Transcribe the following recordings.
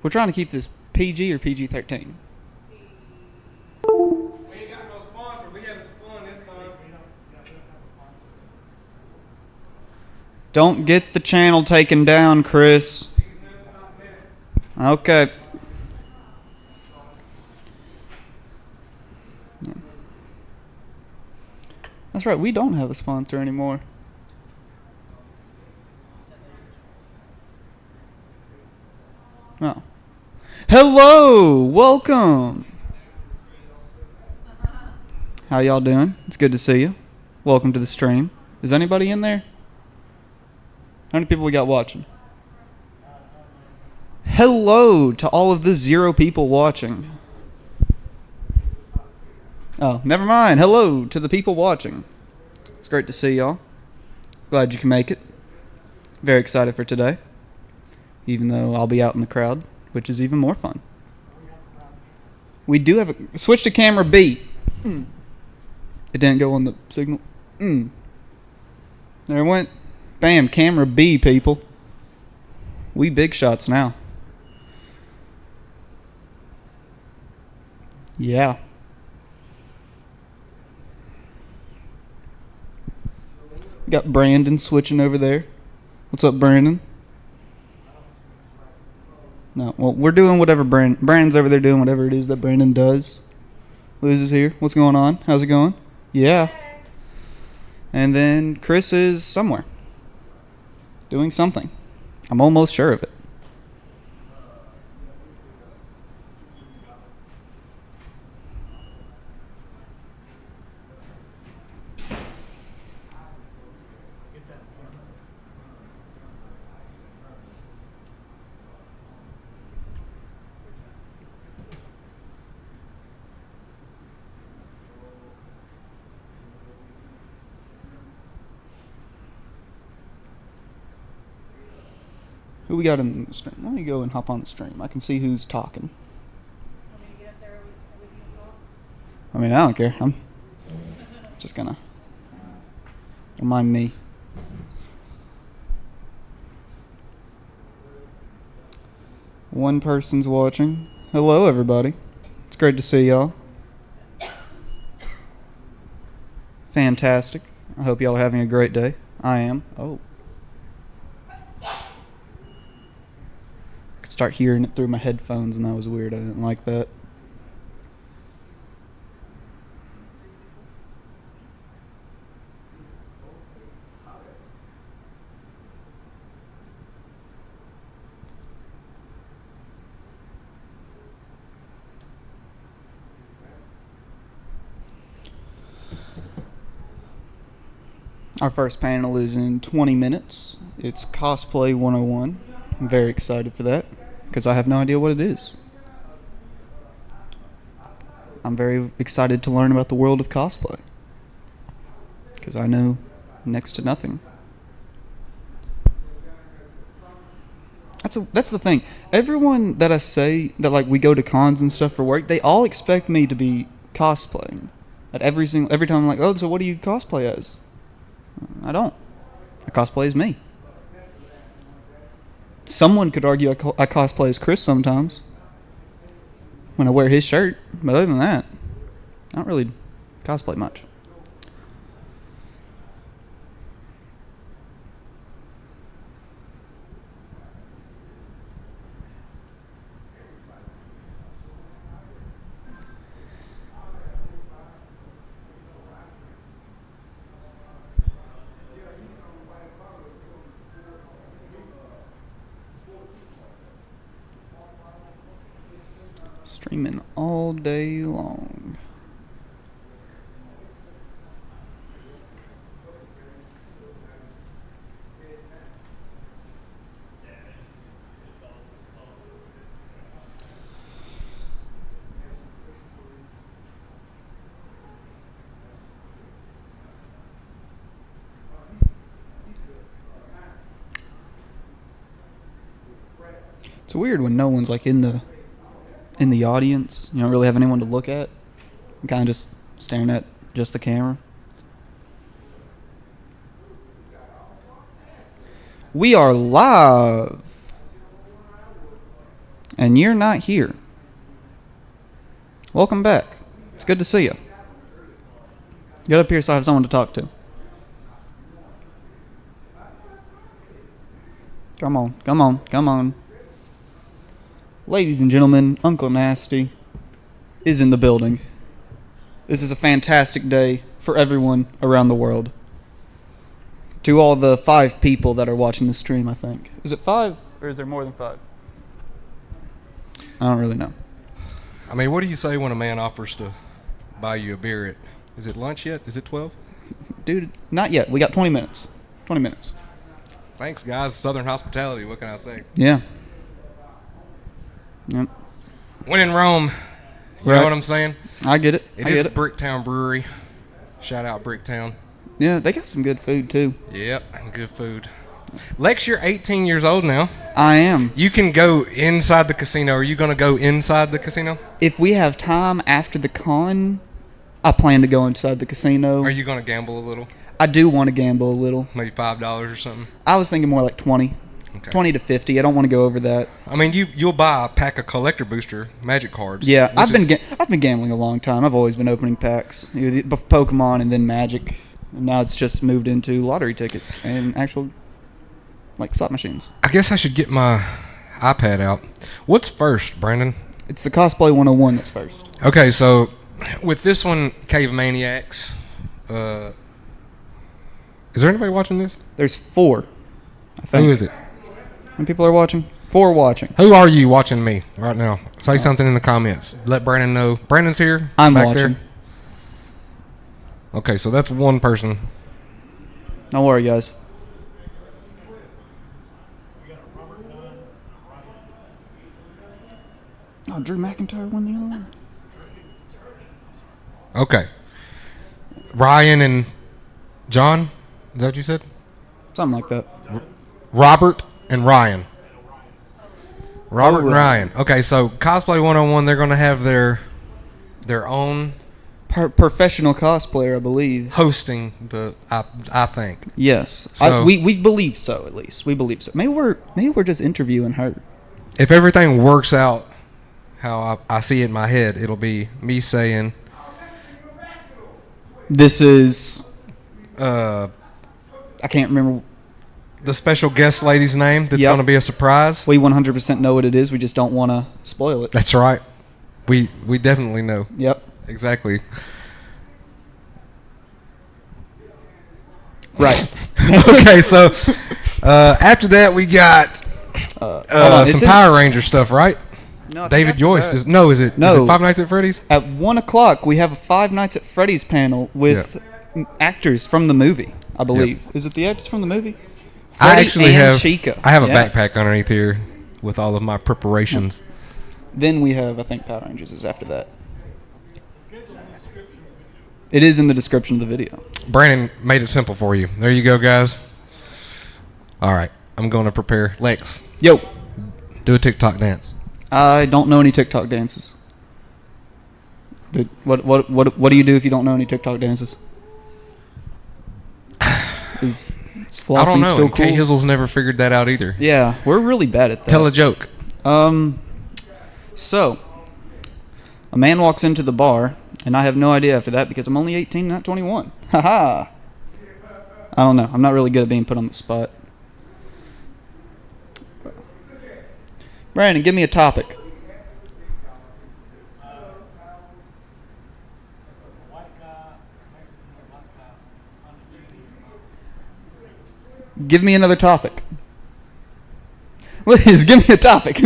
We're trying to keep this PG or PG-13. We ain't got no sponsor. We having some fun this time. Don't get the channel taken down, Chris. Okay. That's right, we don't have a sponsor anymore. Oh. Hello! Welcome! How y'all doing? It's good to see you. Welcome to the stream. Is anybody in there? How many people we got watching? Hello to all of the 0 people watching. Oh, never mind. Hello to the people watching. It's great to see y'all. Glad you can make it. Very excited for today. Even though I'll be out in the crowd, which is even more fun. We do have a... Switch to camera B. It didn't go on the signal. There it went. Bam, camera B, people. We big shots now. Yeah. Got Brandon switching over there. What's up, Brandon? No, well, we're doing whatever Brandon's over there doing whatever it is that Brandon does. Liz is here. What's going on? How's it going? Yeah. And then Chris is somewhere. Doing something. I'm almost sure of it. Who we got in the stream? Let me go and hop on the stream. I can see who's talking. I mean, I don't care. I'm just gonna... Don't mind me. One person's watching. Hello, everybody. It's great to see y'all. Fantastic. I hope y'all are having a great day. I am. Oh. Start hearing it through my headphones, and that was weird. I didn't like that. Our first panel is in 20 minutes. It's Cosplay 101. I'm very excited for that, because I have no idea what it is. I'm very excited to learn about the world of cosplay, because I know next to nothing. That's the thing. Everyone that I say that, like, we go to cons and stuff for work, they all expect me to be cosplaying. At every time I'm like, oh, so what do you cosplay as? I don't. I cosplay as me. Someone could argue I cosplay as Chris sometimes when I wear his shirt, but other than that, I don't really cosplay much. Streaming all day long. It's weird when no one's like in the audience. You don't really have anyone to look at. I'm kind of just staring at just the camera. We are live. And you're not here. Welcome back. It's good to see you. Get up here so I have someone to talk to. Come on, come on, come on. Ladies and gentlemen, Uncle Nasty is in the building. This is a fantastic day for everyone around the world. To all the 5 people that are watching the stream, I think. Is it 5 or is there more than 5? I don't really know. I mean, what do you say when a man offers to buy you a beer is it lunch yet? Is it 12? Dude, not yet. We got 20 minutes. 20 minutes. Thanks, guys. Southern hospitality. What can I say? Yeah. Yep. When in Rome, you Right. know what I'm saying? I get it. It I is get it. Bricktown Brewery. Shout out Bricktown. Yeah, they got some good food too. Yep, and good food. Lex, you're 18 years old now. I am. You can go inside the casino. Are you going to go inside the casino? If we have time after the con, I plan to go inside the casino. Are you going to gamble a little? I do want to gamble a little. Maybe $5 or something? I was thinking more like 20. Okay. 20 to 50. I don't want to go over that. I mean, you'll buy a pack of collector booster magic cards. Yeah, which I've been gambling a long time. I've always been opening packs, Pokemon and then Magic. And now it's just moved into lottery tickets and actual like slot machines. I guess I should get my iPad out. What's first, Brandon? It's the Cosplay 101 that's first. Okay, so with this one, Cave Maniacs. Is there anybody watching this? There's 4. I think. Who is it? And people are watching? 4 watching. Who are you watching me right now? Say something in the comments. Let Brandon know. Brandon's here. I'm back watching. There. Okay, so that's one person. Don't worry, guys. Oh, Drew McIntyre won the other one. Okay. Ryan and John? Is that what you said? Something like that. Robert and Ryan. Robert and right. Ryan. Okay, so Cosplay 101, they're going to have their own Professional cosplayer, I believe. hosting I think. Yes, So- we believe so. At least we believe so. Maybe we're just interviewing her. If everything works out how I see it in my head, it'll be me saying, This is uh, I can't remember. the special guest lady's name that's Yep. going to be a surprise. We 100% know what it is. We just don't want to spoil it. That's right. We definitely know. Yep. Exactly. Right. Okay, so after that we got Hold on, some it's in- Power Ranger stuff, right? No, I think David after Yost that- is is it No. Five Nights at Freddy's? At 1 o'clock, we have a Five Nights at Freddy's panel with actors from the movie, I believe. Is it the actors from the movie? I Freddy actually and have Chica. I have a Yeah. backpack underneath here with all of my preparations. Then we have, I think, Power Rangers is after that. It is in the description of the video. Brandon made it simple for you. There you go, guys. All right, I'm going to prepare. Lex, Yo, do a TikTok dance. I don't know any TikTok dances. Dude, what do you do if you don't know any TikTok dances? Is flossing I don't know. still And cool? Kate Hizzle's never figured that out either. Yeah, we're really bad at that. Tell a joke. So, a man walks into the bar, and I have no idea after that because I'm only 18, not 21. Haha. I don't know. I'm not really good at being put on the spot. Brandon, give me a topic. Give me another topic. Please, give me a topic.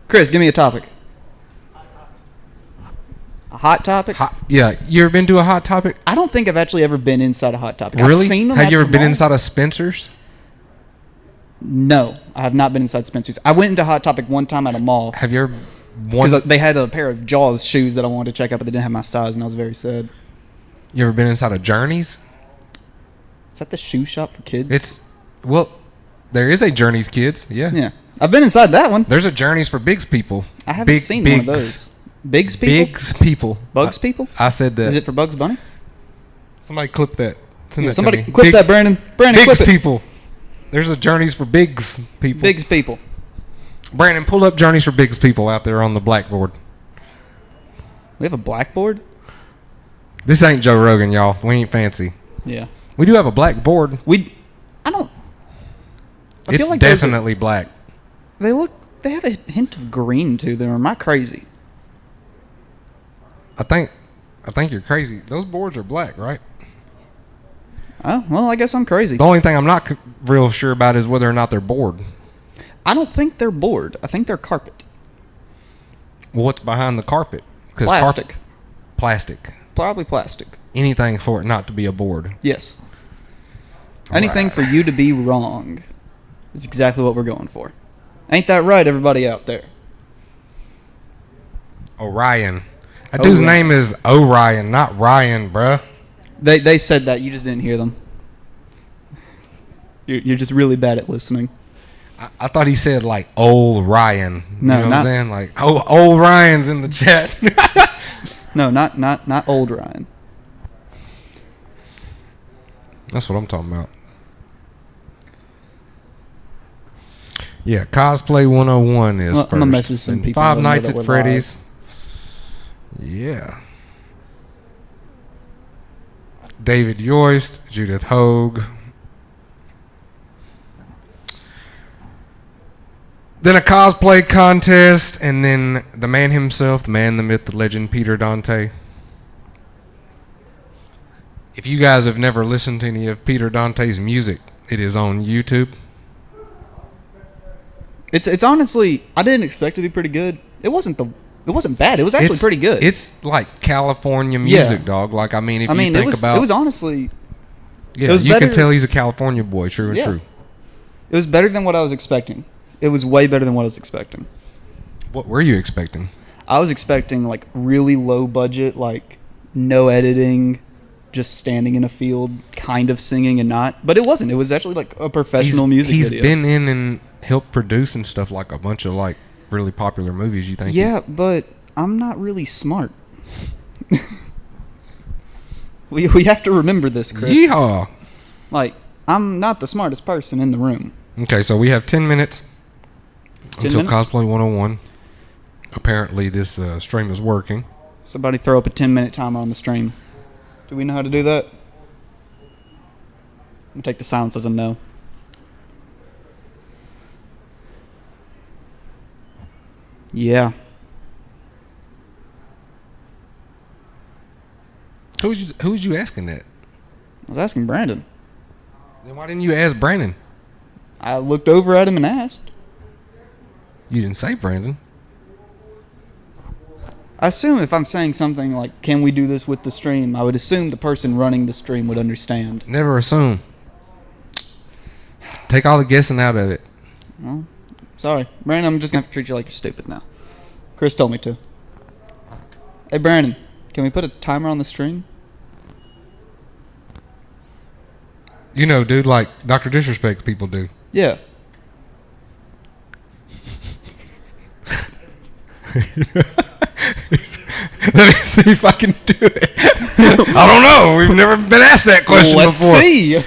Chris, give me a topic. A hot topic? Yeah, you ever been to a Hot Topic? I don't think I've actually ever been inside a Hot Topic. Really? I've seen them Have at you ever the been mall. inside a Spencer's? No, I have not been inside Spencer's. I went into Hot Topic one time at a mall Have you ever because they had a pair of Jaws shoes that I wanted to check out, but they didn't have my size, and I was very sad. You ever been inside a Journeys? Is that the shoe shop for kids? It's there is a Journeys Kids. Yeah. Yeah. I've been inside that one. There's a Journeys for Bigs people. I haven't seen one of those. Bigs people? Bigs people. Bugs people? I said that. Is it for Bugs Bunny? Somebody clip that. Send Yeah, that to somebody me. clip that, Brandon. Brandon, Bigs clip it. people. There's a Journeys for Bigs people. Bigs people. Brandon, pull up Journeys for Big People out there on the blackboard. We have a blackboard? This ain't Joe Rogan, y'all. We ain't fancy. Yeah. We do have a blackboard. I feel It's like definitely black. they have a hint of green to them. Am I crazy? I think you're crazy. Those boards are black, right? Oh, well, I guess I'm crazy. The only thing I'm not real sure about is whether or not they're board. I don't think they're board. I think they're carpet. Well, what's behind the carpet? 'Cause Plastic. Plastic. Probably plastic. Anything for it not to be a board. Yes. All Anything right. for you to be wrong is exactly what we're going for. Ain't that right, everybody out there? Orion. That dude's name is Orion, not Ryan, bruh. They said that. You just didn't hear them. You're just really bad at listening. I thought he said like old Ryan. No, you know what not- I'm saying? Like, oh, old Ryan's in the chat. No, not old Ryan. That's what I'm talking about. Yeah, Cosplay 101 is Well, I'm first. gonna message some And people Five that know Nights that at we're Freddy's. Yeah. David Yost, Judith Hoag. Then a cosplay contest, and then the man himself, the man, the myth, the legend, Peter Dante. If you guys have never listened to any of Peter Dante's music, it is on YouTube. It's honestly, I didn't expect it to be pretty good. It wasn't bad. It was actually pretty good. It's like California music, dog. Like, I mean, if you think about it was honestly, yeah, it was you can better- tell he's a California boy, true and Yeah. true. it was better than what I was expecting. It was way better than what I was expecting. What were you expecting? I was expecting like really low budget, like no editing, just standing in a field, kind of singing and not. But it wasn't. It was actually like a professional music He's video. been in and helped produce and stuff like a bunch of like really popular movies. You think? Yeah, but I'm not really smart. we have to remember this, Chris. Yeehaw! Like, I'm not the smartest person in the room. Okay, so we have 10 minutes 10 until minutes? Cosplay 101. Apparently, this stream is working. Somebody throw up a 10-minute timer on the stream. Do we know how to do that? I'm gonna take the silence as a no. Yeah. Who's you asking that? I was asking Brandon. Then why didn't you ask Brandon? I looked over at him and asked. You didn't say Brandon. I assume if I'm saying something like, can we do this with the stream, I would assume the person running the stream would understand. Never assume. Take all the guessing out of it. Well, sorry. Brandon, I'm just going to have to treat you like you're stupid now. Chris told me to. Hey, Brandon, can we put a timer on the stream? You know, dude, like Dr. Disrespect people do. Yeah. Let me see if I can do it. I don't know. We've never been asked that question Let's before. see.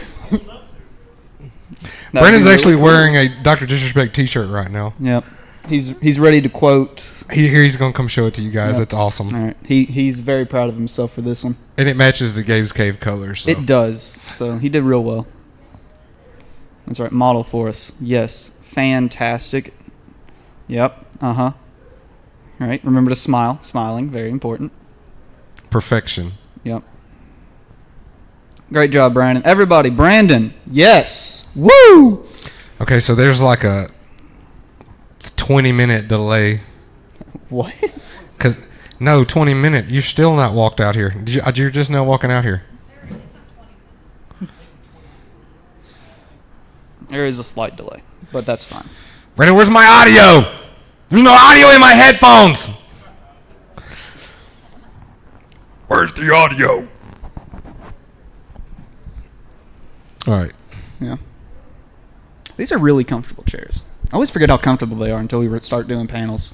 Brandon's actually wearing a Dr. Disrespect t-shirt right now. Yep. He's ready to quote. He's going to come show it to you guys. Yep. That's awesome. All right. He's very proud of himself for this one. And it matches the Gabe's Cave colors. So. It does. So he did real well. That's right. Model for us. Yes. Fantastic. Yep. Uh-huh. All right. Remember to smile. Smiling. Very important. Perfection. Yep. Great job, Brandon. Everybody, Brandon. Yes. Woo! Okay, so there's like a 20-minute delay. What? 20-minute. You're still not walked out here. You're just now walking out here. There is a slight delay, but that's fine. Brandon, where's my audio? There's no audio in my headphones. Where's the audio? All right. Yeah. These are really comfortable chairs. I always forget how comfortable they are until we start doing panels.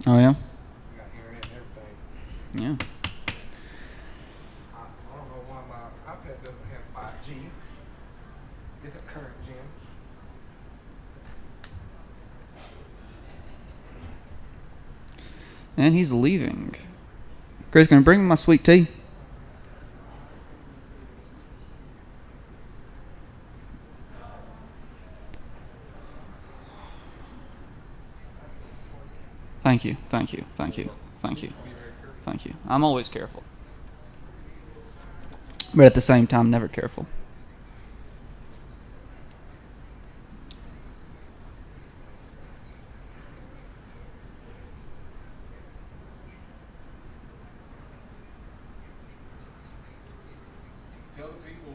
Oh, yeah? Yeah. It's a current gym. And he's leaving. Grace, gonna bring me my sweet tea. Thank you, thank you, thank you, thank you, thank you. I'm always careful. But at the same time, never careful. Tell the people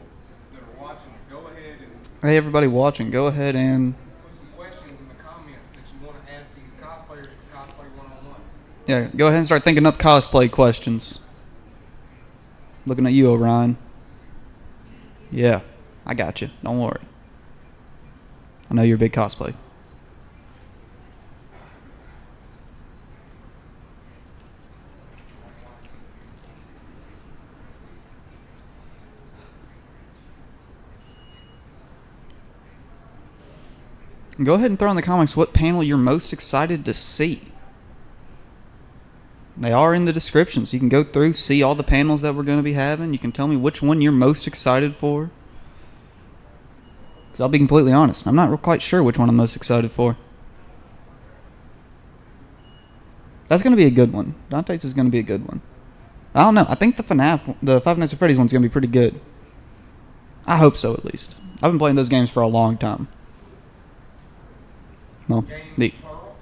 that are watching, go ahead and Hey, everybody watching, go ahead and put some questions in the comments that you want to ask these cosplayers for Cosplay 101. yeah, go ahead and start thinking up cosplay questions. Looking at you, Orion. Yeah, I got you. Don't worry. I know you're a big cosplay. Go ahead and throw in the comments what panel you're most excited to see. They are in the description, so you can go through, see all the panels that we're going to be having. You can tell me which one you're most excited for. Because I'll be completely honest, I'm not quite sure which one I'm most excited for. That's going to be a good one. Dante's is going to be a good one. I don't know. I think the FNAF, the Five Nights at Freddy's one's going to be pretty good. I hope so, at least. I've been playing those games for a long time. Well, Pearl,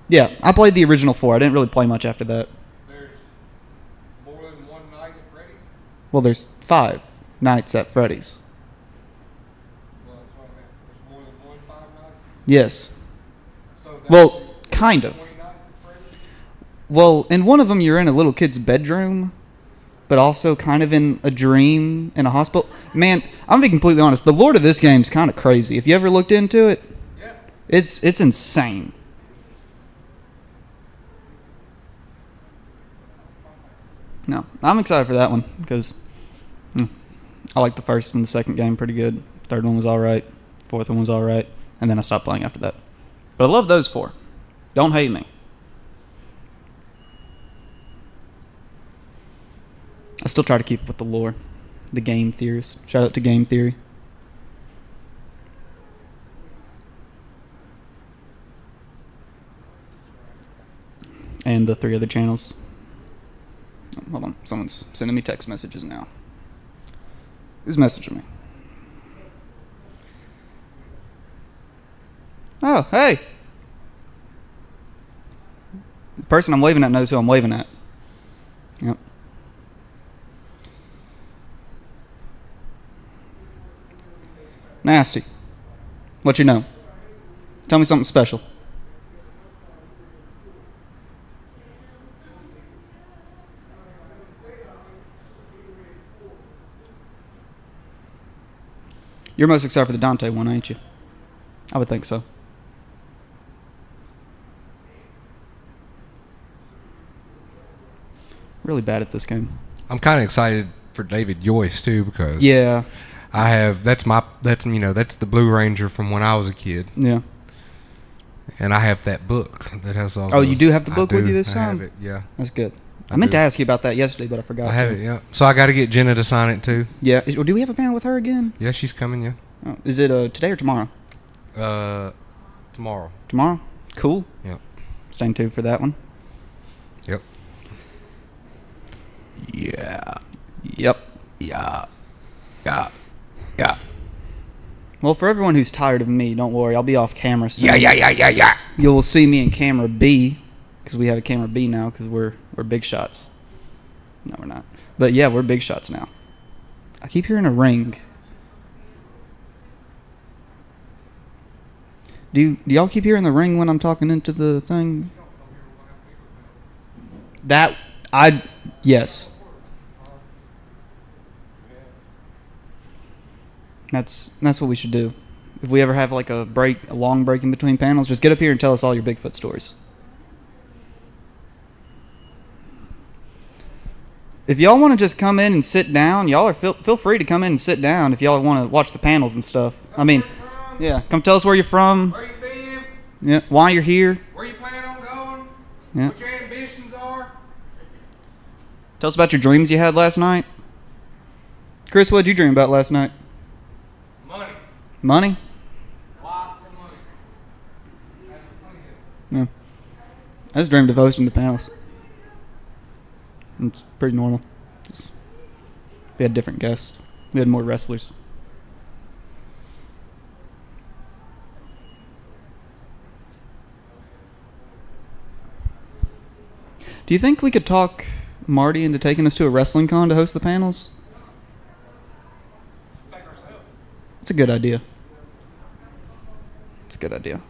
yeah, I played the original 4. I didn't really play much after that. there's more than one night at Freddy's. Well, there's 5 nights at Freddy's. Well, that's what I meant. There's more than one Five Nights. Yes. So that's Well, kind of. 20 nights at Freddy's. Well, in one of them, you're in a little kid's bedroom, but also kind of in a dream in a hospital. Man, I'm being completely honest. The lore of this game's kind of crazy. If you ever looked into it, Yeah. it's insane. No, I'm excited for that one because I like the first and the second game pretty good. Third one was all right. Fourth one was all right, and then I stopped playing after that. But I love those 4. Don't hate me. I still try to keep up with the lore, the game theorists. Shout out to Game Theory. And the 3 other channels. Oh, hold on, someone's sending me text messages now. Who's messaging me? Oh, hey! The person I'm waving at knows who I'm waving at. Yep. Nasty. What you know? Tell me something special. You're most excited for the Dante one, ain't you? I would think so. Really bad at this game. I'm kind of excited for David Yost too because Yeah, I have that's the Blue Ranger from when I was a kid, yeah. and I have that book that has all. Oh, you do have the I book with do. you this I have time? it, yeah. That's good. I I meant do. to ask you about that yesterday, but I forgot. I have to. it, yeah. So I got to get Jenna to sign it too. Yeah. Do we have a panel with her again? Yeah, she's coming. Yeah. Oh, is it today or tomorrow? Tomorrow. Tomorrow. Cool. Yep. Staying tuned for that one. Yep. Yeah. Yep. Yeah. Yeah. Yeah. Well, for everyone who's tired of me, don't worry. I'll be off camera soon. Yeah. You'll see me in camera B, because we have a camera B now, because we're big shots. No, we're not. But yeah, we're big shots now. I keep hearing a ring. Do y'all keep hearing the ring when I'm talking into the thing? Yes. That's what we should do. If we ever have like a long break in between panels, just get up here and tell us all your Bigfoot stories. if y'all want to just come in and sit down, y'all are feel free to come in and sit down if y'all want to watch the panels and stuff. I mean, yeah, come tell us where you're from. Where you been? Yeah, why you're here. Where you plan on going? Yeah. What your ambitions are? Tell us about your dreams you had last night. Chris, what did you dream about last night? Money. Money? Lots of money. Yeah. I just dreamed of hosting the panels. It's pretty normal. Just, we had different guests. We had more wrestlers. Do you think we could talk Marty into taking us to a wrestling con to host the panels? Take ourselves. It's a good idea. It's a good idea.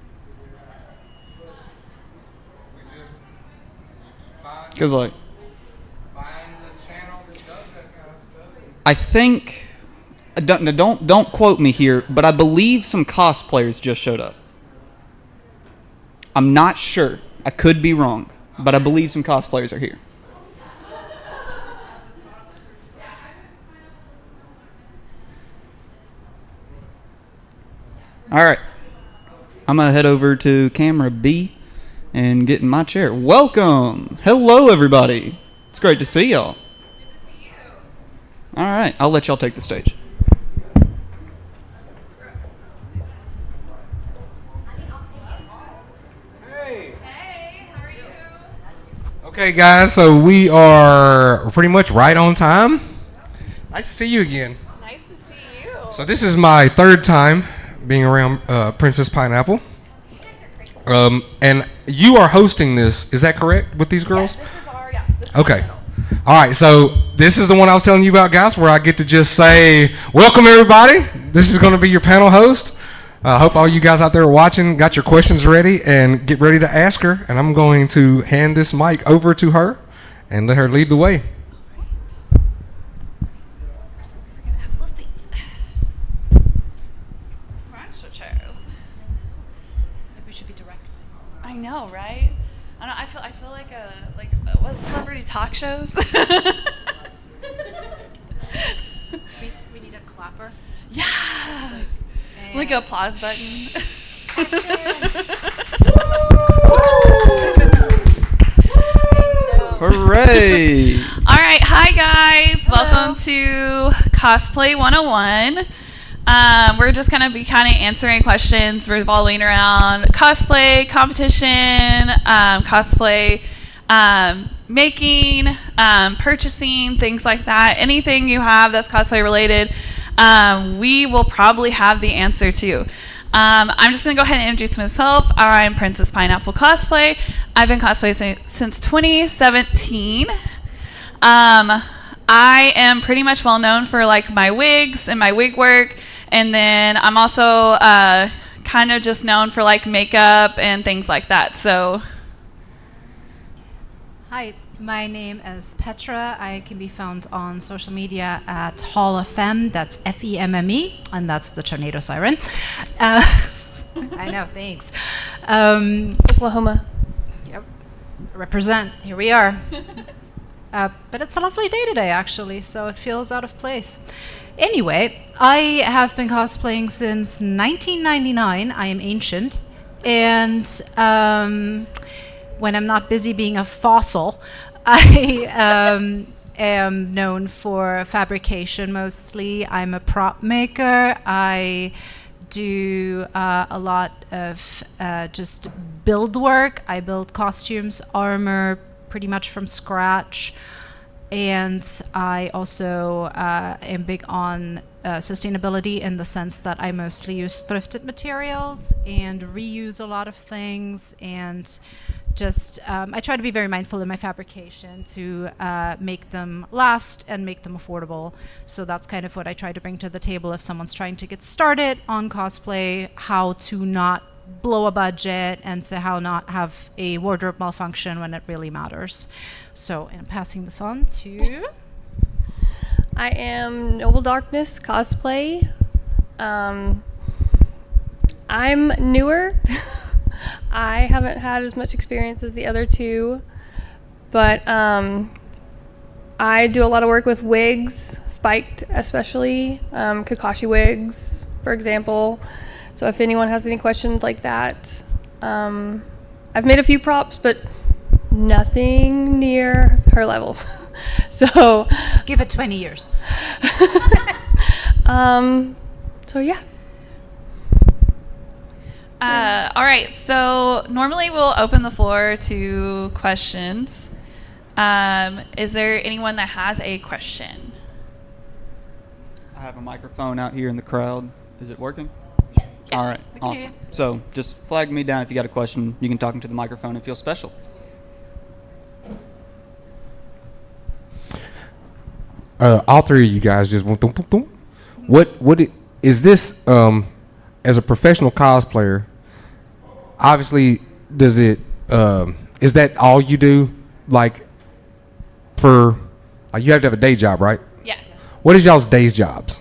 We just find Because, like, the channel that does that kind of stuff. I think... Don't quote me here, but I believe some cosplayers just showed up. I'm not sure. I could be wrong. But I believe some cosplayers are here. Alright. I'm going to head over to camera B and get in my chair. Welcome! Hello, everybody. It's great to see y'all. Good to see you. Alright, I'll let y'all take the stage. Hey. Hey, how are you? Okay, guys, so we are pretty much right on time. Nice to see you again. Nice to see you. So this is my third time being around Princess Pineapple. And you are hosting this, is that correct, with these girls? This is our, this is Okay. our show. All right, so this is the one I was telling you about, guys, where I get to just say, welcome, everybody. This is going to be your panel host. I hope all you guys out there watching got your questions ready and get ready to ask her. And I'm going to hand this mic over to her and let her lead the way. We're gonna have little seats. Extra chairs. Maybe we should be direct. I know, right? I don't know, I feel like what celebrity talk shows? We need a clapper. Yeah. Like a applause button. Hooray! All right, hi guys. Welcome to Cosplay 101. We're just going to be kind of answering questions revolving around cosplay competition, cosplay making, purchasing, things like that. Anything you have that's cosplay related, we will probably have the answer to. I'm just going to go ahead and introduce myself. I'm Princess Pineapple Cosplay. I've been cosplaying since 2017. I am pretty much well known for like my wigs and my wig work. And then I'm also kind of just known for like makeup and things like that. So, Hi, my name is Petra. I can be found on social media at Hall of Femme. That's FEMME, and that's the tornado siren. I know, thanks. Oklahoma. Yep, represent. Here we are. But it's a lovely day today, actually, so it feels out of place. Anyway, I have been cosplaying since 1999. I am ancient. And when I'm not busy being a fossil, I am known for fabrication mostly. I'm a prop maker. I do a lot of just build work. I build costumes, armor, pretty much from scratch. And I also am big on sustainability in the sense that I mostly use thrifted materials and reuse a lot of things, and just I try to be very mindful in my fabrication to make them last and make them affordable. So that's kind of what I try to bring to the table if someone's trying to get started on cosplay, how to not blow a budget and to how not have a wardrobe malfunction when it really matters. So I'm passing this on to... I am Noble Darkness Cosplay. I'm newer. I haven't had as much experience as the other two, but I do a lot of work with wigs, spiked especially, Kakashi wigs, for example. So if anyone has any questions like that, I've made a few props, but nothing near her level. So Give it 20 years. so yeah. All right, so normally we'll open the floor to questions. Is there anyone that has a question? I have a microphone out here in the crowd. Is it working? Yes. All right, we can hear awesome. So just flag me down if you got a question. You can talk into the microphone and feel special. All three of you guys just went. Is this as a professional cosplayer? Obviously, does it? Is that all you do? Like, for you have to have a day job, right? Yeah. What is y'all's days jobs?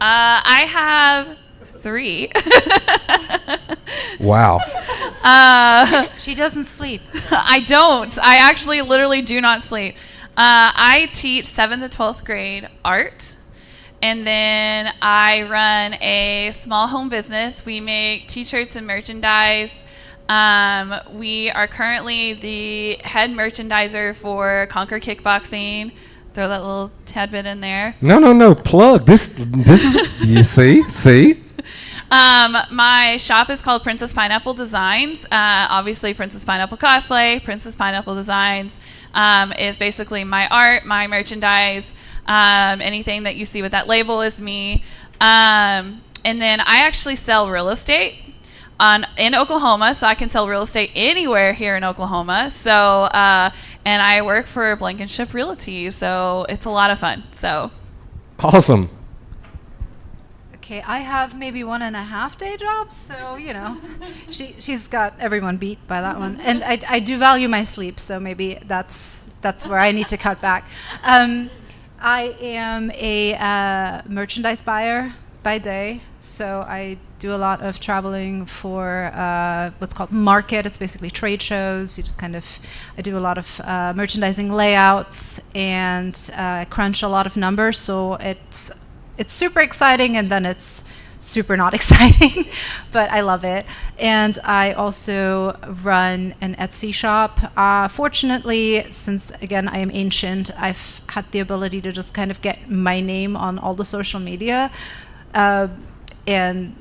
I have 3. Wow. She doesn't sleep. I don't. I actually literally do not sleep. I teach 7th to 12th grade art, and then I run a small home business. We make t-shirts and merchandise. We are currently the head merchandiser for Conquer Kickboxing. Throw that little tad bit in there. No. Plug this. This is you see. My shop is called Princess Pineapple Designs. Obviously, Princess Pineapple Cosplay, Princess Pineapple Designs is basically my art, my merchandise. Anything that you see with that label is me. And then I actually sell real estate in Oklahoma, so I can sell real estate anywhere here in Oklahoma. So, and I work for Blankenship Realty, so it's a lot of fun. So, Awesome. Okay, I have maybe 1.5 day jobs, so she's got everyone beat by that one. And I do value my sleep, so maybe that's where I need to cut back. I am a merchandise buyer by day, so I do a lot of traveling for what's called market. It's basically trade shows. I do a lot of merchandising layouts and crunch a lot of numbers. So it's super exciting, and then it's super not exciting, but I love it. And I also run an Etsy shop. Fortunately, since again I am ancient, I've had the ability to just kind of get my name on all the social media. And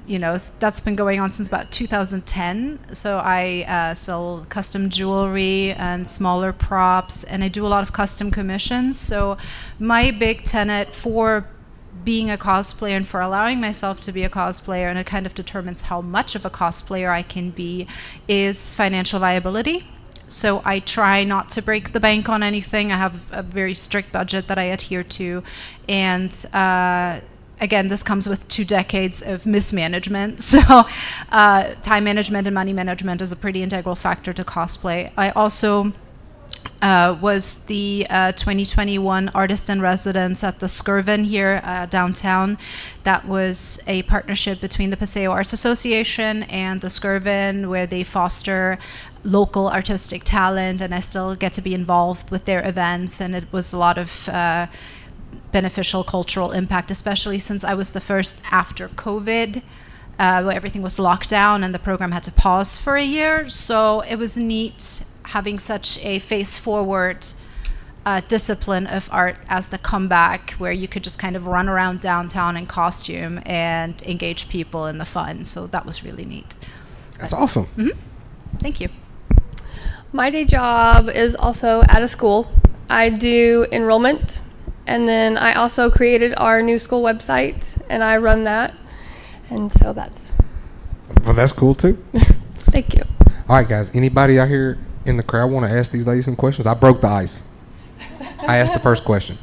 that's been going on since about 2010. So I sell custom jewelry and smaller props, and I do a lot of custom commissions. So my big tenet for being a cosplayer and for allowing myself to be a cosplayer, and it kind of determines how much of a cosplayer I can be, is financial viability. So I try not to break the bank on anything. I have a very strict budget that I adhere to, and again, this comes with 2 decades of mismanagement. So time management and money management is a pretty integral factor to cosplay. I also was the 2021 artist in residence at the Skirvin here downtown. That was a partnership between the Paseo Arts Association and the Skirvin, where they foster local artistic talent, and I still get to be involved with their events, and it was a lot of beneficial cultural impact, especially since I was the first after COVID, where everything was locked down and the program had to pause for a year. So it was neat having such a face-forward discipline of art as the comeback, where you could just kind of run around downtown in costume and engage people in the fun. So that was really neat. That's awesome. Mm-hmm. Thank you. My day job is also at a school. I do enrollment, and then I also created our new school website, and I run that. And so that's... Well, that's cool too. Thank you. All right, guys. Anybody out here in the crowd want to ask these ladies some questions? I broke the ice. I asked the first question.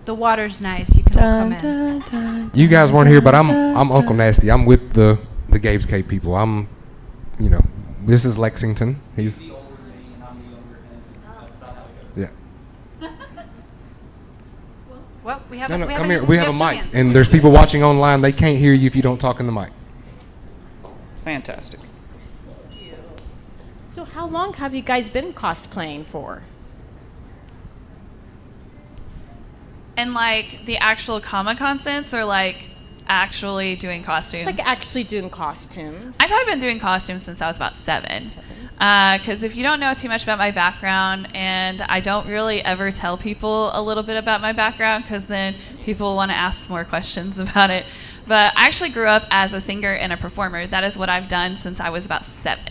The water's nice. You can all come in. You guys weren't here, but I'm Uncle Nasty. I'm with the Gabe's Cave people. This is Lexington. He's the older me and I'm the younger him. That's about how it goes. yeah. Well, we have No, come here. We have a mic, chance. and there's people watching online. They can't hear you if you don't talk in the mic. Fantastic. So how long have you guys been cosplaying for? In like the actual Comic-Con sense, or like actually doing costumes? Like actually doing costumes. I've probably been doing costumes since I was about 7. Because if you don't know too much about my background, and I don't really ever tell people a little bit about my background, because then people want to ask more questions about it. But I actually grew up as a singer and a performer. That is what I've done since I was about 7.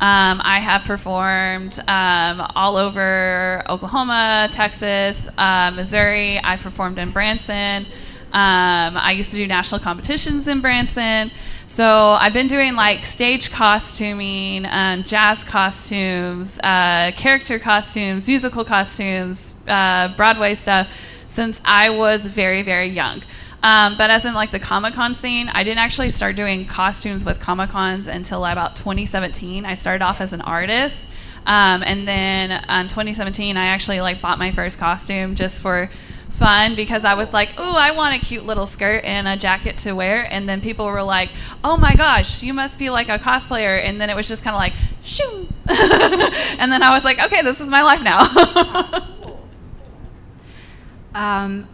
I have performed all over Oklahoma, Texas, Missouri. I've performed in Branson. I used to do national competitions in Branson. So I've been doing like stage costuming, jazz costumes, character costumes, musical costumes, Broadway stuff since I was very, very young. But as in like the Comic-Con scene, I didn't actually start doing costumes with Comic-Cons until about 2017. I started off as an artist. And then in 2017, I actually like bought my first costume just for fun, because I was like, ooh, I want a cute little skirt and a jacket to wear. And then people were like, oh my gosh, you must be like a cosplayer. And then it was just kind of like, shoo. And then I was like, okay, this is my life now.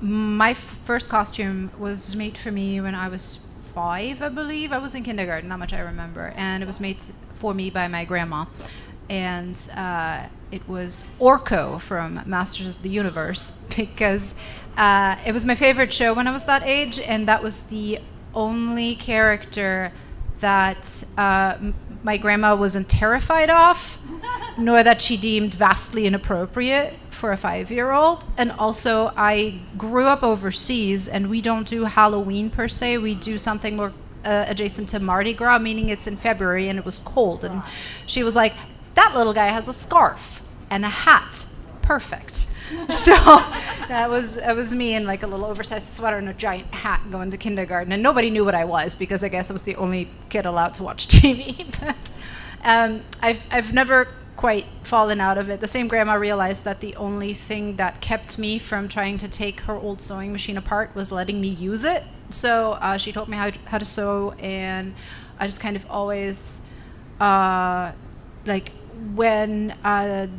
My first costume was made for me when I was 5, I believe. I was in kindergarten, not much I remember. And it was made for me by my grandma. And it was Orko from Masters of the Universe, because it was my favorite show when I was that age, and that was the only character that my grandma wasn't terrified of, nor that she deemed vastly inappropriate for a 5-year-old. And also, I grew up overseas, and we don't do Halloween per se. We do something more adjacent to Mardi Gras, meaning it's in February and it was cold. And she was like, that little guy has a scarf and a hat. Perfect. So that was me in like a little oversized sweater and a giant hat going to kindergarten. And nobody knew what I was, because I guess I was the only kid allowed to watch TV. But I've never quite fallen out of it. The same grandma realized that the only thing that kept me from trying to take her old sewing machine apart was letting me use it. So she taught me how to sew, and I just kind of always like when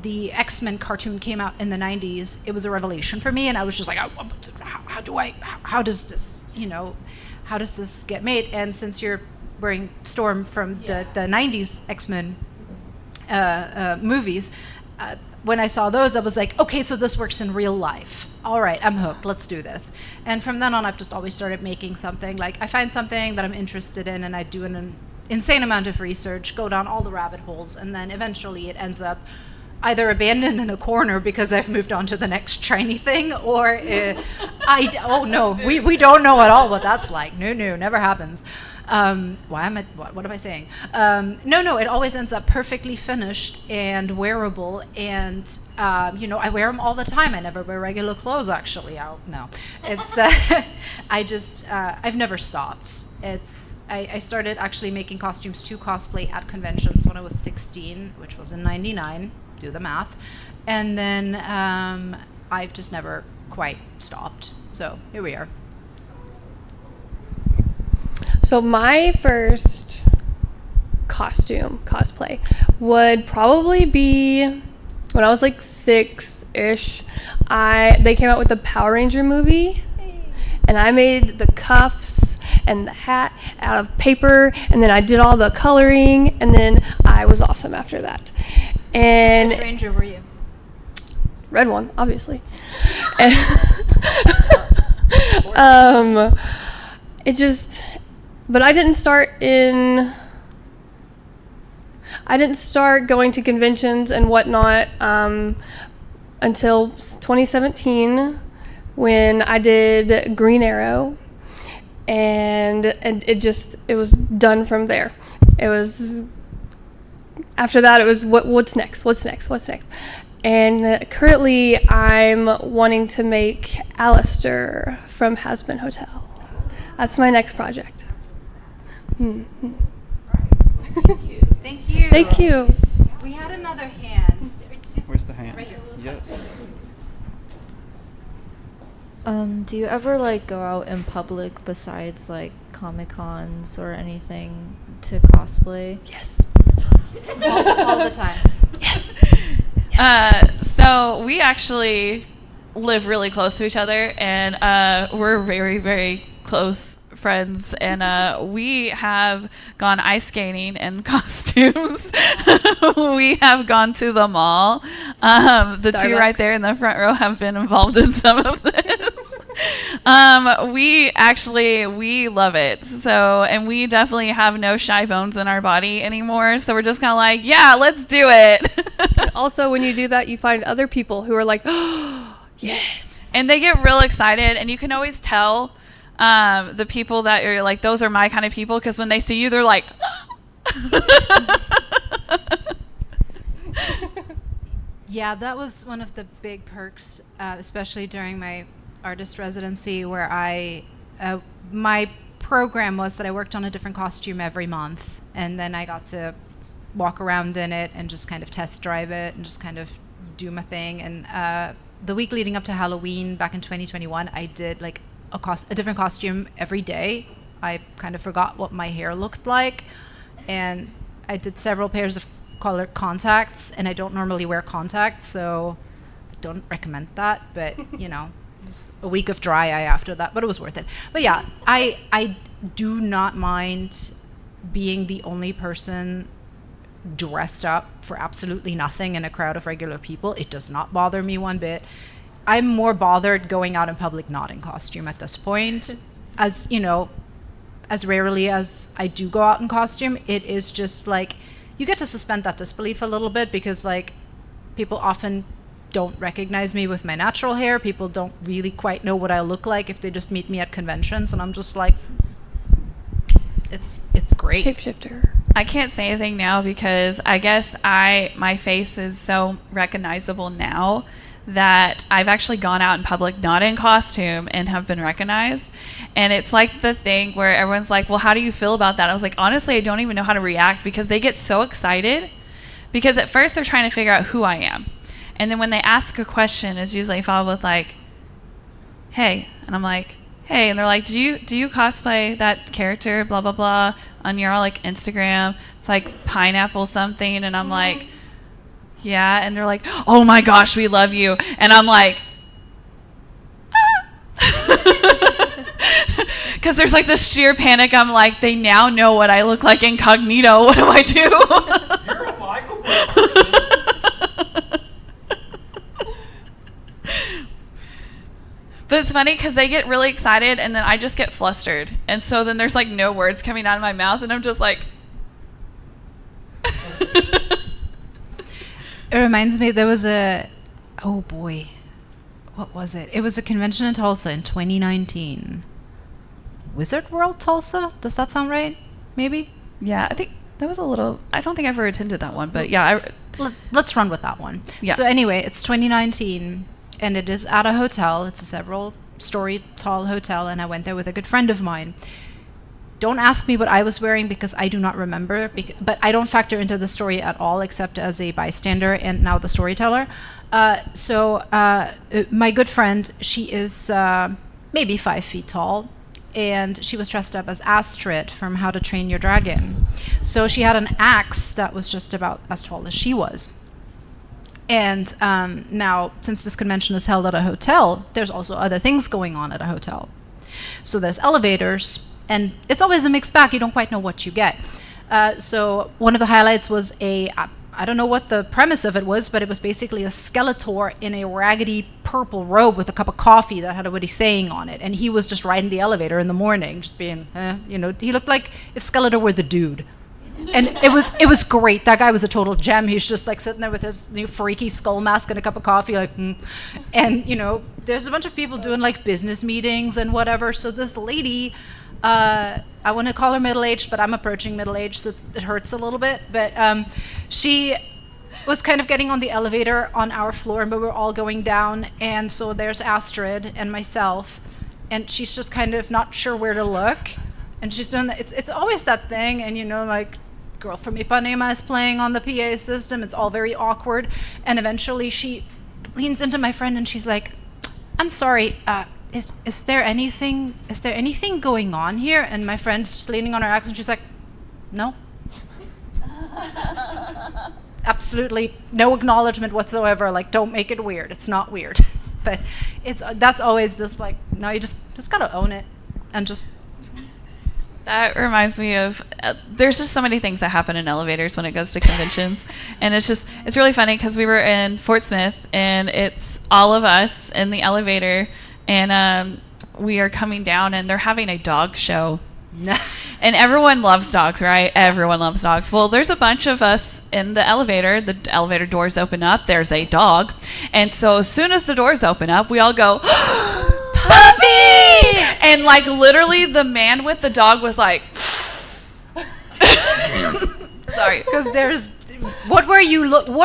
the X-Men cartoon came out in the 90s, it was a revelation for me, and I was just like, how does this get made? And since you're wearing Storm from the 90s X-Men movies, when I saw those, I was like, okay, so this works in real life. All right, I'm hooked. Let's do this. And from then on, I've just always started making something. Like, I find something that I'm interested in, and I do an insane amount of research, go down all the rabbit holes, and then eventually it ends up either abandoned in a corner because I've moved on to the next shiny thing, or we don't know at all what that's like. No, never happens. What am I saying? No, it always ends up perfectly finished and wearable, and I wear them all the time. I never wear regular clothes, actually. It's I've never stopped. I started actually making costumes to cosplay at conventions when I was 16, which was in '99. Do the math. And then I've just never quite stopped. So here we are. So my first costume cosplay would probably be when I was like 6-ish. They came out with the Power Ranger movie, and I made the cuffs and the hat out of paper, and then I did all the coloring, and then I was awesome after that. And which Ranger were you? Red one, obviously. But I didn't start going to conventions and whatnot until 2017, when I did Green Arrow, and it was done from there. It was after that. It was what's next. And currently I'm wanting to make Alistair from Hazbin Hotel. That's my next project. Mm-hmm. Thank you. We had another hand. Where's the hand? Right here. Yes. Do you ever go out in public besides Comic-Cons or anything to cosplay? Yes. all the time. Yes. So we actually live really close to each other, and we're very, very close friends, and we have gone ice skating in costumes. We have gone to the mall. The two Starbucks. right there in the front row have been involved in some of this. We love it. So, and we definitely have no shy bones in our body anymore. So we're just kind of like, yeah, let's do it. Also, when you do that, you find other people who are like, oh, yes. And they get real excited, and you can always tell the people that are like, those are my kind of people, because when they see you, they're like, Yeah, that was one of the big perks, especially during my artist residency, where my program was that I worked on a different costume every month, and then I got to walk around in it and just kind of test drive it and just kind of do my thing. And the week leading up to Halloween back in 2021, I did like a different costume every day. I kind of forgot what my hair looked like, and I did several pairs of colored contacts, and I don't normally wear contacts, so I don't recommend that, but you know, it was a week of dry eye after that, but it was worth it. But yeah, I do not mind being the only person dressed up for absolutely nothing in a crowd of regular people. It does not bother me one bit. I'm more bothered going out in public not in costume at this point. As you know, as rarely as I do go out in costume, it is just like you get to suspend that disbelief a little bit, because like people often don't recognize me with my natural hair. People don't really quite know what I look like if they just meet me at conventions, and I'm just like, it's great. Shapeshifter. I can't say anything now because I guess my face is so recognizable now that I've actually gone out in public not in costume and have been recognized. And it's like the thing where everyone's like, well, how do you feel about that? I was like, honestly, I don't even know how to react, because they get so excited, because at first they're trying to figure out who I am. And then when they ask a question, it's usually followed with like, hey. And I'm like, hey. And they're like, do you cosplay that character, blah, blah, blah, on your like Instagram? It's like pineapple something. And I'm like, yeah. And they're like, oh my gosh, we love you. And I'm like, because there's like this sheer panic. I'm like, they now know what I look like incognito. What do I do? You're a likable person. But it's funny because they get really excited, and then I just get flustered. And so then there's like no words coming out of my mouth, and I'm just like. It reminds me, there was oh boy, what was it? It was a convention in Tulsa in 2019. Wizard World Tulsa? Does that sound right? Maybe? Yeah, I think that was a little. I don't think I ever attended that one, but yeah. Let's run with that one. Yeah. So anyway, it's 2019, and it is at a hotel. It's a several-story tall hotel, and I went there with a good friend of mine. Don't ask me what I was wearing, because I do not remember, but I don't factor into the story at all, except as a bystander and now the storyteller. My good friend, she is maybe 5 feet tall, and she was dressed up as Astrid from How to Train Your Dragon. So she had an axe that was just about as tall as she was. And now, since this convention is held at a hotel, there's also other things going on at a hotel. So there's elevators, and it's always a mixed bag. You don't quite know what you get. So one of the highlights was I don't know what the premise of it was, but it was basically a Skeletor in a raggedy purple robe with a cup of coffee that had a witty saying on it. And he was just riding the elevator in the morning, just being, he looked like if Skeletor were the dude. And it was great. That guy was a total gem. He's just like sitting there with his new freaky skull mask and a cup of coffee, like, And, there's a bunch of people doing like business meetings and whatever. So this lady, I want to call her middle-aged, but I'm approaching middle-aged, so it hurts a little bit. But she was kind of getting on the elevator on our floor, but we're all going down. And so there's Astrid and myself, and she's just kind of not sure where to look. And she's doing that. It's always that thing, and like, Girl from Ipanema is playing on the PA system. It's all very awkward. And eventually she leans into my friend and she's like, I'm sorry, is there anything going on here? And my friend's just leaning on her axe and she's like, no. Absolutely no acknowledgement whatsoever. Like, don't make it weird. It's not weird. But that's always this like, no, you just gotta own it and just. That reminds me of there's just so many things that happen in elevators when it goes to conventions, and it's really funny because we were in Fort Smith and it's all of us in the elevator, and we are coming down and they're having a dog show. And everyone loves dogs, right? Everyone loves dogs. Well, there's a bunch of us in the elevator. The elevator doors open up. There's a dog. And so as soon as the doors open up, we all go, puppy! And like literally the man with the dog was like, sorry. Because what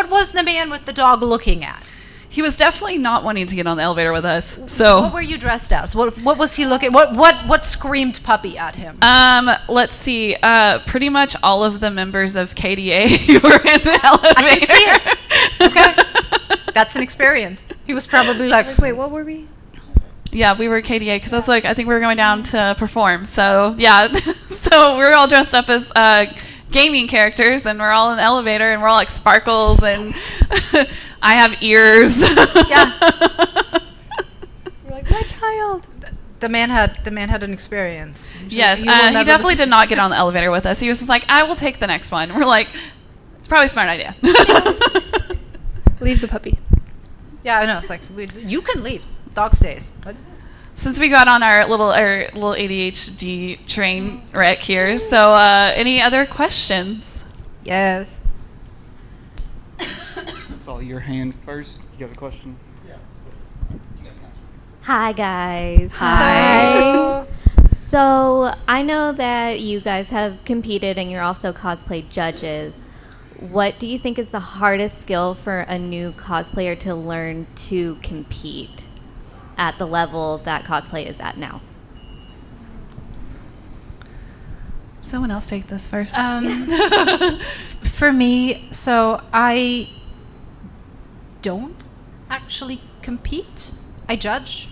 was the man with the dog looking at? He was definitely not wanting to get on the elevator with us. So what were you dressed as? What was he looking? What screamed puppy at him? Let's see. Pretty much all of the members of KDA were in the elevator. I can see it. Okay, that's an experience. He was probably like, Wait, what were we? Yeah, we were KDA because I think we were going down to perform. So yeah, so we were all dressed up as gaming characters, and we're all in the elevator, and we're all like sparkles, and I have ears. Yeah. You're like, my child. The man had an experience. Yes, he definitely did not get on the elevator with us. He was just like, I will take the next one. We're like, it's probably a smart idea. Leave the puppy. Yeah, I know. It's like you can leave. Dog stays. But Since we got on our little ADHD train wreck here, so any other questions? yes. I saw your hand first. You got a question? Hi guys. Hi. So I know that you guys have competed and you're also cosplay judges. What do you think is the hardest skill for a new cosplayer to learn to compete at the level that cosplay is at now? Someone else take this first. For me, so I don't actually compete. I judge,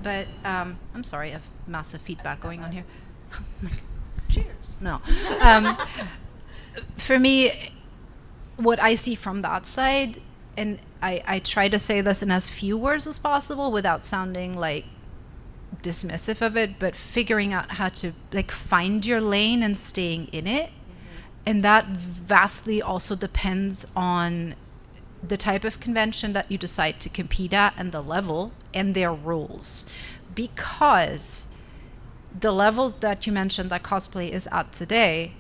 but I'm sorry, I have massive feedback going on here. Cheers. No. For me, what I see from that side, and I try to say this in as few words as possible without sounding like dismissive of it, but figuring out how to like find your lane and staying in it. And that vastly also depends on the type of convention that you decide to compete at and the level and their rules. Because the level that you mentioned that cosplay is at today,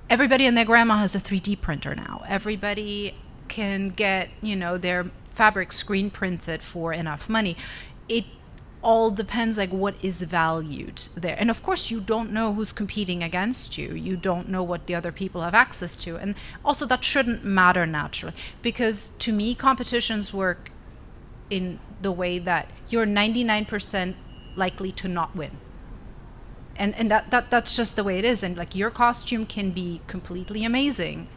everybody and their grandma has a 3D printer now. Everybody can get, their fabric screen printed for enough money. It all depends like what is valued there. And of course you don't know who's competing against you. You don't know what the other people have access to. And also that shouldn't matter naturally, because to me competitions work in the way that you're 99% likely to not win. And that's just the way it is. And like your costume can be completely amazing,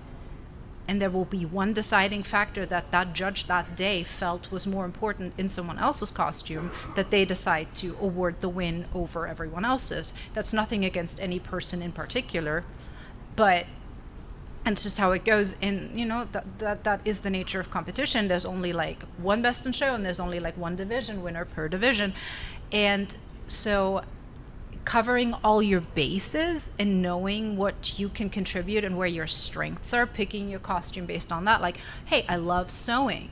and there will be one deciding factor that judge that day felt was more important in someone else's costume, that they decide to award the win over everyone else's. That's nothing against any person in particular, but and it's just how it goes. And that is the nature of competition. There's only like one best in show, and there's only like one division winner per division. And so covering all your bases and knowing what you can contribute and where your strengths are, picking your costume based on that. Like, hey, I love sewing,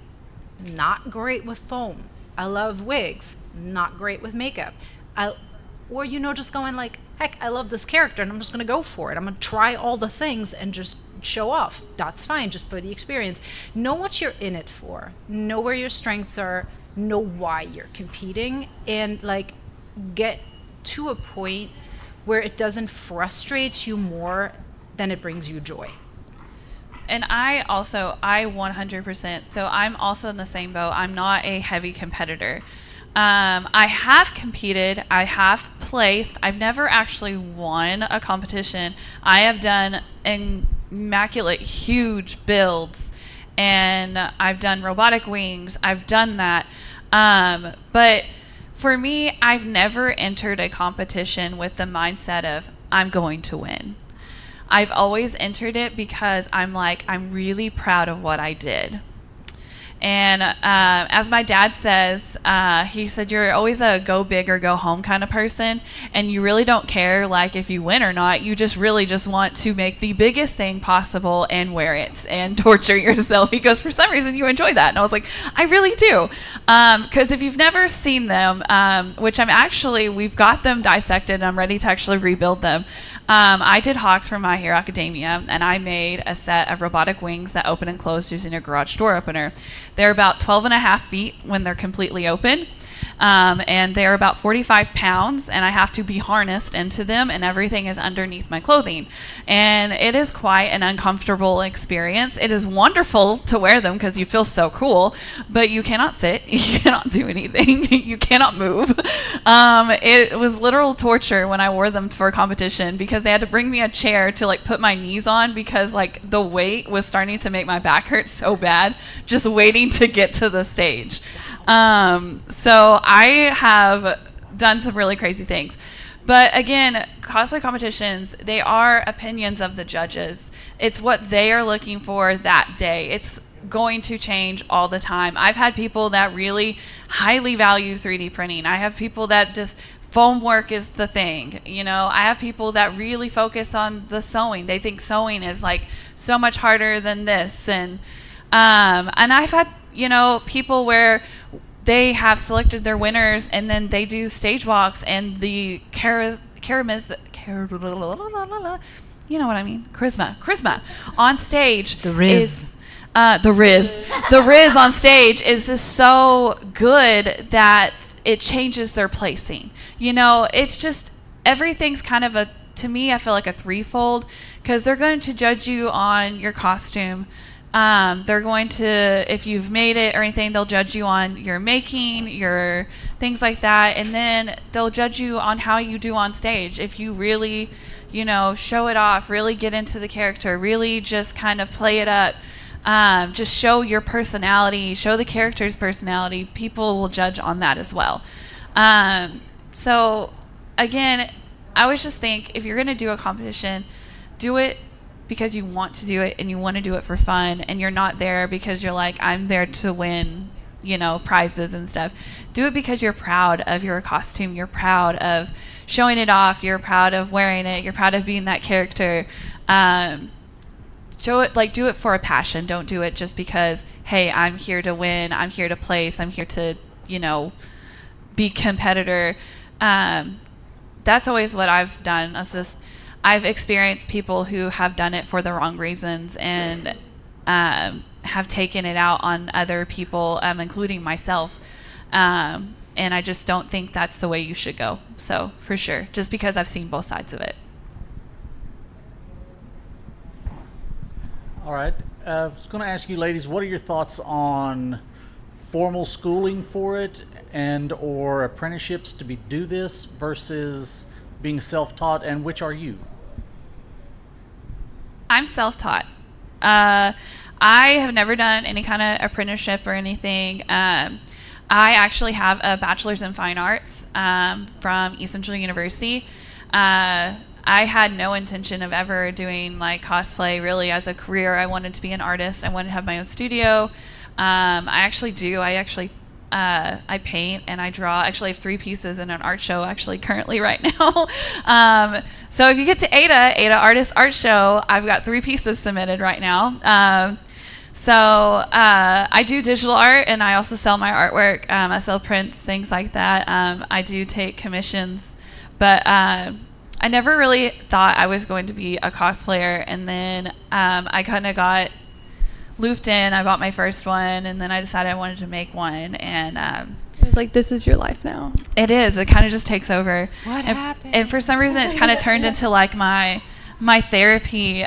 not great with foam. I love wigs, not great with makeup. Or just going like, heck, I love this character and I'm just gonna go for it. I'm gonna try all the things and just show off. That's fine, just for the experience. Know what you're in it for. Know where your strengths are. Know why you're competing, and like get to a point where it doesn't frustrate you more than it brings you joy. And I 100%, so I'm also in the same boat. I'm not a heavy competitor. I have competed, I have placed, I've never actually won a competition. I have done immaculate, huge builds, and I've done robotic wings, I've done that. But for me, I've never entered a competition with the mindset of, I'm going to win. I've always entered it because I'm really proud of what I did. And as my dad says, he said, you're always a go big or go home kind of person. And you really don't care, like, if you win or not. You just really just want to make the biggest thing possible and wear it and torture yourself because for some reason you enjoy that. And I was like, I really do. Because if you've never seen them, which we've got them dissected and I'm ready to actually rebuild them. I did HOAGs for My Hero Academia, and I made a set of robotic wings that open and close using a garage door opener. They're about 12 and a half feet when they're completely open. And they're about 45 pounds, and I have to be harnessed into them, and everything is underneath my clothing. And it is quite an uncomfortable experience. It is wonderful to wear them because you feel so cool, but you cannot sit, you cannot do anything, you cannot move. It was literal torture when I wore them for a competition because they had to bring me a chair to like put my knees on because like the weight was starting to make my back hurt so bad just waiting to get to the stage. So I have done some really crazy things. But again, cosplay competitions, they are opinions of the judges. It's what they are looking for that day. It's going to change all the time. I've had people that really highly value 3D printing. I have people that just foam work is the thing. You know, I have people that really focus on the sewing. They think sewing is like so much harder than this. And I've had, you know, people where they have selected their winners and then they do stage walks and the charisma on stage. The Riz. Is the Riz on stage is just so good that it changes their placing. You know, it's just everything's kind of to me, I feel like a threefold because they're going to judge you on your costume. They're going to, if you've made it or anything, they'll judge you on your making, your things like that. And then they'll judge you on how you do on stage. If you really, you know, show it off, really get into the character, really just kind of play it up, just show your personality, show the character's personality, people will judge on that as well. So again, I always just think if you're going to do a competition, do it because you want to do it and you want to do it for fun and you're not there because you're like, I'm there to win, you know, prizes and stuff. Do it because you're proud of your costume. You're proud of showing it off. You're proud of wearing it. You're proud of being that character. Show it, like, do it for a passion. Don't do it just because, hey, I'm here to win. I'm here to place. I'm here to, you know, be competitor. That's always what I've done. I've experienced people who have done it for the wrong reasons and have taken it out on other people, including myself. And I just don't think that's the way you should go. So, for sure, just because I've seen both sides of it. All right. I was going to ask you, ladies, what are your thoughts on formal schooling for it and or apprenticeships to do this versus being self-taught, and which are you? I'm self-taught. I have never done any kind of apprenticeship or anything. I actually have a bachelor's in fine arts from East Central University. I had no intention of ever doing like cosplay really as a career. I wanted to be an artist. I wanted to have my own studio. I paint and I draw. Actually, I have 3 pieces in an art show actually currently right now. So if you get to Ada Artist Art Show, I've got 3 pieces submitted right now. So I do digital art and I also sell my artwork. I sell prints, things like that. I do take commissions, but I never really thought I was going to be a cosplayer. And then I kind of got looped in. I bought my first one and then I decided I wanted to make one, and It was like, this is your life now. it is, it kind of just takes over. What happened? And for some reason it kind of turned into like my therapy.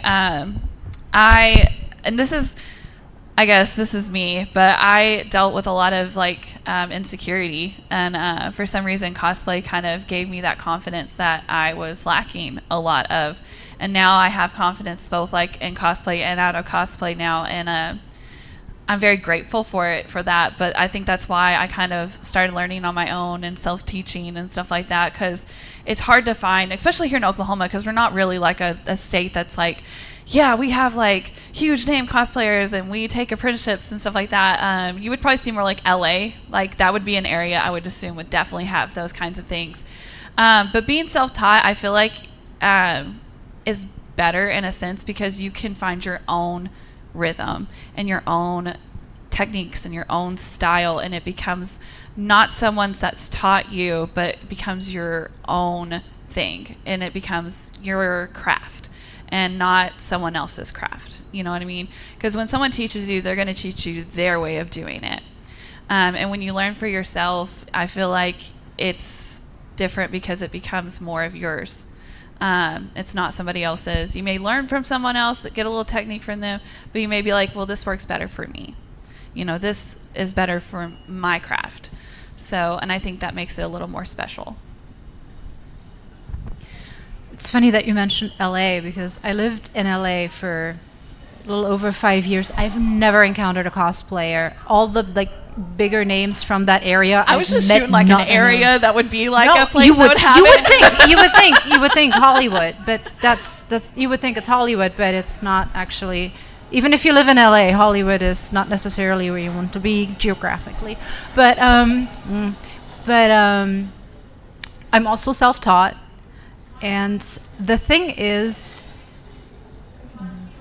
I guess this is me, but I dealt with a lot of like insecurity, and for some reason cosplay kind of gave me that confidence that I was lacking a lot of. And now I have confidence both like in cosplay and out of cosplay now, and I'm very grateful for that. But I think that's why I kind of started learning on my own and self-teaching and stuff like that, because it's hard to find, especially here in Oklahoma, because we're not really like a state that's like, yeah, we have like huge name cosplayers and we take apprenticeships and stuff like that. You would probably see more like LA. Like that would be an area I would assume would definitely have those kinds of things. But being self-taught, I feel like is better in a sense because you can find your own rhythm and your own techniques and your own style, and it becomes not someone's that's taught you, but it becomes your own thing, and it becomes your craft and not someone else's craft. You know what I mean? Because when someone teaches you, they're going to teach you their way of doing it. And when you learn for yourself, I feel like it's different because it becomes more of yours. It's not somebody else's. You may learn from someone else, get a little technique from them, but you may be like, well, this works better for me. You know, this is better for my craft. So, and I think that makes it a little more special. It's funny that you mentioned LA because I lived in LA for a little over 5 years. I've never encountered a cosplayer. All the like bigger names from that area. I was just shooting like an area that would be like a place that would have you it. You would think Hollywood, but that's you would think it's Hollywood, but it's not actually. Even if you live in LA, Hollywood is not necessarily where you want to be geographically. But I'm also self-taught, and the thing is,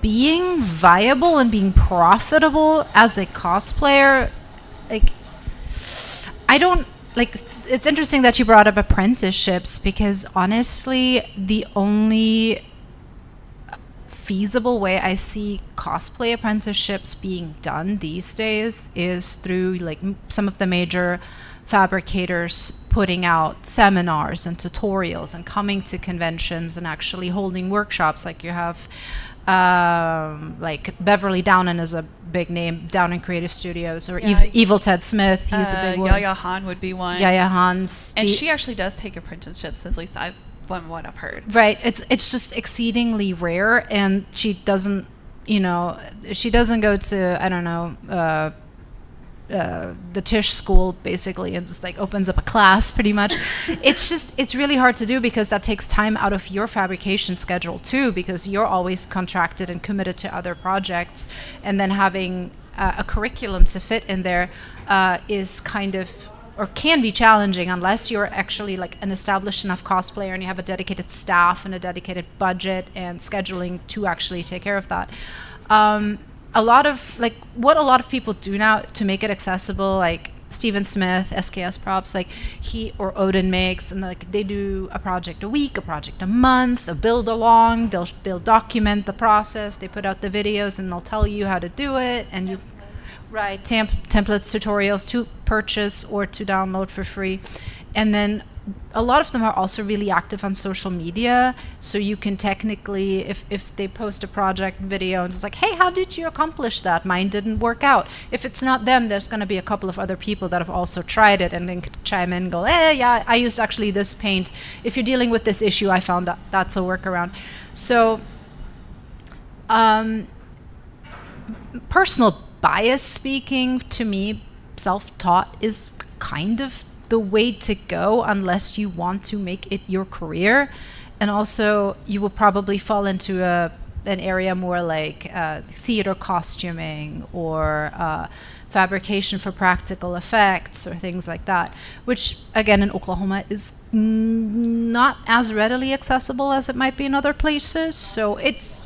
being viable and being profitable as a cosplayer, like, I don't like. It's interesting that you brought up apprenticeships because honestly, the only feasible way I see cosplay apprenticeships being done these days is through like some of the major fabricators putting out seminars and tutorials and coming to conventions and actually holding workshops. Like you have like Beverly Downen is a big name, Downen Creative Studios, or Evil Ted Smith, he's a big one. Yaya Han would be one. Yaya Han's, and she actually does take apprenticeships, at least from what I've heard. Right, it's just exceedingly rare, and she doesn't go to, I don't know, the Tisch school basically, and just like opens up a class pretty much. It's really hard to do because that takes time out of your fabrication schedule too, because you're always contracted and committed to other projects, and then having a curriculum to fit in there is kind of, or can be challenging unless you're actually like an established enough cosplayer and you have a dedicated staff and a dedicated budget and scheduling to actually take care of that. A lot of like what a lot of people do now to make it accessible, like Steven Smith, SKS Props, like he or Odin makes, and like they do a project a week, a project a month, a build along. They'll document the process. They put out the videos and they'll tell you how to do it, and you write templates, tutorials to purchase or to download for free. And then a lot of them are also really active on social media, so you can technically, if they post a project video and it's like, hey, how did you accomplish that? Mine didn't work out. If it's not them, there's going to be a couple of other people that have also tried it and then could chime in and go, yeah, I used actually this paint. If you're dealing with this issue, I found that's a workaround. So personal bias speaking, to me, self-taught is kind of the way to go unless you want to make it your career. And also you will probably fall into an area more like theater costuming or fabrication for practical effects or things like that, which again in Oklahoma is not as readily accessible as it might be in other places. So it's,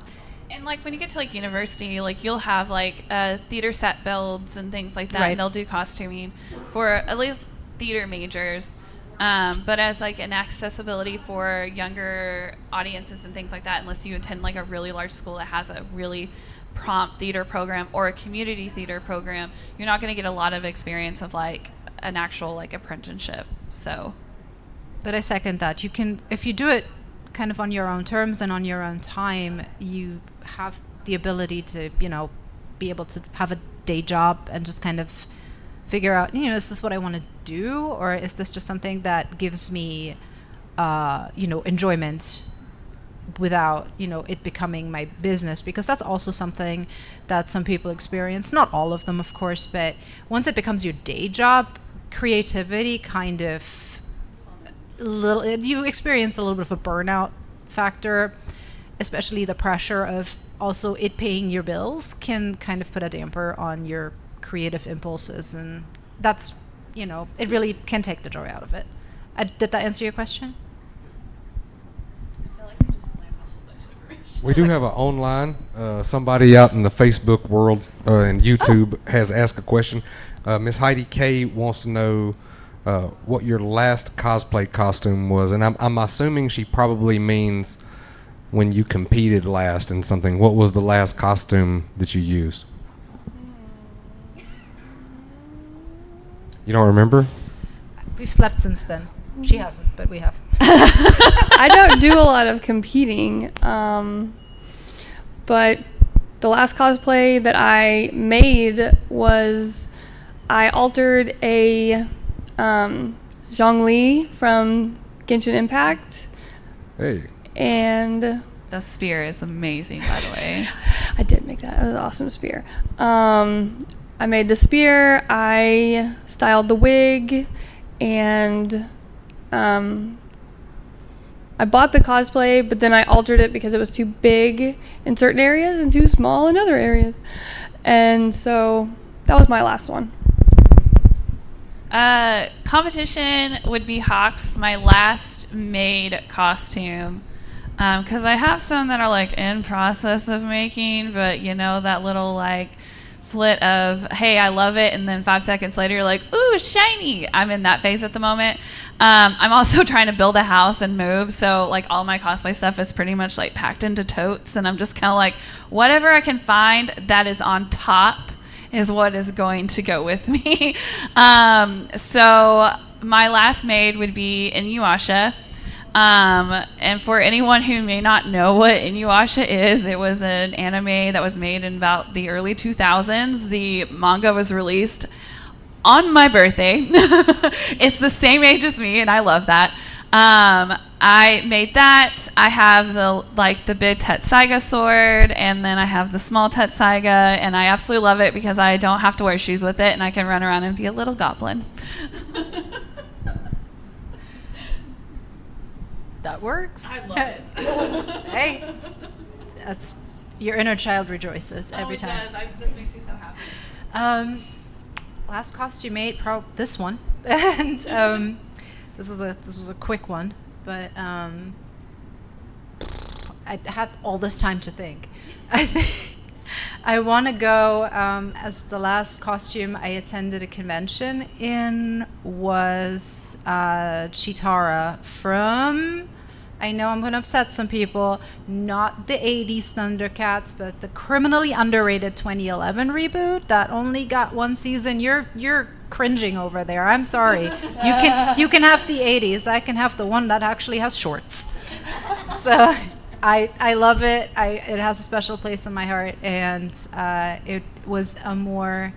and like when you get to like university, like you'll have like theater set builds and things like that, right. And they'll do costuming for at least theater majors, but as like an accessibility for younger audiences and things like that, unless you attend like a really large school that has a really prompt theater program or a community theater program, you're not going to get a lot of experience of like an actual like apprenticeship. So, but I second that. You can, if you do it kind of on your own terms and on your own time, you have the ability to, be able to have a day job and just kind of figure out, is this what I want to do, or is this just something that gives me, enjoyment without, it becoming my business? Because that's also something that some people experience, not all of them, of course, but once it becomes your day job, creativity kind of, you experience a little bit of a burnout factor, especially the pressure of also it paying your bills can kind of put a damper on your creative impulses, and that's, it really can take the joy out of it. Did that answer your question? We do have an online. Somebody out in the Facebook world and YouTube has asked a question. Miss Heidi K wants to know what your last cosplay costume was, and I'm assuming she probably means when you competed last in something. What was the last costume that you used? You don't remember? We've slept since then. She hasn't, but we have. I don't do a lot of competing, but the last cosplay that I made was I altered a Zhongli from Genshin Impact. Hey. And The spear is amazing, by the way. I did make that. It was an awesome spear. I made the spear, I styled the wig, and I bought the cosplay, but then I altered it because it was too big in certain areas and too small in other areas. And so that was my last one. Competition would be Hawks, my last made costume. Because I have some that are like in process of making, but that little like flit of, hey, I love it, and then 5 seconds later you're like, ooh, shiny. I'm in that phase at the moment. I'm also trying to build a house and move, so like all my cosplay stuff is pretty much like packed into totes, and I'm just kind of like, whatever I can find that is on top is what is going to go with me. So my last made would be Inuyasha. And for anyone who may not know what Inuyasha is, it was an anime that was made in about the early 2000s. The manga was released on my birthday. It's the same age as me, and I love that. I made that. I have the big Tetsaiga sword, and then I have the small Tetsaiga, and I absolutely love it because I don't have to wear shoes with it, and I can run around and be a little goblin. That works. I love it. Hey, that's your inner child rejoices every time. It does. It just makes me so happy. Last costume made, this one, and this was a quick one, but I had all this time to think. I think I want to go as the last costume I attended a convention in was Chitara from, I know I'm going to upset some people, not the 80s Thundercats, but the criminally underrated 2011 reboot that only got one season. You're cringing over there. I'm sorry. You can have the 80s. I can have the one that actually has shorts. So I love it. It has a special place in my heart, and it was a more,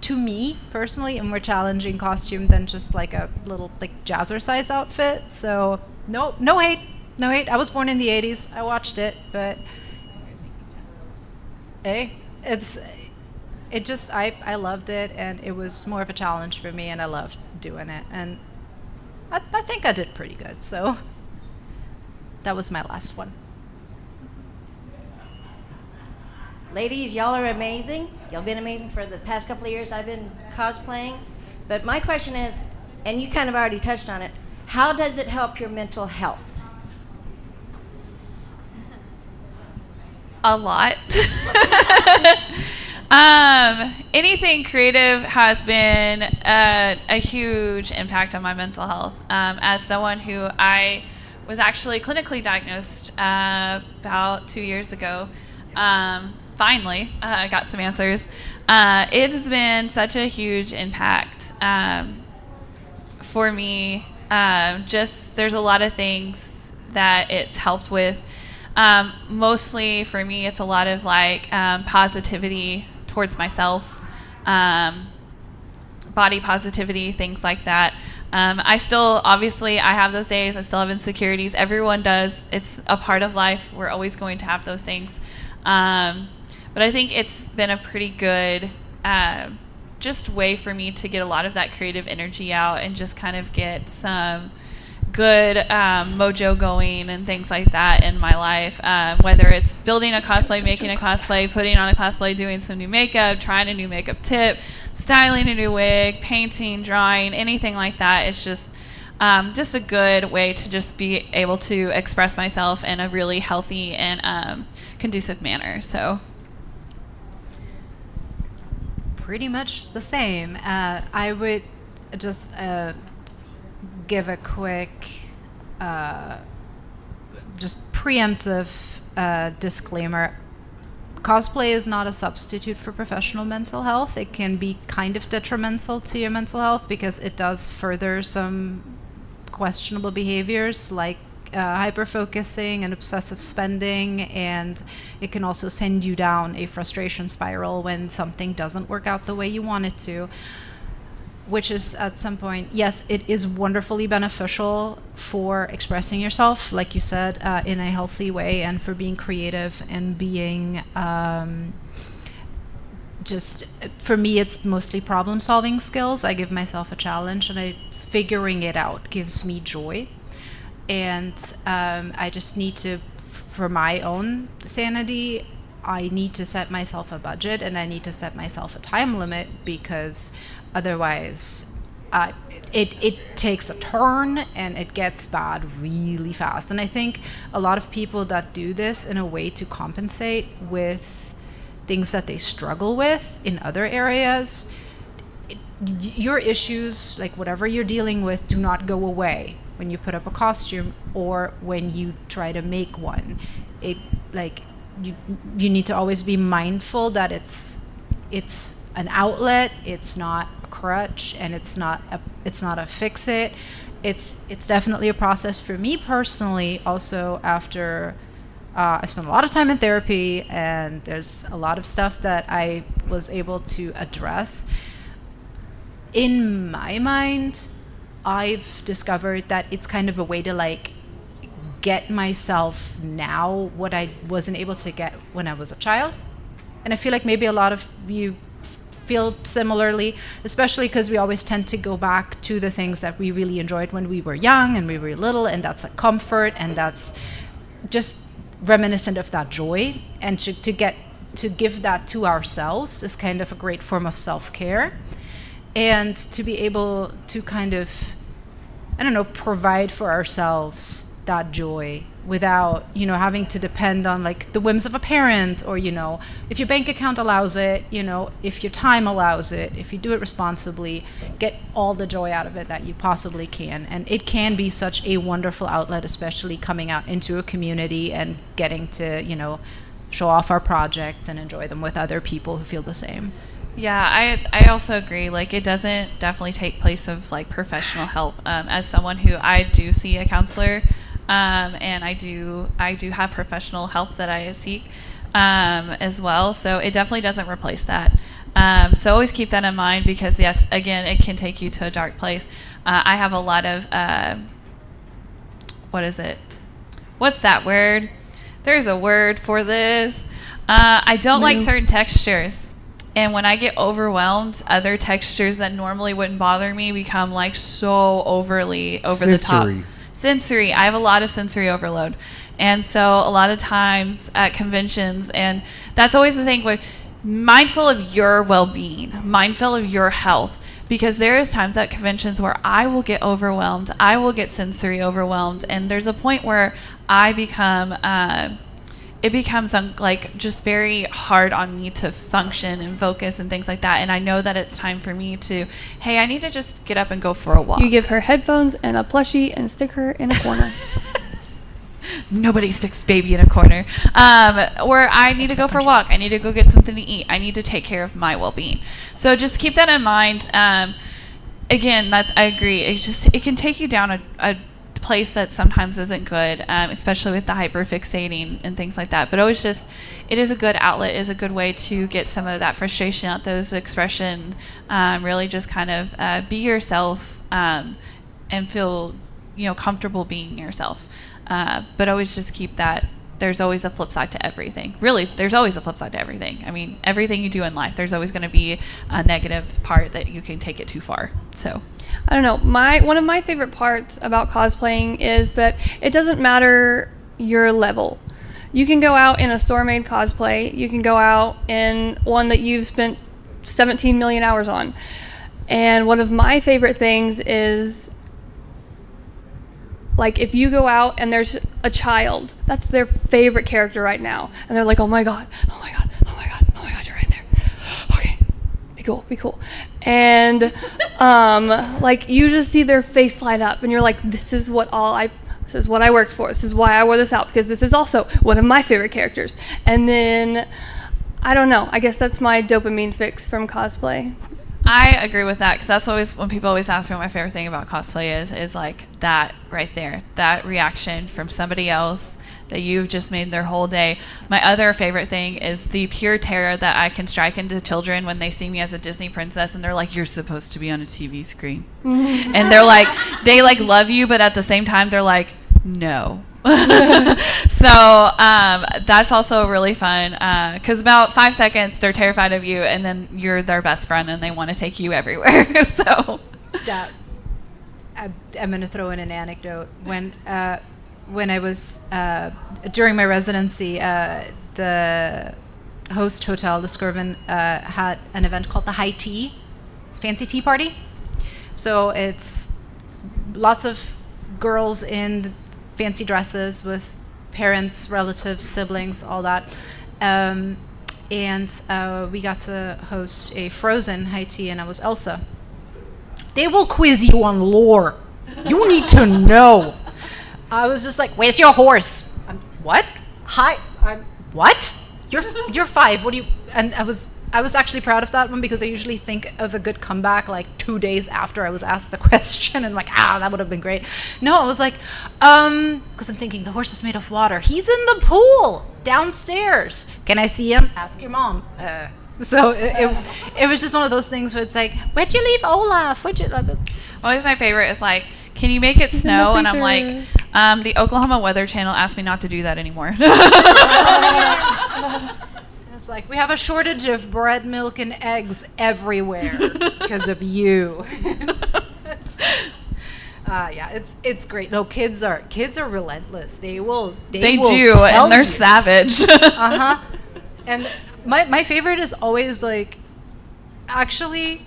to me personally, a more challenging costume than just like a little like jazzercise outfit. So no hate. I was born in the 80s. I watched it, but hey, I loved it, and it was more of a challenge for me, and I loved doing it, and I think I did pretty good. So that was my last one. Ladies, y'all are amazing. Y'all been amazing for the past couple of years I've been cosplaying. But my question is, and you kind of already touched on it, how does it help your mental health? A lot. Anything creative has been a huge impact on my mental health. As someone who I was actually clinically diagnosed about 2 years ago, finally, I got some answers. It has been such a huge impact for me. There's a lot of things that it's helped with. Mostly for me, it's a lot of like positivity towards myself, body positivity, things like that. I still, obviously, I have those days. I still have insecurities. Everyone does. It's a part of life. We're always going to have those things. But I think it's been a pretty good just way for me to get a lot of that creative energy out and just kind of get some good mojo going and things like that in my life, whether it's building a cosplay, making a cosplay, putting on a cosplay, doing some new makeup, trying a new makeup tip, styling a new wig, painting, drawing, anything like that. It's just a good way to just be able to express myself in a really healthy and conducive manner. So pretty much the same. I would just give a quick, just preemptive disclaimer. Cosplay is not a substitute for professional mental health. It can be kind of detrimental to your mental health because it does further some questionable behaviors like hyper-focusing and obsessive spending, and it can also send you down a frustration spiral when something doesn't work out the way you want it to, which is at some point, yes, it is wonderfully beneficial for expressing yourself, like you said, in a healthy way, and for being creative and being just, for me, it's mostly problem-solving skills. I give myself a challenge, and figuring it out gives me joy. And I just need to, for my own sanity, I need to set myself a budget, and I need to set myself a time limit, because otherwise it takes a turn and it gets bad really fast. And I think a lot of people that do this in a way to compensate with things that they struggle with in other areas, your issues, like whatever you're dealing with, do not go away when you put up a costume or when you try to make one. It, like, you need to always be mindful that it's an outlet, it's not a crutch, and it's not a fix it. It's definitely a process for me personally. Also, after I spent a lot of time in therapy, and there's a lot of stuff that I was able to address. In my mind, I've discovered that it's kind of a way to like get myself now what I wasn't able to get when I was a child. And I feel like maybe a lot of you feel similarly, especially because we always tend to go back to the things that we really enjoyed when we were young and we were little, and that's a comfort, and that's just reminiscent of that joy. And to give that to ourselves is kind of a great form of self-care. And to be able to kind of, I don't know, provide for ourselves that joy without, having to depend on like the whims of a parent, or, if your bank account allows it, if your time allows it, if you do it responsibly, get all the joy out of it that you possibly can. And it can be such a wonderful outlet, especially coming out into a community and getting to, show off our projects and enjoy them with other people who feel the same. Yeah, I also agree. Like, it doesn't definitely take place of like professional help. As someone who I do see a counselor, and I do have professional help that I seek as well. So it definitely doesn't replace that. So always keep that in mind, because yes, again, it can take you to a dark place. I have a lot of what is it? What's that word? There's a word for this. I don't like certain textures. And when I get overwhelmed, other textures that normally wouldn't bother me become like so overly over the top. Sensory. I have a lot of sensory overload. And so a lot of times at conventions, and that's always the thing, with mindful of your well-being, mindful of your health, because there is times at conventions where I will get overwhelmed, I will get sensory overwhelmed, and there's a point where I become it becomes like just very hard on me to function and focus and things like that. And I know that it's time for me to, hey, I need to just get up and go for a walk. You give her headphones and a plushie and stick her in a corner. Nobody sticks baby in a corner. Where I need to go for a walk. I need to go get something to eat. I need to take care of my well-being. So just keep that in mind. Again, I agree. It can take you down a place that sometimes isn't good, especially with the hyperfixating and things like that. But always just, it is a good outlet, is a good way to get some of that frustration out, those expression, really just kind of be yourself and feel comfortable being yourself. But always just keep that there's always a flip side to everything. Really, there's always a flip side to everything. I mean, everything you do in life, there's always going to be a negative part that you can take it too far. So, I don't know. One of my favorite parts about cosplaying is that it doesn't matter your level. You can go out in a store-made cosplay. You can go out in one that you've spent 17 million hours on. And one of my favorite things is, like, if you go out and there's a child, that's their favorite character right now. And they're like, oh my God, oh my God, oh my God, oh my God, you're right there. Okay, be cool. And, like, you just see their face light up and you're like, this is what I worked for. This is why I wore this out, because this is also one of my favorite characters. And then, I don't know, I guess that's my dopamine fix from cosplay. I agree with that, because that's always when people always ask me what my favorite thing about cosplay is like that right there, that reaction from somebody else that you've just made their whole day. My other favorite thing is the pure terror that I can strike into children when they see me as a Disney princess and they're like, you're supposed to be on a TV screen. And they're like, they like love you, but at the same time they're like, no. So that's also really fun, because about 5 seconds they're terrified of you and then you're their best friend and they want to take you everywhere. So I'm going to throw in an anecdote. When I was during my residency, the host hotel, the Skirvin, had an event called the High Tea. It's a fancy tea party. So it's lots of girls in fancy dresses with parents, relatives, siblings, all that. And we got to host a Frozen high tea, and I was Elsa. They will quiz you on lore. You need to know. I was just like, where's your horse? What? Hi. What? You're 5. What do you? And I was actually proud of that one, because I usually think of a good comeback like 2 days after I was asked the question, and like, that would have been great. No, I was like, because I'm thinking the horse is made of water. He's in the pool downstairs. Can I see him? Ask your mom. So it was just one of those things where it's like, where'd you leave Olaf? always my favorite is like, can you make it snow? And I'm like, the Oklahoma Weather Channel asked me not to do that anymore. It's like, we have a shortage of bread, milk, and eggs everywhere because of you. Yeah, it's great. No, kids are relentless. They will do, and they're savage. And my favorite is always like, actually,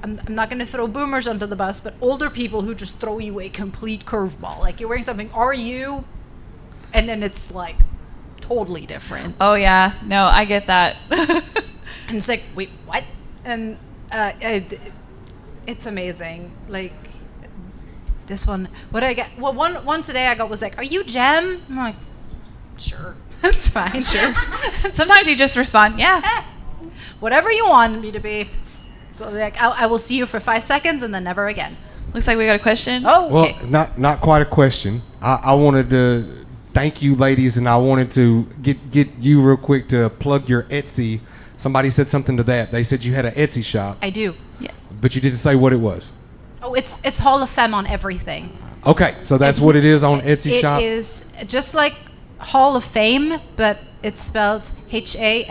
I'm not going to throw boomers under the bus, but older people who just throw you a complete curveball. Like, you're wearing something, are you? And then it's like totally different. Oh yeah, no, I get that. And it's like, wait, what? And it's amazing. Like, this one, what did I get? Well, one today I got was like, are you Jem? I'm like, sure. That's fine. Sure. Sometimes you just respond, yeah. Whatever you want me to be. So like, I will see you for 5 seconds and then never again. Looks like we got a question. Oh, okay. Well, not quite a question. I wanted to thank you, ladies, and I wanted to get you real quick to plug your Etsy. Somebody said something to that. They said you had an Etsy shop. I do. Yes. But you didn't say what it was. Oh, it's Hall of Femme on everything. Okay, so that's what it is on Etsy shop? It is just like Hall of Fame, but it's spelled HALLOFFEMME,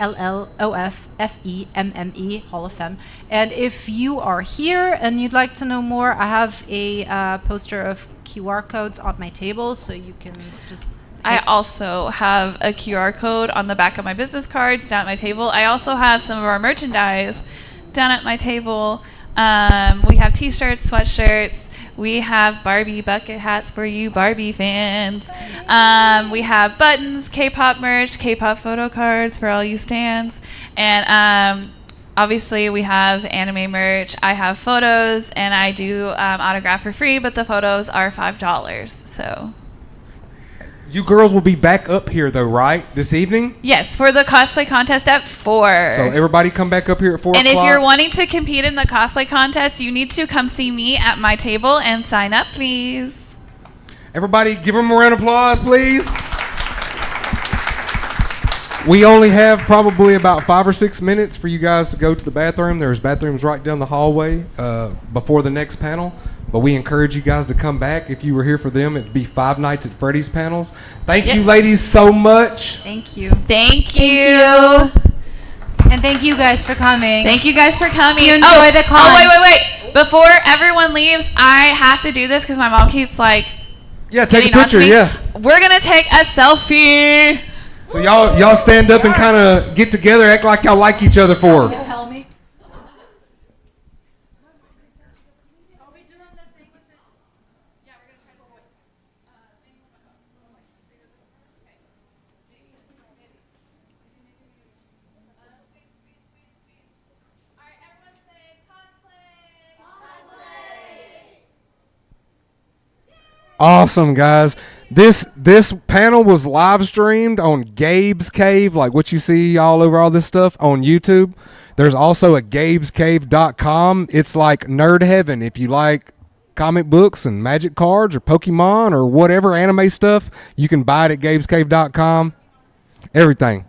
Hall of Femme. And if you are here and you'd like to know more, I have a poster of QR codes on my table, so you can just... I also have a QR code on the back of my business cards down at my table. I also have some of our merchandise down at my table. We have t-shirts, sweatshirts. We have Barbie bucket hats for you Barbie fans. We have buttons, K-pop merch, K-pop photo cards for all you stans. And obviously we have anime merch. I have photos, and I do autograph for free, but the photos are $5. So... You girls will be back up here, though, right? This evening? Yes, for the cosplay contest at 4. So everybody come back up here at 4 o'clock? And if you're wanting to compete in the cosplay contest, you need to come see me at my table and sign up, please. Everybody, give them a round of applause, please. We only have probably about 5 or 6 minutes for you guys to go to the bathroom. There's bathrooms right down the hallway before the next panel. But we encourage you guys to come back. If you were here for them, it'd be 5 Nights at Freddy's panels. Thank you, ladies, so much. Thank you. Thank you. And thank you guys for coming. Thank you guys for coming. You enjoy the con. Oh, wait. Before everyone leaves, I have to do this because my mom keeps like. Yeah, take a getting onto picture. me. Yeah. We're gonna take a selfie. So y'all stand up and kind of get together, act like y'all like each other for. Tell me. Awesome, guys. This panel was live streamed on Gabe's Cave, like what you see all over all this stuff on YouTube. There's also a gabescave.com. It's like nerd heaven. If you like comic books and magic cards or Pokemon or whatever anime stuff, you can buy it at gabescave.com. Everything.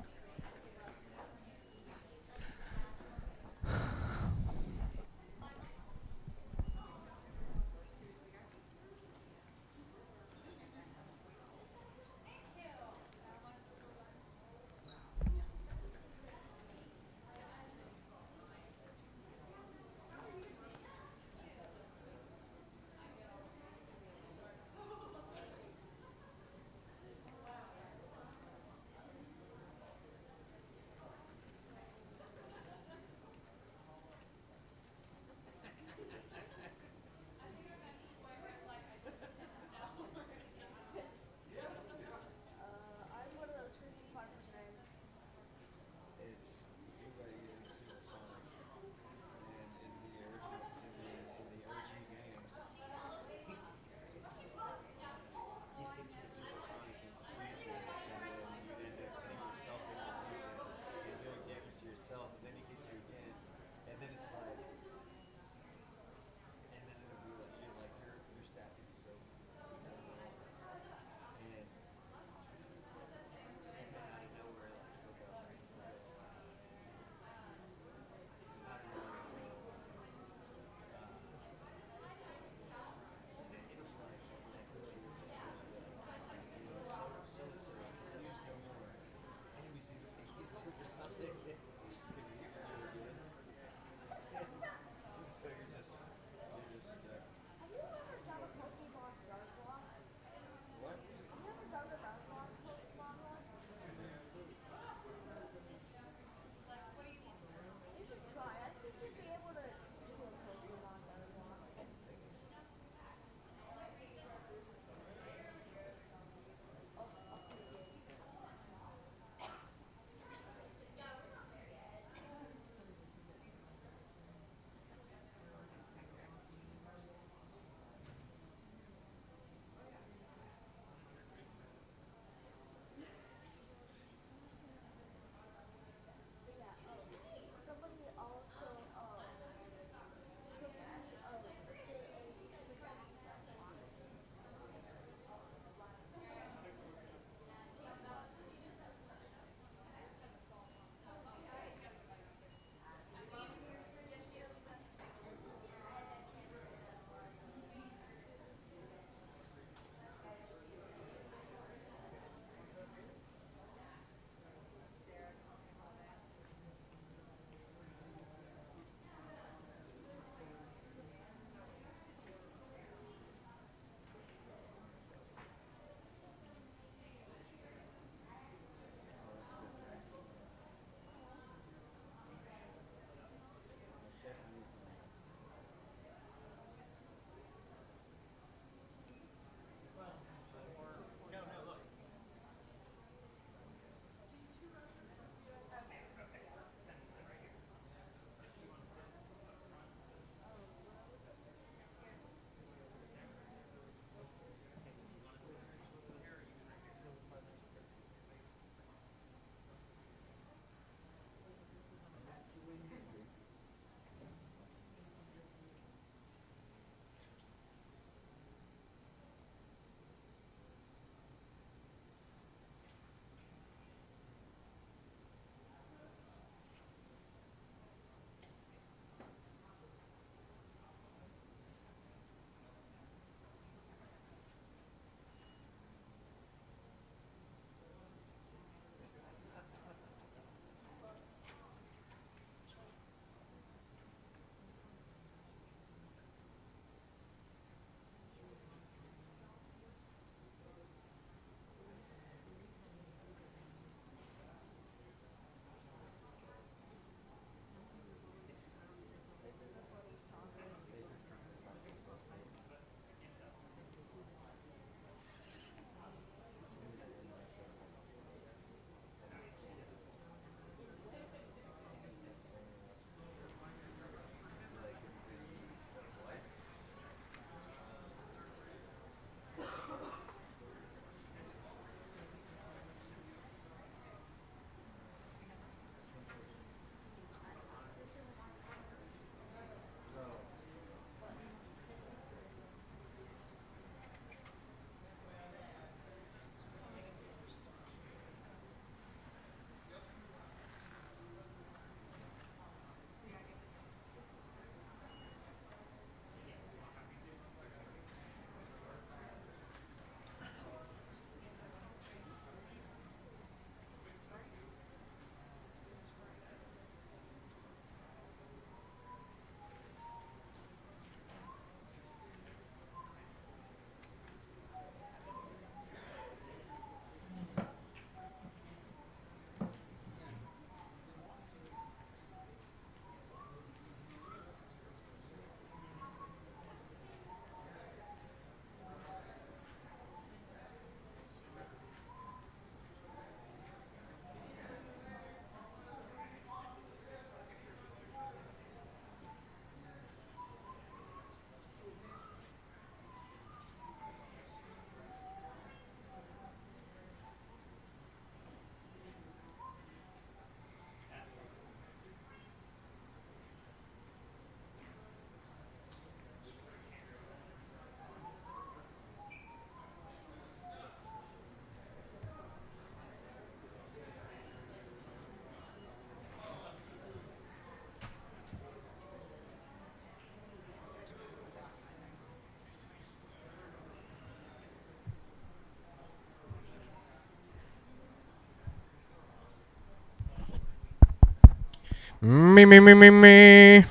Me, me, me, me, me.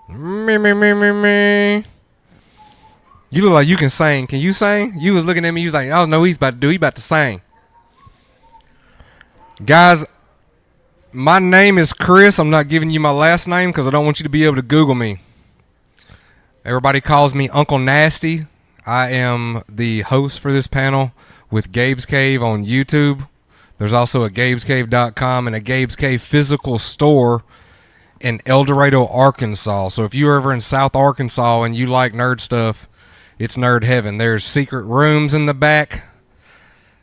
Me, me, me, me, me. You look like you can sing. Can you sing? You was looking at me. You was like, oh, no, he's about to do. He about to sing. Guys, my name is Chris. I'm not giving you my last name because I don't want you to be able to Google me. Everybody calls me Uncle Nasty. I am the host for this panel with Gabe's Cave on YouTube. There's also a Gabe'sCave.com and a Gabe's Cave physical store in El Dorado, Arkansas. So if you're ever in South Arkansas and you like nerd stuff, it's nerd heaven. There's secret rooms in the back,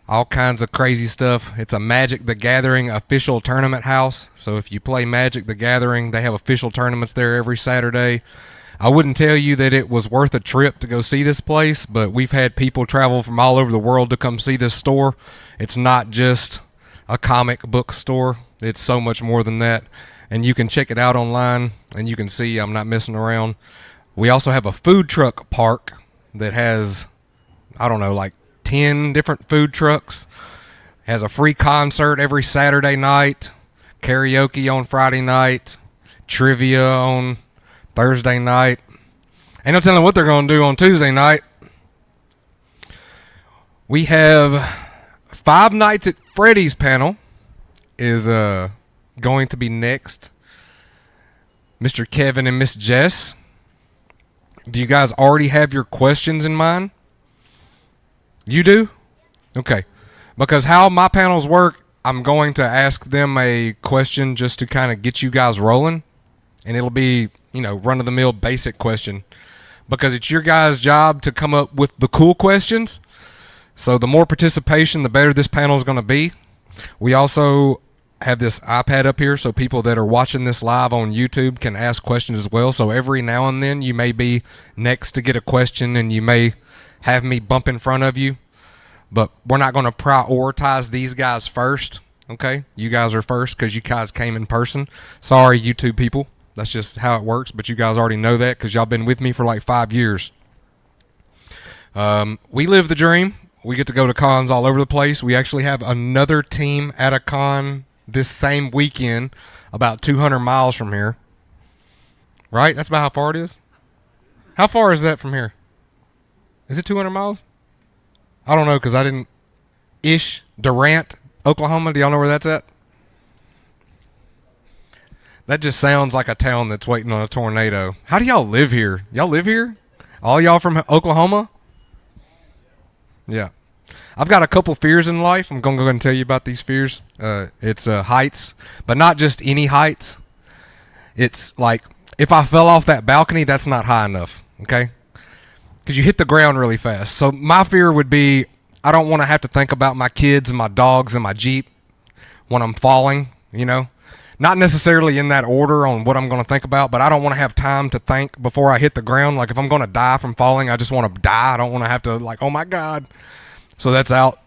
all kinds of crazy stuff. It's a Magic the Gathering official tournament house. So if you play Magic the Gathering, they have official tournaments there every Saturday. I wouldn't tell you that it was worth a trip to go see this place, but we've had people travel from all over the world to come see this store. It's not just a comic book store. It's so much more than that. And you can check it out online, and you can see I'm not messing around. We also have a food truck park that has, I don't know, like 10 different food trucks. Has a free concert every Saturday night, karaoke on Friday night, trivia on Thursday night. Ain't no telling what they're going to do on Tuesday night. We have Five Nights at Freddy's panel is going to be next. Mr. Kevin and Miss Jess. Do you guys already have your questions in mind? You do? Okay. Because how my panels work, I'm going to ask them a question just to kind of get you guys rolling. And it'll be, you know, run-of-the-mill basic question. Because it's your guys' job to come up with the cool questions. So the more participation, the better this panel is going to be. We also have this iPad up here so people that are watching this live on YouTube can ask questions as well. So every now and then you may be next to get a question and you may have me bump in front of you. But we're not going to prioritize these guys first, okay? You guys are first because you guys came in person. Sorry, YouTube people. That's just how it works, but you guys already know that because y'all been with me for like 5 years. We live the dream. We get to go to cons all over the place. We actually have another team at a con this same weekend about 200 miles from here. Right? That's about how far it is? How far is that from here? Is it 200 miles? I don't know because I didn't... Durant, Oklahoma. Do y'all know where that's at? That just sounds like a town that's waiting on a tornado. How do y'all live here? Y'all live here? All y'all from Oklahoma? Yeah. I've got a couple fears in life. I'm going to go ahead and tell you about these fears. It's heights, but not just any heights. It's like if I fell off that balcony, that's not high enough, okay? Because you hit the ground really fast. So my fear would be I don't want to have to think about my kids and my dogs and my Jeep when I'm falling, you know? Not necessarily in that order on what I'm going to think about, but I don't want to have time to think before I hit the ground. Like if I'm going to die from falling, I just want to die. I don't want to have to like, oh my God. So that's out.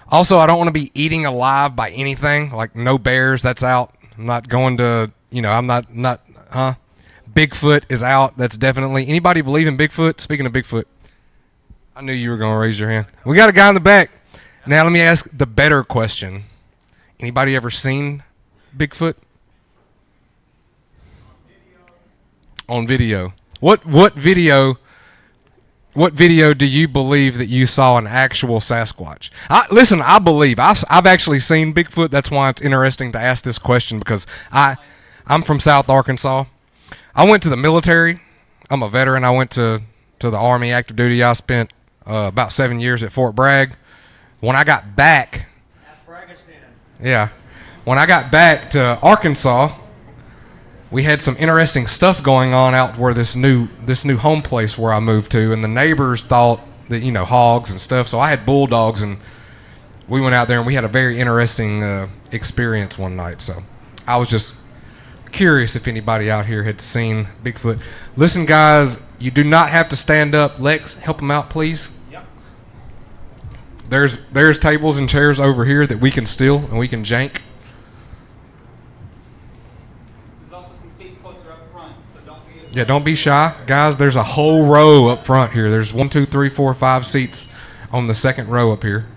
Also, I don't want to be eating alive by anything. Like no bears, that's out. I'm not going to, you know, I'm not, Bigfoot is out. That's definitely. Anybody believe in Bigfoot? Speaking of Bigfoot, I knew you were going to raise your hand. We got a guy in the back. Now let me ask the better question. Anybody ever seen Bigfoot? On video. What video do you believe that you saw an actual Sasquatch? Listen, I believe. I've actually seen Bigfoot. That's why it's interesting to ask this question because I'm from South Arkansas. I went to the military. I'm a veteran. I went to the Army active duty. I spent about 7 years at Fort Bragg. When I got back, when I got back to Arkansas, we had some interesting stuff going on out where this new home place where I moved to, and the neighbors thought that, you know, hogs and stuff. So I had bulldogs, and we went out there and we had a very interesting experience one night. So I was just curious if anybody out here had seen Bigfoot. Listen, guys, you do not have to stand up. Lex, help them out, please. Yep. There's tables and chairs over here that we can steal and we can jank. Yeah, don't be shy. Guys, there's a whole row up front here. There's 1, 2, 3, 4, 5 seats on the second row up here.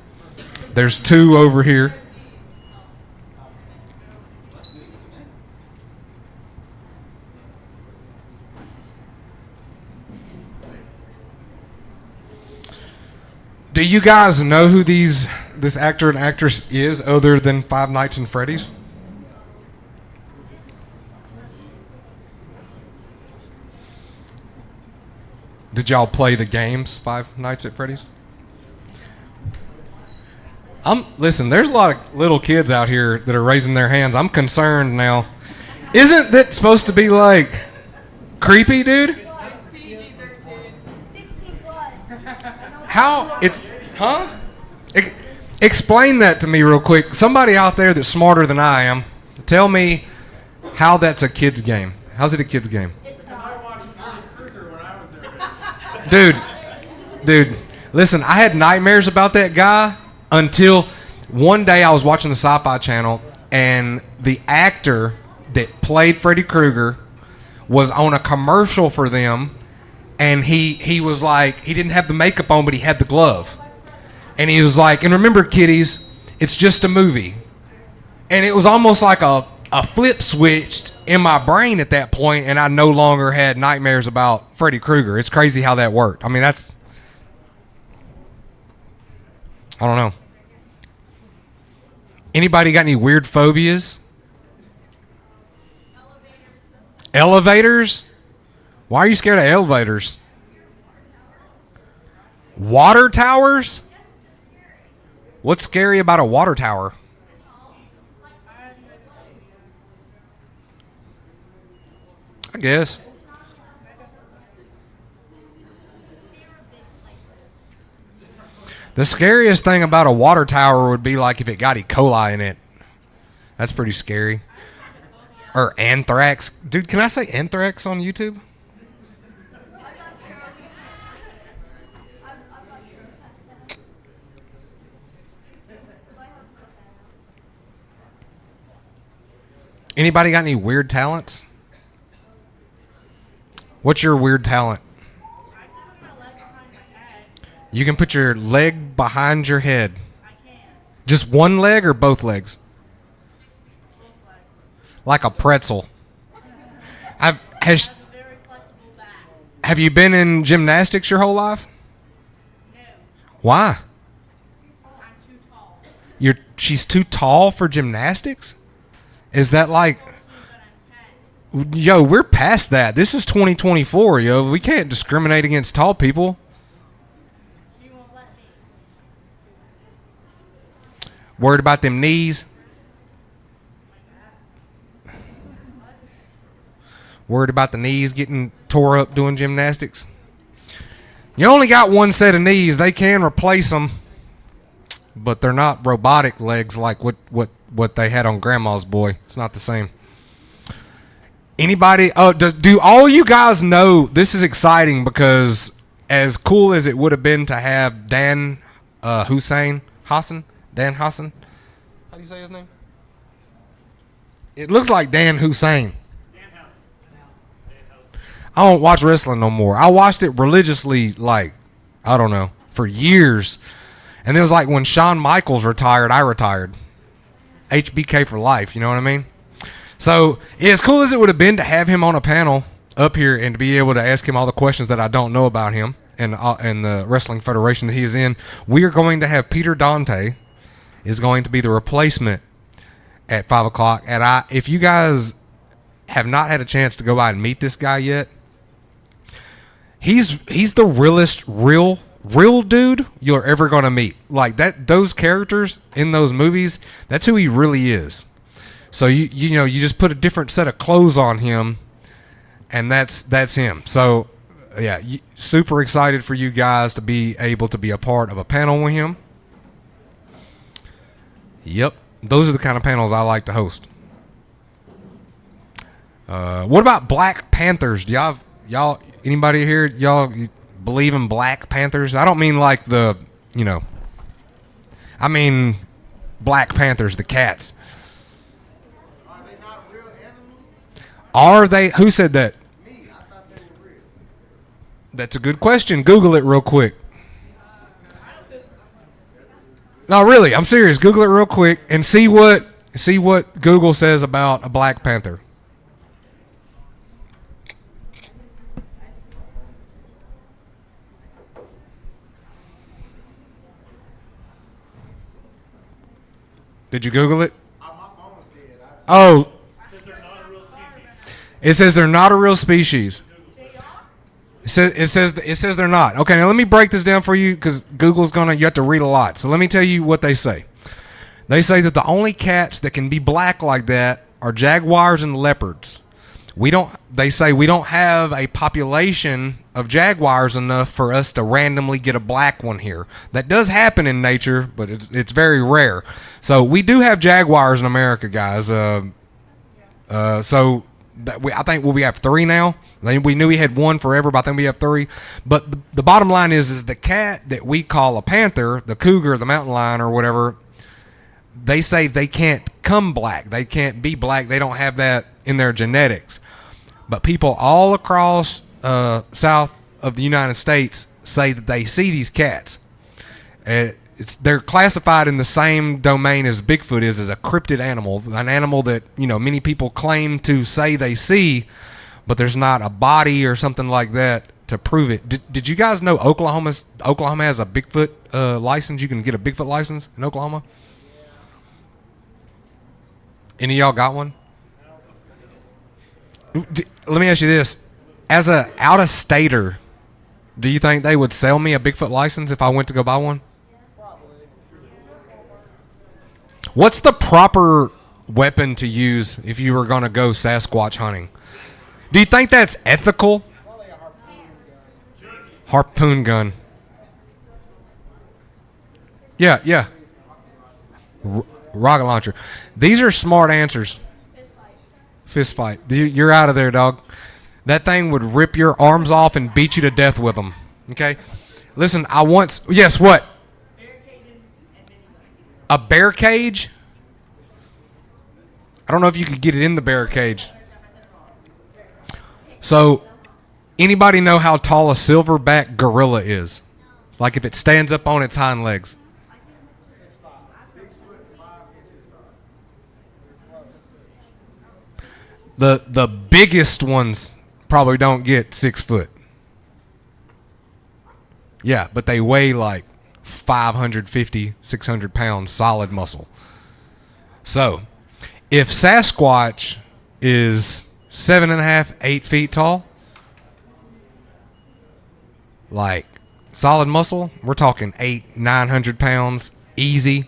There's 2 over here. Do you guys know who this actor and actress is other than Five Nights at Freddy's? Did y'all play the games Five Nights at Freddy's? Listen, there's a lot of little kids out here that are raising their hands. I'm concerned now. Isn't that supposed to be like creepy, dude? How it's explain that to me real quick. Somebody out there that's smarter than I am, tell me how that's a kid's game. How's it a kid's game? Dude, listen, I had nightmares about that guy until one day I was watching the Sci-Fi Channel and the actor that played Freddy Krueger was on a commercial for them, and he was like, he didn't have the makeup on, but he had the glove. And he was like, and remember, kiddies, it's just a movie. And it was almost like a flip switched in my brain at that point, and I no longer had nightmares about Freddy Krueger. It's crazy how that worked. I mean, I don't know. Anybody got any weird phobias? Elevators? Why are you scared of elevators? Water towers? What's scary about a water tower? I guess. The scariest thing about a water tower would be like if it got E. coli in it. That's pretty scary. Or anthrax. Dude, can I say anthrax on YouTube? Anybody got any weird talents? What's your weird talent? You can put your leg behind your head. Just one leg or both legs? Like a pretzel. Have you been in gymnastics your whole life? No. Why? I'm too tall. She's too tall for gymnastics? Is that like... Yo, we're past that. This is 2024, yo. We can't discriminate against tall people. She won't let me. Worried about them knees? Worried about the knees getting tore up doing gymnastics? You only got one set of knees. They can replace them, but they're not robotic legs like what they had on Grandma's boy. It's not the same. Anybody? Oh, do all you guys know? This is exciting because as cool as it would have been to have Dan Hassan. Dan Hassan. How do you say his name? It looks like Dan Hussein. I don't watch wrestling no more. I watched it religiously, like, I don't know, for years. And it was like when Shawn Michaels retired, I retired. HBK for life, you know what I mean? So, as cool as it would have been to have him on a panel up here and to be able to ask him all the questions that I don't know about him and the Wrestling Federation that he is in, we are going to have Peter Dante is going to be the replacement at 5 o'clock. And if you guys have not had a chance to go by and meet this guy yet, he's the realest, real dude you're ever going to meet. Like that, those characters in those movies, that's who he really is. So you know, you just put a different set of clothes on him, and that's him. So yeah, super excited for you guys to be able to be a part of a panel with him. Yep, those are the kind of panels I like to host. What about Black Panthers? Do y'all anybody here, y'all believe in Black Panthers? I don't mean like the, you know, I mean Black Panthers, the cats. Are they not real animals? Are they? Who said that? Me. I thought they were real. That's a good question. Google it real quick. No, really, I'm serious. Google it real quick and see what Google says about a Black Panther. Did you Google it? Oh. It says they're not a real species. It says they're not. Okay, now let me break this down for you because Google's you have to read a lot. So let me tell you what they say. They say that the only cats that can be black like that are jaguars and leopards. They say we don't have a population of jaguars enough for us to randomly get a black one here. That does happen in nature, but it's very rare. So we do have jaguars in America, guys. I think we have 3 now. We knew we had 1 forever, but I think we have 3. But the bottom line is the cat that we call a panther, the cougar, the mountain lion, or whatever, they say they can't come black. They can't be black. They don't have that in their genetics. But people all across south of the United States say that they see these cats. They're classified in the same domain as Bigfoot is, as a cryptid animal, an animal that many people claim to say they see, but there's not a body or something like that to prove it. Did you guys know Oklahoma has a Bigfoot license? You can get a Bigfoot license in Oklahoma. Any of y'all got one? Let me ask you this: as a out-of-stater, do you think they would sell me a Bigfoot license if I went to go buy one? What's the proper weapon to use if you were going to go Sasquatch hunting? Do you think that's ethical? Harpoon gun. Yeah. Rocket launcher. These are smart answers. Fist fight. You're out of there, dog. That thing would rip your arms off and beat you to death with them. Okay? Listen, yes, what? A bear cage? I don't know if you could get it in the bear cage. So, anybody know how tall a silverback gorilla is? Like if it stands up on its hind legs. The biggest ones probably don't get 6 foot. Yeah, but they weigh like 550, 600 pounds solid muscle. So, if Sasquatch is 7.5, 8 feet tall, like solid muscle, we're talking 800-900 pounds, easy,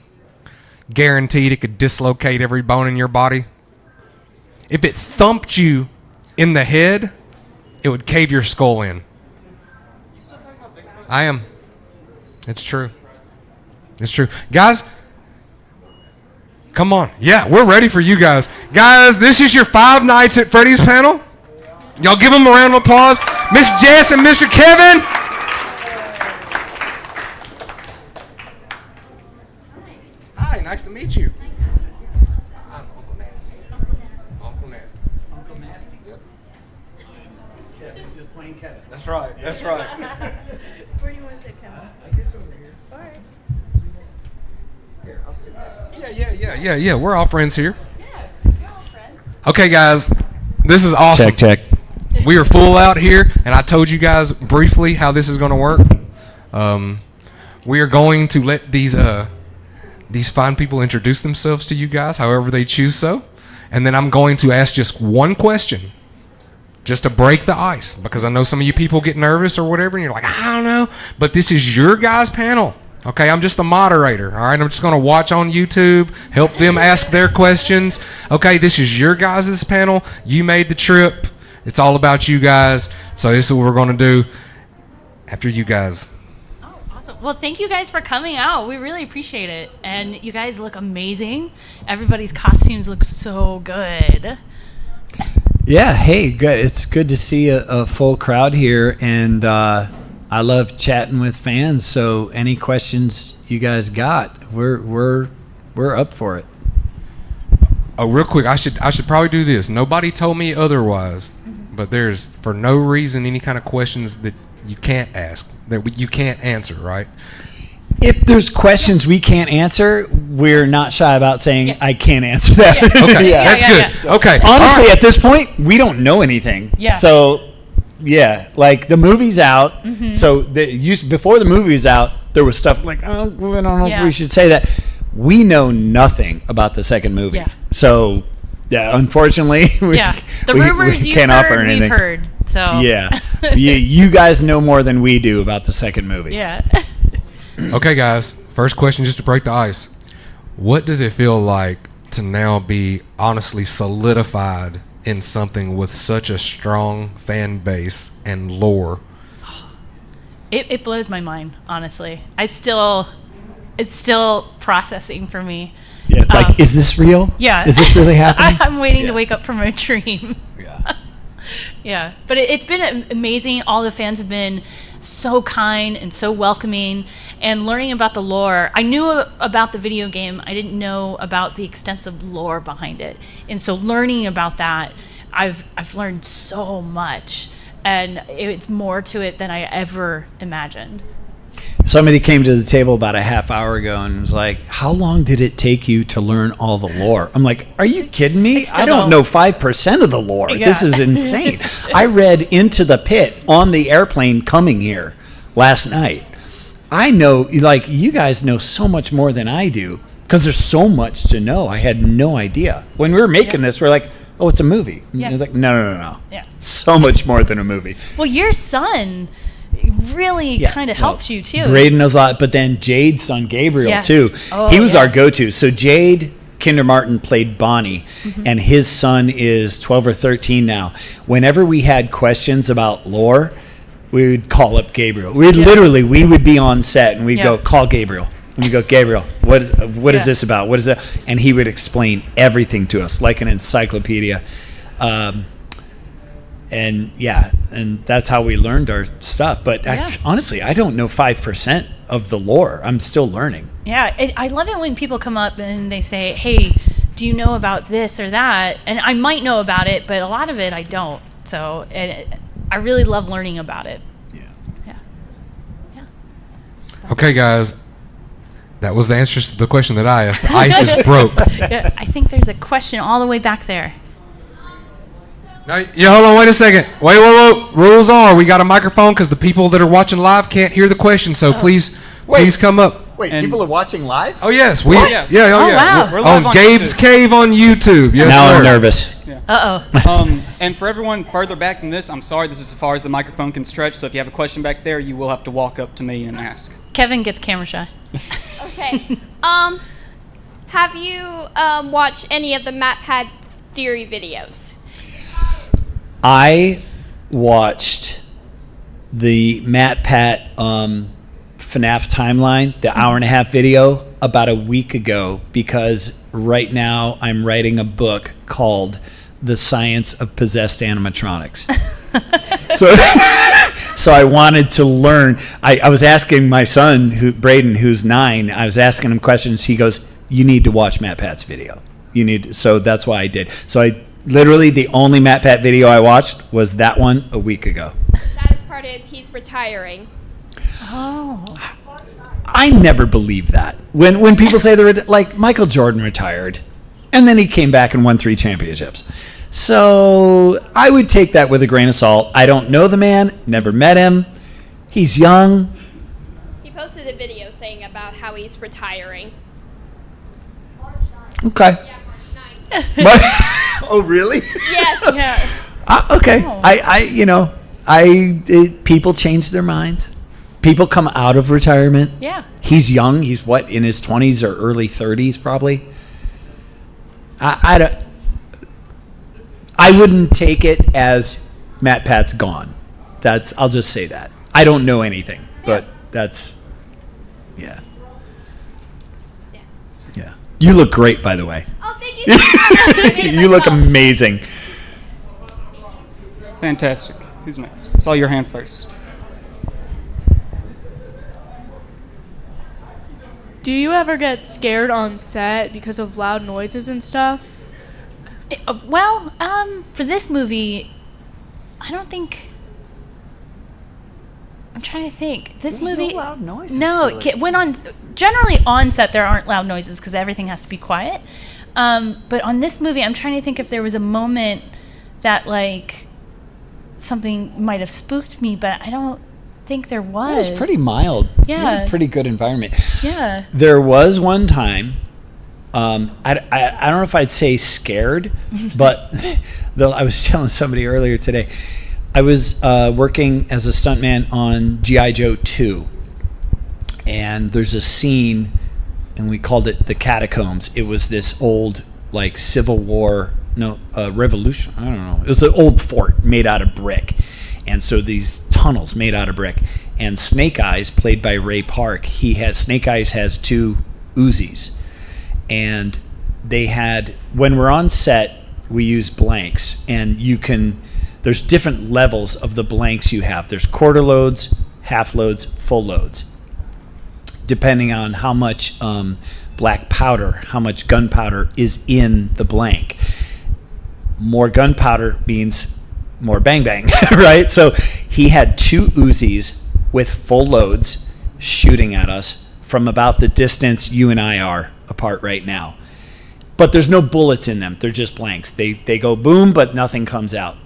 guaranteed it could dislocate every bone in your body. If it thumped you in the head, it would cave your skull in. I am. It's true. It's true. Guys, come on. Yeah, we're ready for you guys. Guys, this is your 5 Nights at Freddy's panel. Y'all give them a round of applause. Miss Jess and Mr. Kevin. Hi, nice to meet you. I'm Uncle Nasty. Uncle Nasty. Uncle Nasty? Yep. Kevin, just plain Kevin. That's right. That's right. Where do you want to sit, Kevin? I guess over here. All right. Here, I'll sit there. Yeah. We're all friends here. Yeah, we're all friends. Okay, guys, this is awesome. Check. We are full out here, and I told you guys briefly how this is going to work. We are going to let these fine people introduce themselves to you guys, however they choose so, and then I'm going to ask just one question, just to break the ice, because I know some of you people get nervous or whatever, and you're like, I don't know, but this is your guys' panel. Okay, I'm just the moderator, all right? I'm just going to watch on YouTube, help them ask their questions. Okay, this is your guys' panel. You made the trip. It's all about you guys. So this is what we're going to do after you guys. Oh, awesome. Well, thank you guys for coming out. We really appreciate it. And you guys look amazing. Everybody's costumes look so good. Yeah, hey, good. It's good to see a full crowd here, and I love chatting with fans. So any questions you guys got, we're up for it. Oh, real quick, I should probably do this. Nobody told me otherwise, but there's for no reason any kind of questions that you can't ask, that you can't answer, right? If there's questions we can't answer, we're not shy about saying I can't answer that. Yeah. Okay, yeah. that's good. Yeah. Okay. Honestly, at this point, we don't know anything. Yeah. So, yeah, like the movie's out. So before the movie was out, there was stuff like, oh, I don't know if we should say that. We know nothing about the second movie. Yeah. So, yeah, unfortunately, the rumors we you've can't offer heard, anything. we've heard. So Yeah. you guys know more than we do about the second movie. Yeah. Okay, guys. First question, just to break the ice. What does it feel like to now be honestly solidified in something with such a strong fan base and lore? It blows my mind, honestly. It's still processing for me. Yeah, it's like, is this real? Yeah. Is this really happening? I'm waiting to wake up from a dream. Yeah. Yeah. But it's been amazing. All the fans have been so kind and so welcoming, and learning about the lore. I knew about the video game. I didn't know about the extensive lore behind it. And so learning about that, I've learned so much, and it's more to it than I ever imagined. Somebody came to the table about a half hour ago and was like, how long did it take you to learn all the lore? I'm like, are you kidding me? I don't know 5% of the lore. Yeah. This is insane. I read Into the Pit on the airplane coming here last night. I know, like, you guys know so much more than I do because there's so much to know. I had no idea. When we were making this, we're like, oh, it's a movie. Yeah. And like, no. Yeah. So much more than a movie. Well, your son really kind of helped you too. Braden knows a lot, but then Jade's son Gabriel Yes. too. Oh, he was yeah. our go-to. So Jade Kindermartin played Bonnie, and his son is 12 or 13 now. Whenever we had questions about lore, we would call up Gabriel. We would be on set and we'd go, call Gabriel. And we go, Gabriel, what is this about? What is that? And he would explain everything to us like an encyclopedia. And that's how we learned our stuff. But honestly, I don't know 5% of the lore. I'm still learning. Yeah, I love it when people come up and they say, hey, do you know about this or that? And I might know about it, but a lot of it I don't. So I really love learning about it. Okay, guys. That was the answer to the question that I asked. The ice is broke. Yeah, I think there's a question all the way back there. No, hold on, wait a second. Wait. Rules are, we got a microphone because the people that are watching live can't hear the question, so please come up. Wait, people are watching live? Oh, yes. Yeah. Wow. We're live On on Gabe's YouTube. Cave on YouTube. Yes, Now sir. I'm nervous. And for everyone further back than this, I'm sorry, this is as far as the microphone can stretch, so if you have a question back there, you will have to walk up to me and ask. Kevin gets camera shy. Okay. Have you watched any of the MatPat theory videos? I watched the MatPat FNAF timeline, the hour and a half video, about a week ago because right now I'm writing a book called The Science of Possessed Animatronics. So I wanted to learn. I was asking my son, Braden, who's 9, I was asking him questions. He goes, you need to watch MatPat's video. So that's why I did. So I literally, the only MatPat video I watched was that one a week ago. Saddest part is he's retiring. Oh. I never believe that. When people say they're like Michael Jordan retired, and then he came back and won 3 championships. So I would take that with a grain of salt. I don't know the man, never met him. He's young. He posted a video saying about how he's retiring. Okay. Yeah, March 9th. Oh, really? Yes. Okay. People change their minds. People come out of retirement. Yeah. He's young. He's in his 20s or early 30s probably. I wouldn't take it as MatPat's gone. I'll just say that. I don't know anything, but that's yeah. You look great, by the way. Oh, thank you so much. You look amazing. Fantastic. Who's next? Saw your hand first. Do you ever get scared on set because of loud noises and stuff? For this movie, I don't think. I'm trying to think. This movie. No loud noises. No, Really. Generally on set there aren't loud noises because everything has to be quiet. But on this movie, I'm trying to think if there was a moment that like something might have spooked me, but I don't think there was. It was pretty mild. Yeah. We had a pretty good environment. Yeah. There was one time I don't know if I'd say scared, but I was telling somebody earlier today, I was working as a stuntman on G.I. Joe 2, and there's a scene, and we called it the Catacombs. It was this old, like, Civil War, revolution, I don't know. It was an old fort made out of brick, and so these tunnels made out of brick. And Snake Eyes, played by Ray Park, Snake Eyes has 2 Uzis. And they had, when we're on set, we use blanks, and there's different levels of the blanks you have. There's quarter loads, half loads, full loads, depending on how much black powder, how much gunpowder is in the blank. More gunpowder means more bang bang, right? So he had 2 Uzis with full loads shooting at us from about the distance you and I are apart right now. But there's no bullets in them. They're just blanks. They go boom, but nothing comes out.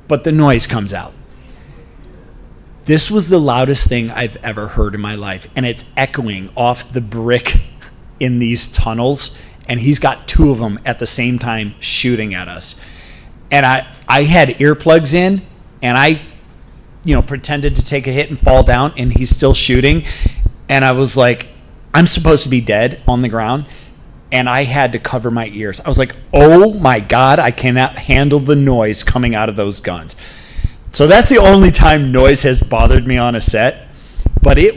But the noise comes out. This was the loudest thing I've ever heard in my life, and it's echoing off the brick in these tunnels, and he's got 2 of them at the same time shooting at us. And I had earplugs in, and I pretended to take a hit and fall down, and he's still shooting. And I was like, I'm supposed to be dead on the ground, and I had to cover my ears. I was like, oh my God, I cannot handle the noise coming out of those guns. So that's the only time noise has bothered me on a set. But I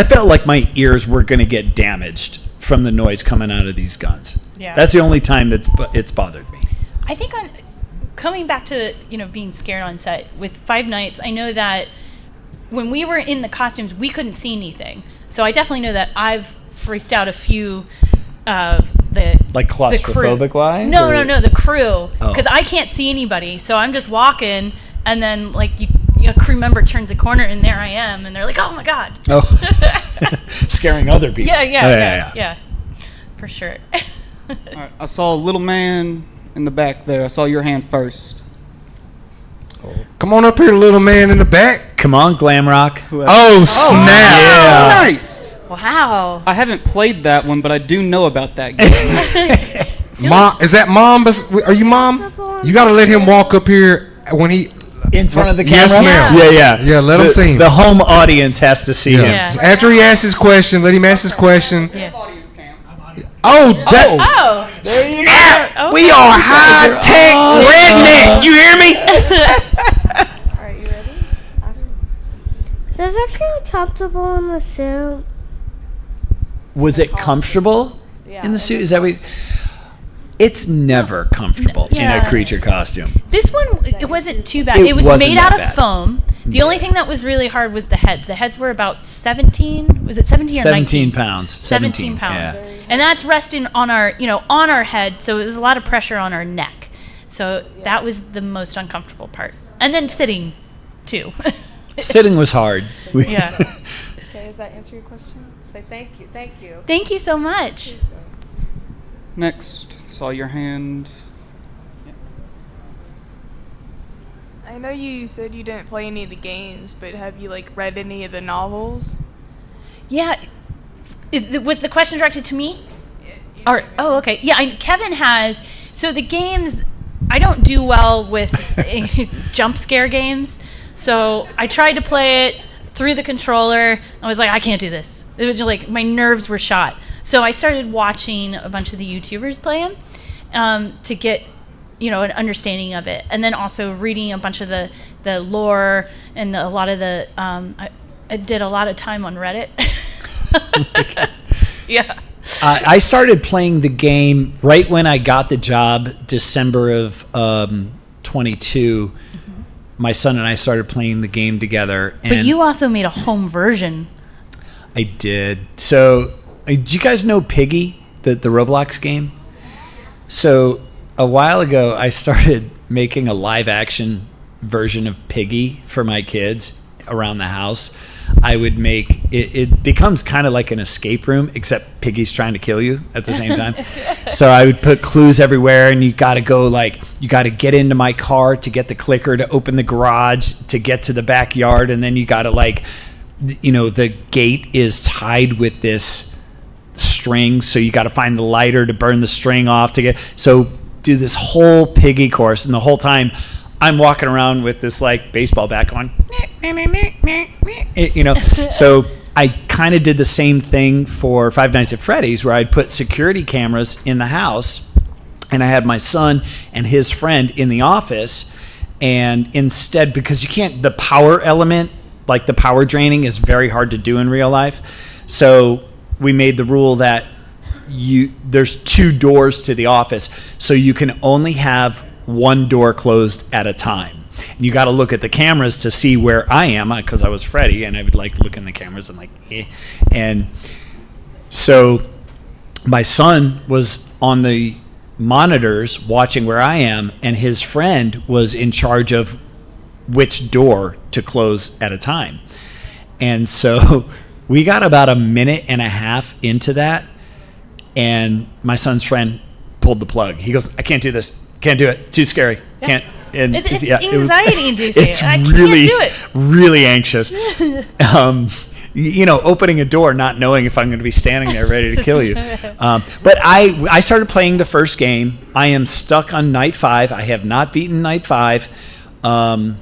felt like my ears were going to get damaged from the noise coming out of these guns. Yeah. That's the only time it's bothered me. I think coming back to being scared on set with Five Nights, I know that when we were in the costumes, we couldn't see anything. So I definitely know that I've freaked out a few like claustrophobic wise? No, the crew, because Oh. I can't see anybody. So I'm just walking, and then like a crew member turns a corner, and there I am, and they're like, "Oh my God!" Oh, scaring other people. Yeah, for sure. All right, I saw a little man in the back there. I saw your hand first. Come on up here, little man in the back. Come on, Glamrock. Oh, snap. Yeah. Nice. Wow. I haven't played that one, but I do know about that game. Mom, is that Mom? Are you Mom? You got to let him walk up here when he... In front of the camera? Yes, ma'am. Yeah. Yeah, let him see him. The home audience has to see him. Yeah. After he asks his question, let him ask his question. Yeah. Oh, Snap! Okay. We are high-tech redneck. You hear me? Alright, you ready? Does it feel comfortable in the suit? Was it comfortable in the suit? Is that what? It's never comfortable in a creature costume. This one, it wasn't too bad. It It was wasn't made that out of bad. foam. The only thing that was really hard was the heads. The heads were about 17. Was it 17 or 19? 17 pounds. 17 pounds. Yeah. And that's resting on our head, so it was a lot of pressure on our neck. So that was the most uncomfortable part. And then sitting, too. Sitting was hard. Yeah. Okay, does that answer your question? Say thank you. Thank you. Thank you so much. Next, saw your hand. I know you said you didn't play any of the games, but have you read any of the novels? Yeah. Was the question directed to me? Oh, okay. Yeah, Kevin has. So the games, I don't do well with jump scare games. So I tried to play it through the controller. I was like, I can't do this. It was like my nerves were shot. So I started watching a bunch of the YouTubers play them to get an understanding of it, and then also reading a bunch of the lore and a lot of the. I did a lot of time on Reddit. Yeah. I started playing the game right when I got the job, December of 22. Mm-hmm. My son and I started playing the game together. And but you also made a home version. I did. So, do you guys know Piggy, the Roblox game? So, a while ago, I started making a live-action version of Piggy for my kids around the house. I would make it becomes kind of like an escape room, except Piggy's trying to kill you at the same time. So I would put clues everywhere, and you got to get into my car to get the clicker to open the garage to get to the backyard, and then you got to the gate is tied with this strings, so you got to find the lighter to burn the string off to get. So do this whole piggy course, and the whole time I'm walking around with this like baseball bat going, you know. So I kind of did the same thing for Five Nights at Freddy's, where I'd put security cameras in the house, and I had my son and his friend in the office, and instead, because you can't, the power element, like the power draining, is very hard to do in real life. So we made the rule that there's 2 doors to the office, so you can only have one door closed at a time. And you got to look at the cameras to see where I am, because I was Freddy, and I would like look in the cameras and like, eh. And so my son was on the monitors watching where I am, and his friend was in charge of which door to close at a time. And so we got about a minute and a half into that, and my son's friend pulled the plug. He goes, I can't do this. Can't do it. Too scary. Can't. And It's anxiety inducing. It's I really, can't do it. really anxious. You know, opening a door, not knowing if I'm going to be standing there ready to kill you. But I started playing the first game. I am stuck on night 5. I have not beaten night 5. And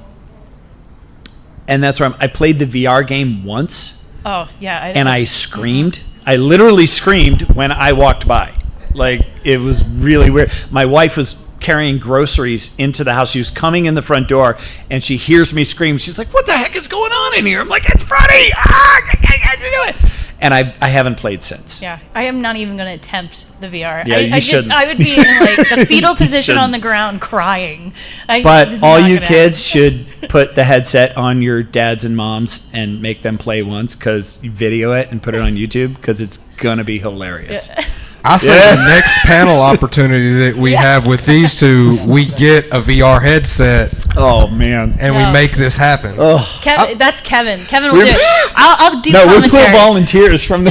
that's where I played the VR game once. Oh, yeah. And I screamed. I literally screamed when I walked by. Like, it was really weird. My wife was carrying groceries into the house. She was coming in the front door, and she hears me scream. She's like, what the heck is going on in here? I'm like, it's Freddy! I can't do it! And I haven't played since. Yeah, I am not even going to attempt the VR. Yeah, you shouldn't. I would be in like the fetal position on the ground crying. But all you kids should put the headset on your dads and moms and make them play once, because you video it and put it on YouTube, because it's going to be hilarious. Yeah. I say the next panel opportunity that we have with these two, we get a VR headset. Oh, man. And we make this happen. Oh. That's Kevin. Kevin will do it. I'll do no, commentary. we'll put volunteers from the...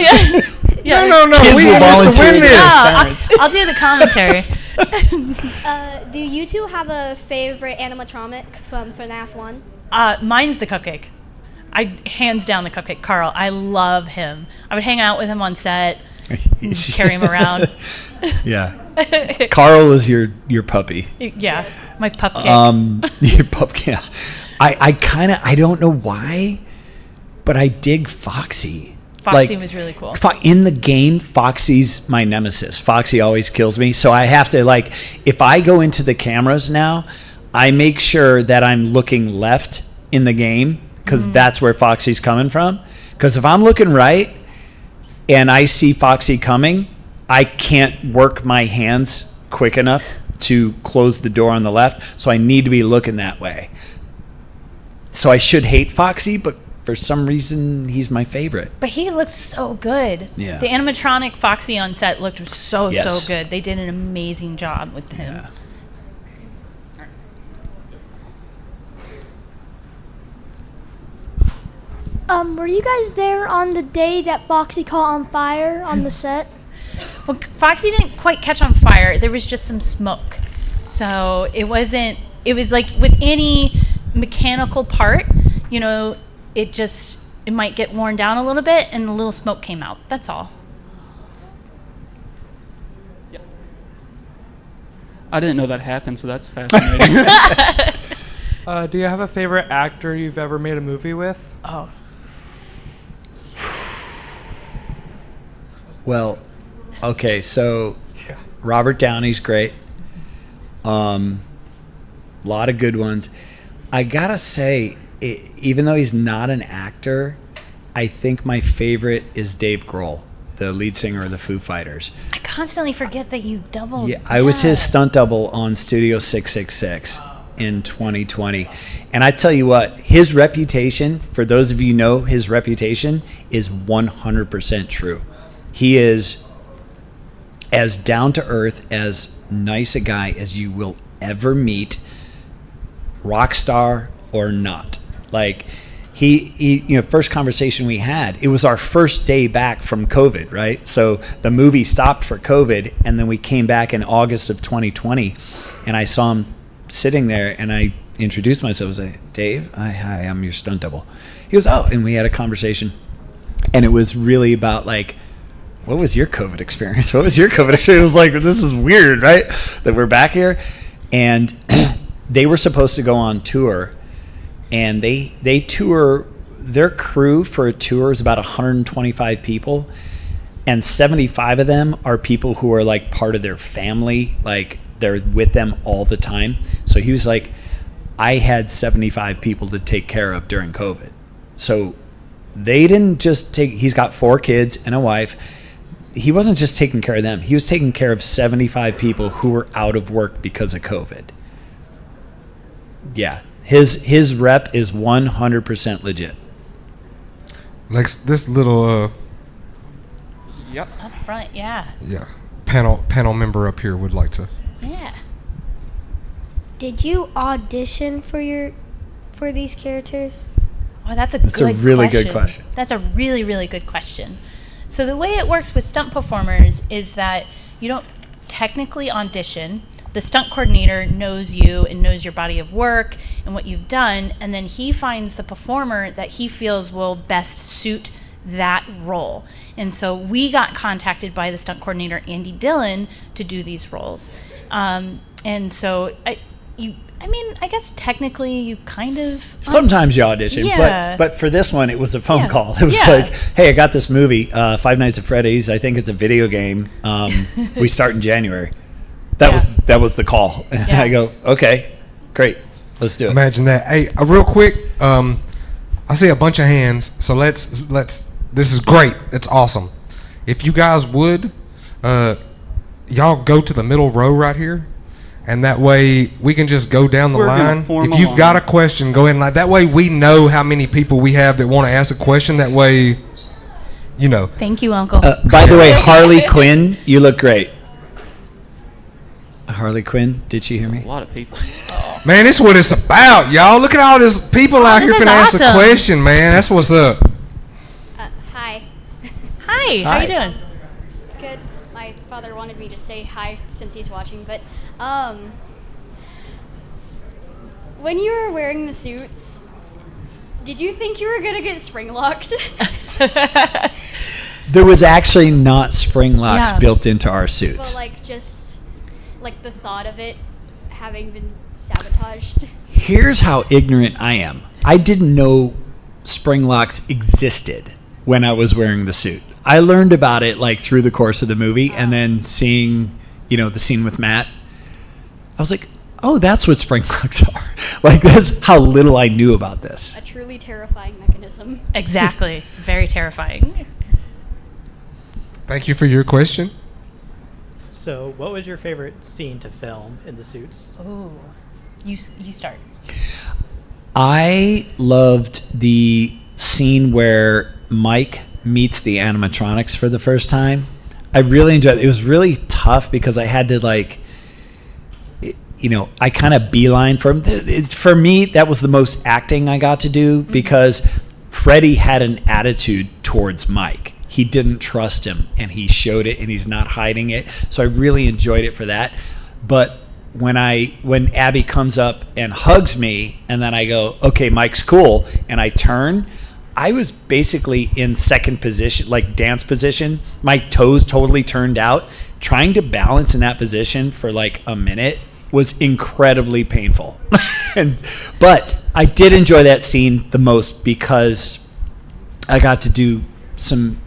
Yeah. No. Kids We will want us to win volunteer. this. I'll do the commentary. Do you two have a favorite animatronic from FNAF 1? Mine's the cupcake. Hands down the cupcake. Carl, I love him. I would hang out with him on set. Carry him around. Yeah. Carl was your puppy. Yeah, my pupcake. Your pup. Yeah. I don't know why, but I dig Foxy. Foxy was really cool. In the game, Foxy's my nemesis. Foxy always kills me, so I have to, like, if I go into the cameras now, I make sure that I'm looking left in the game, because that's where Foxy's coming from. Because if I'm looking right and I see Foxy coming, I can't work my hands quick enough to close the door on the left, so I need to be looking that way. So I should hate Foxy, but for some reason, he's my favorite. But he looked so good. Yeah. The animatronic Foxy on set looked so Yes. good. They did an amazing job with him. Yeah. Were you guys there on the day that Foxy caught on fire on the set? Well, Foxy didn't quite catch on fire. There was just some smoke. So it was like with any mechanical part, you know, it might get worn down a little bit and a little smoke came out. That's all. I didn't know that happened, so that's fascinating. Do you have a favorite actor you've ever made a movie with? Oh. Well, okay, so Robert Downey's great. Lot of good ones. I gotta say, even though he's not an actor, I think my favorite is Dave Grohl, the lead singer of the Foo Fighters. I constantly forget that you doubled. Yeah, I was his stunt double on Studio 666 in 2020. And I tell you what, his reputation, for those of you who know his reputation, is 100% true. He is as down to earth, as nice a guy as you will ever meet, rock star or not. Like, he first conversation we had, it was our first day back from COVID, right? So the movie stopped for COVID, and then we came back in August of 2020, and I saw him sitting there, and I introduced myself. I was like, Dave, hi, I'm your stunt double. He goes, oh, and we had a conversation, and it was really about, like, what was your COVID experience? What was your COVID experience? It was like, this is weird, right? That we're back here. And they were supposed to go on tour, and they tour, their crew for a tour is about 125 people, and 75 of them are people who are like part of their family, like they're with them all the time. So he was like, I had 75 people to take care of during COVID. So they didn't just take, he's got 4 kids and a wife. He wasn't just taking care of them. He was taking care of 75 people who were out of work because of COVID. Yeah. His rep is 100% legit. Like this little Yep. Up front, yeah. yeah, panel member up here would like to. Yeah. Did you audition for these characters? Oh, that's a really good question. That's a really, really good question. So the way it works with stunt performers is that you don't technically audition. The stunt coordinator knows you and knows your body of work and what you've done, and then he finds the performer that he feels will best suit that role. And so we got contacted by the stunt coordinator, Andy Dillon, to do these roles. And so I guess technically you kind of Sometimes you audition, yeah. but for this one, it was a phone Yeah. call. It was Yeah. like, hey, I got this movie, Five Nights at Freddy's. I think it's a video game. We start in January. That was the call. And Yeah. I go, okay, great, let's do it. Imagine that. Hey, real quick, I see a bunch of hands, so let's. This is great. It's awesome. If you guys would, y'all go to the middle row right here, and that way we can just go down the We're gonna line. form If a you've line. got a question, go ahead and like. That way we know how many people we have that want to ask a question. That way, you know. Thank you, Uncle. By the way, Harley Quinn, you look great. Harley Quinn, did she hear me? A lot of people. Man, this is what it's about, y'all. Look at all these people out this here is finna ask a awesome. question, man. That's what's up. Hi. Hi, how you doing? Good. My father wanted me to say hi since he's watching, but when you were wearing the suits, did you think you were gonna get spring locked? There was actually not spring locks Yeah. built into our But suits. like just like the thought of it having been sabotaged. Here's how ignorant I am. I didn't know spring locks existed when I was wearing the suit. I learned about it like through the course of the movie, and then seeing, the scene with Matt, I was like, oh, that's what spring locks are. Like, that's how little I knew about this. A truly terrifying mechanism. Exactly. Very terrifying. Thank you for your question. So, what was your favorite scene to film in the suits? Ooh. You start. I loved the scene where Mike meets the animatronics for the first time. I really enjoyed it. It was really tough because I had to I kind of beeline for him. For me, that was the most acting I got to do because Freddie had an attitude towards Mike. He didn't trust him, and he showed it, and he's not hiding it. So I really enjoyed it for that. But when Abby comes up and hugs me, and then I go, okay, Mike's cool, and I turn, I was basically in second position, like dance position. My toes totally turned out. Trying to balance in that position for like a minute was incredibly painful. But I did enjoy that scene the most because I got to do some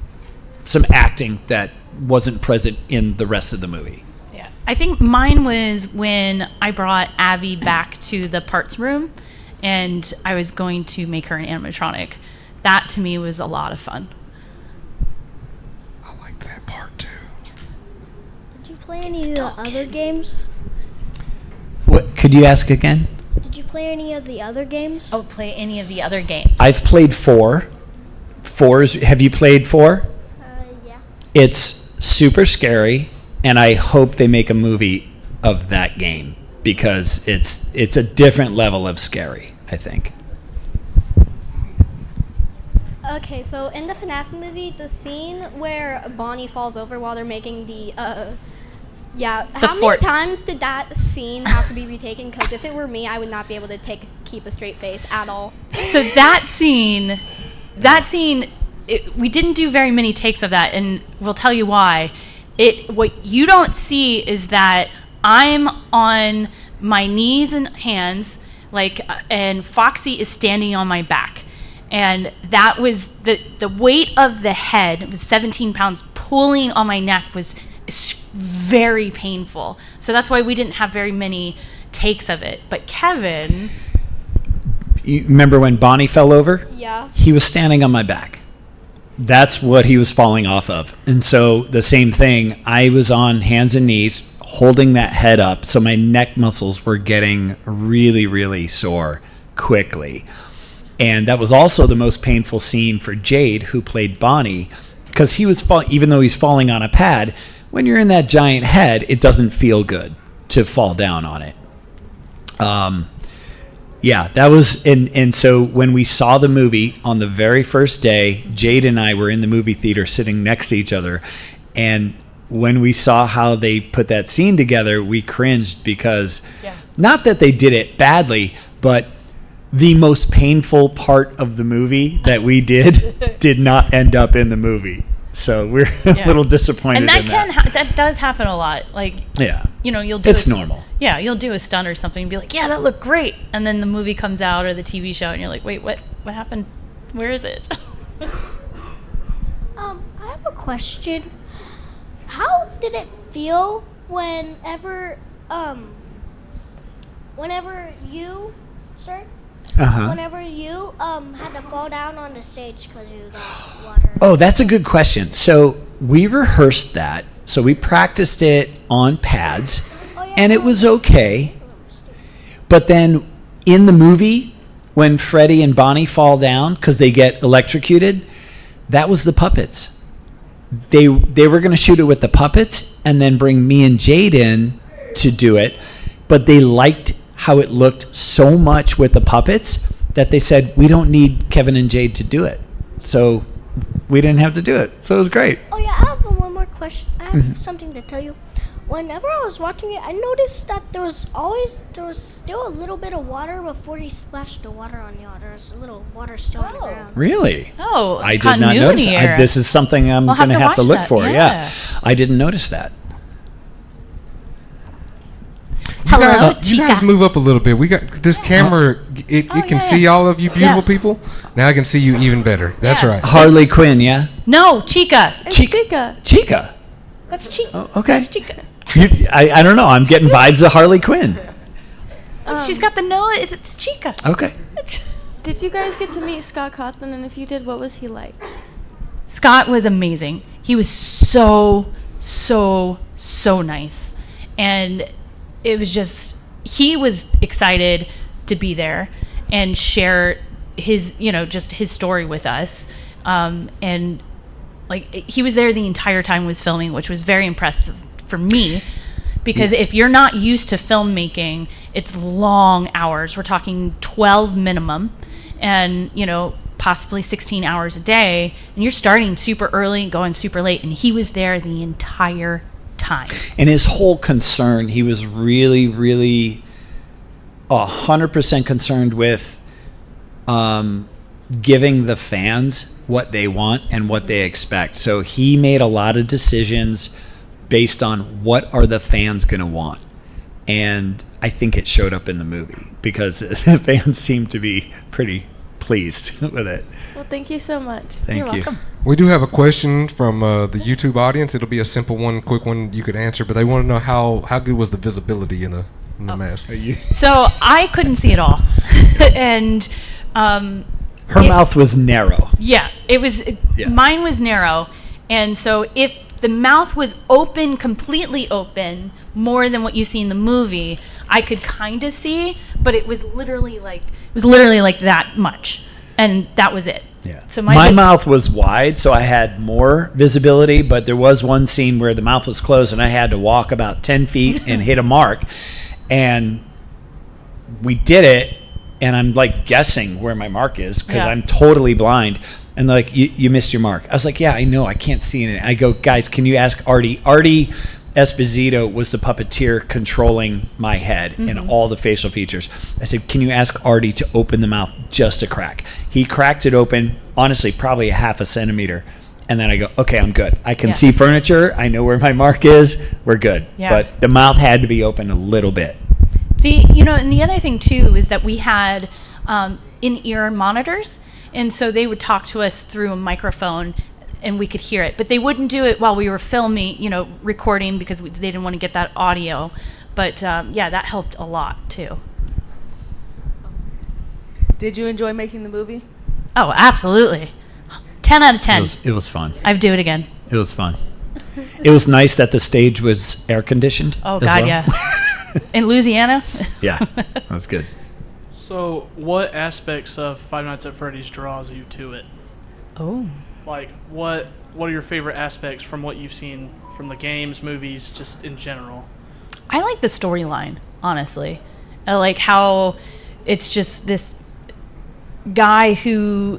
acting that wasn't present in the rest of the movie. Yeah. I think mine was when I brought Abby back to the parts room and I was going to make her an animatronic. That to me was a lot of fun. I like that part too. Did you play any of the other games? What could you ask again? Did you play any of the other games? Oh, play any of the other games. I've played 4. Have you played 4? Yeah. It's super scary, and I hope they make a movie of that game because it's a different level of scary, I think. Okay, so in the FNAF movie, the scene where Bonnie falls over while they're making the how fort. many times did that scene have to be retaken? Because if it were me, I would not be able to keep a straight face at all. So that scene we didn't do very many takes of that, and we'll tell you why. What you don't see is that I'm on my knees and hands, and Foxy is standing on my back. And that was the weight of the head, it was 17 pounds, pulling on my neck was very painful. So that's why we didn't have very many takes of it. But Kevin... You remember when Bonnie fell over? Yeah. He was standing on my back. That's what he was falling off of. And so the same thing, I was on hands and knees holding that head up, so my neck muscles were getting really, really sore quickly. And that was also the most painful scene for Jade, who played Bonnie, because he was even though he's falling on a pad, when you're in that giant head, it doesn't feel good to fall down on it. Yeah, that was, and so when we saw the movie on the very first day, Jade and I were in the movie theater sitting next to each other, and when we saw how they put that scene together, we cringed because, not that they did it badly, but the most painful part of the movie that we did not end up in the movie. So we're a little disappointed and that in can that does happen a lot. You'll do it's normal. Yeah, you'll do a stunt or something and be like, yeah, that looked great. And then the movie comes out or the TV show and you're like, wait, what happened? Where is it? I have a question. How did it feel whenever you, sir? Whenever you had to fall down on the stage because you got water. Oh, that's a good question. So we rehearsed that. So we practiced it on pads, and it was okay. But then in the movie, when Freddie and Bonnie fall down because they get electrocuted, that was the puppets. They were going to shoot it with the puppets and then bring me and Jade in to do it, but they liked how it looked so much with the puppets that they said, we don't need Kevin and Jade to do it. So we didn't have to do it. So it was great. Oh yeah, I have one more question. I have something to tell you. Whenever I was watching it, I noticed that there was still a little bit of water before he splashed the water on y'all. There was a little water still on the ground. Really? Oh, I did not notice. This is something I'm going to have to look for. Yeah. I didn't notice that. You guys move up a little bit. We got this camera. It can see all of you beautiful people. Now I can see you even better. That's right. Harley Quinn, yeah? No, Chica. It's Chica. Chica? That's Chica. Oh, okay. That's Chica. I don't know. I'm getting vibes of Harley Quinn. She's got the nose. It's Chica. Okay. Did you guys get to meet Scott Cawthon? And if you did, what was he like? Scott was amazing. He was so nice. And it was just, he was excited to be there and share his, just his story with us. And he was there the entire time he was filming, which was very impressive for me, because if you're not used to filmmaking, it's long hours. We're talking 12 minimum and, possibly 16 hours a day. And you're starting super early and going super late. And he was there the entire time. And his whole concern, he was really, really 100% concerned with giving the fans what they want and what they expect. So he made a lot of decisions based on what are the fans going to want. And I think it showed up in the movie because the fans seemed to be pretty pleased with it. Well, thank you so much. You're welcome. We do have a question from the YouTube audience. It'll be a simple one, quick one you could answer, but they want to know how good was the visibility in the mask? So I couldn't see it all. And her mouth was narrow. Yeah, it was. Mine was narrow, and so if the mouth was open, completely open, more than what you see in the movie, I could kind of see, but it was literally like that much, and that was it. Yeah. So my mouth was wide, so I had more visibility, but there was one scene where the mouth was closed and I had to walk about 10 feet and hit a mark. And we did it, and I'm guessing where my mark is because I'm totally blind. And you missed your mark. I was like, yeah, I know, I can't see it. I go, guys, can you ask Artie? Artie Esposito was the puppeteer controlling my head and all the facial features. I said, can you ask Artie to open the mouth just a crack? He cracked it open, honestly probably a half a centimeter. And then I go, okay, I'm good. I can see furniture. I know where my mark is. We're good. Yeah. But the mouth had to be open a little bit. And the other thing too is that we had in-ear monitors, and so they would talk to us through a microphone, and we could hear it. But they wouldn't do it while we were filming, recording, because they didn't want to get that audio. But that helped a lot too. Did you enjoy making the movie? Oh, absolutely. 10 out of 10. It was fun. I'd do it again. It was fun. It was nice that the stage was air conditioned. Oh, as God, well. yeah. In Louisiana? Yeah, that was good. So, what aspects of Five Nights at Freddy's draws you to it? Oh. Like, what are your favorite aspects from what you've seen from the games, movies, just in general? I like the storyline, honestly. I like how it's just this guy who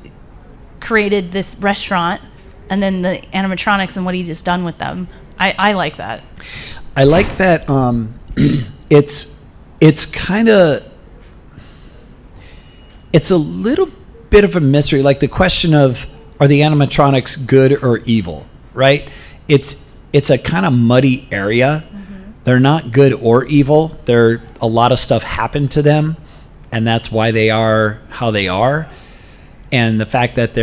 created this restaurant, and then the animatronics and what he just done with them. I like that. I like that. It's kind of, it's a little bit of a mystery. Like the question of, are the animatronics good or evil? Right? It's a kind of muddy area. They're not good or evil. A lot of stuff happened to them, and that's why they are how they are. And the fact that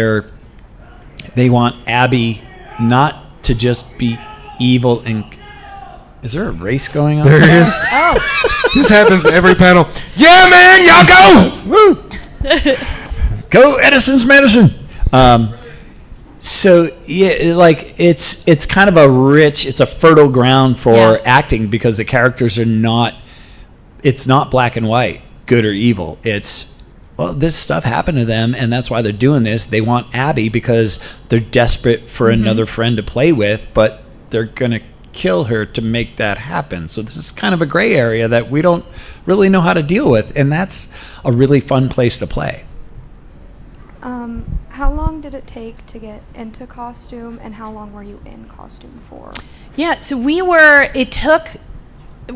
they want Abby not to just be evil and... Is there a race going on? There is. Oh. This happens every panel. Yeah, man, y'all go! Woo! Go Edison's medicine. So yeah, like it's kind of it's a fertile ground for acting, because the characters are it's not black and white, good or evil. It's, well, this stuff happened to them, and that's why they're doing this. They want Abby because they're desperate for another friend to play with, but they're gonna kill her to make that happen. So this is kind of a gray area that we don't really know how to deal with, and that's a really fun place to play. How long did it take to get into costume, and how long were you in costume for? Yeah, so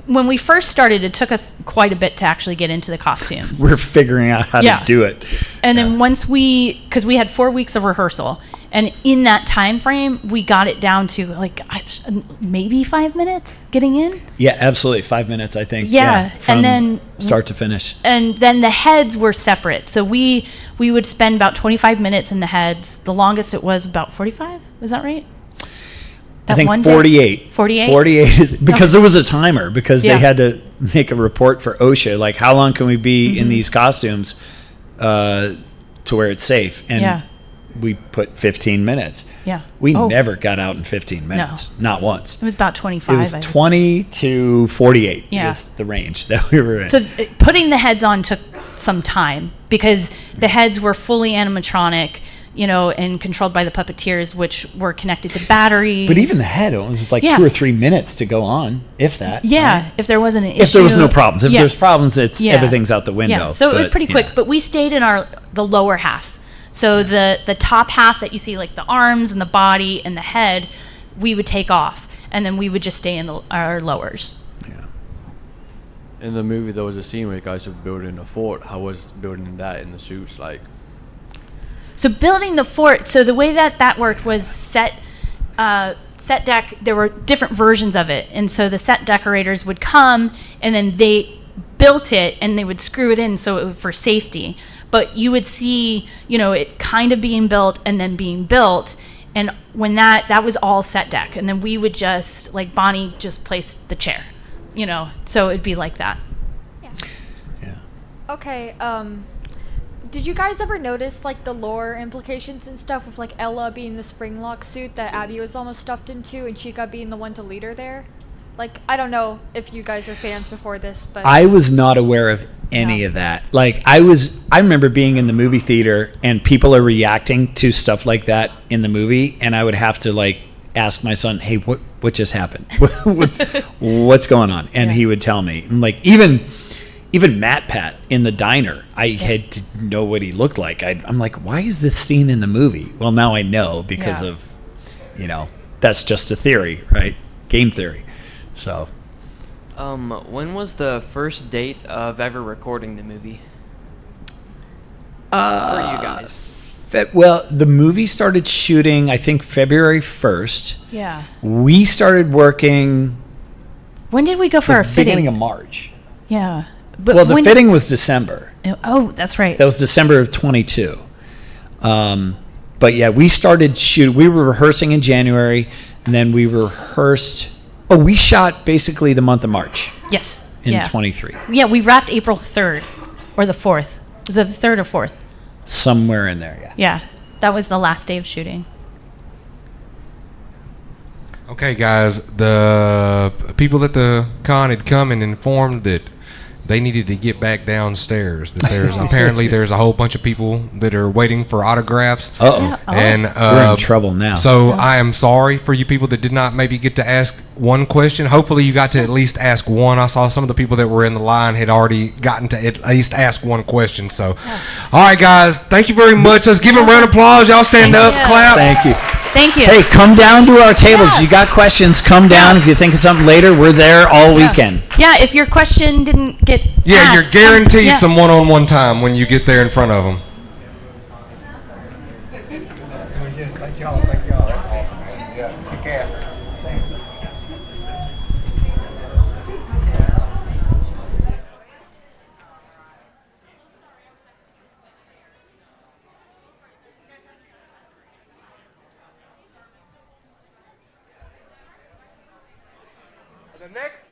when we first started, it took us quite a bit to actually get into the costumes. We're figuring out how to do it. And then because we had 4 weeks of rehearsal, and in that time frame, we got it down to maybe 5 minutes getting in. Yeah, absolutely. 5 minutes, I think. Yeah, from and then start to finish. And then the heads were separate. So we would spend about 25 minutes in the heads. The longest it was about 45. Is that right? I think 48. 48? 48 is because there was a timer, because Yeah. they had to make a report for OSHA, like how long can we be in these costumes to where it's safe? And we put 15 minutes. Yeah. We never got out in 15 minutes. No. Not once. It was about 25. It was 20 to 48 Yeah. is the range that we were in. So putting the heads on took some time, because the heads were fully animatronic, and controlled by the puppeteers, which were connected to batteries. But even the head, it was like 2 or 3 minutes to go on, if that. Yeah, right? if there wasn't an issue. If there was no problems. If there's problems, everything's out the window. Yeah, so it was pretty quick, but we stayed in the lower half. So the top half that you see, like the arms and the body and the head, we would take off, and then we would just stay in our lowers. In the movie, there was a scene where you guys were building a fort. How was building that in the suits like? So building the fort, so the way that worked was set deck, there were different versions of it. And so the set decorators would come, and then they built it, and they would screw it in so it was for safety. But you would see, it kind of being built and then being built. And when that was all set deck. And then we would just, like Bonnie just placed the chair, so it'd be like that. Okay, did you guys ever notice the lore implications and stuff with Ella being the Springlock suit that Abby was almost stuffed into, and Chica being the one to lead her there? I don't know if you guys are fans before this, but I was not aware of any of that. I remember being in the movie theater and people are reacting to stuff like that in the movie, and I would have to ask my son, "Hey, what just happened? What's going on?" And he would tell me. And even Matt Pat in the diner, I had to know what he looked like. I'm like, why is this scene in the movie? Well, now I know because of, that's just a theory, right? Game theory. So. When was the first date of ever recording the movie? For you guys. Well, the movie started shooting, I think, February 1st. Yeah. We started working When did we go for our the fitting? beginning of March. Yeah. But Well, the when fitting was December. Oh, that's right. That was December of 22. But yeah, we started shoot. We were rehearsing in January, and then we rehearsed. Oh, we shot basically the month of March. Yes. In 23. Yeah, we wrapped April 3rd or the 4th. Was it the 3rd or 4th? Somewhere in there, yeah. Yeah. That was the last day of shooting. Okay, guys, the people at the con had come and informed that they needed to get back downstairs. That there's apparently there's a whole bunch of people that are waiting for autographs. Uh-oh. And We're in trouble now. So I am sorry for you people that did not maybe get to ask one question. Hopefully you got to at least ask one. I saw some of the people that were in the line had already gotten to at least ask one question. So, all right, guys, thank you very much. Let's give them a round of applause. Y'all stand up, clap. Thank you. Thank you. Hey, come down to our tables. You got questions, come down. If you think of something later, we're there all weekend. Yeah, if your question didn't get Yeah, asked, you're guaranteed yeah. some one-on-one time when you get there in front of them. Thank y'all. That's awesome, man. Yeah, kick ass. Thanks. The next.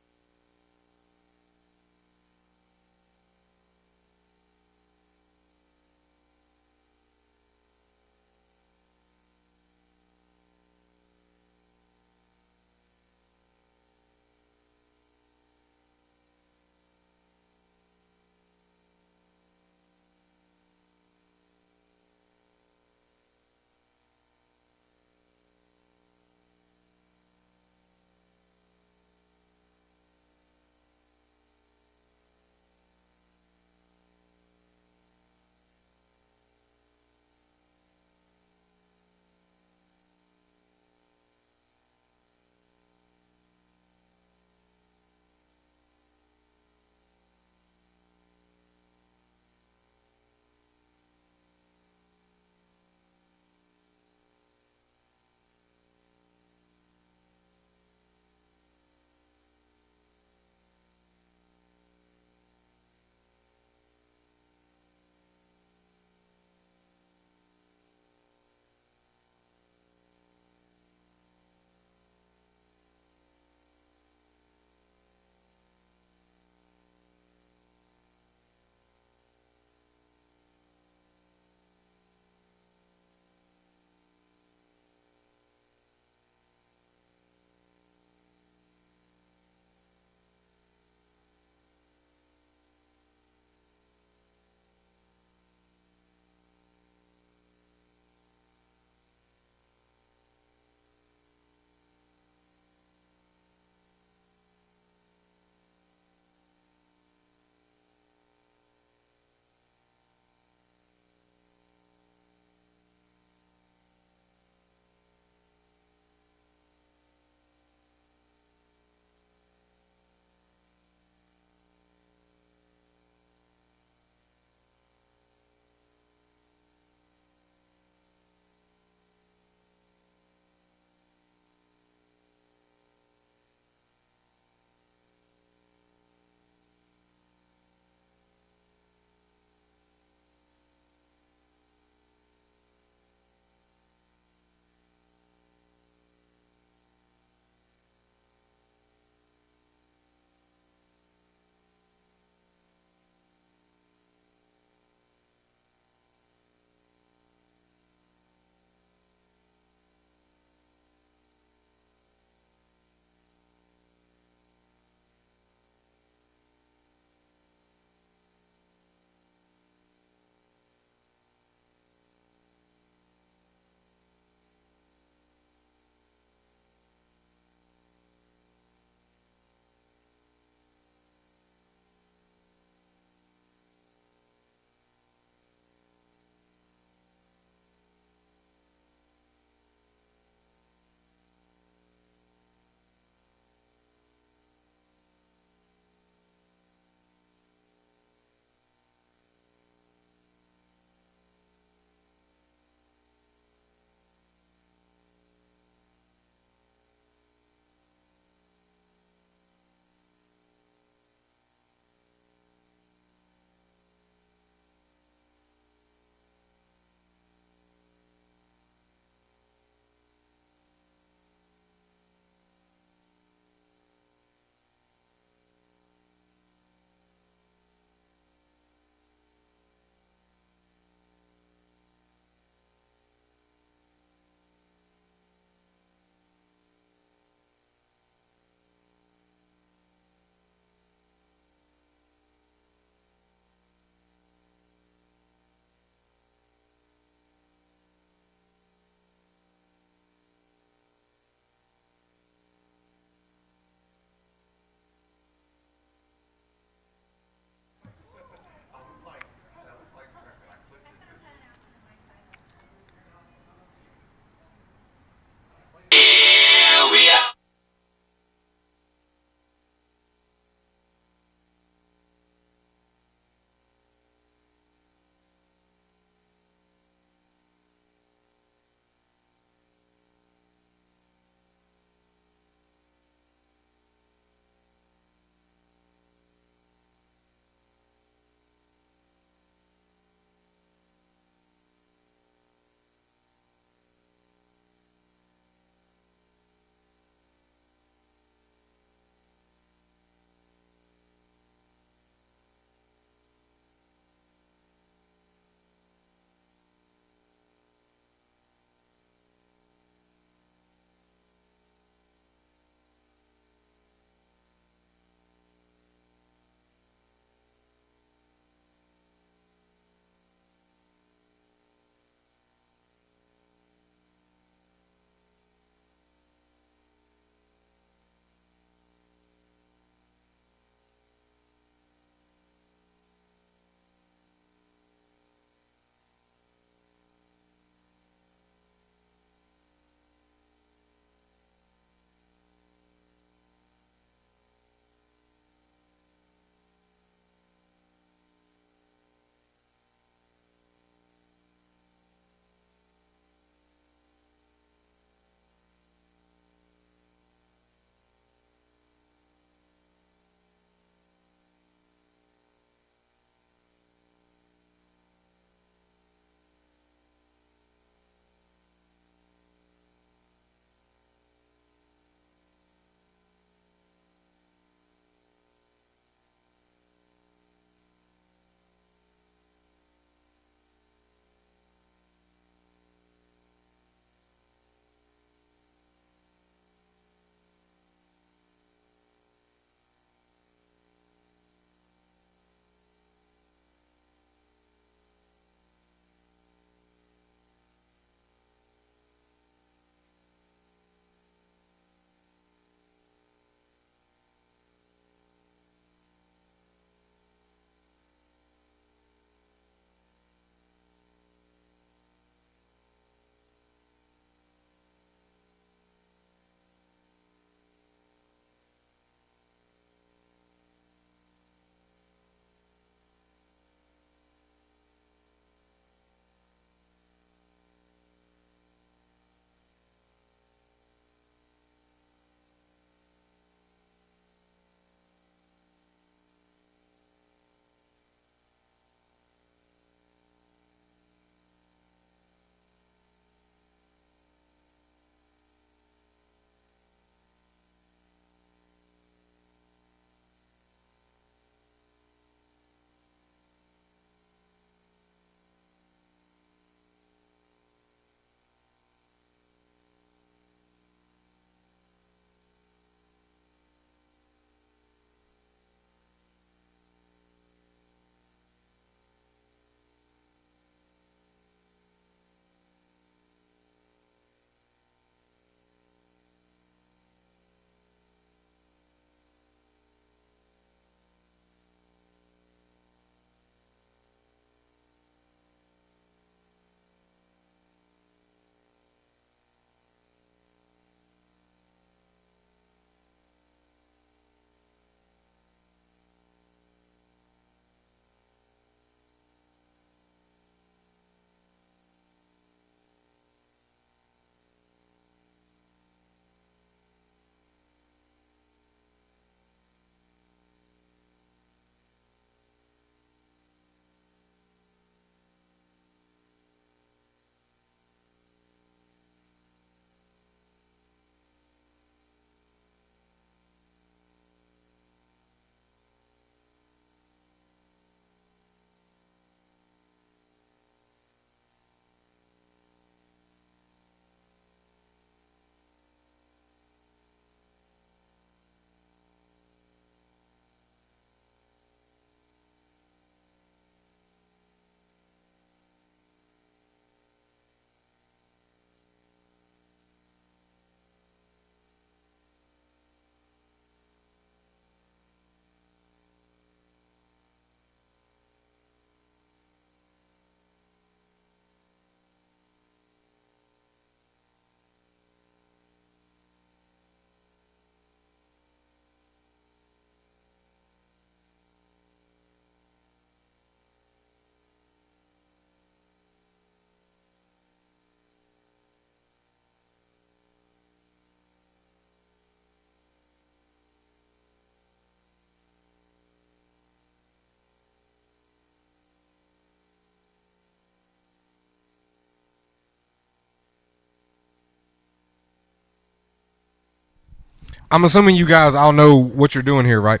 I'm assuming you guys all know what you're doing here, right?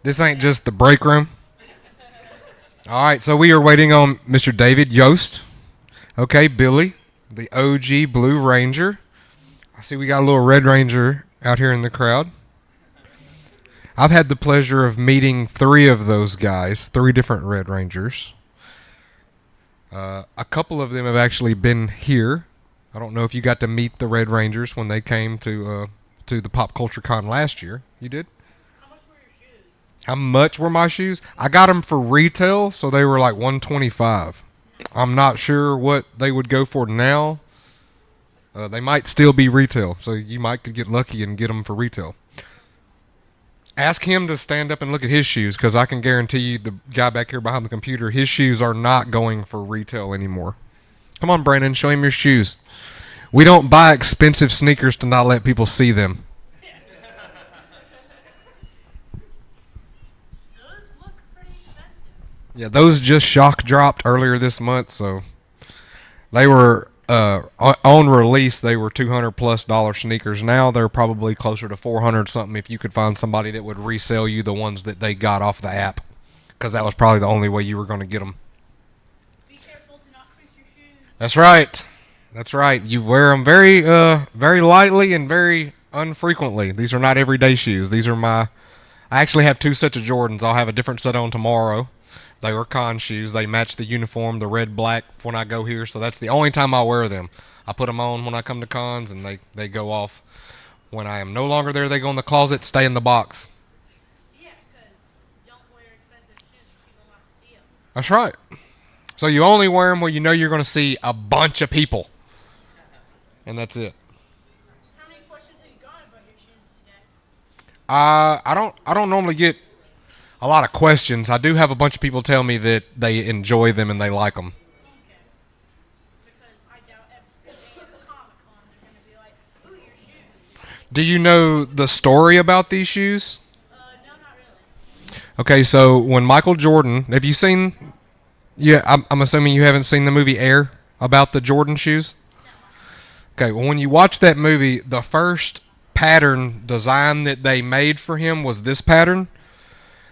This ain't just the break room. All right, so we are waiting on Mr. David Yost. Okay, Billy, the OG Blue Ranger. I see we got a little Red Ranger out here in the crowd. I've had the pleasure of meeting 3 of those guys, 3 different Red Rangers. A couple of them have actually been here. I don't know if you got to meet the Red Rangers when they came to the Pop Culture Con last year. You did? How much were my shoes? I got them for retail, so they were like $125. I'm not sure what they would go for now. They might still be retail, so you might could get lucky and get them for retail. Ask him to stand up and look at his shoes, because I can guarantee you the guy back here behind the computer, his shoes are not going for retail anymore. Come on, Brandon, show him your shoes. We don't buy expensive sneakers to not let people see them. Yeah, those just shock dropped earlier this month, so they were on release. They were $200+ sneakers. Now they're probably closer to 400 something. If you could find somebody that would resell you the ones that they got off the app, because that was probably the only way you were going to get them. Be careful to not crease your shoes. That's right. That's right. You wear them very, very lightly and very unfrequently. These are not everyday shoes. These are my. I actually have 2 sets of Jordans. I'll have a different set on tomorrow. They were con shoes. They match the uniform, the red, black, when I go here. So that's the only time I wear them. I put them on when I come to cons, and they go off. When I am no longer there, they go in the closet, stay in the box. Yeah, because don't wear expensive shoes for people not to see them. That's right. So you only wear them when you know you're going to see a bunch of people. And that's it. How many questions have you got about your shoes today? I don't normally get a lot of questions. I do have a bunch of people tell me that they enjoy them and they like them. Okay. Because I doubt every day at Comic-Con they're going to be like, ooh, your shoes. Do you know the story about these shoes? No, not really. Okay, so when Michael Jordan, have you seen, I'm assuming you haven't seen the movie Air about the Jordan shoes? No. Okay, well, when you watch that movie, the first pattern design that they made for him was this pattern.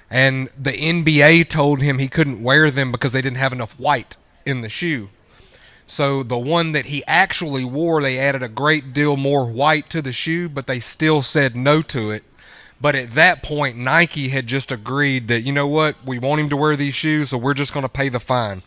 And the NBA told him he couldn't wear them because they didn't have enough white in the shoe. So the one that he actually wore, they added a great deal more white to the shoe, but they still said no to it. But at that point, Nike had just agreed that, you know what, we want him to wear these shoes, so we're just going to pay the fine.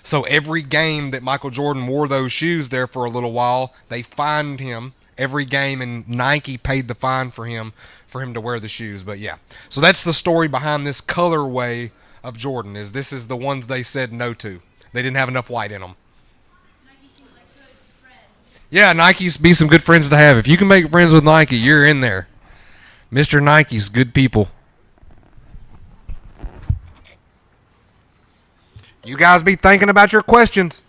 So every game that Michael Jordan wore those shoes there for a little while, they fined him every game, and Nike paid the fine for him to wear the shoes. But yeah, so that's the story behind this colorway of Jordan. This is the ones they said no to. They didn't have enough white in them. Nike seems like good friends. Yeah, Nike's be some good friends to have. If you can make friends with Nike, you're in there. Mr. Nike's good people. You guys be thinking about your questions.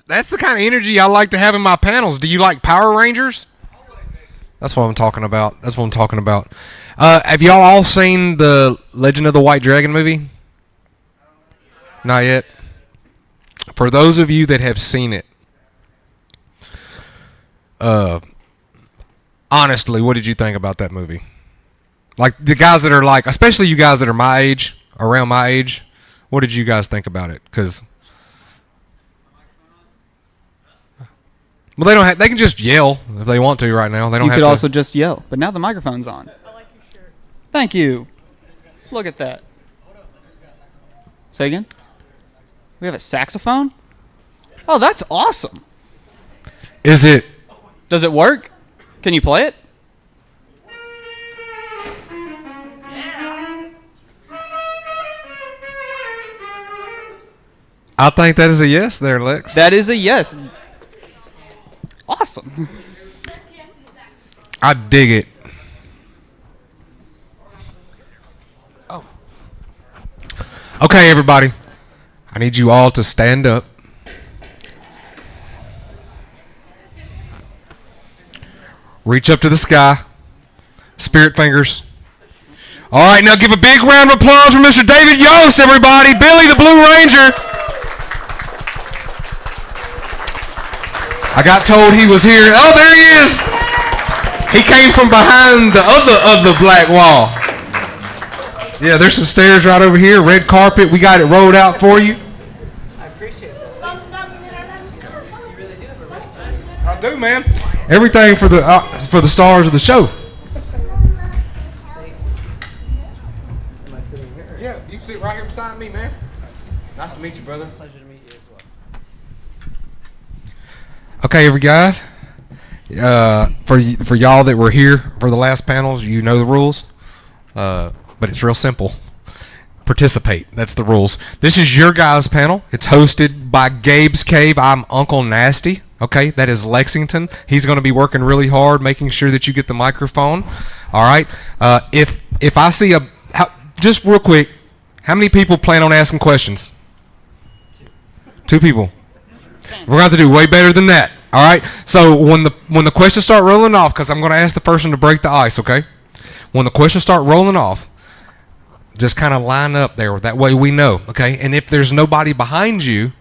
That's the kind of energy I like to have in my panels. Do you like Power Rangers? That's what I'm talking about. Have y'all all seen the Legend of the White Dragon movie? Not yet. For those of you that have seen it, honestly, what did you think about that movie? Like the guys that are like, especially you guys that are my age, around my age, what did you guys think about it? Because they don't have, they can just yell if they want to right now. They don't You have could to. also just yell, but now the microphone's on. I like your shirt. Thank you. Look at that. Say again? We have a saxophone? Oh, that's awesome. Is it? Does it work? Can you play it? I think that is a yes there, Lex. That is a yes. Awesome. I dig it. Oh. Okay, everybody. I need you all to stand up. Reach up to the sky. Spirit fingers. All right, now give a big round of applause for Mr. David Yost, everybody. Billy the Blue Ranger. I got told he was here. Oh, there he is. He came from behind the other black wall. Yeah, there's some stairs right over here. Red carpet. We got it rolled out for you. I appreciate that. I do, man. Everything for the stars of the show. Am I sitting here? Yeah, you sit right here beside me, man. Nice to meet you, brother. Pleasure to meet you as well. Okay, every guys. For y'all that were here for the last panels, you know the rules. But it's real simple. Participate. That's the rules. This is your guys' panel. It's hosted by Gabe's Cave. I'm Uncle Nasty. Okay, that is Lexington. He's going to be working really hard, making sure that you get the microphone. All right. If I see just real quick, how many people plan on asking questions? Two people. We're going to have to do way better than that. All right. So when the questions start rolling off, because I'm going to ask the person to break the ice. Okay. When the questions start rolling off, just kind of line up there. That way we know. Okay. And if there's nobody behind you,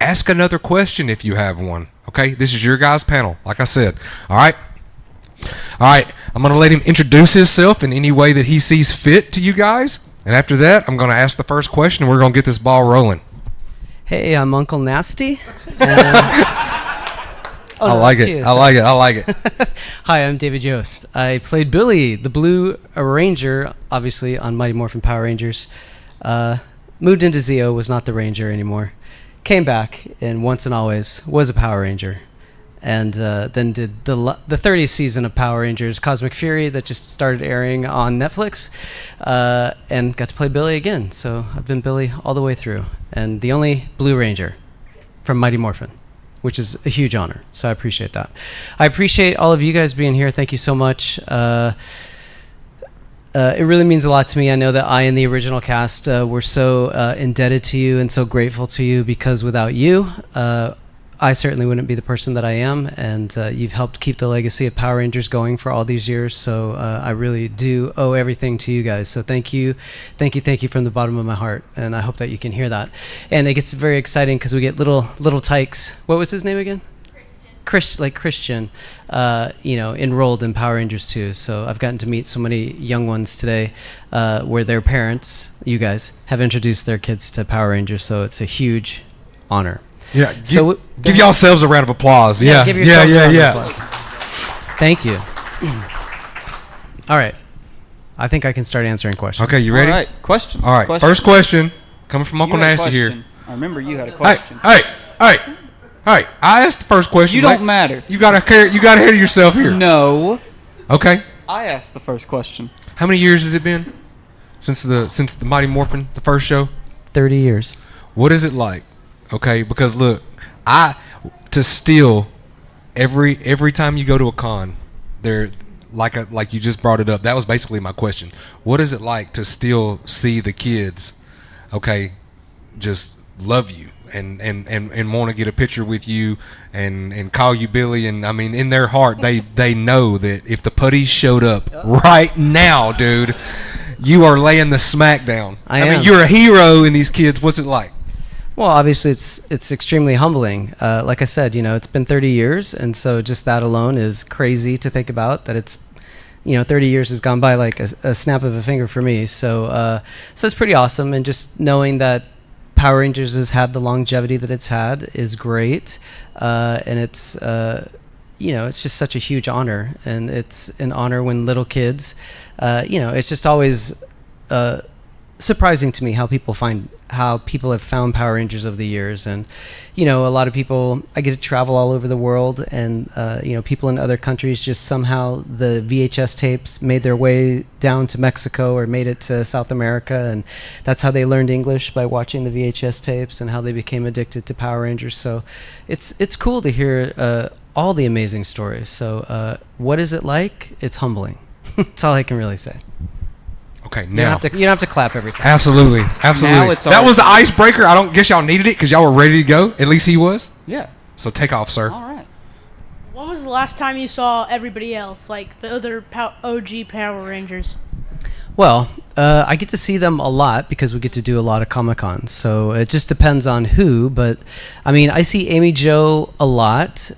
ask another question if you have one. Okay. This is your guys' panel. Like I said. All right. All right. I'm going to let him introduce himself in any way that he sees fit to you guys. And after that, I'm going to ask the first question, and we're going to get this ball rolling. Hey, I'm Uncle Nasty. I like it. Hi, I'm David Yost. I played Billy, the Blue Ranger, obviously on Mighty Morphin Power Rangers. Moved into Zeo, was not the Ranger anymore. Came back, and once and always was a Power Ranger. And then did the 30th season of Power Rangers Cosmic Fury that just started airing on Netflix, and got to play Billy again. So I've been Billy all the way through, and the only Blue Ranger from Mighty Morphin, which is a huge honor. So I appreciate that. I appreciate all of you guys being here. Thank you so much. It really means a lot to me. I know that I and the original cast were so indebted to you and so grateful to you, because without you, I certainly wouldn't be the person that I am, and you've helped keep the legacy of Power Rangers going for all these years, so I really do owe everything to you guys. So thank you from the bottom of my heart, and I hope that you can hear that. And it gets very exciting because we get little tykes. What was his name again? Christian, enrolled in Power Rangers too. So I've gotten to meet so many young ones today where their parents, you guys, have introduced their kids to Power Rangers, so it's a huge honor. Yeah, give yourselves a round of applause. Yeah, give yourselves a round of applause. Thank you. All right. I think I can start answering questions. Okay, you ready? All right, questions. All right, first question coming from Uncle Nasty here. I remember you had a question. Hey. I asked the first question. You don't matter. You gotta hear yourself here. No. Okay. I asked the first question. How many years has it been since the Mighty Morphin, the first show? 30 years. What is it like? Okay, because look, to steal every time you go to a con, there, like you just brought it up. That was basically my question. What is it like to still see the kids, okay, just love you and want to get a picture with you and call you Billy. And I mean, in their heart, they know that if the putties showed up right now, dude, you are laying the smack down. I mean, you're a hero in these kids. What's it like? Well, obviously, it's extremely humbling. Like I said, it's been 30 years, and so just that alone is crazy to think about. That it's 30 years has gone by like a snap of a finger for me. So it's pretty awesome, and just knowing that Power Rangers has had the longevity that it's had is great, and it's it's just such a huge honor, and it's an honor when little kids, it's just always surprising to me how people have found Power Rangers over the years. And a lot of people, I get to travel all over the world, and people in other countries, just somehow the VHS tapes made their way down to Mexico or made it to South America, and that's how they learned English, by watching the VHS tapes, and how they became addicted to Power Rangers. So it's cool to hear all the amazing stories. So what is it like? It's humbling. That's all I can really say. Okay, You now don't have to clap every time. Absolutely. Now it's That our was the turn. icebreaker. I don't guess y'all needed it because y'all were ready to go. At least he was. Yeah. So take off, sir. All right. When was the last time you saw everybody else, like the other OG Power Rangers? Well, I get to see them a lot because we get to do a lot of Comic-Cons. So it just depends on who. But I mean, I see Amy Jo a lot.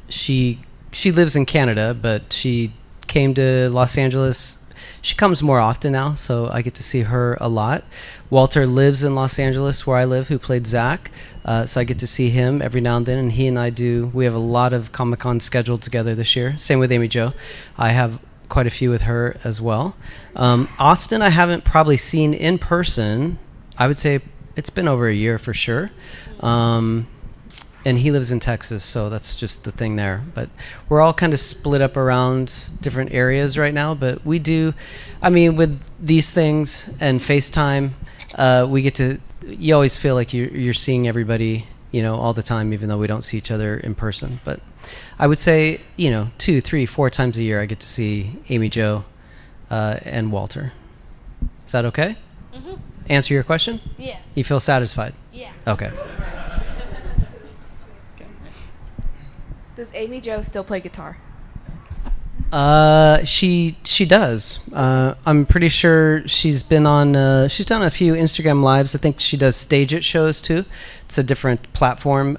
She lives in Canada, but she came to Los Angeles. She comes more often now, so I get to see her a lot. Walter lives in Los Angeles, where I live, who played Zach. So I get to see him every now and then, and he and I we have a lot of Comic-Con scheduled together this year. Same with Amy Jo. I have quite a few with her as well. Austin, I haven't probably seen in person. I would say it's been over a year for sure. And he lives in Texas, so that's just the thing there. But we're all kind of split up around different areas right now. But we do, with these things and FaceTime, we get to, you always feel like you're seeing everybody, all the time, even though we don't see each other in person. But I would say, 2, 3, 4 times a year I get to see Amy Jo and Walter. Is that okay? Mm-hmm. Answer your question? Yes. You feel satisfied? Yeah. Okay. Does Amy Jo still play guitar? She does. I'm pretty sure she's been on. She's done a few Instagram lives. I think she does Stage It shows too. It's a different platform,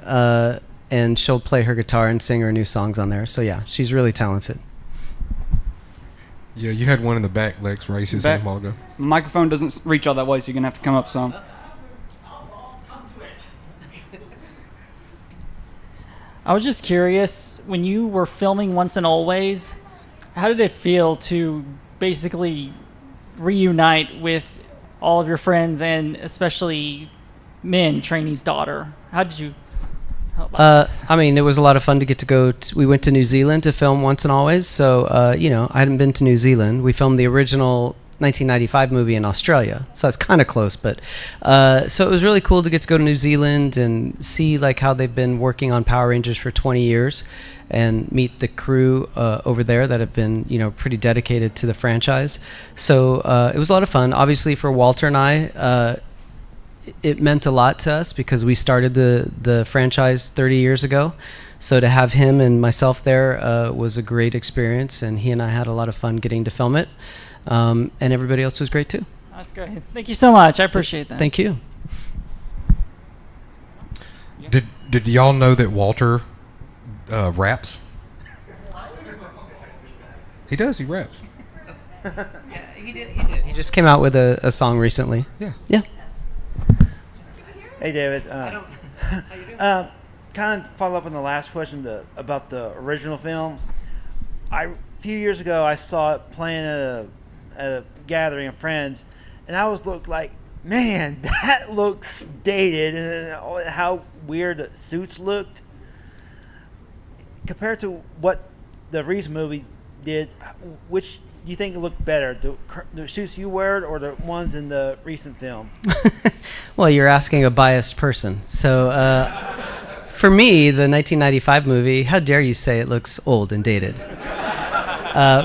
and she'll play her guitar and sing her new songs on there. So yeah, she's really talented. Yeah, you had one in the back, Lex, right? You said something a while ago. Microphone doesn't reach all that way, so you're gonna have to come up some. I was just curious, when you were filming Once and Always, how did it feel to basically reunite with all of your friends, and especially Min, Trainee's daughter? How did you... It was a lot of fun to get to go. We went to New Zealand to film Once and Always, so I hadn't been to New Zealand. We filmed the original 1995 movie in Australia, so that's kind of close. But so it was really cool to get to go to New Zealand and see like how they've been working on Power Rangers for 20 years, and meet the crew over there that have been pretty dedicated to the franchise. So it was a lot of fun. Obviously for Walter and I, it meant a lot to us because we started the franchise 30 years ago. So to have him and myself there was a great experience, and he and I had a lot of fun getting to film it. And everybody else was great too. That's great. Thank you so much. I appreciate that. Thank you. Did y'all know that Walter raps? He does. He raps. Yeah, he did. He just came out with a song recently. Yeah. Yeah. Hey, David. Kind of follow up on the last question about the original film. A few years ago, I saw it playing at a gathering of friends, and I looked like, man, that looks dated, and how weird the suits looked compared to what the recent movie did. Which do you think looked better, the suits you wear or the ones in the recent film? Well, you're asking a biased person. So for me, the 1995 movie, how dare you say it looks old and dated?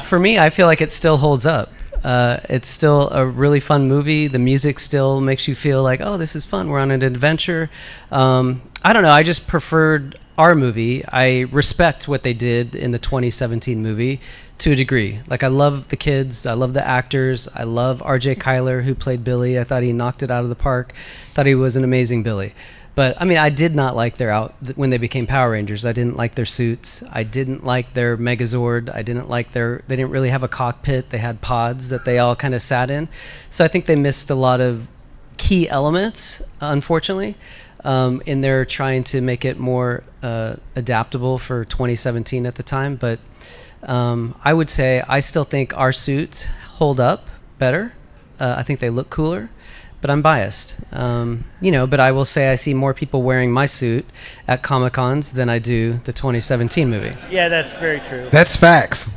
For me, I feel like it still holds up. It's still a really fun movie. The music still makes you feel like, oh, this is fun. We're on an adventure. I don't know. I just preferred our movie. I respect what they did in the 2017 movie to a degree. Like, I love the kids. I love the actors. I love R.J. Kyler, who played Billy. I thought he knocked it out of the park. Thought he was an amazing Billy. But I mean, I did not like when they became Power Rangers. I didn't like their suits. I didn't like their Megazord. I didn't like they didn't really have a cockpit. They had pods that they all kind of sat in. So I think they missed a lot of key elements, unfortunately, in their trying to make it more adaptable for 2017 at the time. But I would say I still think our suits hold up better. I think they look cooler. But I'm biased, but I will say I see more people wearing my suit at Comic-Cons than I do the 2017 movie. Yeah, that's very true. That's facts.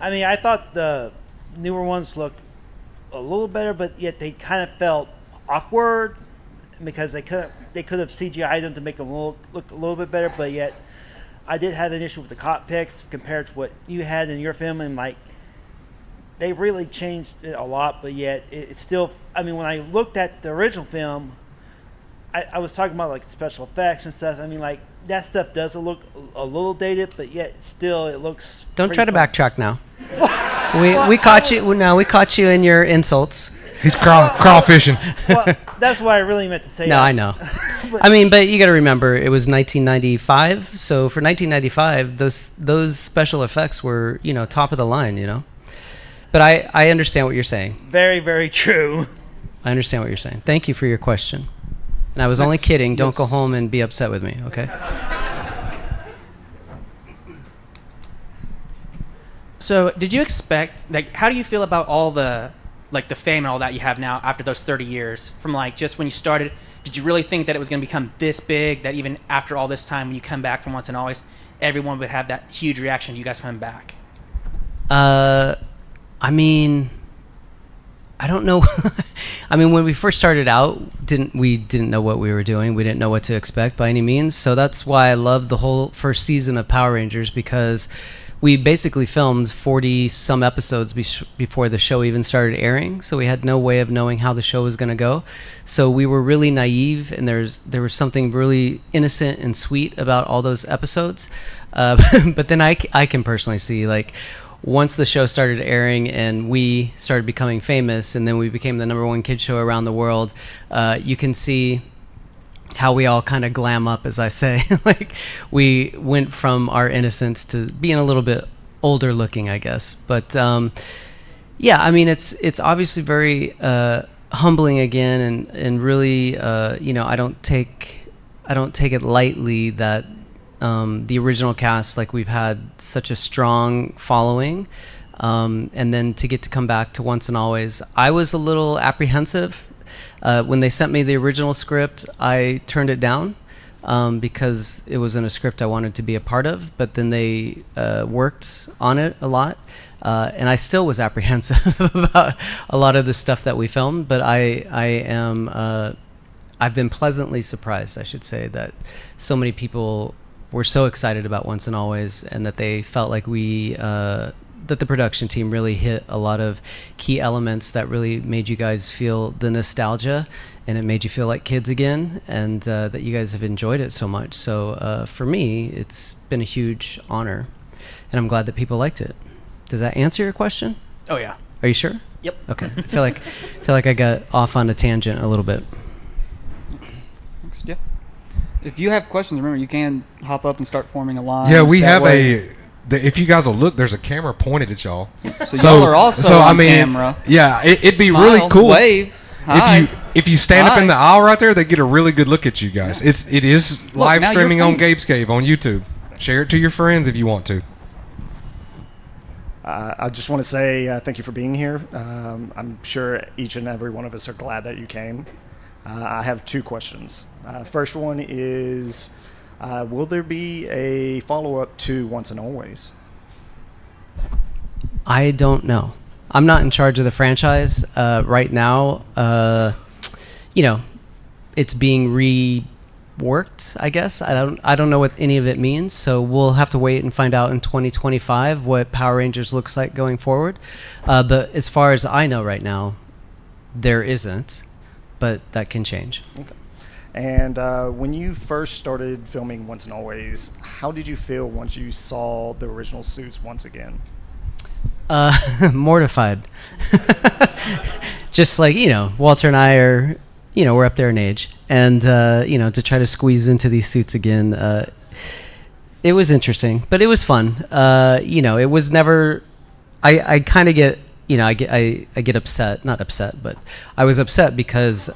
I mean, I thought the newer ones looked a little better, but yet they kind of felt awkward because they could have CGI'd them to make them look a little bit better, but yet I did have an issue with the cockpits compared to what you had in your film, and like, they really changed it a lot, but yet it's still, I mean, when I looked at the original film, I was talking about like special effects and stuff. I mean, like, that stuff does look a little dated, but yet still it looks. Don't try to backtrack now. we caught you. No, we caught you in your insults. He's crawfishing. Well, that's what I really meant to say. No, I know. I mean, but you got to remember, it was 1995. So for 1995, those special effects were, top of the line, But I understand what you're saying. Very, very true. I understand what you're saying. Thank you for your question. And I was only kidding. Don't go home and be upset with me, okay? So, did you expect, how do you feel about all the fame and all that you have now after those 30 years? From, just when you started, did you really think that it was going to become this big, that even after all this time, when you come back from Once and Always, everyone would have that huge reaction to you guys coming back? I mean, I don't know. I mean, when we first started out, we didn't know what we were doing. We didn't know what to expect by any means. So that's why I love the whole first season of Power Rangers, because we basically filmed 40-some episodes before the show even started airing. So we had no way of knowing how the show was going to go. So we were really naive, and there was something really innocent and sweet about all those episodes. But then I can personally see, once the show started airing and we started becoming famous, and then we became the #1 kid show around the world, you can see how we all kind of glam up, as I say. We went from our innocence to being a little bit older looking, I guess. But yeah, I mean, it's obviously very humbling again, and really, I don't take it lightly that the original cast, we've had such a strong following, and then to get to come back to Once and Always, I was a little apprehensive. When they sent me the original script, I turned it down because it wasn't a script I wanted to be a part of, but then they worked on it a lot, and I still was apprehensive about a lot of the stuff that we filmed, but I've been pleasantly surprised, I should say, that so many people were so excited about Once and Always, and that they felt like that the production team really hit a lot of key elements that really made you guys feel the nostalgia, and it made you feel like kids again, and that you guys have enjoyed it so much. So for me, it's been a huge honor, and I'm glad that people liked it. Does that answer your question? Oh yeah. Are you sure? Yep. Okay. I feel like I got off on a tangent a little bit. Yeah. If you have questions, remember, you can hop up and start forming a line. Yeah, we have if you guys will look, there's a camera pointed at y'all. So y'all are also on camera. Yeah, it'd be Smile, really cool. Wave. Hi. If you stand up in the Hi. aisle right there, they get a really good look at you guys. Yeah. It is Look, live now streaming you're on famous. Gamescape on YouTube. Share it to your friends if you want to. I just want to say thank you for being here. I'm sure each and every one of us are glad that you came. I have two questions. First one is, will there be a follow-up to Once and Always? I don't know. I'm not in charge of the franchise right now. It's being worked, I guess. I don't know what any of it means, so we'll have to wait and find out in 2025 what Power Rangers looks like going forward. But as far as I know right now, there isn't, but that can change. Okay. And when you first started filming Once and Always, how did you feel once you saw the original suits once again? Mortified. Just like, Walter and I are, we're up there in age. And, to try to squeeze into these suits again, it was interesting, but it was fun. It was never, I kind of get, I get upset, not upset, but I was upset because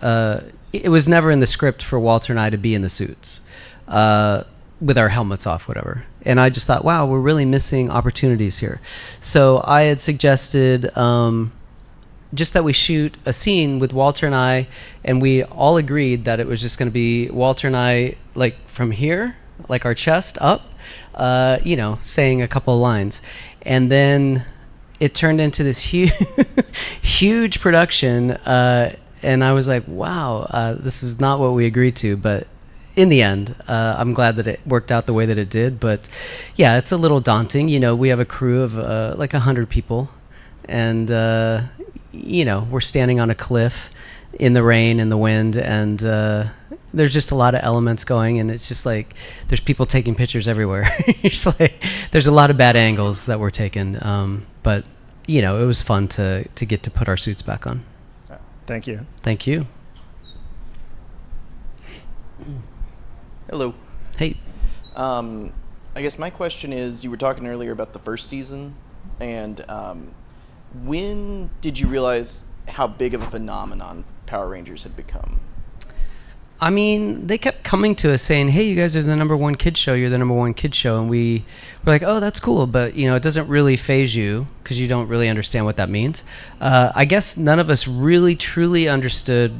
it was never in the script for Walter and I to be in the suits with our helmets off, whatever. And I just thought, wow, we're really missing opportunities here. So I had suggested just that we shoot a scene with Walter and I, and we all agreed that it was just going to be Walter and I, like from here, like our chest up, saying a couple of lines. And then it turned into this huge production, and I was like, wow, this is not what we agreed to. But in the end, I'm glad that it worked out the way that it did. But yeah, it's a little daunting. We have a crew of like 100 people, and we're standing on a cliff in the rain and the wind, and there's just a lot of elements going, and it's just like there's people taking pictures everywhere. It's like there's a lot of bad angles that were taken, but it was fun to get to put our suits back on. Thank you. Thank you. Hello. Hey. I guess my question is, you were talking earlier about the first season, and when did you realize how big of a phenomenon Power Rangers had become? I mean, they kept coming to us saying, hey, you guys are the #1 kids show, you're the #1 kids show, and we were like, oh, that's cool, but it doesn't really phase you because you don't really understand what that means. I guess none of us really truly understood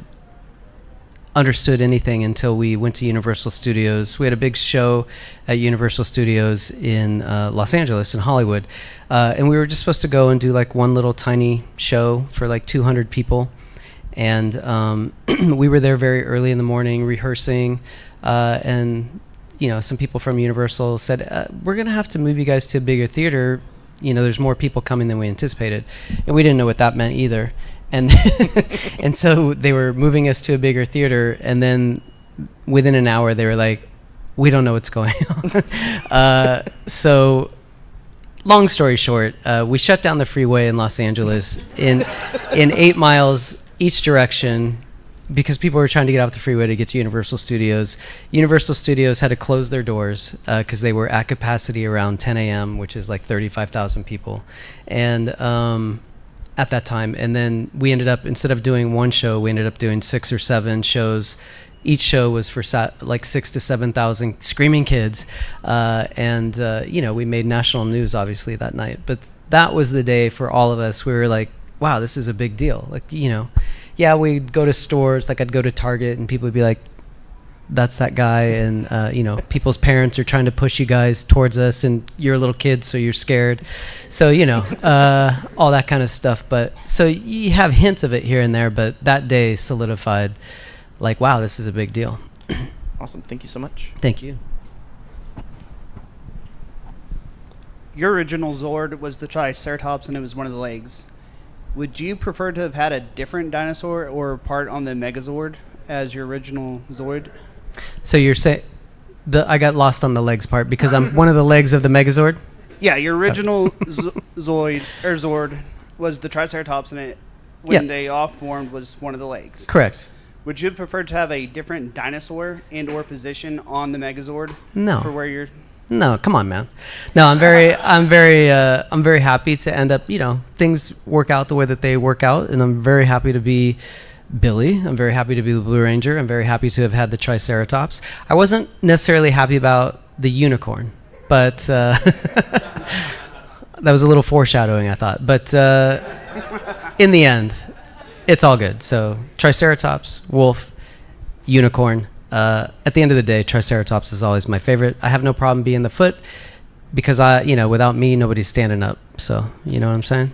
anything until we went to Universal Studios. We had a big show at Universal Studios in Los Angeles, in Hollywood, and we were just supposed to go and do like one little tiny show for like 200 people. And we were there very early in the morning rehearsing, and some people from Universal said, we're going to have to move you guys to a bigger theater. There's more people coming than we anticipated. And we didn't know what that meant either. And and so they were moving us to a bigger theater, and then within an hour they were like, we don't know what's going on. So long story short, we shut down the freeway in Los Angeles in 8 miles each direction because people were trying to get off the freeway to get to Universal Studios. Universal Studios had to close their doors because they were at capacity around 10 a.m., which is like 35,000 people. And at that time, and then we ended up, instead of doing one show, we ended up doing 6 or 7 shows. Each show was for like 6,000 to 7,000 screaming kids, and we made national news obviously that night. But that was the day for all of us. We were like, wow, this is a big deal. Like, yeah, we'd go to stores, like I'd go to Target and people would be like, that's that guy, and people's parents are trying to push you guys towards us, and you're a little kid, so you're scared. So all that kind of stuff. But so you have hints of it here and there, but that day solidified, like, wow, this is a big deal. Awesome, thank you so much. Thank you. Your original Zord was the Triceratops, and it was one of the legs. Would you prefer to have had a different dinosaur or part on the Megazord as your original Zord? So you're saying I got lost on the legs part because I'm one of the legs of the Megazord? Yeah, your original Zord was the Triceratops, and it when they all formed was one of the legs. Correct. Would you prefer to have a different dinosaur and or position on the Megazord? No. For where you're No, come on, man. No, I'm very happy to end up, things work out the way that they work out, and I'm very happy to be Billy. I'm very happy to be the Blue Ranger. I'm very happy to have had the Triceratops. I wasn't necessarily happy about the unicorn, but that was a little foreshadowing, I thought. But in the end, it's all good. So Triceratops, wolf, unicorn. At the end of the day, Triceratops is always my favorite. I have no problem being the foot because without me, nobody's standing up. So, you know what I'm saying?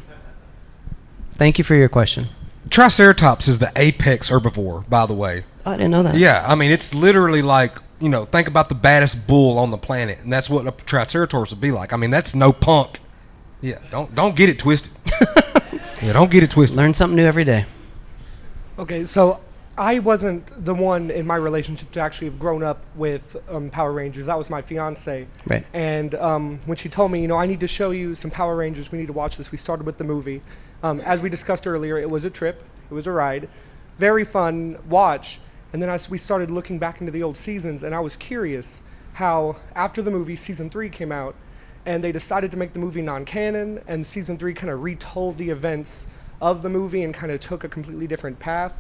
Thank you for your question. Triceratops is the apex herbivore, by the way. Oh, I didn't know that. Yeah, I mean, it's literally like think about the baddest bull on the planet, and that's what a Triceratops would be like. I mean, that's no punk. Yeah, don't get it twisted. Yeah, don't get it twisted. Learn something new every day. Okay, so I wasn't the one in my relationship to actually have grown up with Power Rangers. That was my fiance. Right. And when she told me, I need to show you some Power Rangers, we need to watch this, we started with the movie. As we discussed earlier, it was a trip, it was a ride, very fun watch. And then we started looking back into the old seasons, and I was curious how after the movie, season 3 came out, and they decided to make the movie non-canon, and season 3 kind of retold the events of the movie and kind of took a completely different path.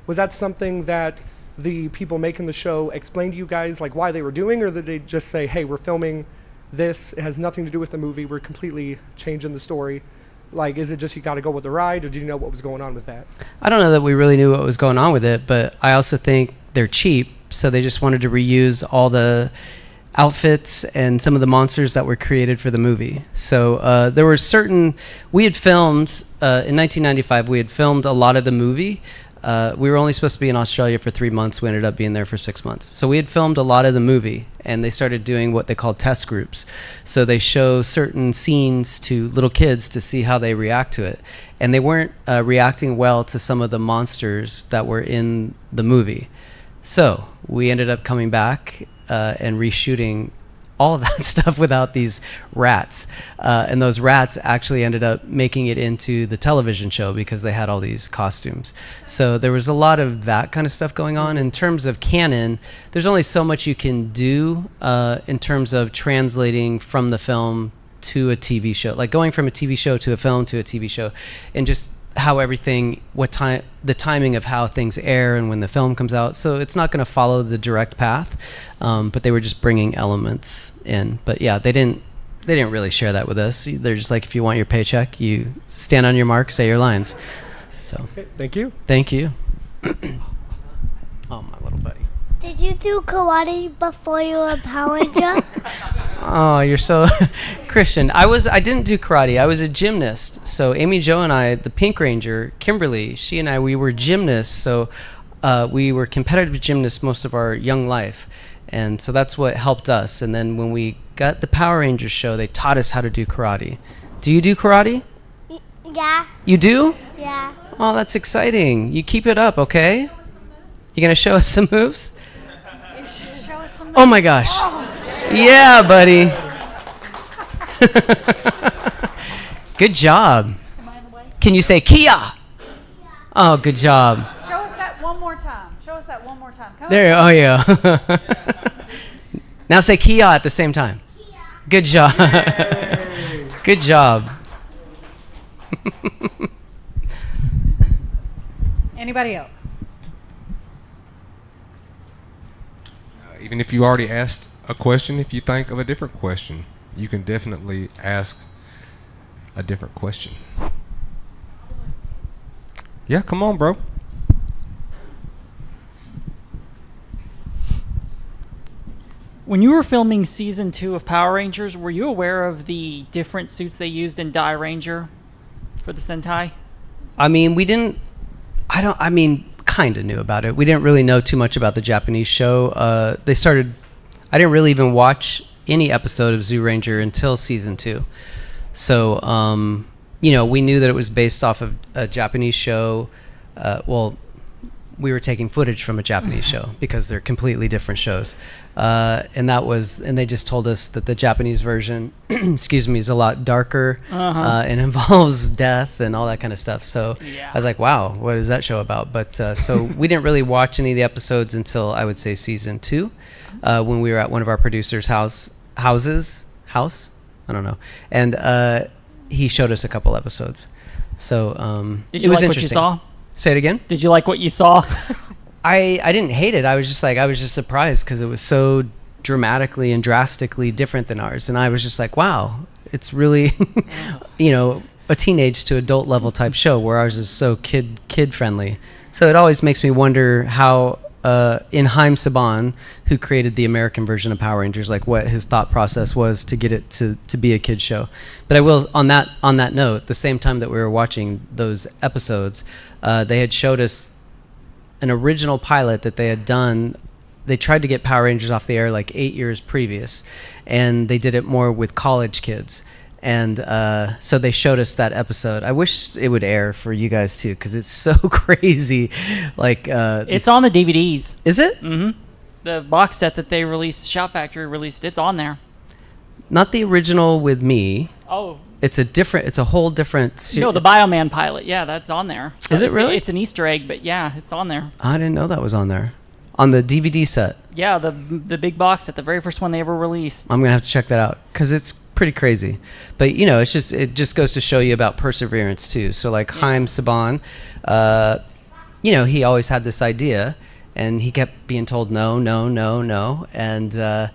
Was that something that the people making the show explained to you guys, like why they were doing, or did they just say, hey, we're filming this, it has nothing to do with the movie, we're completely changing the story? Like, is it just you got to go with the ride, or did you know what was going on with that? I don't know that we really knew what was going on with it, but I also think they're cheap, so they just wanted to reuse all the outfits and some of the monsters that were created for the movie. So there were we had filmed, in 1995, we had filmed a lot of the movie. We were only supposed to be in Australia for 3 months. We ended up being there for 6 months. So we had filmed a lot of the movie, and they started doing what they call test groups. So they show certain scenes to little kids to see how they react to it. And they weren't reacting well to some of the monsters that were in the movie. So we ended up coming back and reshooting all of that stuff without these rats. And those rats actually ended up making it into the television show because they had all these costumes. So there was a lot of that kind of stuff going on. In terms of canon, there's only so much you can do in terms of translating from the film to a TV show. Like going from a TV show to a film to a TV show, and just how everything, the timing of how things air and when the film comes out. So it's not going to follow the direct path, but they were just bringing elements in. But yeah, they didn't really share that with us. They're just like, if you want your paycheck, you stand on your mark, say your lines. So okay, thank you. Thank you. Oh, my little buddy. Did you do karate before you were a Power Ranger? Oh, you're so Christian. I didn't do karate. I was a gymnast. So Amy Jo and I, the Pink Ranger, Kimberly, she and I, we were gymnasts. So we were competitive gymnasts most of our young life. And so that's what helped us. And then when we got the Power Rangers show, they taught us how to do karate. Do you do karate? Yeah. You do? Yeah. Oh, that's exciting. You keep it up, okay? You gonna show us some moves? Show us some Oh my gosh. Yeah, buddy. Good job. Can you say Kia? Oh, good job. Show us that one more time. Show us that one more time. Come There, on. oh yeah. Now say Kia at the same time. Good job. Good job. Anybody else? Even if you already asked a question, if you think of a different question, you can definitely ask a different question. Yeah, come on, bro. When you were filming season 2 of Power Rangers, were you aware of the different suits they used in Die Ranger for the Sentai? I mean, kind of knew about it. We didn't really know too much about the Japanese show. I didn't really even watch any episode of Zoo Ranger until season 2. So, we knew that it was based off of a Japanese show. We were taking footage from a Japanese show because they're completely different shows. And they just told us that the Japanese version, is a lot darker and involves death and all that kind of stuff. So I was like, wow, what is that show about? But so we didn't really watch any of the episodes until I would say season 2, when we were at one of our producers' house. I don't know. And he showed us a couple episodes. So Did it you was like what you interesting. saw? Say it again? Did you like what you saw? I didn't hate it. I was just surprised because it was so dramatically and drastically different than ours. And I was just like, wow, it's really, a teenage to adult level type show, where ours is so kid friendly. So it always makes me wonder how in Haim Saban, who created the American version of Power Rangers, like what his thought process was to get it to be a kid show. But I will, on that note, the same time that we were watching those episodes, they had showed us an original pilot that they had done they tried to get Power Rangers off the air like 8 years previous, and they did it more with college kids. And so they showed us that episode. I wish it would air for you guys too, because it's so crazy. Like it's on the DVDs. Is it? Mm-hmm. The box set that they released, Shout Factory released, it's on there. Not the original with me. Oh. It's a whole different No, the Bioman pilot. Yeah, that's on there. So Is it really? It's an Easter egg, but yeah, it's on there. I didn't know that was on there. On the DVD set. Yeah, the big box set, the very first one they ever released. I'm gonna have to check that out because it's pretty crazy. But you know, it just goes to show you about perseverance too. So like Haim Saban, you know, he always had this idea, and he kept being told no, and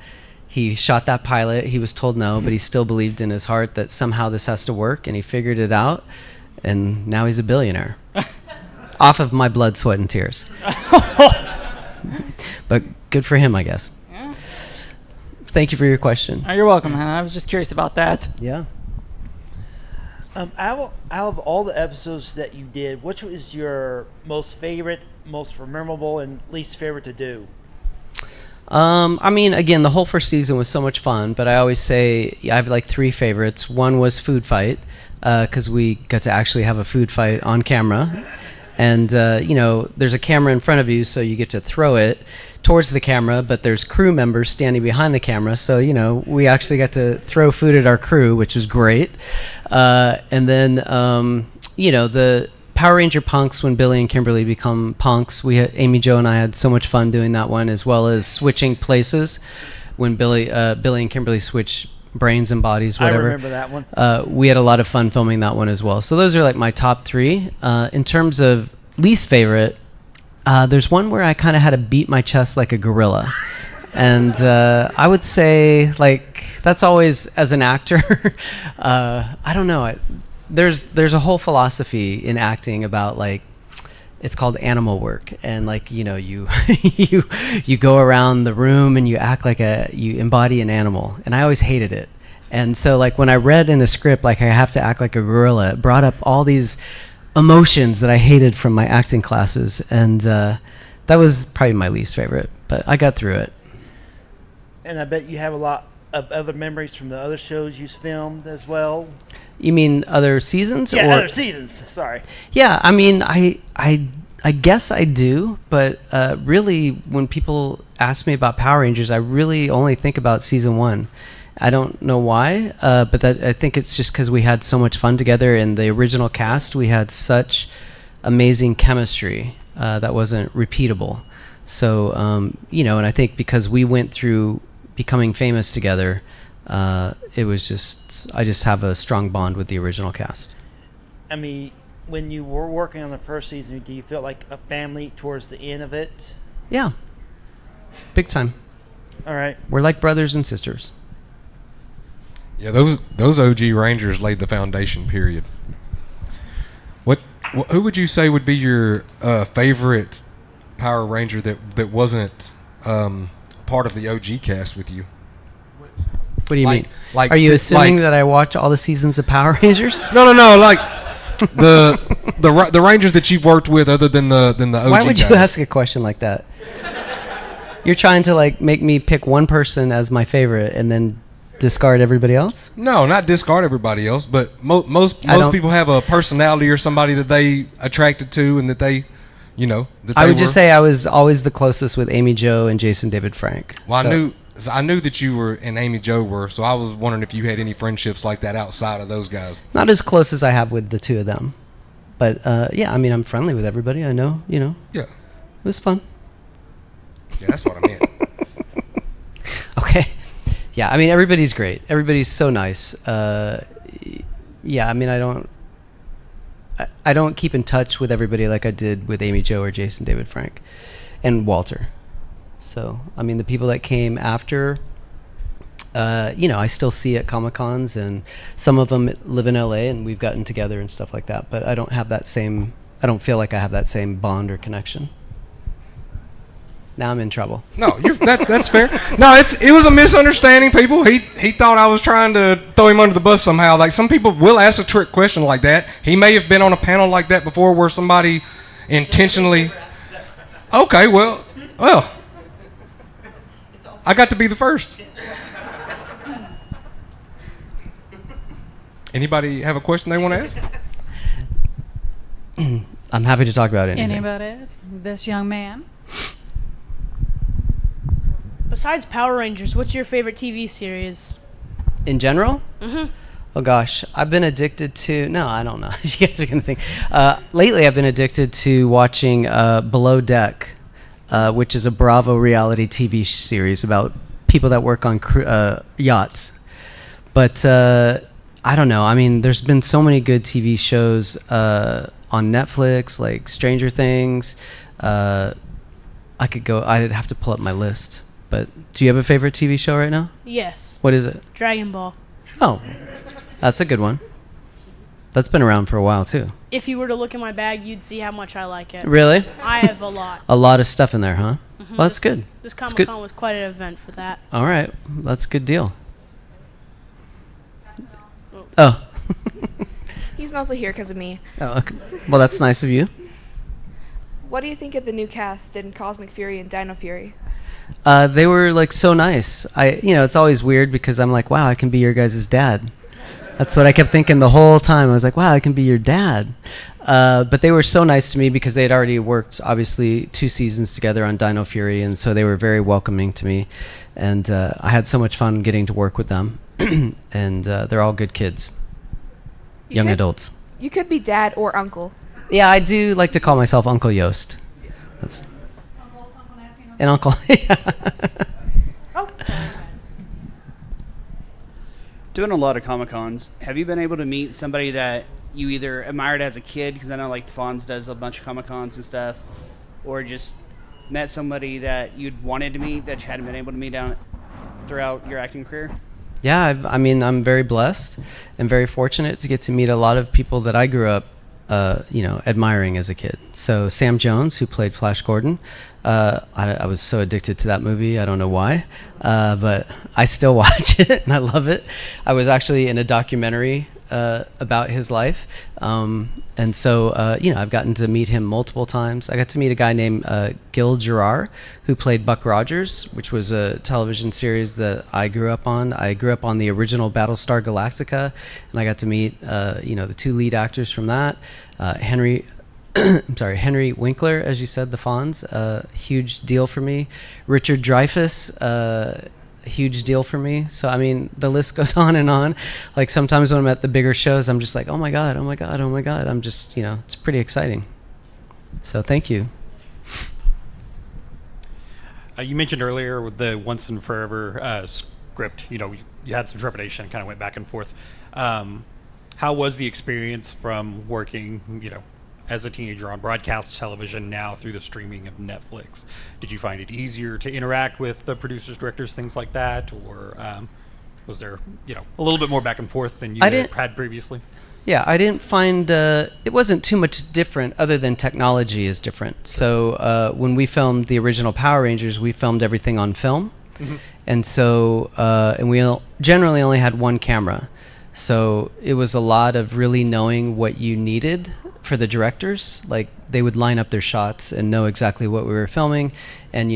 he shot that pilot. He was told no, but he still believed in his heart that somehow this has to work, and he figured it out, and now he's a billionaire off of my blood, sweat, and tears. But good for him, I guess. Yeah. Thank you for your question. Oh, you're welcome, man. I was just curious about that. Yeah. Out of all the episodes that you did, which was your most favorite, most memorable, and least favorite to do? I mean, again, the whole first season was so much fun, but I always say I have like 3 favorites. One was Food Fight, because we got to actually have a food fight on camera. And, you know, there's a camera in front of you, so you get to throw it towards the camera, but there's crew members standing behind the camera. So, you know, we actually got to throw food at our crew, which was great. And then, you know, the Power Ranger punks, when Billy and Kimberly become punks, Amy Jo and I had so much fun doing that one, as well as switching places when Billy and Kimberly switch brains and bodies, whatever. I remember that one. We had a lot of fun filming that one as well. So those are like my top 3. In terms of least favorite, there's one where I kind of had to beat my chest like a gorilla. And I would say, like, that's always, as an actor, I don't know. There's a whole philosophy in acting about, like, it's called animal work, and like, you know, you you go around the room and you act like you embody an animal, and I always hated it. And so like when I read in a script like I have to act like a gorilla, it brought up all these emotions that I hated from my acting classes, and that was probably my least favorite, but I got through it. And I bet you have a lot of other memories from the other shows you filmed as well. You mean other seasons? Yeah, or other seasons. Sorry. Yeah, I mean, I guess I do, but really, when people ask me about Power Rangers, I really only think about season 1. I don't know why, but I think it's just because we had so much fun together. In the original cast, we had such amazing chemistry that wasn't repeatable. So, you know, and I think because we went through becoming famous together, it was just, I just have a strong bond with the original cast. I mean, when you were working on the first season, do you feel like a family towards the end of it? Yeah. Big time. All right. We're like brothers and sisters. Yeah, those OG Rangers laid the foundation, period. Who would you say would be your favorite Power Ranger that wasn't part of the OG cast with you? What do you mean? Like, are you assuming that I watch all the seasons of Power Rangers? No. Like the Rangers that you've worked with, other than the OG. Why would you guys. ask a question like that? You're trying to like make me pick one person as my favorite and then discard everybody else? No, not discard everybody else, but most people have a personality or somebody that they attracted to, and that they, you know, that I would just say I was always the closest with Amy Jo and Jason David Frank. Well, I knew that you were and Amy Jo were, so I was wondering if you had any friendships like that outside of those guys. Not as close as I have with the 2 of them, but yeah, I mean, I'm friendly with everybody. I know, you know. Yeah, it was fun. Yeah, that's what I meant. Okay. Yeah, I mean, everybody's great. Everybody's so nice. Yeah, I mean, I don't keep in touch with everybody like I did with Amy Jo or Jason David Frank and Walter. So, I mean, the people that came after, you know, I still see at Comic-Cons, and some of them live in LA, and we've gotten together and stuff like that, but I don't feel like I have that same bond or connection. Now I'm in trouble. No, that's fair. No, it was a misunderstanding, people. He thought I was trying to throw him under the bus somehow. Like, some people will ask a trick question like that. He may have been on a panel like that before where somebody intentionally. Okay, well. I got to be the first. Anybody have a question they want to ask? I'm happy to talk about anything. Anybody? This young man. Besides Power Rangers, what's your favorite TV series? In general? Mm-hmm. Oh gosh, I've been addicted to. No, I don't know. You guys are gonna think. Lately, I've been addicted to watching Below Deck, which is a Bravo reality TV series about people that work on yachts. But I don't know. I mean, there's been so many good TV shows on Netflix, like Stranger Things. I'd have to pull up my list. But do you have a favorite TV show right now? Yes. What is it? Dragon Ball. Oh, that's a good one. That's been around for a while too. If you were to look in my bag, you'd see how much I like it. Really? I have a lot. A lot of stuff in there, huh? Mhm. Well, that's good. This That's Comic-Con was quite an event for that. All right, that's a good deal. Oh. He's mostly here because of me. Oh, okay. Well, that's nice of you. What do you think of the new cast in Cosmic Fury and Dino Fury? They were like so nice. It's always weird because I'm like, wow, I can be your guys' dad. That's what I kept thinking the whole time. I was like, wow, I can be your dad. But they were so nice to me because they had already worked, obviously, 2 seasons together on Dino Fury, and so they were very welcoming to me. And I had so much fun getting to work with them. And they're all good kids, young adults. You could be dad or uncle. Yeah, I do like to call myself Uncle Yost. That's and Uncle. Doing a lot of Comic-Cons, have you been able to meet somebody that you either admired as a kid, because I know like Fonz does a bunch of Comic-Cons and stuff, or just met somebody that you'd wanted to meet that you hadn't been able to meet down throughout your acting career? Yeah, I'm very blessed and very fortunate to get to meet a lot of people that I grew up, admiring as a kid. So Sam Jones, who played Flash Gordon, I was so addicted to that movie. I don't know why, but I still watch it and I love it. I was actually in a documentary about his life, and so I've gotten to meet him multiple times. I got to meet a guy named Gil Gerard, who played Buck Rogers, which was a television series that I grew up on. I grew up on the original Battlestar Galactica, and I got to meet the 2 lead actors from that. Henry Winkler, as you said, the Fonz, huge deal for me. Richard Dreyfuss, huge deal for me. So I mean, the list goes on and on. Like sometimes when I'm at the bigger shows, I'm just like, oh my god, oh my god, oh my god. I'm just, it's pretty exciting. So thank you. You mentioned earlier with the Once and Forever script, you had some trepidation, kind of went back and forth. How was the experience from working, as a teenager on broadcast television, now through the streaming of Netflix? Did you find it easier to interact with the producers, directors, things like that, or was there, a little bit more back and forth than you had previously? Yeah, I didn't find it wasn't too much different, other than technology is different. So when we filmed the original Power Rangers, we filmed everything on film, and so and we generally only had 1 camera. So it was a lot of really knowing what you needed for the directors. Like they would line up their shots and know exactly what we were filming. And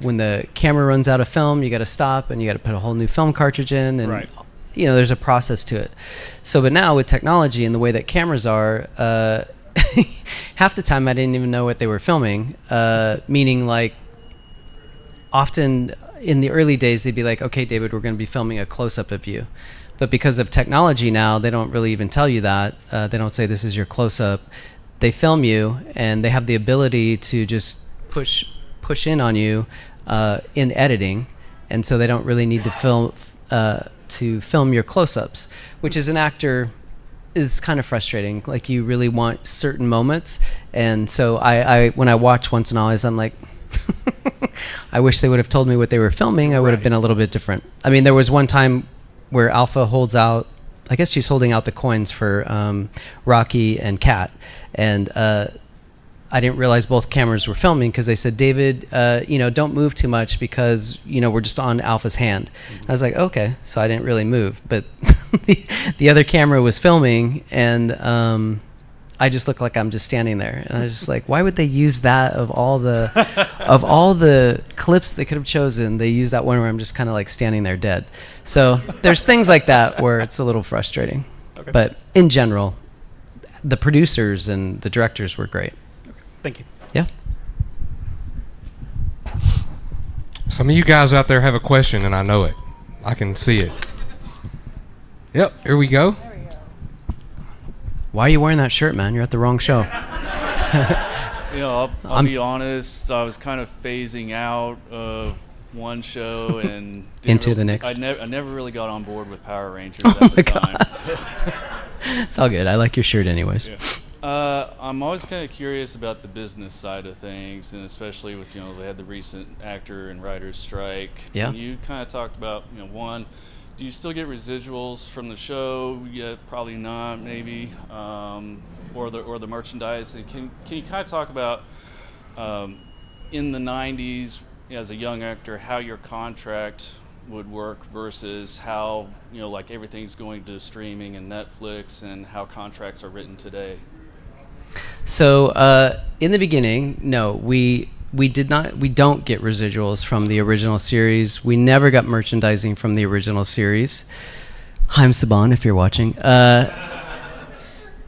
when the camera runs out of film, you got to stop and you got to put a whole new film cartridge in. And right. There's a process to it. So, but now with technology and the way that cameras are, half the time I didn't even know what they were filming. Meaning like often in the early days, they'd be like, okay, David, we're going to be filming a close-up of you. But because of technology now, they don't really even tell you that. They don't say this is your close-up. They film you, and they have the ability to just push in on you in editing, and so they don't really need to film your close-ups, which as an actor is kind of frustrating. Like you really want certain moments, and so I when I watch Once and Always, I'm like, I wish they would have told me what they were filming. I would have been a little bit different. I mean, there was one time where Alpha holds out, I guess she's holding out the coins for Rocky and Kat, and I didn't realize both cameras were filming because they said, David, don't move too much because we're just on Alpha's hand. I was like, okay, so I didn't really move, but the other camera was filming, and I just look like I'm just standing there, and I was just like, why would they use that of all the clips they could have chosen? They use that one where I'm just kind of like standing there dead. So there's things like that where it's a little frustrating. Okay. But in general, the producers and the directors were great. Okay. Thank you. Yeah. Some of you guys out there have a question, and I know it. I can see it. Yep, here we go. Why are you wearing that shirt, man? You're at the wrong show. You know, I'll be honest. I was kind of phasing out of one show and into the next. I never really got on board with Power Rangers at the time. So. It's all good. I like your shirt, anyways. Yeah. I'm always kind of curious about the business side of things, and especially with they had the recent actor and writers strike. Yeah. And you kind of talked about one. Do you still get residuals from the show? Yeah, probably not, maybe, or the merchandise. And can you kind of talk about in the '90s as a young actor how your contract would work versus how like everything's going to streaming and Netflix and how contracts are written today? So in the beginning, no, we don't get residuals from the original series. We never got merchandising from the original series. Haim Saban, if you're watching. And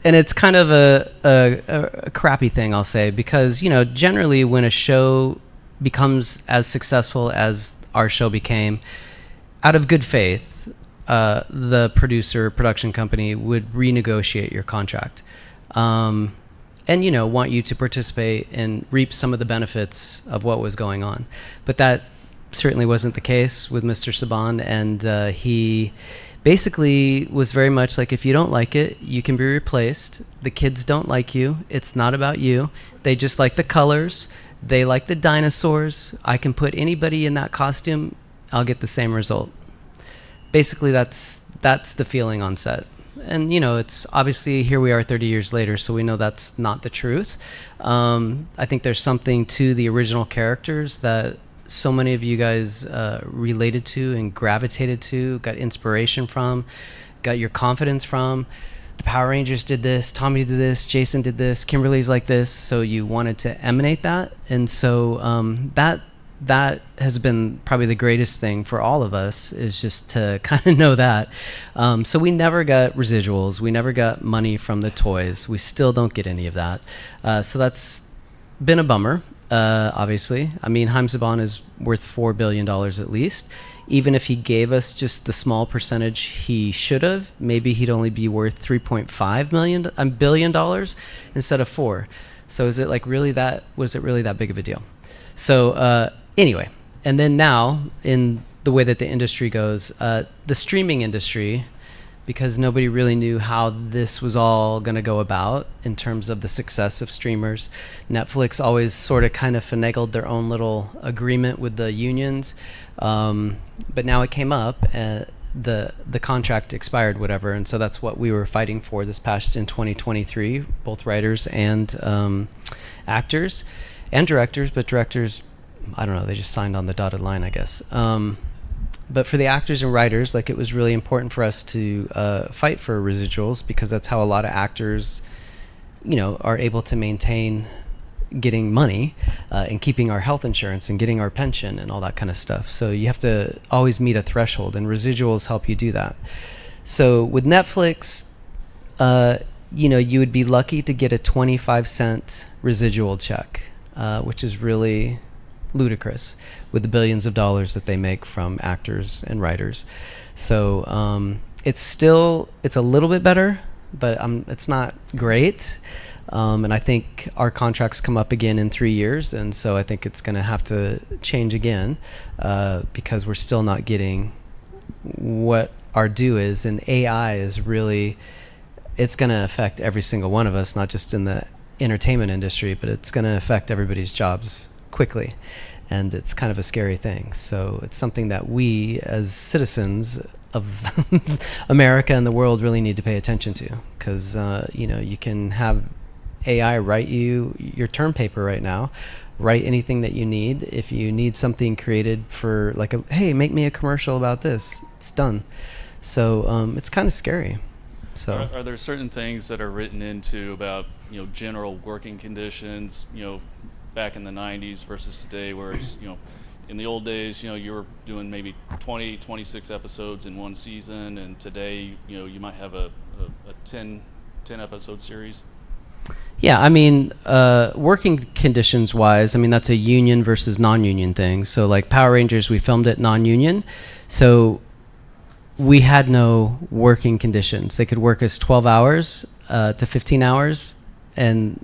it's kind of a crappy thing, I'll say, because generally when a show becomes as successful as our show became, out of good faith, the production company would renegotiate your contract. And want you to participate and reap some of the benefits of what was going on. But that certainly wasn't the case with Mr. Saban, and he basically was very much like, if you don't like it, you can be replaced. The kids don't like you. It's not about you. They just like the colors. They like the dinosaurs. I can put anybody in that costume. I'll get the same result. Basically, that's the feeling on set. And it's obviously, here we are 30 years later, so we know that's not the truth. I think there's something to the original characters that so many of you guys related to and gravitated to, got inspiration from, got your confidence from. The Power Rangers did this, Tommy did this, Jason did this, Kimberly's like this, so you wanted to emanate that. And so that has been probably the greatest thing for all of us, is just to kind of know that. So we never got residuals. We never got money from the toys. We still don't get any of that. So that's been a bummer, obviously. I mean, Haim Saban is worth $4 billion at least. Even if he gave us just the small percentage he should have, maybe he'd only be worth $3.5 billion instead of $4 billion. So was it really that big of a deal? So anyway, and then now, in the way that the industry goes, the streaming industry, because nobody really knew how this was all going to go about in terms of the success of streamers. Netflix always sort of kind of finagled their own little agreement with the unions, but now it came up, the contract expired, whatever, and so that's what we were fighting for this past in 2023, both writers and actors and directors, but directors, I don't know, they just signed on the dotted line, I guess. But for the actors and writers, it was really important for us to fight for residuals, because that's how a lot of actors, are able to maintain getting money and keeping our health insurance and getting our pension and all that kind of stuff. So you have to always meet a threshold, and residuals help you do that. So with Netflix, you would be lucky to get a 25-cent residual check, which is really ludicrous with the billions of dollars that they make from actors and writers. So it's a little bit better, but it's not great. And I think our contracts come up again in 3 years, and so I think it's going to have to change again, because we're still not getting what our due is. And AI is really, it's going to affect every single one of us, not just in the entertainment industry, but it's going to affect everybody's jobs quickly, and it's kind of a scary thing. So it's something that we as citizens of America and the world really need to pay attention to, because you can have AI write you your term paper right now, write anything that you need. If you need something created for hey, make me a commercial about this, it's done. So it's kind of scary. So are there certain things that are written into about general working conditions, back in the 90s versus today, whereas, in the old days, you were doing maybe 20, 26 episodes in one season, and today, you might have a 10 episode series? Yeah, I mean, working conditions wise, I mean, that's a union versus non-union thing. So like Power Rangers, we filmed it non-union. So we had no working conditions. They could work us 12 hours to 15 hours, and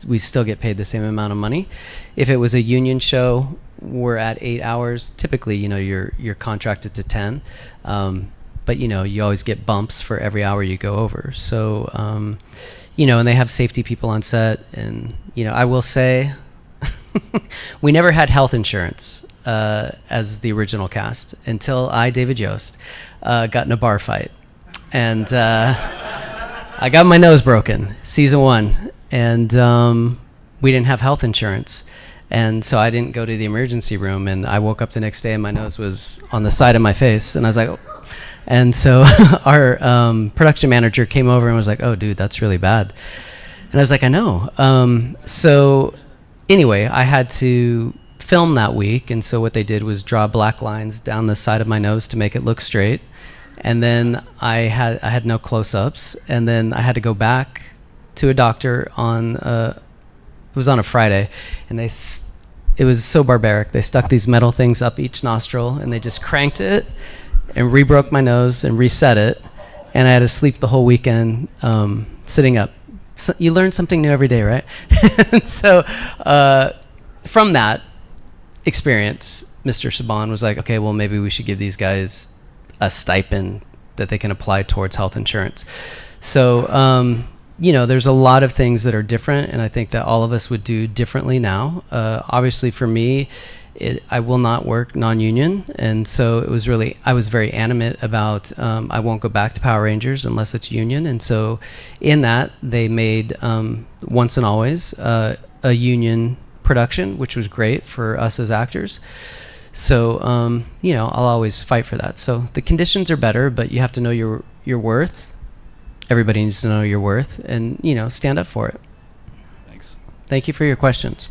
we still get paid the same amount of money. If it was a union show, we're at 8 hours. Typically, you're contracted to 10, but you always get bumps for every hour you go over. So and they have safety people on set, and I will say we never had health insurance as the original cast until David Yost, got in a bar fight, and I got my nose broken, season 1, and we didn't have health insurance, and so I didn't go to the emergency room, and I woke up the next day and my nose was on the side of my face, and I was like, oh. And so our production manager came over and was like, oh, dude, that's really bad. And I was like, I know. So anyway, I had to film that week, and so what they did was draw black lines down the side of my nose to make it look straight. And then I had no close-ups, and then I had to go back to a doctor it was on a Friday, and it was so barbaric. They stuck these metal things up each nostril, and they just cranked it and re-broke my nose and reset it, and I had to sleep the whole weekend sitting up. So you learn something new every day, right? And so from that experience, Mr. Saban was like, okay, well, maybe we should give these guys a stipend that they can apply towards health insurance. So there's a lot of things that are different, and I think that all of us would do differently now. Obviously for me, I will not work non-union, and so I was very animate about I won't go back to Power Rangers unless it's union, and so in that they made Once and Always a union production, which was great for us as actors. So I'll always fight for that. So the conditions are better, but you have to know your worth. Everybody needs to know your worth, and stand up for it. Thanks. Thank you for your questions.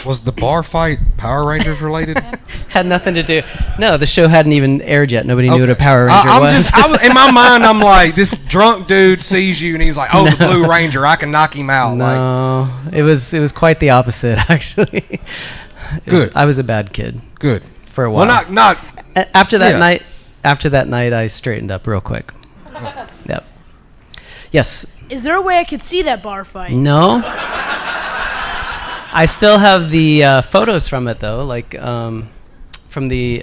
Was the bar fight Power Rangers related? Had nothing to do. No, the show hadn't even aired yet. Nobody knew what a Power Ranger was. In my mind, I'm like, this drunk dude sees you and he's like, oh, the Blue Ranger, I can knock him out. No, it was quite the opposite, actually. Good. I was a bad kid. Good. For a while. Well, not. After that night. After that night, I straightened up real quick. Yep. Yes. Is there a way I could see that bar fight? No. I still have the photos from it, though. Like, from they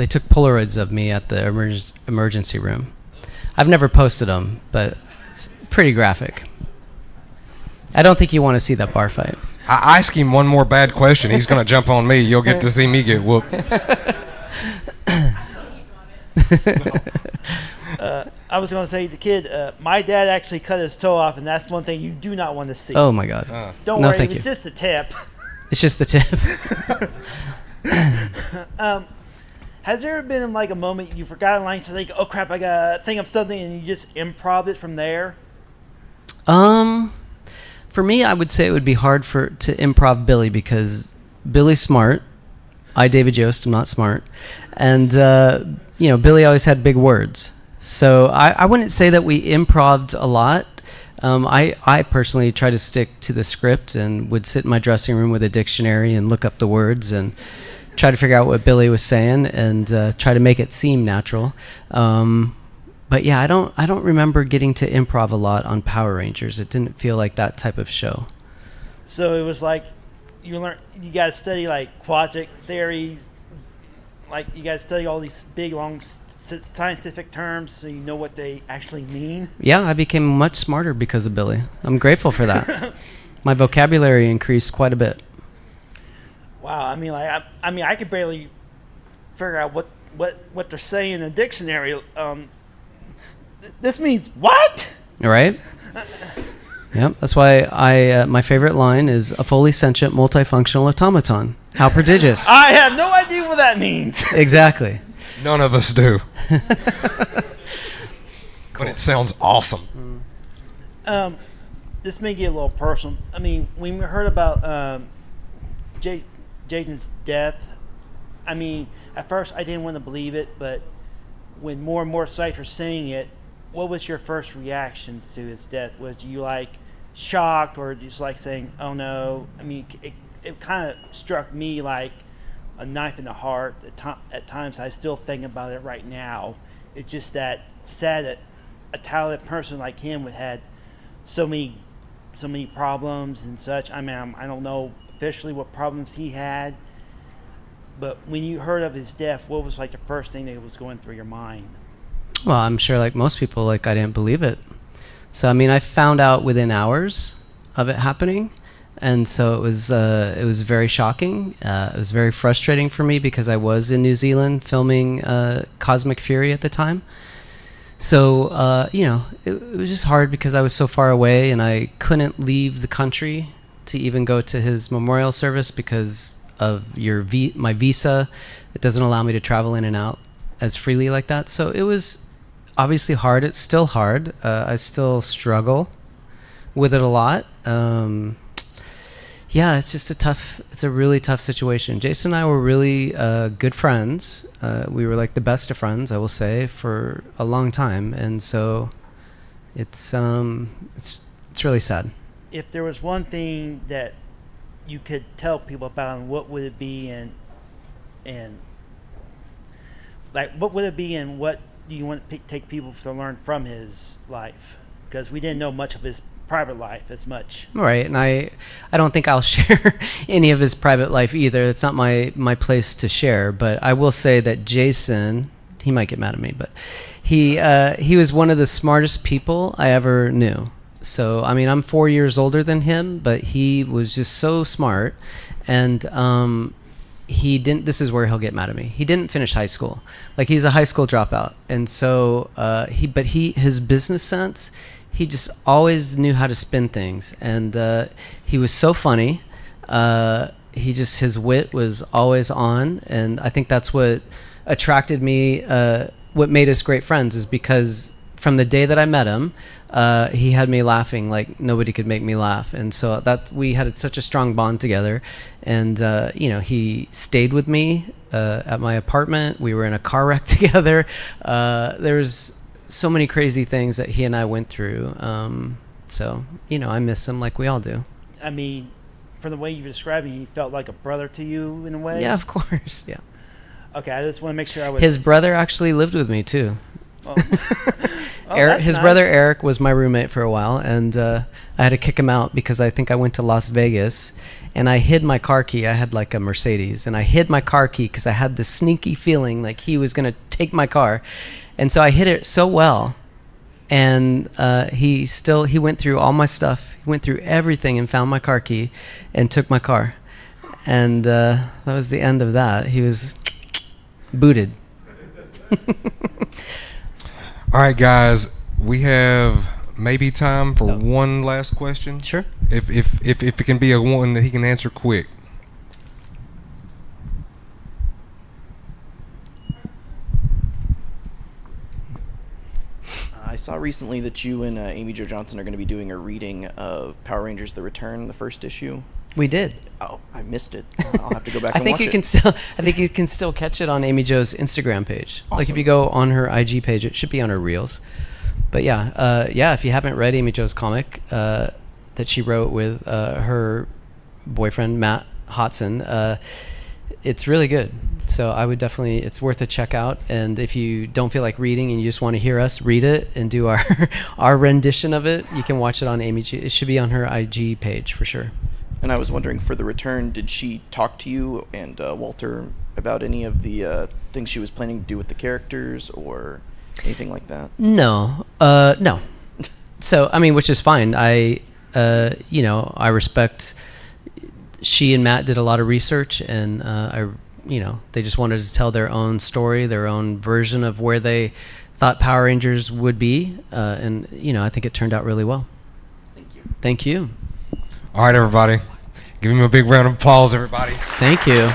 took Polaroids of me at the emergency room. I've never posted them, but it's pretty graphic. I don't think you want to see that bar fight. I ask him one more bad question. He's going to jump on me. You'll get to see me get whooped. I was going to say to the kid, my dad actually cut his toe off, and that's one thing you do not want to see. Oh, my God. Don't No, worry, thank it's you. just a tip. It's just the tip. Has there ever been like a moment you forgot a line, so like, oh crap, I got to think of something, and you just improv it from there? For me, I would say it would be hard to improv Billy, because Billy's smart. David Yost, I'm not smart. And, Billy always had big words. So I wouldn't say that we improv'd a lot. I personally try to stick to the script and would sit in my dressing room with a dictionary and look up the words and try to figure out what Billy was saying and try to make it seem natural. But yeah, I don't remember getting to improv a lot on Power Rangers. It didn't feel like that type of show. So it was like you got to study like quadratic theory, like you got to study all these big long scientific terms so you know what they actually mean. Yeah, I became much smarter because of Billy. I'm grateful for that. My vocabulary increased quite a bit. Wow, I mean, like I could barely figure out what they're saying in a dictionary. This means what? All right. Yep, that's why my favorite line is a fully sentient multifunctional automaton. How prodigious. I have no idea what that means. Exactly. None of us do. But it sounds awesome. this may get a little personal. I mean, when we heard about Jaden's death, I mean, at first I didn't want to believe it, but when more and more sites were saying it, what was your first reaction to his death? Was you like shocked or just like saying, "Oh no"? I mean, it kind of struck me like a knife in the heart. At times, I still think about it right now. It's just that sad that a talented person like him would had so many problems and such. I mean, I don't know officially what problems he had, but when you heard of his death, what was like the first thing that was going through your mind? Well, I'm sure like most people, like I didn't believe it. So I mean, I found out within hours of it happening, and so it was very shocking. It was very frustrating for me because I was in New Zealand filming Cosmic Fury at the time. So you know, it was just hard because I was so far away and I couldn't leave the country to even go to his memorial service because of my visa. It doesn't allow me to travel in and out as freely like that. So it was obviously hard. It's still hard. I still struggle with it a lot. Yeah, it's a really tough situation. Jason and I were really good friends. We were like the best of friends, I will say, for a long time. And so it's really sad. If there was one thing that you could tell people about him, what would it be, and like what would it be, and what do you want to take people to learn from his life? Because we didn't know much of his private life as much. Right, and I don't think I'll share any of his private life either. It's not my place to share. But I will say that Jason, he might get mad at me, but he was one of the smartest people I ever knew. So I mean, I'm 4 years older than him, but he was just so smart, and he didn't. This is where he'll get mad at me. He didn't finish high school. Like, he's a high school dropout, and so his business sense. He just always knew how to spin things, and he was so funny. His wit was always on, and I think that's what attracted me. What made us great friends is because from the day that I met him, he had me laughing like nobody could make me laugh, and so that we had such a strong bond together. And you know, he stayed with me at my apartment. We were in a car wreck together. There's so many crazy things that he and I went through. So, you know, I miss him like we all do. I mean, from the way you were describing, he felt like a brother to you in a way. Yeah, of course. Yeah. Okay, I just want to make sure I was. His brother actually lived with me too. Oh. His brother Eric was my roommate for a while, and I had to kick him out because I think I went to Las Vegas and I hid my car key. I had like a Mercedes, and I hid my car key because I had this sneaky feeling like he was going to take my car. And so I hid it so well, and he went through all my stuff. He went through everything and found my car key and took my car. And that was the end of that. He was booted. All right, guys, we have maybe time for one last question. Sure. If it can be a one that he can answer quick. I saw recently that you and Amy Jo Johnson are going to be doing a reading of Power Rangers: The Return, the first issue. We did. Oh, I missed it. I'll have to go back and watch it. I think you can still catch it on Amy Jo's Instagram page. Awesome. Like if you go on her IG page, it should be on her reels. But yeah, if you haven't read Amy Jo's comic that she wrote with her boyfriend Matt Hodson, it's really good. So I would definitely, it's worth a check out. And if you don't feel like reading and you just want to hear us read it and do our rendition of it, you can watch it on Amy J. It should be on her IG page for sure. And I was wondering, for The Return, did she talk to you and Walter about any of the things she was planning to do with the characters or anything like that? No. No. So, I mean, which is fine. I respect she and Matt did a lot of research, and they just wanted to tell their own story, their own version of where they thought Power Rangers would be, and I think it turned out really well. Thank you. Thank you. All right, everybody. Give him a big round of applause, everybody. Thank you.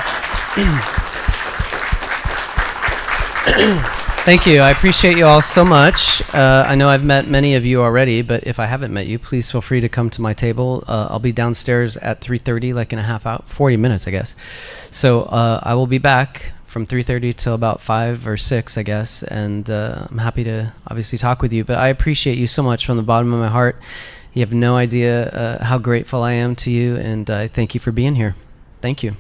Thank you. I appreciate you all so much. I know I've met many of you already, but if I haven't met you, please feel free to come to my table. I'll be downstairs at 3:30, like in a half hour, 40 minutes, I guess. So I will be back from 3:30 till about 5 or 6, I guess, and I'm happy to obviously talk with you. But I appreciate you so much from the bottom of my heart. You have no idea how grateful I am to you, and I thank you for being here. Thank you.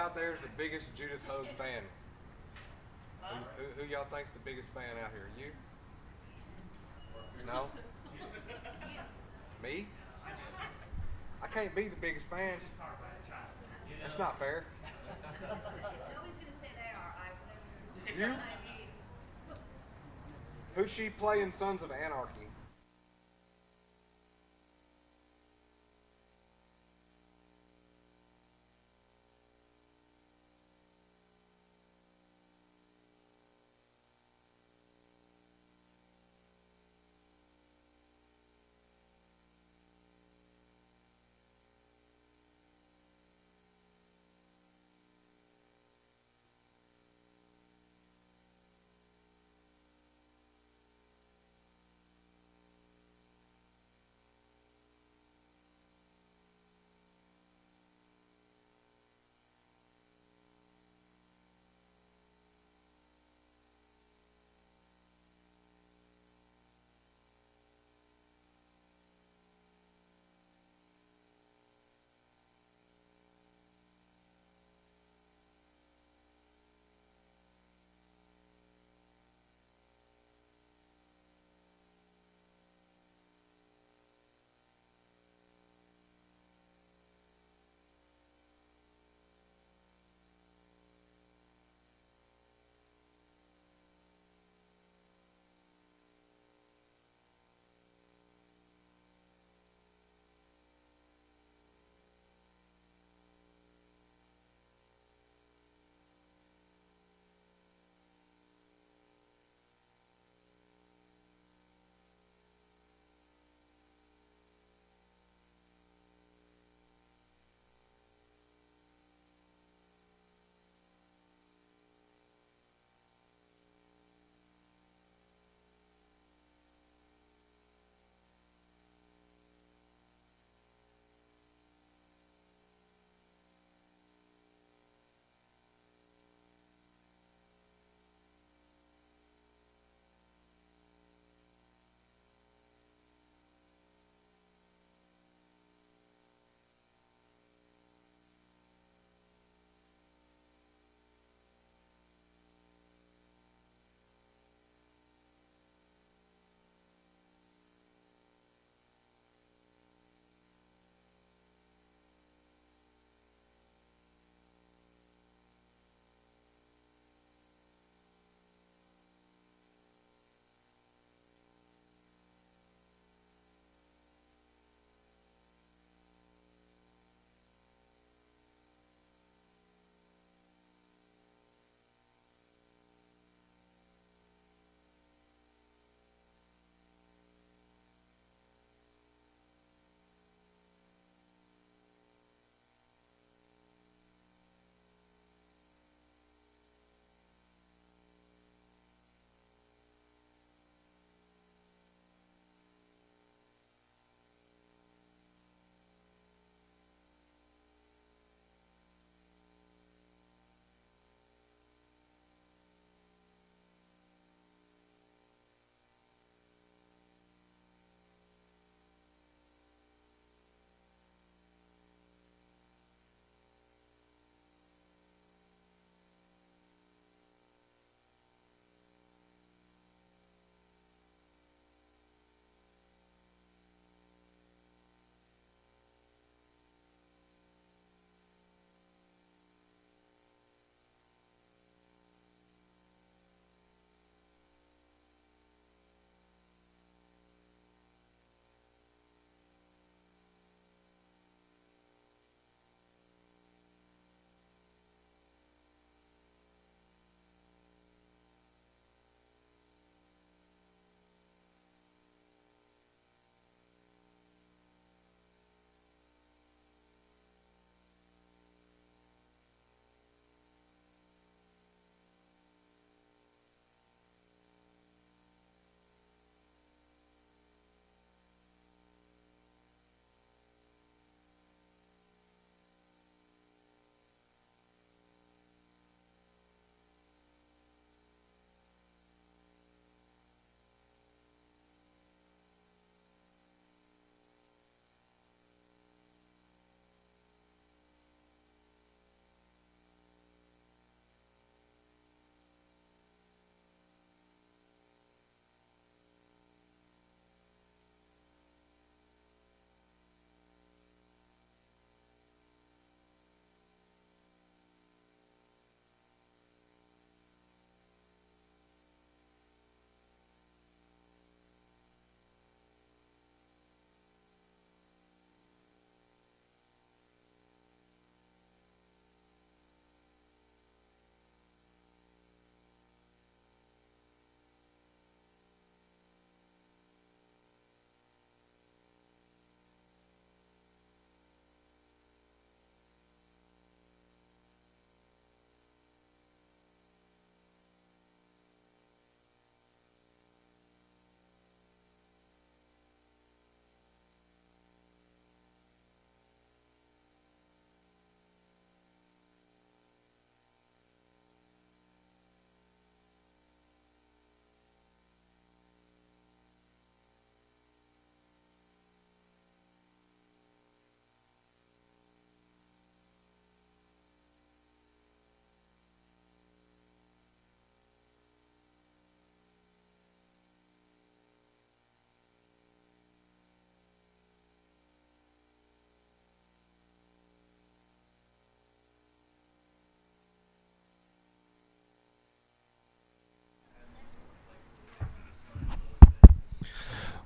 out there is the biggest Judith Hoag fan? Who y'all think's the biggest fan out here? You? No? Me? I can't be the biggest fan. That's not fair. Nobody's gonna say they are. You? Who'd she play in Sons of Anarchy?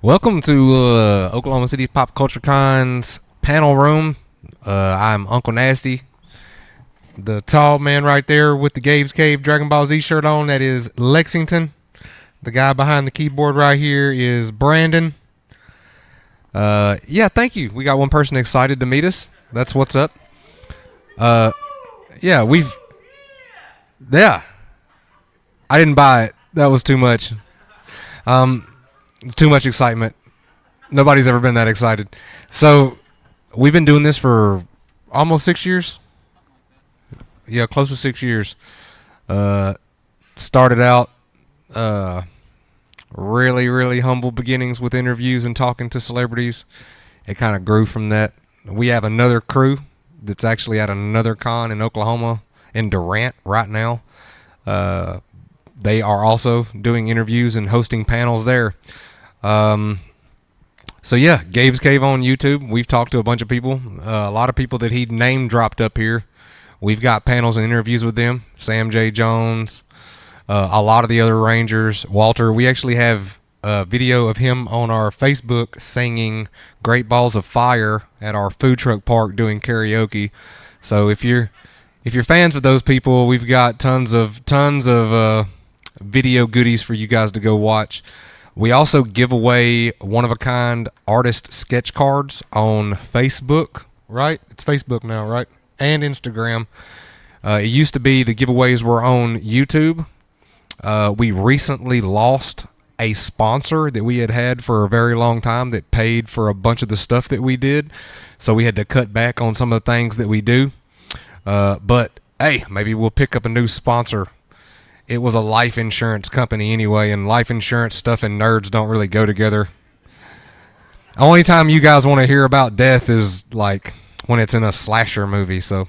Welcome to Oklahoma City's Pop Culture Con's panel room. I'm Uncle Nasty. The tall man right there with the Gabe's Cave Dragon Ball Z shirt on, that is Lexington. The guy behind the keyboard right here is Brandon. Yeah, thank you. We got one person excited to meet us. That's what's up. Yeah, I didn't buy it. That was too much. Too much excitement. Nobody's ever been that excited. So, we've been doing this for almost 6 years. Yeah, close to 6 years. Started out really, really humble beginnings with interviews and talking to celebrities. It kind of grew from that. We have another crew that's actually at another con in Oklahoma, in Durant right now. They are also doing interviews and hosting panels there. So yeah, Gabe's Cave on YouTube. We've talked to a bunch of people, a lot of people that he name dropped up here. We've got panels and interviews with them. Sam J. Jones, a lot of the other Rangers, Walter. We actually have a video of him on our Facebook singing Great Balls of Fire at our food truck park doing karaoke. So if you're fans of those people, we've got tons of video goodies for you guys to go watch. We also give away one-of-a-kind artist sketch cards on Facebook, right? It's Facebook now, right? And Instagram. It used to be the giveaways were on YouTube. We recently lost a sponsor that we had for a very long time that paid for a bunch of the stuff that we did. So we had to cut back on some of the things that we do. But, hey, maybe we'll pick up a new sponsor. It was a life insurance company anyway, and life insurance stuff and nerds don't really go together. Only time you guys want to hear about death is like when it's in a slasher movie, so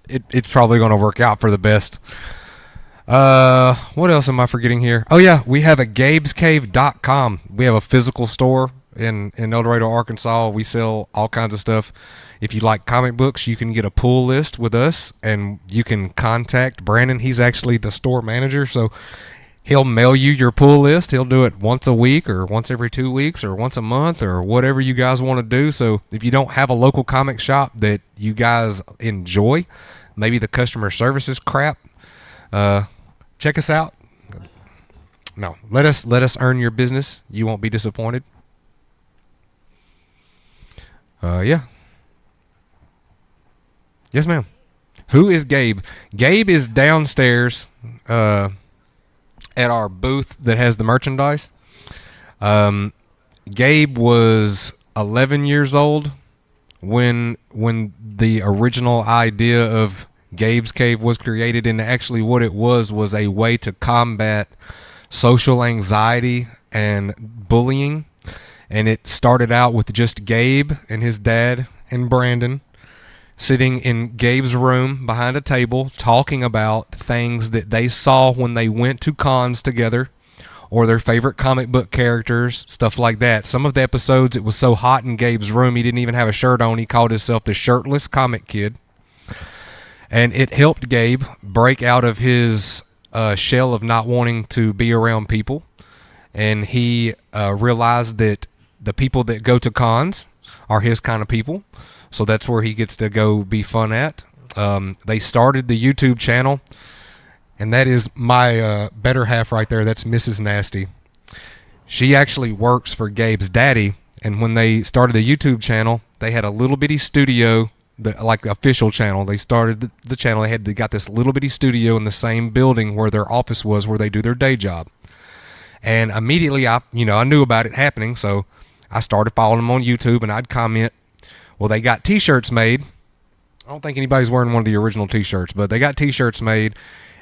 it's probably going to work out for the best. What else am I forgetting here? Oh yeah, we have a GabesCave.com. We have a physical store in El Dorado, Arkansas. We sell all kinds of stuff. If you like comic books, you can get a pull list with us, and you can contact Brandon. He's actually the store manager, so he'll mail you your pull list. He'll do it once a week or once every 2 weeks or once a month or whatever you guys want to do. So if you don't have a local comic shop that you guys enjoy, maybe the customer service is crap, check us out. No, let us earn your business. You won't be disappointed. Yeah. Yes, ma'am. Who is Gabe? Gabe is downstairs at our booth that has the merchandise. Gabe was 11 years old when the original idea of Gabe's Cave was created, and actually what it was a way to combat social anxiety and bullying. And it started out with just Gabe and his dad and Brandon sitting in Gabe's room behind a table talking about things that they saw when they went to cons together, or their favorite comic book characters, stuff like that. Some of the episodes, it was so hot in Gabe's room he didn't even have a shirt on. He called himself the shirtless comic kid. And it helped Gabe break out of his shell of not wanting to be around people. And he realized that the people that go to cons are his kind of people. So that's where he gets to go be fun at. They started the YouTube channel, and that is my better half right there. That's Mrs. Nasty. She actually works for Gabe's daddy, and when they started the YouTube channel, they had a little bitty studio, like the official channel. They started the channel. They got this little bitty studio in the same building where their office was, where they do their day job. And immediately, I knew about it happening, so I started following them on YouTube, and I'd comment. Well, they got T-shirts made. I don't think anybody's wearing one of the original T-shirts, but they got T-shirts made,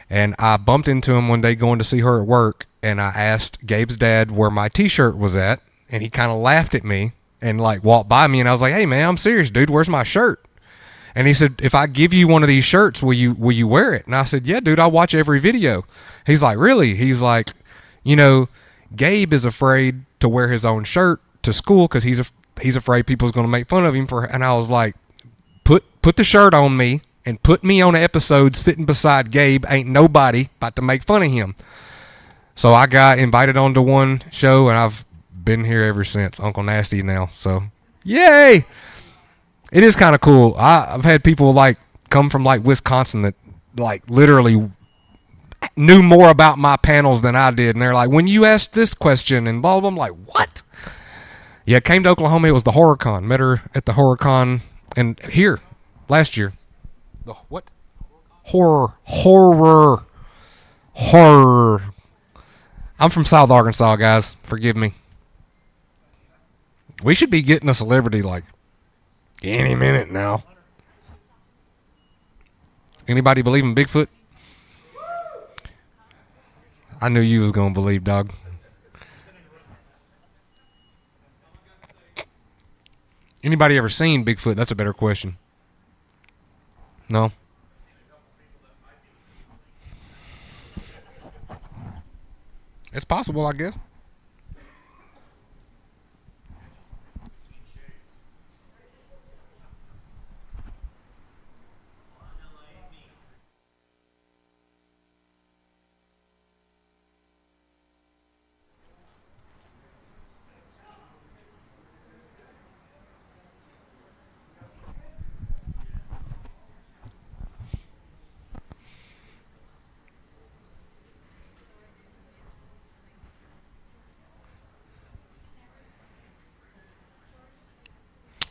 and I bumped into him one day going to see her at work, and I asked Gabe's dad where my T-shirt was at, and he kind of laughed at me and like walked by me, and I was like, "Hey man, I'm serious, dude. Where's my shirt?" And he said, "If I give you one of these shirts, will you wear it?" And I said, "Yeah, dude. I watch every video." He's like, "Really?" He's like, Gabe is afraid to wear his own shirt to school because he's afraid people's going to make fun of him for. And I was like, put the shirt on me and put me on an episode sitting beside Gabe. Ain't nobody about to make fun of him. So I got invited onto one show, and I've been here ever since. Uncle Nasty now. So, yay! It is kind of cool. I've had people like come from like Wisconsin that like literally knew more about my panels than I did, and they're like, when you asked this question and blah blah, I'm like, what? Yeah, came to Oklahoma. It was the HorrorCon. Met her at the HorrorCon and here last year. The what? Horror. I'm from South Arkansas, guys. Forgive me. We should be getting a celebrity like any minute now. Anybody believe in Bigfoot? I knew you was gonna believe, dog. Anybody ever seen Bigfoot? That's a better question. No? It's possible, I guess.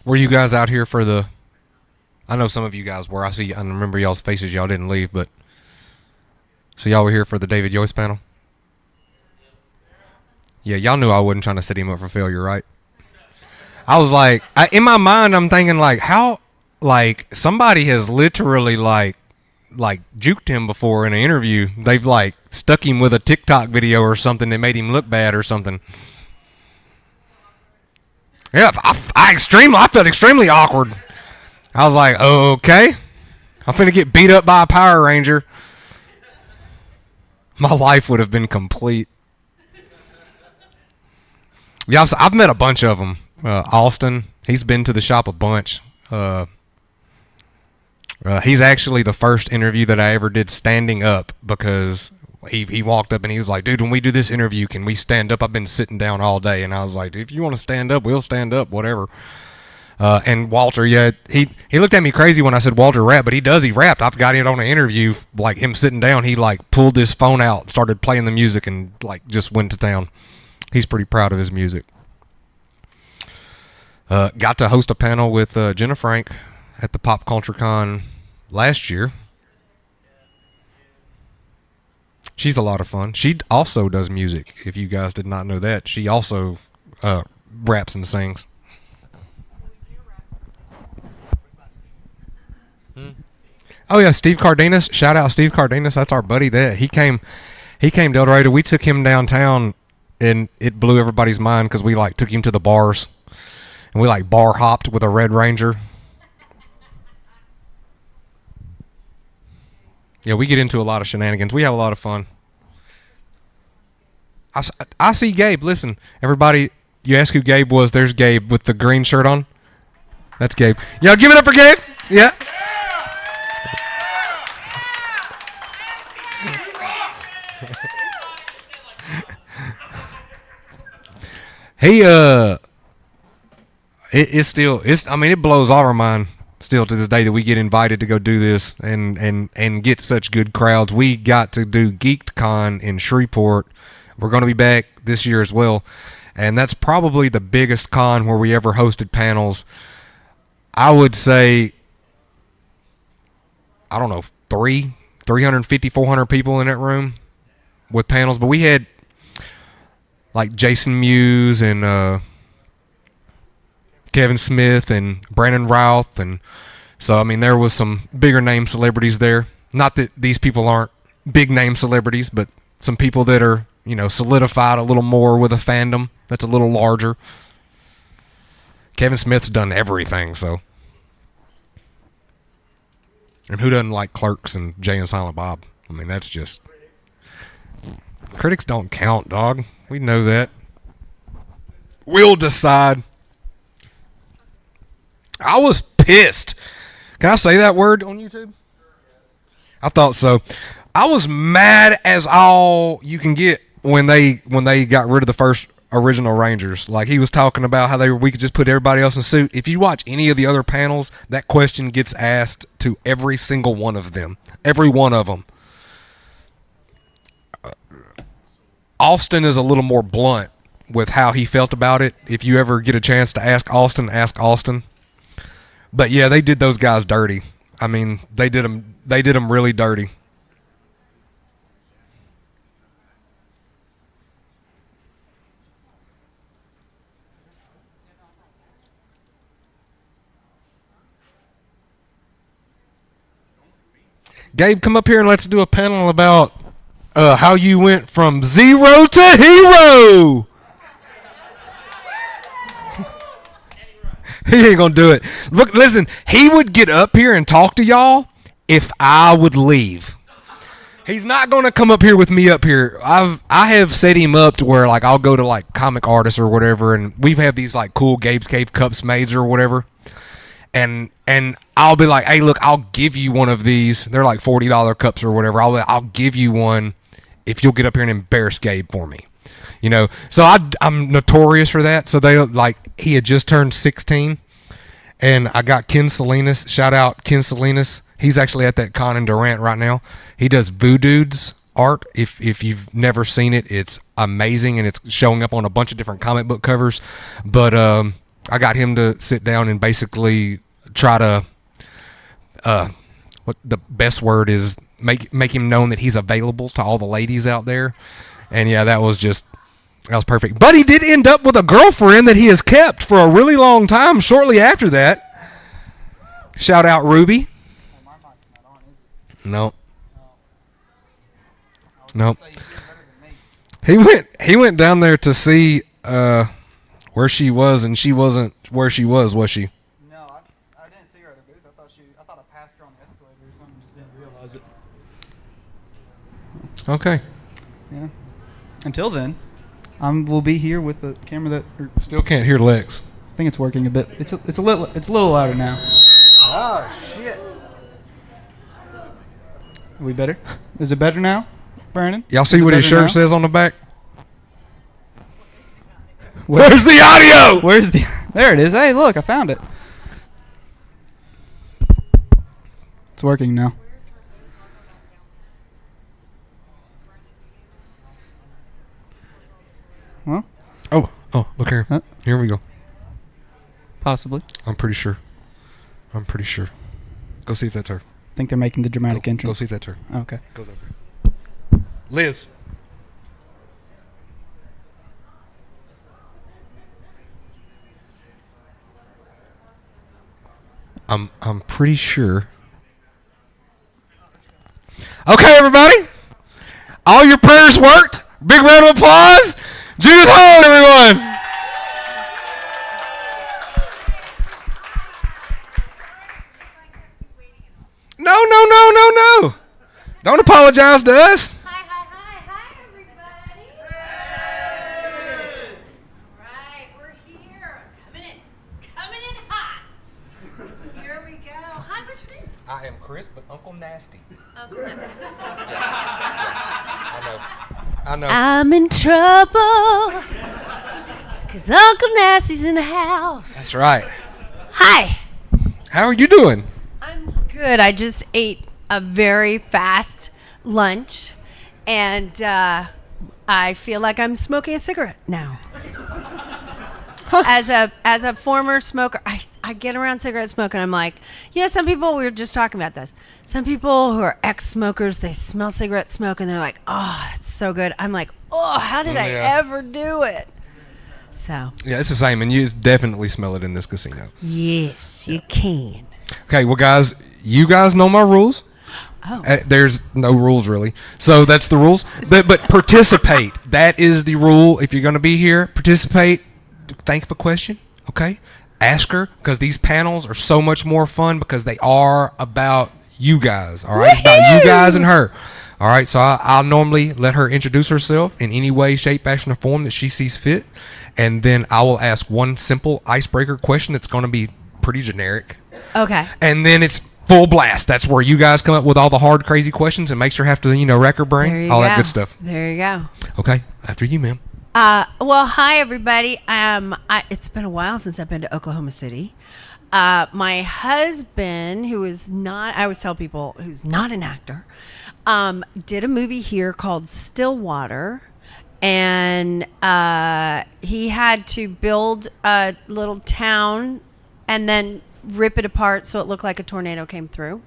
Were you guys out here for the... I know some of you guys were. I remember y'all's faces. Y'all didn't leave, but... So y'all were here for the David Yost panel? Yeah, y'all knew I wasn't trying to set him up for failure, right? I was like... in my mind, I'm thinking like, how... Like, somebody has literally like juked him before in an interview. They've like stuck him with a TikTok video or something that made him look bad or something. Yeah, I felt extremely awkward. I was like, oh, okay. I'm finna get beat up by a Power Ranger. My life would have been complete. Yeah, I've met a bunch of them. Austin, he's been to the shop a bunch. He's actually the first interview that I ever did standing up because he walked up and he was like, dude, when we do this interview, can we stand up? I've been sitting down all day. And I was like, if you want to stand up, we'll stand up, whatever. And Walter, yeah, he looked at me crazy when I said Walter rapped, but he does. He rapped. I've got it on an interview, like him sitting down. He like pulled his phone out, started playing the music, and like just went to town. He's pretty proud of his music. Got to host a panel with Jenna Frank at the Pop Culture Con last year. She's a lot of fun. She also does music, if you guys did not know that. She also raps and sings. Oh yeah, Steve Cardenas. Shout out Steve Cardenas. That's our buddy there. He came to El Dorado. We took him downtown and it blew everybody's mind because we like took him to the bars and we like bar hopped with a Red Ranger. Yeah, we get into a lot of shenanigans. We have a lot of fun. I see Gabe. Listen, everybody, you ask who Gabe was. There's Gabe with the green shirt on. That's Gabe. Yo, give it up for Gabe. Yeah. It blows our mind still to this day that we get invited to go do this and get such good crowds. We got to do GeekCon in Shreveport. We're going to be back this year as well, and that's probably the biggest con where we ever hosted panels. I would say, I don't know, 350, 400 people in that room with panels, but we had like Jason Mewes and Kevin Smith and Brandon Routh, and so I mean there was some bigger name celebrities there. Not that these people aren't big name celebrities, but some people that are, you know, solidified a little more with a fandom that's a little larger. Kevin Smith's done everything, so. And who doesn't like Clerks and Jay and Silent Bob? I mean, that's just... Critics don't count, dog. We know that. We'll decide. I was pissed. Can I say that word on YouTube? I thought so. I was mad as all you can get when they got rid of the first original Rangers. Like, he was talking about how we could just put everybody else in suit. If you watch any of the other panels, that question gets asked to every single one of them. Every one of them. Austin is a little more blunt with how he felt about it. If you ever get a chance to ask Austin. But yeah, they did those guys dirty. I mean, they did them really dirty. Gabe, come up here and let's do a panel about how you went from zero to hero. He ain't gonna do it. Look, listen, he would get up here and talk to y'all if I would leave. He's not gonna come up here with me up here. I have set him up to where, like, I'll go to like comic artists or whatever, and we've had these like cool Gabe's Cave cups made or whatever. And I'll be like, hey, look, I'll give you one of these. They're like $40 cups or whatever. I'll give you one if you'll get up here and embarrass Gabe for me. You know, so I'm notorious for that. So he had just turned 16, and I got Ken Salinas. Shout out Ken Salinas. He's actually at that con in Durant right now. He does Voodoo's art. If you've never seen it, it's amazing, and it's showing up on a bunch of different comic book covers. But I got him to sit down and basically try to what the best word is, make him known that he's available to all the ladies out there. And yeah, that was perfect. But he did end up with a girlfriend that he has kept for a really long time shortly after that. Shout out Ruby. No. He went down there to see where she was, and she wasn't where she was she? No, I didn't see her at her booth. I thought I passed her on the escalator or something, just didn't realize it. Okay. Yeah. Until then, we'll be here with the camera that still can't hear Lex. I think it's working a bit. It's a little louder now. Oh shit. Are we better? Is it better now, Brandon? Y'all see what his shirt says on the back? Where's the audio? There it is. Hey, look, I found it. It's working now. Well. Oh, look here. Here we go. Possibly. I'm pretty sure. Go see if that's her. I think they're making the dramatic entrance. Go see if that's her. Okay. Go there. Liz. I'm pretty sure. Okay, everybody. All your prayers worked. Big round of applause. Judith Hall, everyone. No. Don't apologize to us. Hi, everybody. Right, we're here. Coming in hot. Here we go. Hi, what's your name? I am Chris, but Uncle Nasty. Uncle Nasty. I know. I'm in trouble. Because Uncle Nasty's in the house. That's right. Hi. How are you doing? I'm good. I just ate a very fast lunch, and I feel like I'm smoking a cigarette now. As a former smoker, I get around cigarette smoke, and I'm like, some people, we were just talking about this. Some people who are ex-smokers, they smell cigarette smoke, and they're like, oh, that's so good. I'm like, oh, how did I ever do it? So. Yeah, it's the same, and you definitely smell it in this casino. Yes, you can. Okay, well, guys, you guys know my rules. Oh. There's no rules, really. So that's the rules. But participate. That is the rule. If you're going to be here, participate. Think of a question, okay? Ask her, because these panels are so much more fun because they are about you guys, all right? It's about you guys and her. All right, so I'll normally let her introduce herself in any way, shape, fashion, or form that she sees fit. And then I will ask one simple icebreaker question that's going to be pretty generic. Okay. And then it's full blast. That's where you guys come up with all the hard, crazy questions and makes her have to, rack her brain, all that good stuff. There you go. Okay, after you, ma'am. Well, hi everybody. It's been a while since I've been to Oklahoma City. My husband, who is not, I always tell people, who's not an actor, did a movie here called Stillwater, and he had to build a little town and then rip it apart so it looked like a tornado came through.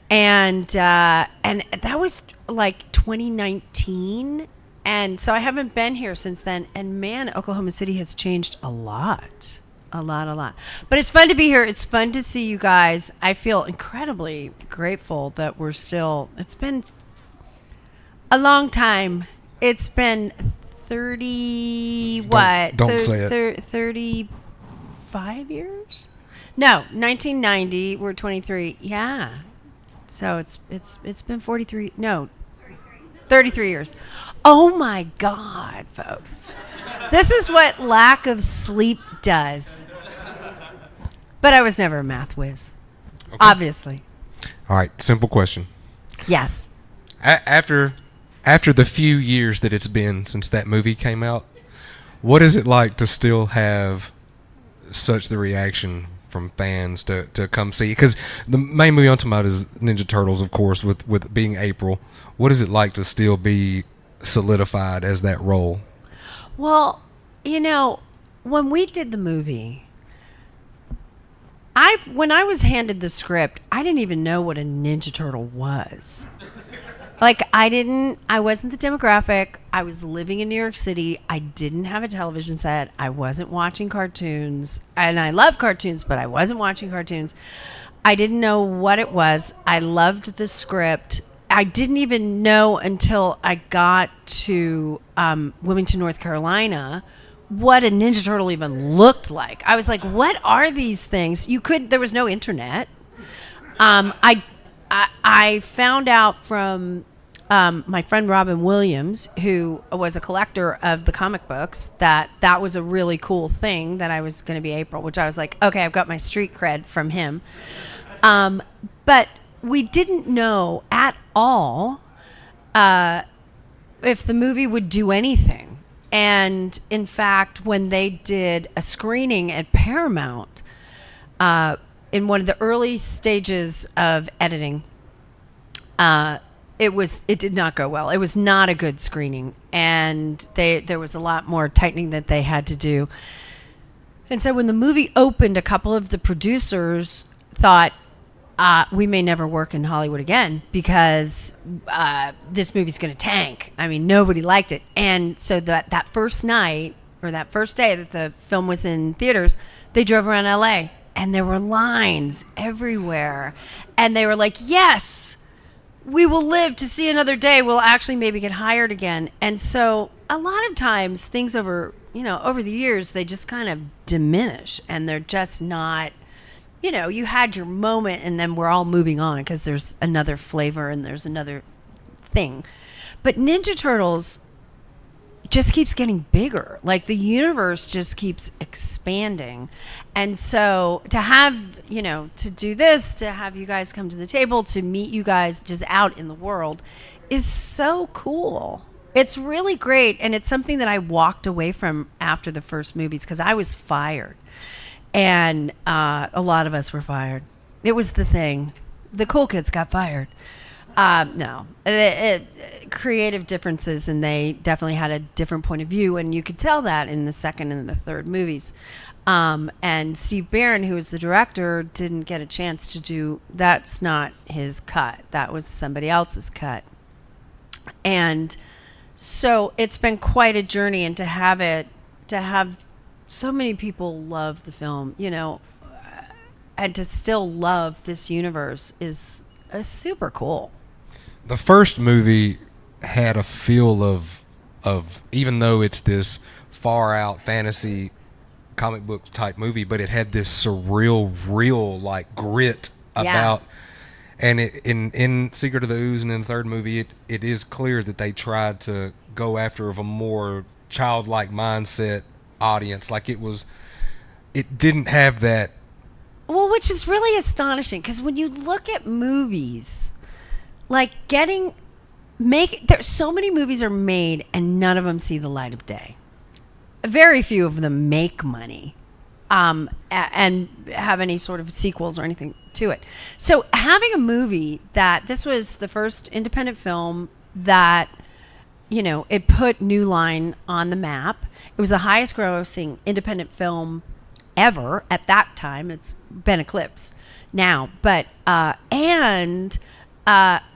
And that was like 2019. And so I haven't been here since then. And man, Oklahoma City has changed a lot. A lot. But it's fun to be here. It's fun to see you guys. I feel incredibly grateful that we're still, it's been a long time. It's been 30, Don't say it. 35 years? No, 1990. We're 23. Yeah. So it's been 43. No. 33 years. Oh my God, folks. This is what lack of sleep does. But I was never a math whiz. Okay. Obviously. All right, simple question. Yes. After the few years that it's been since that movie came out, what is it like to still have such the reaction from fans to come see? Because the main movie I'm talking about is Ninja Turtles, of course, with being April. What is it like to still be solidified as that role? Well, when we did the movie, when I was handed the script, I didn't even know what a Ninja Turtle was. Like, I wasn't the demographic. I was living in New York City. I didn't have a television set. I wasn't watching cartoons. And I love cartoons, but I wasn't watching cartoons. I didn't know what it was. I loved the script. I didn't even know until I got to Wilmington, North Carolina, what a Ninja Turtle even looked like. I was like, what are these things? There was no internet. I found out from my friend Robin Williams, who was a collector of the comic books, that was a really cool thing, that I was going to be April, which I was like, okay, I've got my street cred from him. But we didn't know at all if the movie would do anything. And in fact, when they did a screening at Paramount, in one of the early stages of editing, it did not go well. It was not a good screening, and there was a lot more tightening that they had to do. And so when the movie opened, a couple of the producers thought, we may never work in Hollywood again because this movie's going to tank. I mean, nobody liked it. And so that first night, or that first day that the film was in theaters, they drove around LA. And there were lines everywhere. And they were like, yes, we will live to see another day. We'll actually maybe get hired again. And so a lot of times things over the years, they just kind of diminish. And they're just not, you had your moment and then we're all moving on because there's another flavor and there's another thing. But Ninja Turtles just keeps getting bigger. Like, the universe just keeps expanding. And so to have, to do this, to have you guys come to the table, to meet you guys just out in the world is so cool. It's really great. And it's something that I walked away from after the first movies because I was fired. And a lot of us were fired. It was the thing. The cool kids got fired. No, creative differences, and they definitely had a different point of view, and you could tell that in the second and the third movies. And Steve Barron, who was the director, didn't get a chance to do. That's not his cut. That was somebody else's cut. And so it's been quite a journey, and to have so many people love the film, and to still love this universe is super cool. The first movie had a feel of even though it's this far out fantasy comic book type movie, but it had this surreal, real like grit about. And in Secret of the Ooze and in the third movie, it is clear that they tried to go after a more childlike mindset audience. Like, it didn't have that. Well, which is really astonishing, because when you look at movies, like getting there's so many movies are made and none of them see the light of day. Very few of them make money, and have any sort of sequels or anything to it. So having a movie this was the first independent film that, it put New Line on the map. It was the highest grossing independent film ever at that time. It's been eclipsed now, but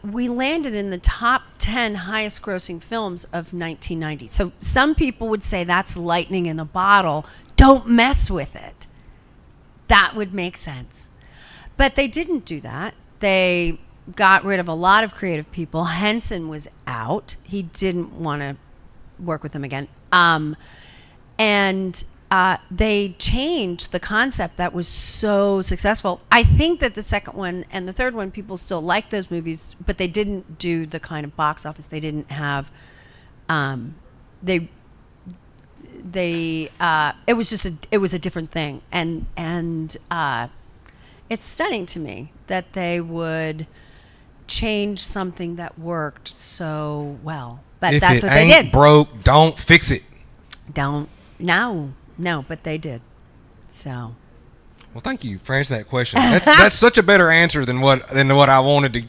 we landed in the top 10 highest grossing films of 1990. So some people would say that's lightning in a bottle. Don't mess with it. That would make sense. But they didn't do that. They got rid of a lot of creative people. Henson was out. He didn't want to work with them again. They changed the concept that was so successful. I think that the second one and the third one, people still like those movies, but they didn't do the kind of box office. They didn't have, it was a different thing. And it's stunning to me that they would change something that worked so well. But if that's it what they ain't did. broke, don't fix it. No, but they did. So. Well, thank you for answering that question. That's such a better answer than what I wanted to.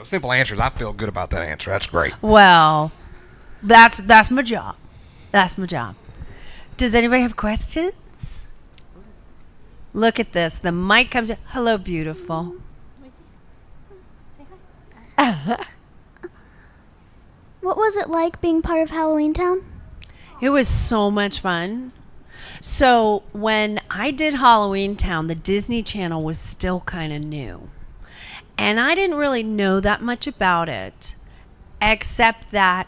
Simple answers. I feel good about that answer. That's great. Well, that's my job. That's my job. Does anybody have questions? Look at this. The mic comes in. Hello, beautiful. What was it like being part of Halloween Town? It was so much fun. So when I did Halloween Town, the Disney Channel was still kind of new. And I didn't really know that much about it, except that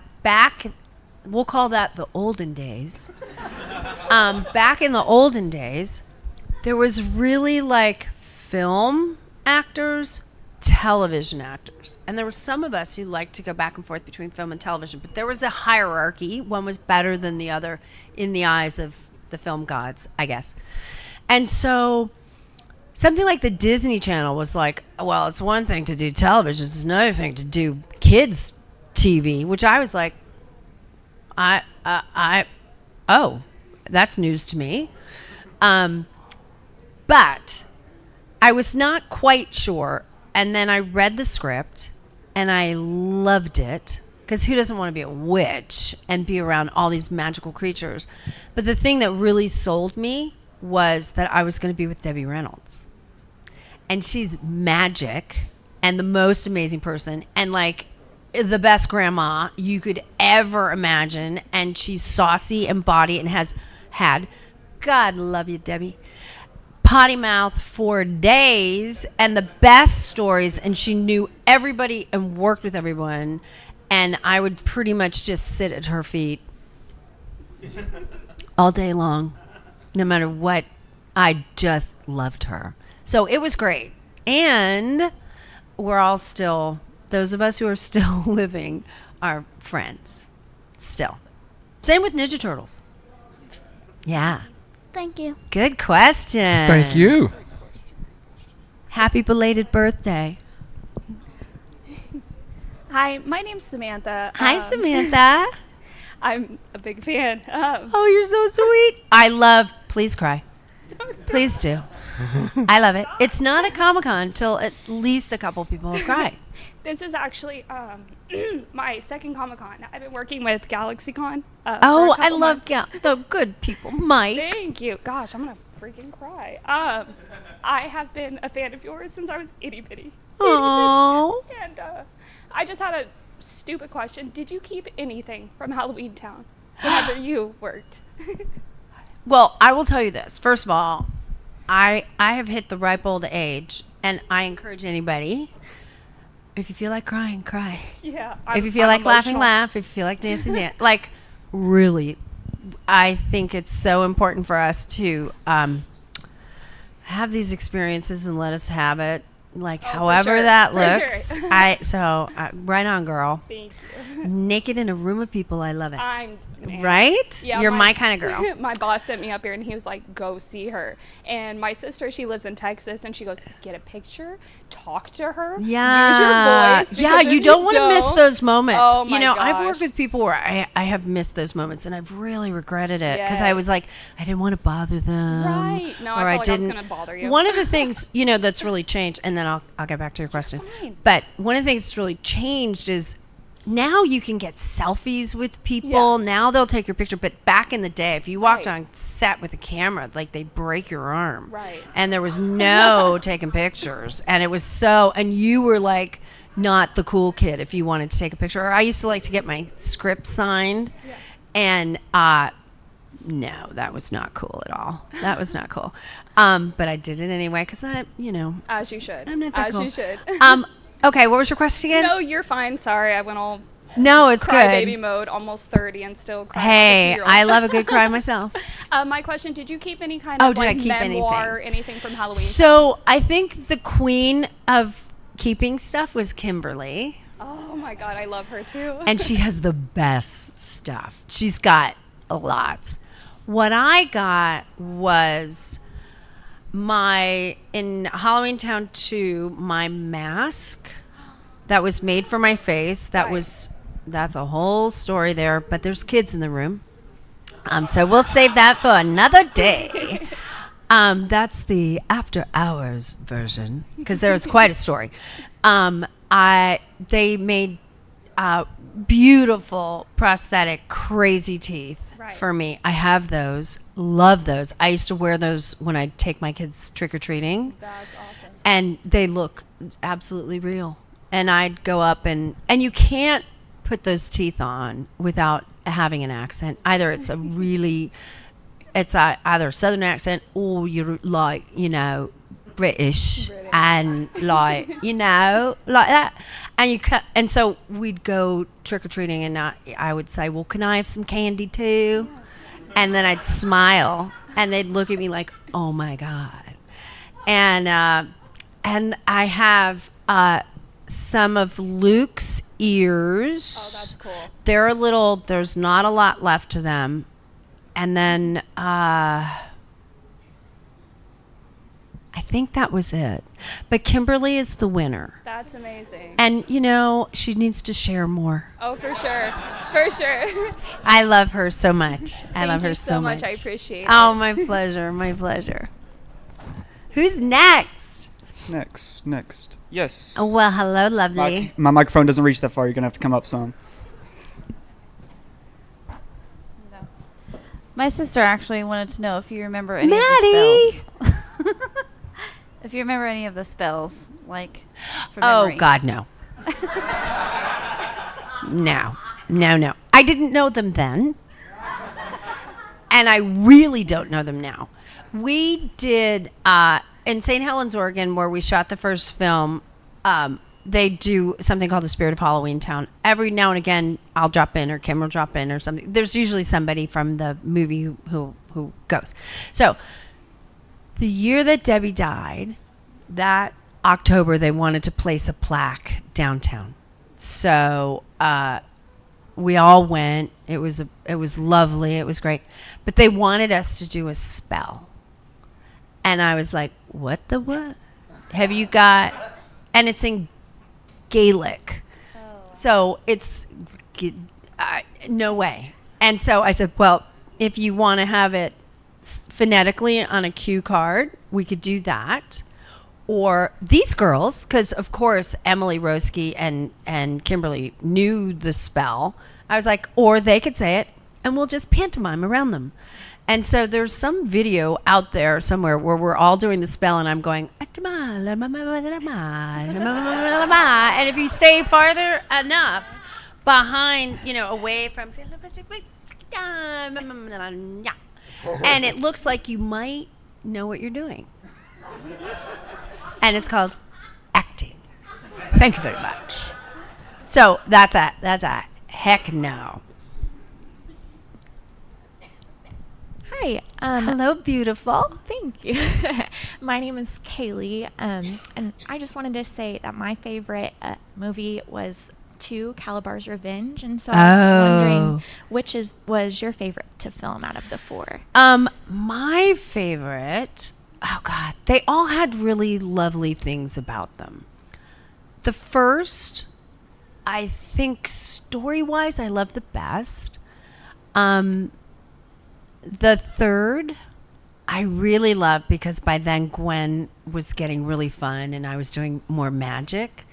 we'll call that the olden days. Back in the olden days, there was really like film actors, television actors. And there were some of us who liked to go back and forth between film and television, but there was a hierarchy. One was better than the other in the eyes of the film gods, I guess. And so something like the Disney Channel was like, well, it's one thing to do television, it's another thing to do kids TV, which I was like, oh, that's news to me. But I was not quite sure. And then I read the script and I loved it, because who doesn't want to be a witch and be around all these magical creatures? But the thing that really sold me was that I was going to be with Debbie Reynolds. And she's magic and the most amazing person and like the best grandma you could ever imagine. And she's saucy and body and has had, God love you, Debbie, potty mouth for days and the best stories. And she knew everybody and worked with everyone. And I would pretty much just sit at her feet all day long, no matter what. I just loved her. So it was great. And we're all still, those of us who are still living are friends. Still. Same with Ninja Turtles. Yeah. Thank you. Good question. Thank you. Happy belated birthday. Hi, my name's Samantha. Hi, Samantha. I'm a big fan. Oh, you're so sweet. I love, please cry. Please do. I love it. It's not a Comic-Con until at least a couple people have cried. This is actually my second Comic-Con. I've been working with GalaxyCon. Oh, I love the good people. Mike. Thank you. Gosh, I'm going to freaking cry. I have been a fan of yours since I was itty bitty. Aww. And I just had a stupid question. Did you keep anything from Halloween Town whenever you worked? Well, I will tell you this. First of all, I have hit the ripe old age, and I encourage anybody, if you feel like crying, cry. Yeah. If you feel like laughing, laugh. If you feel like dancing, dance. Like, really, I think it's so important for us to have these experiences and let us have it. like Oh, for however sure. that For looks. sure. Right on, girl. Thank you. Naked in a room of people, I love it. Man. Right? Yeah, You're my kind of girl. My boss sent me up here and he was like, go see her. And my sister, she lives in Texas, and she goes, get a picture, talk to her, Yeah. use your voice. Yeah, because you if don't want to miss don't- those moments. Oh, You my know, I've worked gosh. with people where I have missed those moments, and I've really regretted it because I was like, I didn't want to bother them. Right. No, I felt like I was gonna bother you. One of the things, you know, that's really changed, and then I'll get back to your question. fine. But one of the things that's really changed is now you can get selfies with people. Yeah. Now they'll take your picture. But back in the day, if you walked on set with a camera, like they break your arm. Right. And there was no taking pictures. And it was so, and you were like not the cool kid if you wanted to take a picture. Or I used to like to get my script signed. Yeah. And no, that was not cool at all. That was not cool. But I did it anyway because As you should. I'm not that As cool. you should. Okay, what was your question again? No, you're fine. Sorry, I went all No, it's good. baby mode, almost 30 and still crying. Hey, I love a good cry myself. My question, did you keep any kind Oh, of did I like keep memoir or anything from Halloween? So I think the queen of keeping stuff was Kimberly. Oh my God, I love her too. And she has the best stuff. She's got a lot. What I got was in Halloween Town 2, my mask that was made for my face. That's a whole story there, but there's kids in the room. So we'll save that for another day. That's the after hours version because there was quite a story. They made beautiful prosthetic crazy teeth for me. I have those. Love those. I used to wear those when I'd take my kids trick-or-treating. That's awesome. And they look absolutely real. And I'd go up and you can't put those teeth on without having an accent. Either it's either a southern accent or you're like, British. And like that. And so we'd go trick-or-treating and I would say, well, can I have some candy too? And then I'd smile and they'd look at me like, oh my God. And I have some of Luke's ears. Oh, that's cool. There's not a lot left to them. And then I think that was it. But Kimberly is the winner. That's amazing. And, she needs to share more. Oh, for sure. For sure. I love her so much. I Thank love her you so much. I appreciate it. Oh, my pleasure. My pleasure. Who's next? Next. Yes. Oh, well, hello, lovely. My microphone doesn't reach that far. You're going to have to come up some. My sister actually wanted to know if you remember any of Maddie! the spells. If you remember any of the spells, like from memory. Oh, God, no. No. I didn't know them then. And I really don't know them now. We did, in St. Helens, Oregon, where we shot the first film, they do something called the Spirit of Halloween Town. Every now and again, I'll drop in or Kim will drop in or something. There's usually somebody from the movie who goes. So the year that Debbie died, that October, they wanted to place a plaque downtown. So we all went. It was lovely. It was great. But they wanted us to do a spell. And I was like, what? Have you got... And it's in Gaelic. So it's... no way. And so I said, well, if you want to have it phonetically on a cue card, we could do that. Or these girls, because of course Emily Roski and Kimberly knew the spell. I was like, or they could say it and we'll just pantomime around them. And so there's some video out there somewhere where we're all doing the spell and I'm going, and if you stay farther enough behind, away from, and it looks like you might know what you're doing. And it's called acting. Thank you very much. So that's a heck no. Hi. Hello, beautiful. Thank you. My name is Kaylee, and I just wanted to say that my favorite movie was 2, Calabar's Revenge, and so I was wondering which was your favorite to film out of the 4? My favorite, oh God, they all had really lovely things about them. The first, I think story-wise, I love the best. The third, I really loved because by then Gwen was getting really fun and I was doing more magic.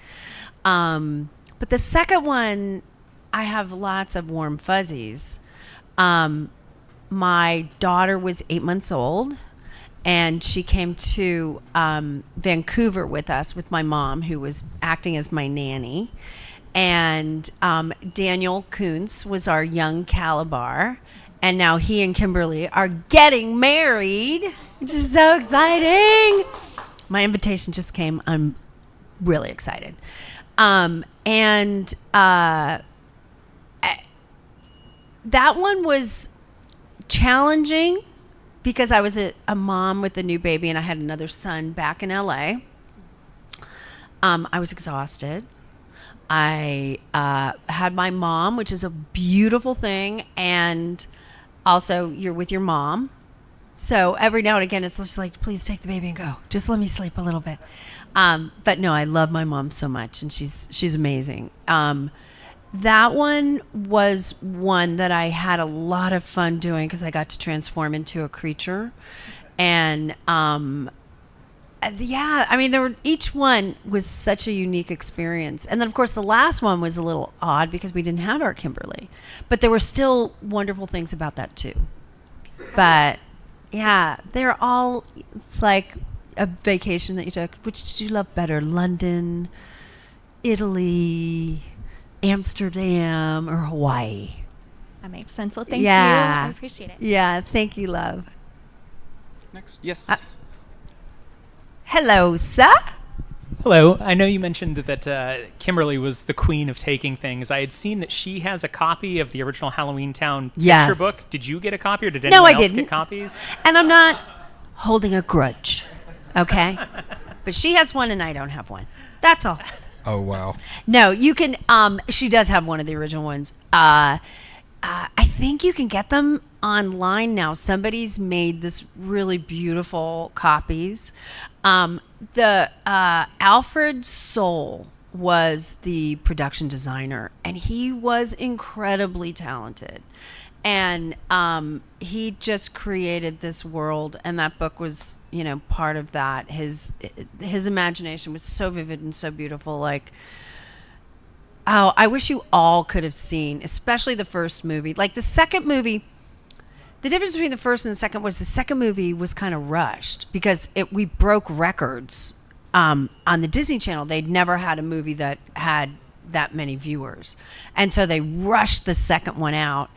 But the second one, I have lots of warm fuzzies. My daughter was 8 months old, and she came to Vancouver with us, with my mom, who was acting as my nanny. And Daniel Kuntz was our young Calabar. And now he and Kimberly are getting married, which is so exciting. My invitation just came. I'm really excited. That one was challenging because I was a mom with a new baby and I had another son back in LA. I was exhausted. I had my mom, which is a beautiful thing, and also you're with your mom. So every now and again, it's just like, please take the baby and go. Just let me sleep a little bit. But no, I love my mom so much, and she's amazing. That one was one that I had a lot of fun doing because I got to transform into a creature. And yeah, I mean, each one was such a unique experience. And then, of course, the last one was a little odd because we didn't have our Kimberly. But there were still wonderful things about that, too. But, yeah, they're all, it's like a vacation that you took. Which did you love better, London, Italy, Amsterdam, or Hawaii? That makes sense. Well, thank you. I appreciate it. Yeah, thank you, love. Next, yes. Hello, sir. Hello. I know you mentioned that Kimberly was the queen of taking things. I had seen that she has a copy of the original Halloween Town picture book. Did you get a copy, or did anyone else get copies? And I'm not holding a grudge, okay? But she has one and I don't have one. That's all. Oh, wow. No, you can, she does have one of the original ones. I think you can get them online now. Somebody's made this really beautiful copies. Alfred Soul was the production designer, and he was incredibly talented. And he just created this world, and that book was, part of that. His imagination was so vivid and so beautiful. Like, oh, I wish you all could have seen, especially the first movie. Like the second movie, the difference between the first and the second was the second movie was kind of rushed because we broke records on the Disney Channel. They'd never had a movie that had that many viewers, and so they rushed the second one out.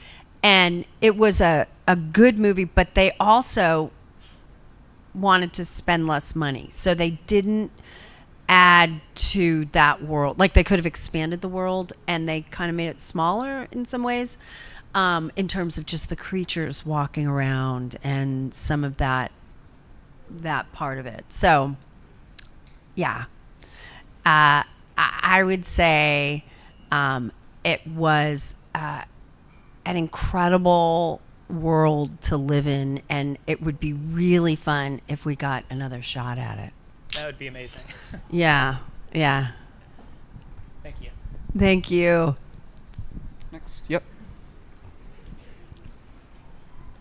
And it was a good movie, but they also wanted to spend less money. So they didn't add to that world. Like, they could have expanded the world, and they kind of made it smaller in some ways, in terms of just the creatures walking around and some of that part of it. So, yeah. I would say it was... an incredible world to live in, and it would be really fun if we got another shot at it. That would be amazing. Yeah. Thank you. Thank you. Next, yep.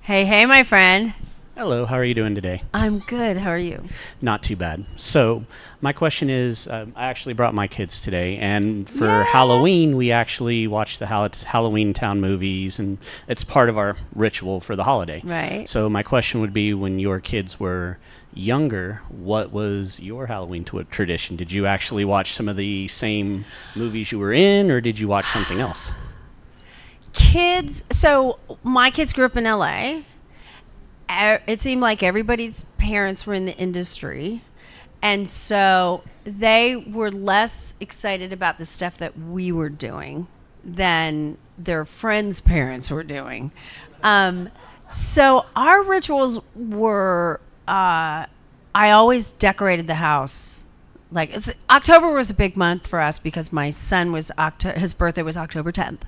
Hey, my friend. Hello, how are you doing today? I'm good. How are you? Not too bad. So, my question is, I actually brought my kids today, and for Halloween, we actually watched the Halloween Town movies, and it's part of our ritual for the holiday. Right. So, my question would be, when your kids were younger, what was your Halloween tradition? Did you actually watch some of the same movies you were in, or did you watch something else? So my kids grew up in LA. It seemed like everybody's parents were in the industry, and so they were less excited about the stuff that we were doing than their friends' parents were doing. So our rituals were I always decorated the house. Like October was a big month for us because my son was his birthday was October 10th.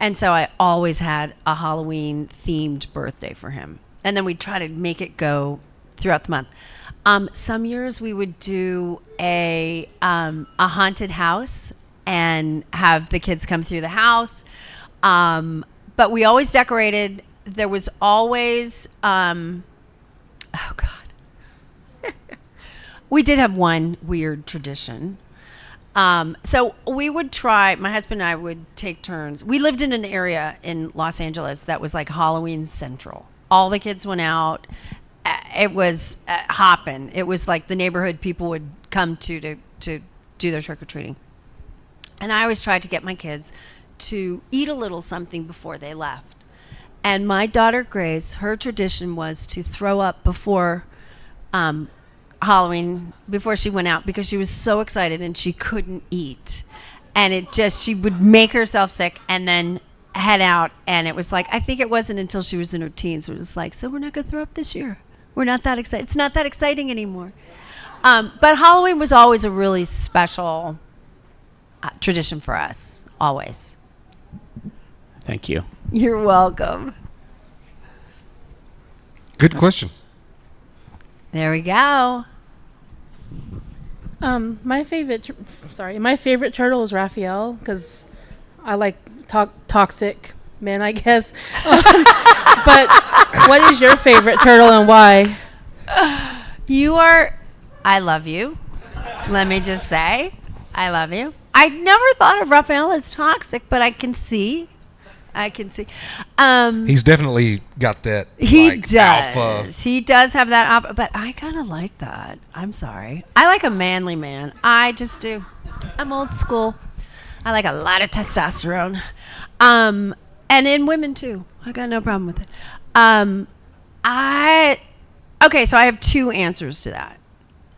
And so I always had a Halloween themed birthday for him. And then we'd try to make it go throughout the month. Some years we would do a haunted house and have the kids come through the house. But we always decorated. There was always, oh God. We did have one weird tradition. So we would try, my husband and I would take turns. We lived in an area in Los Angeles that was like Halloween Central. All the kids went out. It was hopping. It was like the neighborhood people would come to do their trick-or-treating. And I always tried to get my kids to eat a little something before they left. And my daughter Grace, her tradition was to throw up before Halloween, before she went out, because she was so excited and she couldn't eat. And she would make herself sick and then head out. And it was like, I think it wasn't until she was in her teens, it was like, so we're not going to throw up this year. We're not that excited. It's not that exciting anymore. But Halloween was always a really special tradition for us, always. Thank you. You're welcome. Good question. There we go. My favorite turtle is Raphael because I like toxic men, I guess. But what is your favorite turtle and why? I love you. Let me just say, I love you. I never thought of Raphael as toxic, but I can see. He's definitely got that. He like, does. Alpha. He does have that. But I kind of like that. I'm sorry. I like a manly man. I just do. I'm old school. I like a lot of testosterone. And in women too. I got no problem with it. Okay, so I have two answers to that.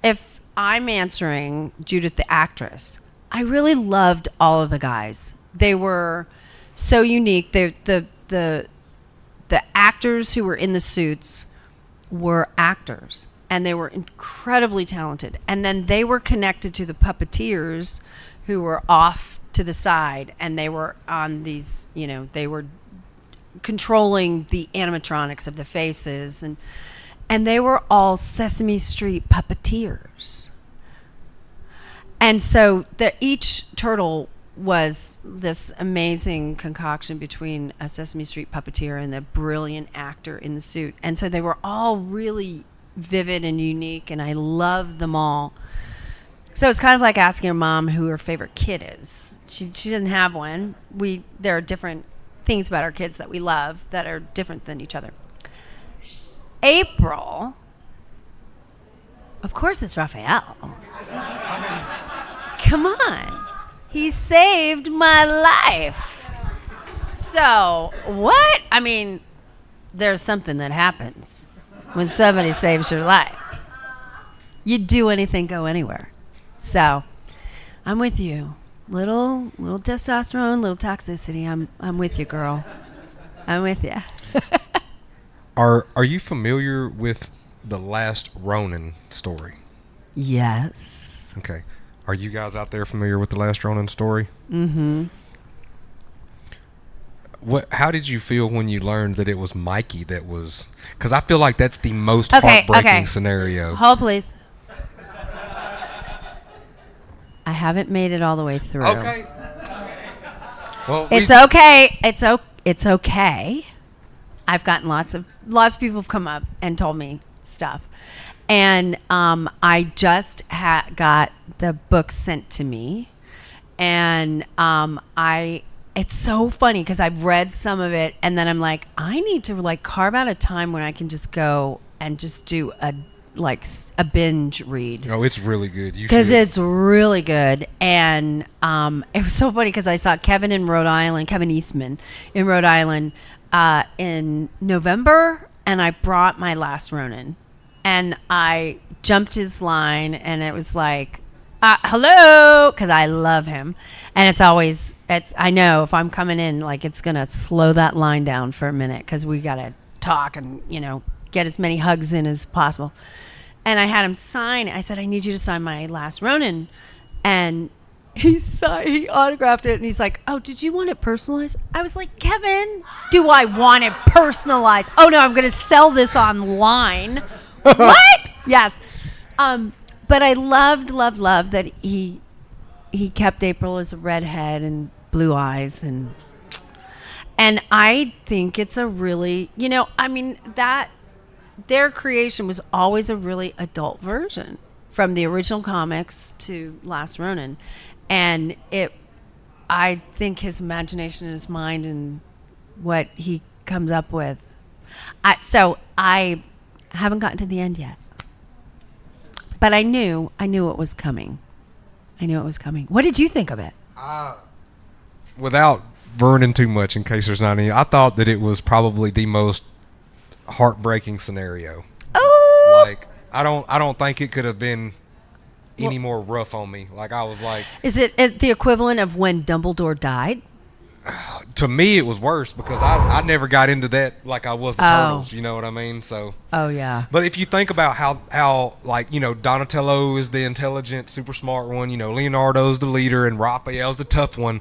If I'm answering Judith, the actress, I really loved all of the guys. They were so unique. The actors who were in the suits were actors, and they were incredibly talented. And then they were connected to the puppeteers who were off to the side, and they were on these, they were controlling the animatronics of the faces, and they were all Sesame Street puppeteers. And so each turtle was this amazing concoction between a Sesame Street puppeteer and a brilliant actor in the suit. And so they were all really vivid and unique, and I loved them all. So it's kind of like asking your mom who her favorite kid is. She doesn't have one. There are different things about our kids that we love that are different than each other. April, of course it's Raphael. Come on. He saved my life. So, what? I mean, there's something that happens when somebody saves your life. You'd do anything, go anywhere. So, I'm with you. Little testosterone, little toxicity. I'm with you, girl. I'm with you. Are you familiar with the Last Ronin story? Yes. Okay. Are you guys out there familiar with the Last Ronin story? Mm-hmm. How did you feel when you learned that it was Mikey that was? Because I feel like that's the most heartbreaking scenario. Hold, please. I haven't made it all the way through. Okay. Well, it's okay. It's okay. I've gotten lots of people have come up and told me stuff, and I just got the book sent to me, and it's so funny because I've read some of it, and then I'm like, I need to carve out a time when I can just go and just do a binge read. No, it's really good. Because it's really good. And it was so funny because I saw Kevin Eastman in Rhode Island in November, and I brought my Last Ronin. And I jumped his line, and it was like, hello, because I love him. And I know if I'm coming in, it's going to slow that line down for a minute because we got to talk and, get as many hugs in as possible. and I had him sign. I said, I need you to sign my Last Ronin. And he autographed it, and he's like, oh, did you want it personalized? I was like, Kevin, do I want it personalized? Oh, no, I'm going to sell this online. What? Yes. But I loved that he kept April as a redhead and blue eyes, and I think it's a really, that their creation was always a really adult version from the original comics to Last Ronin. And I think his imagination and his mind and what he comes up with. So I haven't gotten to the end yet. But I knew it was coming. What did you think of it? Without burning too much, in case there's not any, I thought that it was probably the most heartbreaking scenario. Oh, like I don't think it could have been any more rough on me. Like I was like, is it the equivalent of when Dumbledore died? To me, it was worse because I never got into that like I was the Turtles. You know what I mean? So. Oh yeah. But if you think about how like Donatello is the intelligent, super smart one. Leonardo's the leader, and Raphael's the tough one.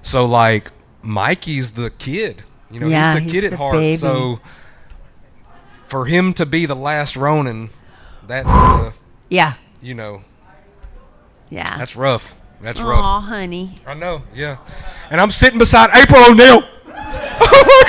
So like Mikey's the kid. He's the kid at heart. Baby. So for him to be the last Ronin, that's the yeah. Yeah. That's rough. That's rough. Aw, honey. I know, yeah. And I'm sitting beside April O'Neil. Oh, my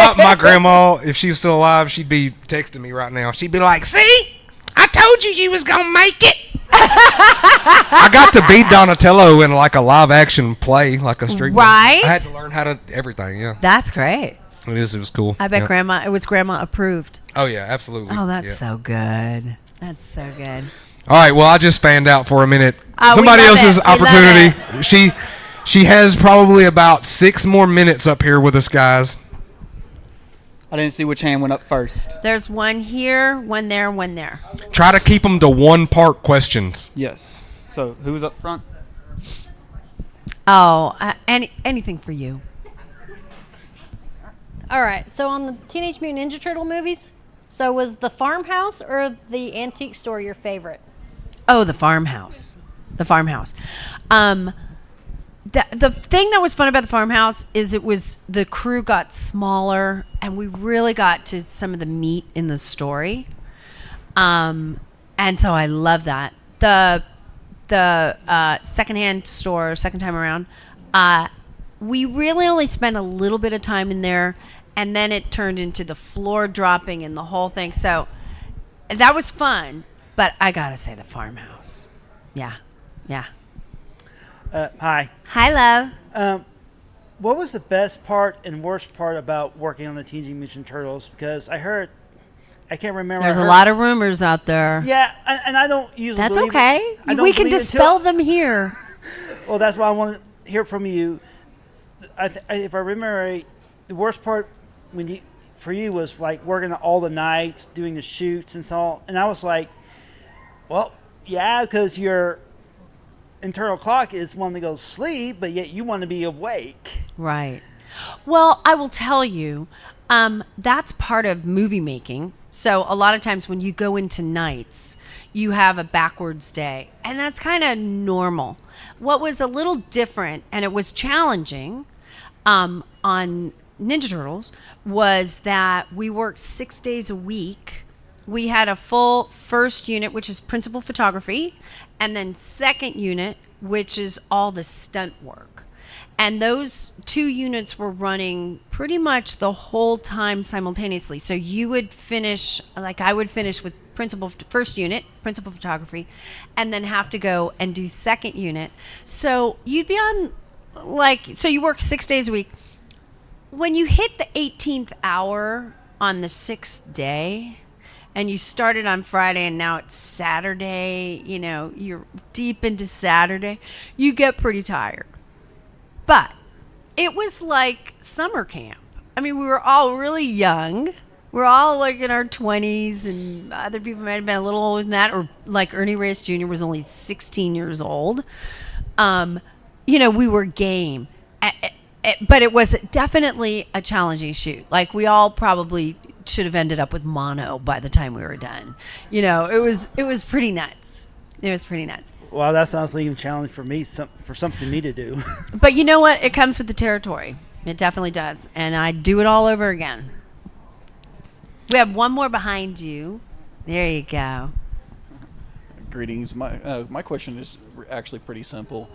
God. my grandma, if she was still alive, she'd be texting me right now. She'd be like, see? I told you was going to make it. I got to be Donatello in like a live action play, like a street. Right? I had to learn how to everything, yeah. That's great. It was cool. I bet it was grandma approved. Oh, yeah, absolutely. Oh, that's so good. That's so good. All right, well, I just fanned out for a minute. Somebody else's opportunity. She has probably about 6 more minutes up here with us, guys. I didn't see which hand went up first. There's one here, one there, one there. Try to keep them to 1-part questions. Yes. So, who's up front? Oh, anything for you. All right, so on the Teenage Mutant Ninja Turtle movies, so was the farmhouse or the antique store your favorite? Oh, the farmhouse. The farmhouse. The thing that was fun about the farmhouse is the crew got smaller, and we really got to some of the meat in the story. And so I love that. The secondhand store, second time around, we really only spent a little bit of time in there, and then it turned into the floor dropping and the whole thing. So that was fun, but I gotta say the farmhouse. Yeah. Hi. Hi, love. What was the best part and worst part about working on the Teenage Mutant Turtles? Because I can't remember. There's a lot of rumors out there. Yeah, and I don't usually. That's believe okay. it. We can dispel them here. Well, that's why I want to hear from you. If I remember right, the worst part for you was like working all the nights, doing the shoots and so on. And I was like, well, yeah, because your internal clock is wanting to go to sleep, but yet you want to be awake. Right. Well, I will tell you, that's part of movie making. So a lot of times when you go into nights, you have a backwards day, and that's kind of normal. What was a little different, and it was challenging on Ninja Turtles, was that we worked 6 days a week. We had a full first unit, which is principal photography, and then second unit, which is all the stunt work. And those 2 units were running pretty much the whole time simultaneously. So you would finish, like I would finish with first unit, principal photography, and then have to go and do second unit. So you'd be on, so you work 6 days a week. When you hit the 18th hour on the 6th day, and you started on Friday and now it's Saturday, you're deep into Saturday, you get pretty tired. But it was like summer camp. I mean, we were all really young. We're all like in our 20s, and other people might have been a little older than that, or like Ernie Reyes Jr. was only 16 years old. We were game. But it was definitely a challenging shoot. Like we all probably should have ended up with mono by the time we were done. You know, it was pretty nuts. It was pretty nuts. Wow, that sounds like a challenge for me, for something me to do. But you know what? It comes with the territory. It definitely does. And I'd do it all over again. We have one more behind you. There you go. Greetings. My question is actually pretty simple.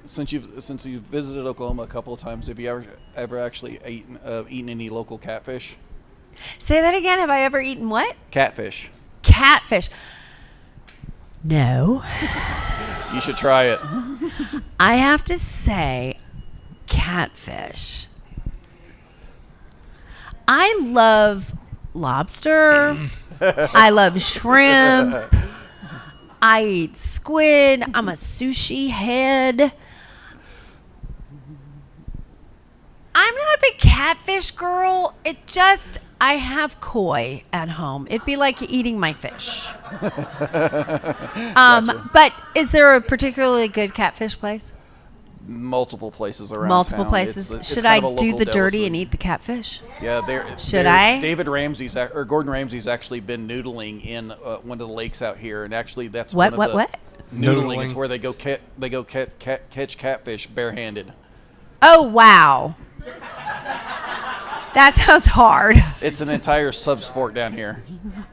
Since you've visited Oklahoma a couple of times, have you ever actually eaten any local catfish? Say that again. Have I ever eaten what? Catfish. Catfish. No. You should try it. I have to say, catfish. I love lobster. I love shrimp. I eat squid. I'm a sushi head. I'm not a big catfish girl. I have koi at home. It'd be like eating my fish. Gotcha. But is there a particularly good catfish place? Multiple places around Multiple town. places. It's Should kind I of a do local the dirty delicacy. and eat the catfish? Yeah, Should I? David Ramsey's or Gordon Ramsay's actually been noodling in one of the lakes out here, and actually that's What? one of the Noodling? Noodling. It's where they go catch catfish barehanded. Oh, wow. That sounds hard. It's an entire sub-sport down here.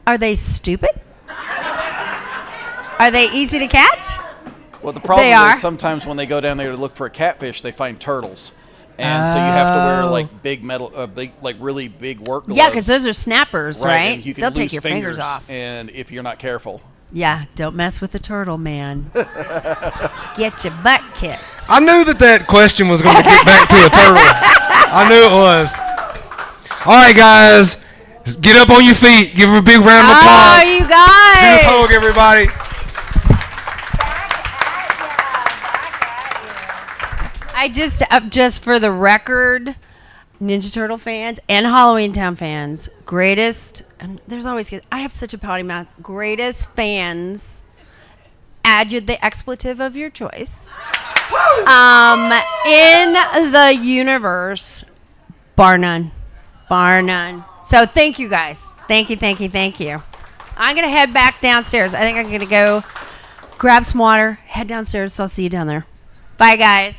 Are they stupid? Are they easy to catch? Well, the problem They are? is sometimes when they go down there to look for a catfish, they find turtles. And so you have to wear like big metal, really big work gloves. Yeah, because those are snappers, right? And you can They'll lose take your fingers off. And if you're not careful. Yeah, don't mess with the turtle, man. Get your butt kicked. I knew that question was going to get back to a turtle. I knew it was. All right, guys, get up on your feet. Give her a big round of applause. Oh, you guys. Judith Hoag, everybody. I just for the record, Ninja Turtle fans and Halloween Town fans, greatest, and there's always, I have such a potty mouth, greatest fans, add the expletive of your choice, in the universe, bar none. Bar none. So thank you guys. Thank you. I'm going to head back downstairs. I think I'm going to go grab some water, head downstairs, so I'll see you down there. Bye, guys.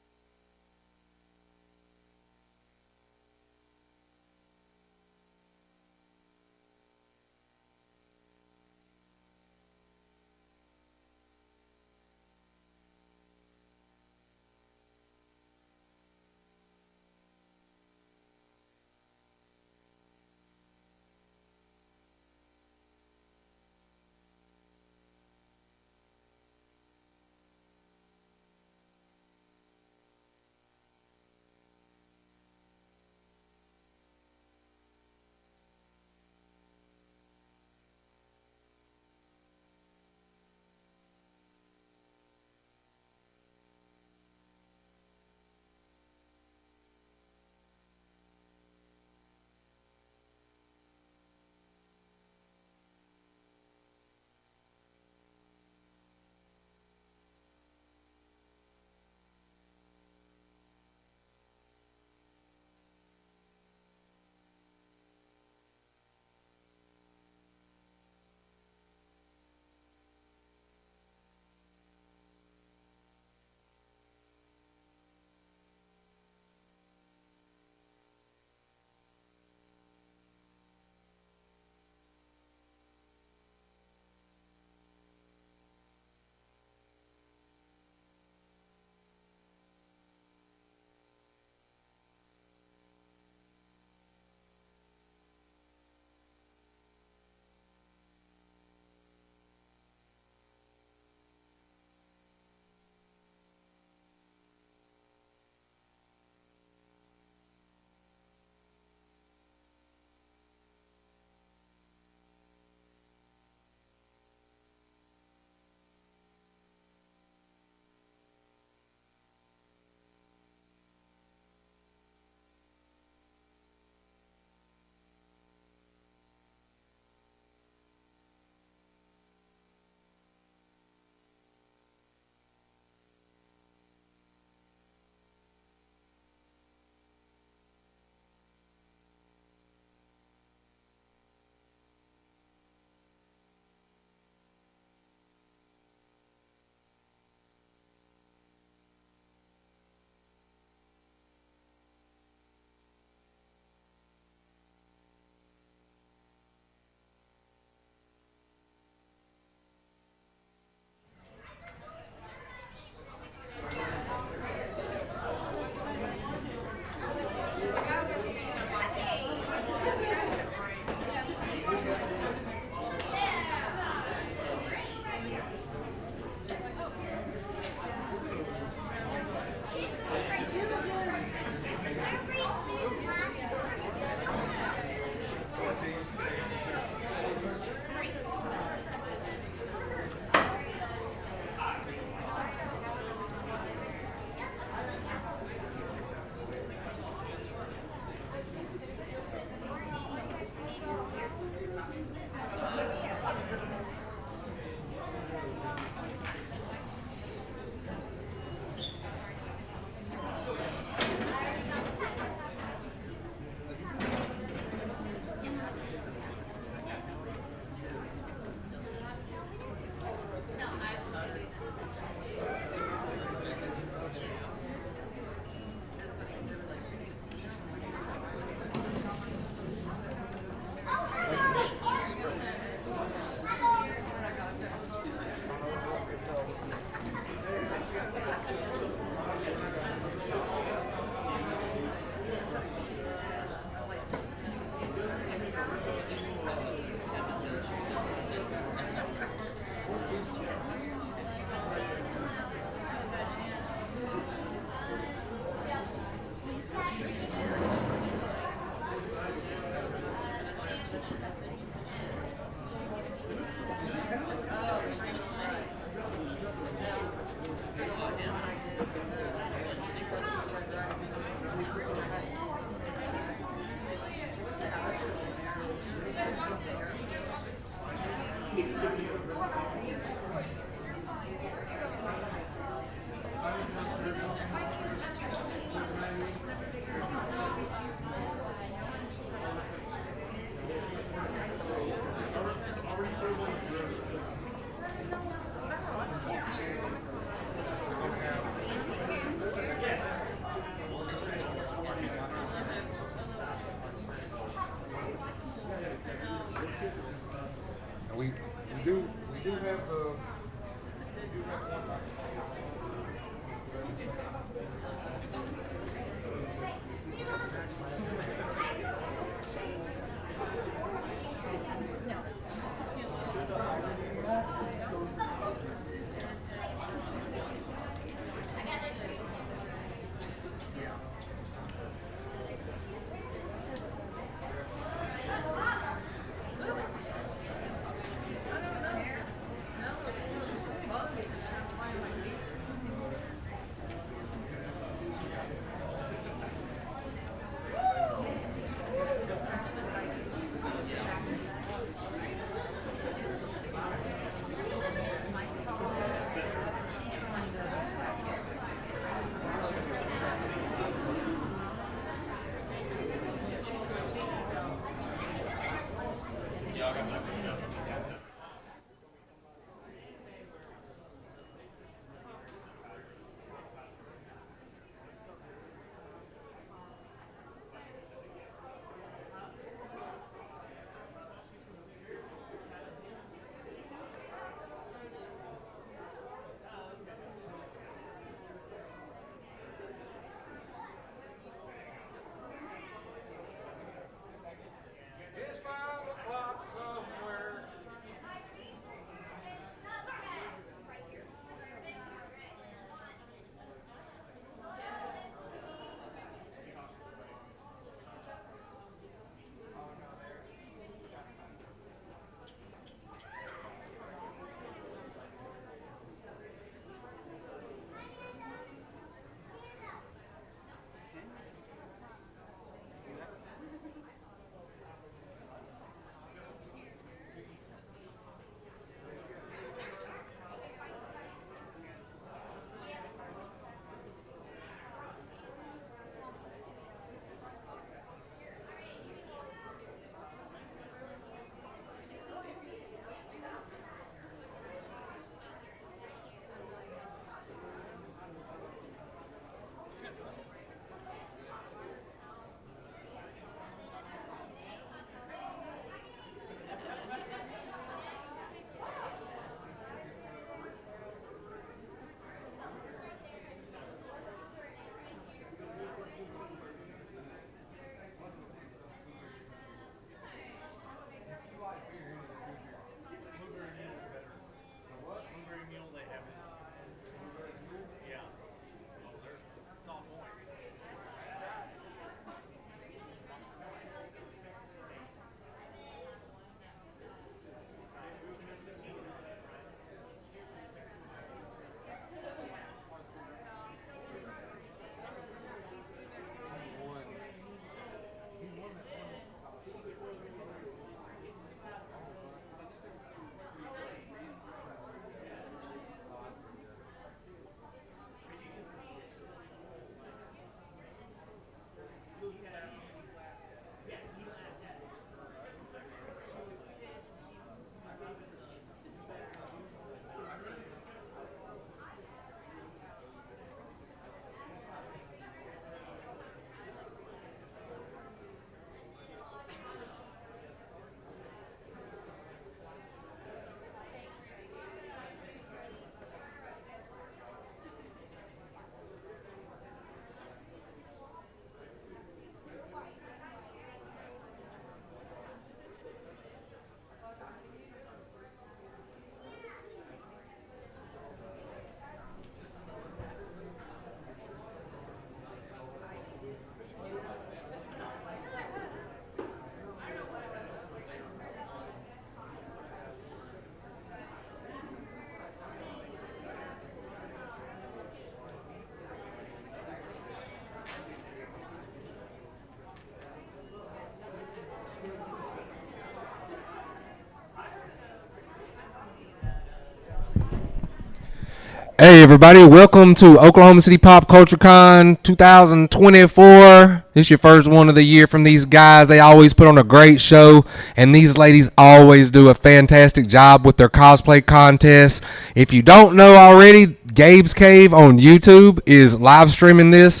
Hey everybody, welcome to Oklahoma City Pop Culture Con 2024. This is your first one of the year from these guys. They always put on a great show, and these ladies always do a fantastic job with their cosplay contests. If you don't know already, Gabe's Cave on YouTube is live streaming this.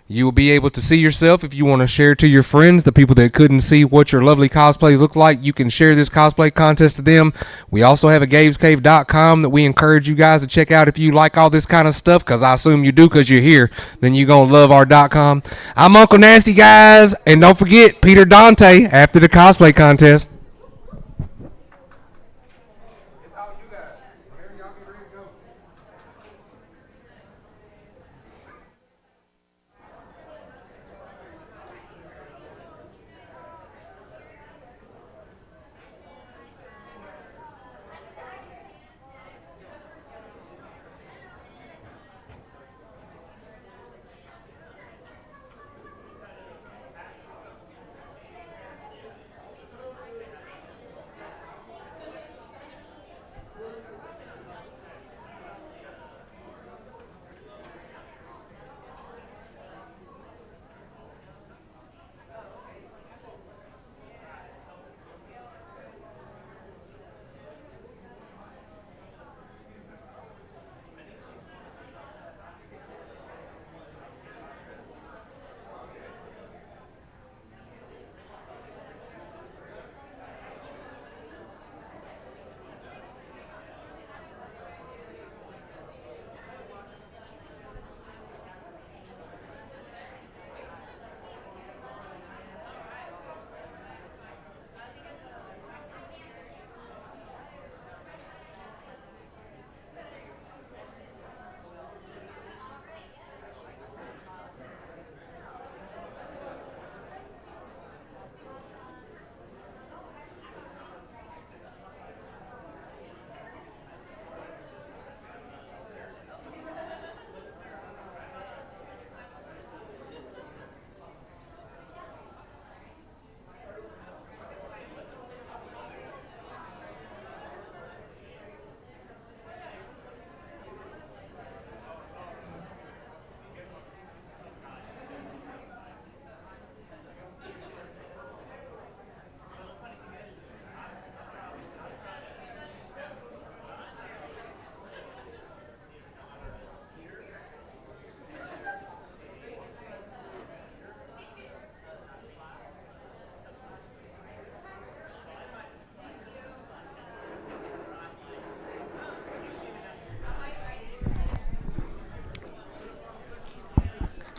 You will be able to see yourself if you want to share to your friends, the people that couldn't see what your lovely cosplays look like. You can share this cosplay contest to them. We also have a gabescave.com that we encourage you guys to check out if you like all this kind of stuff, because I assume you do because you're here. Then you're going to love our .com. I'm Uncle Nasty, guys, and don't forget Peter Dante after the cosplay contest.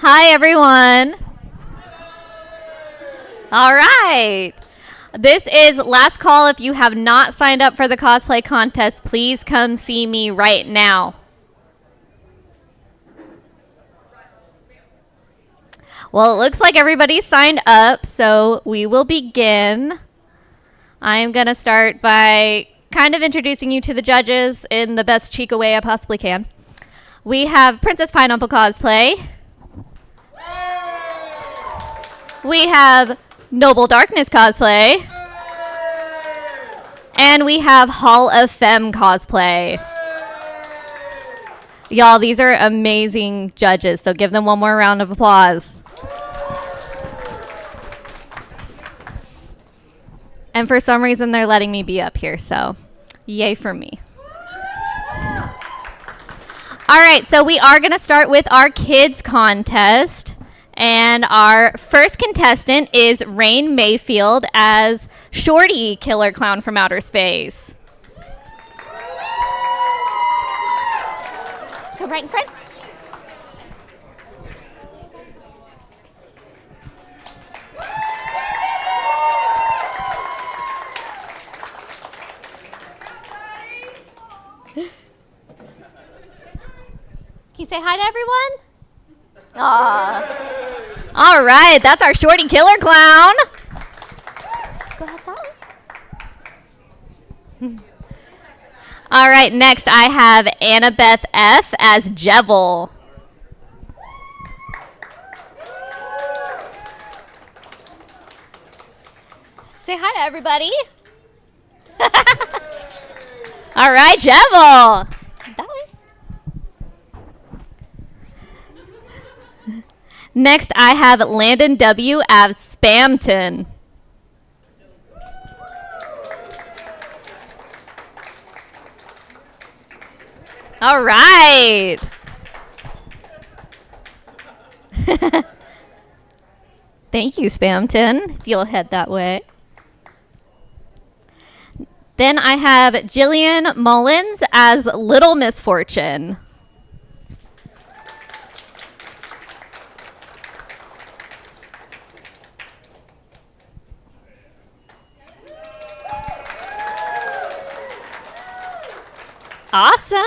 Hi, everyone. All right. This is last call. If you have not signed up for the cosplay contest, please come see me right now. Well, it looks like everybody's signed up, so we will begin. I am going to start by kind of introducing you to the judges in the best Chica way I possibly can. We have Princess Pineapple Cosplay. We have Noble Darkness Cosplay. And we have Hall of Femme Cosplay. Y'all, these are amazing judges, so give them one more round of applause. And for some reason, they're letting me be up here, so yay for me. All right, so we are going to start with our kids contest. And our first contestant is Rain Mayfield as Shorty, Killer Clown from Outer Space. Come right in front. Can you say hi to everyone? Aww. All right, that's our Shorty Killer Clown. Go ahead, that way. All right, next I have Annabeth F. as Jevil. Say hi to everybody. All right, Jevil. That way. Next, I have Landon W. as Spamton. All right. Thank you, Spamton, if you'll head that way. Then I have Jillian Mullins as Little Misfortune. Awesome.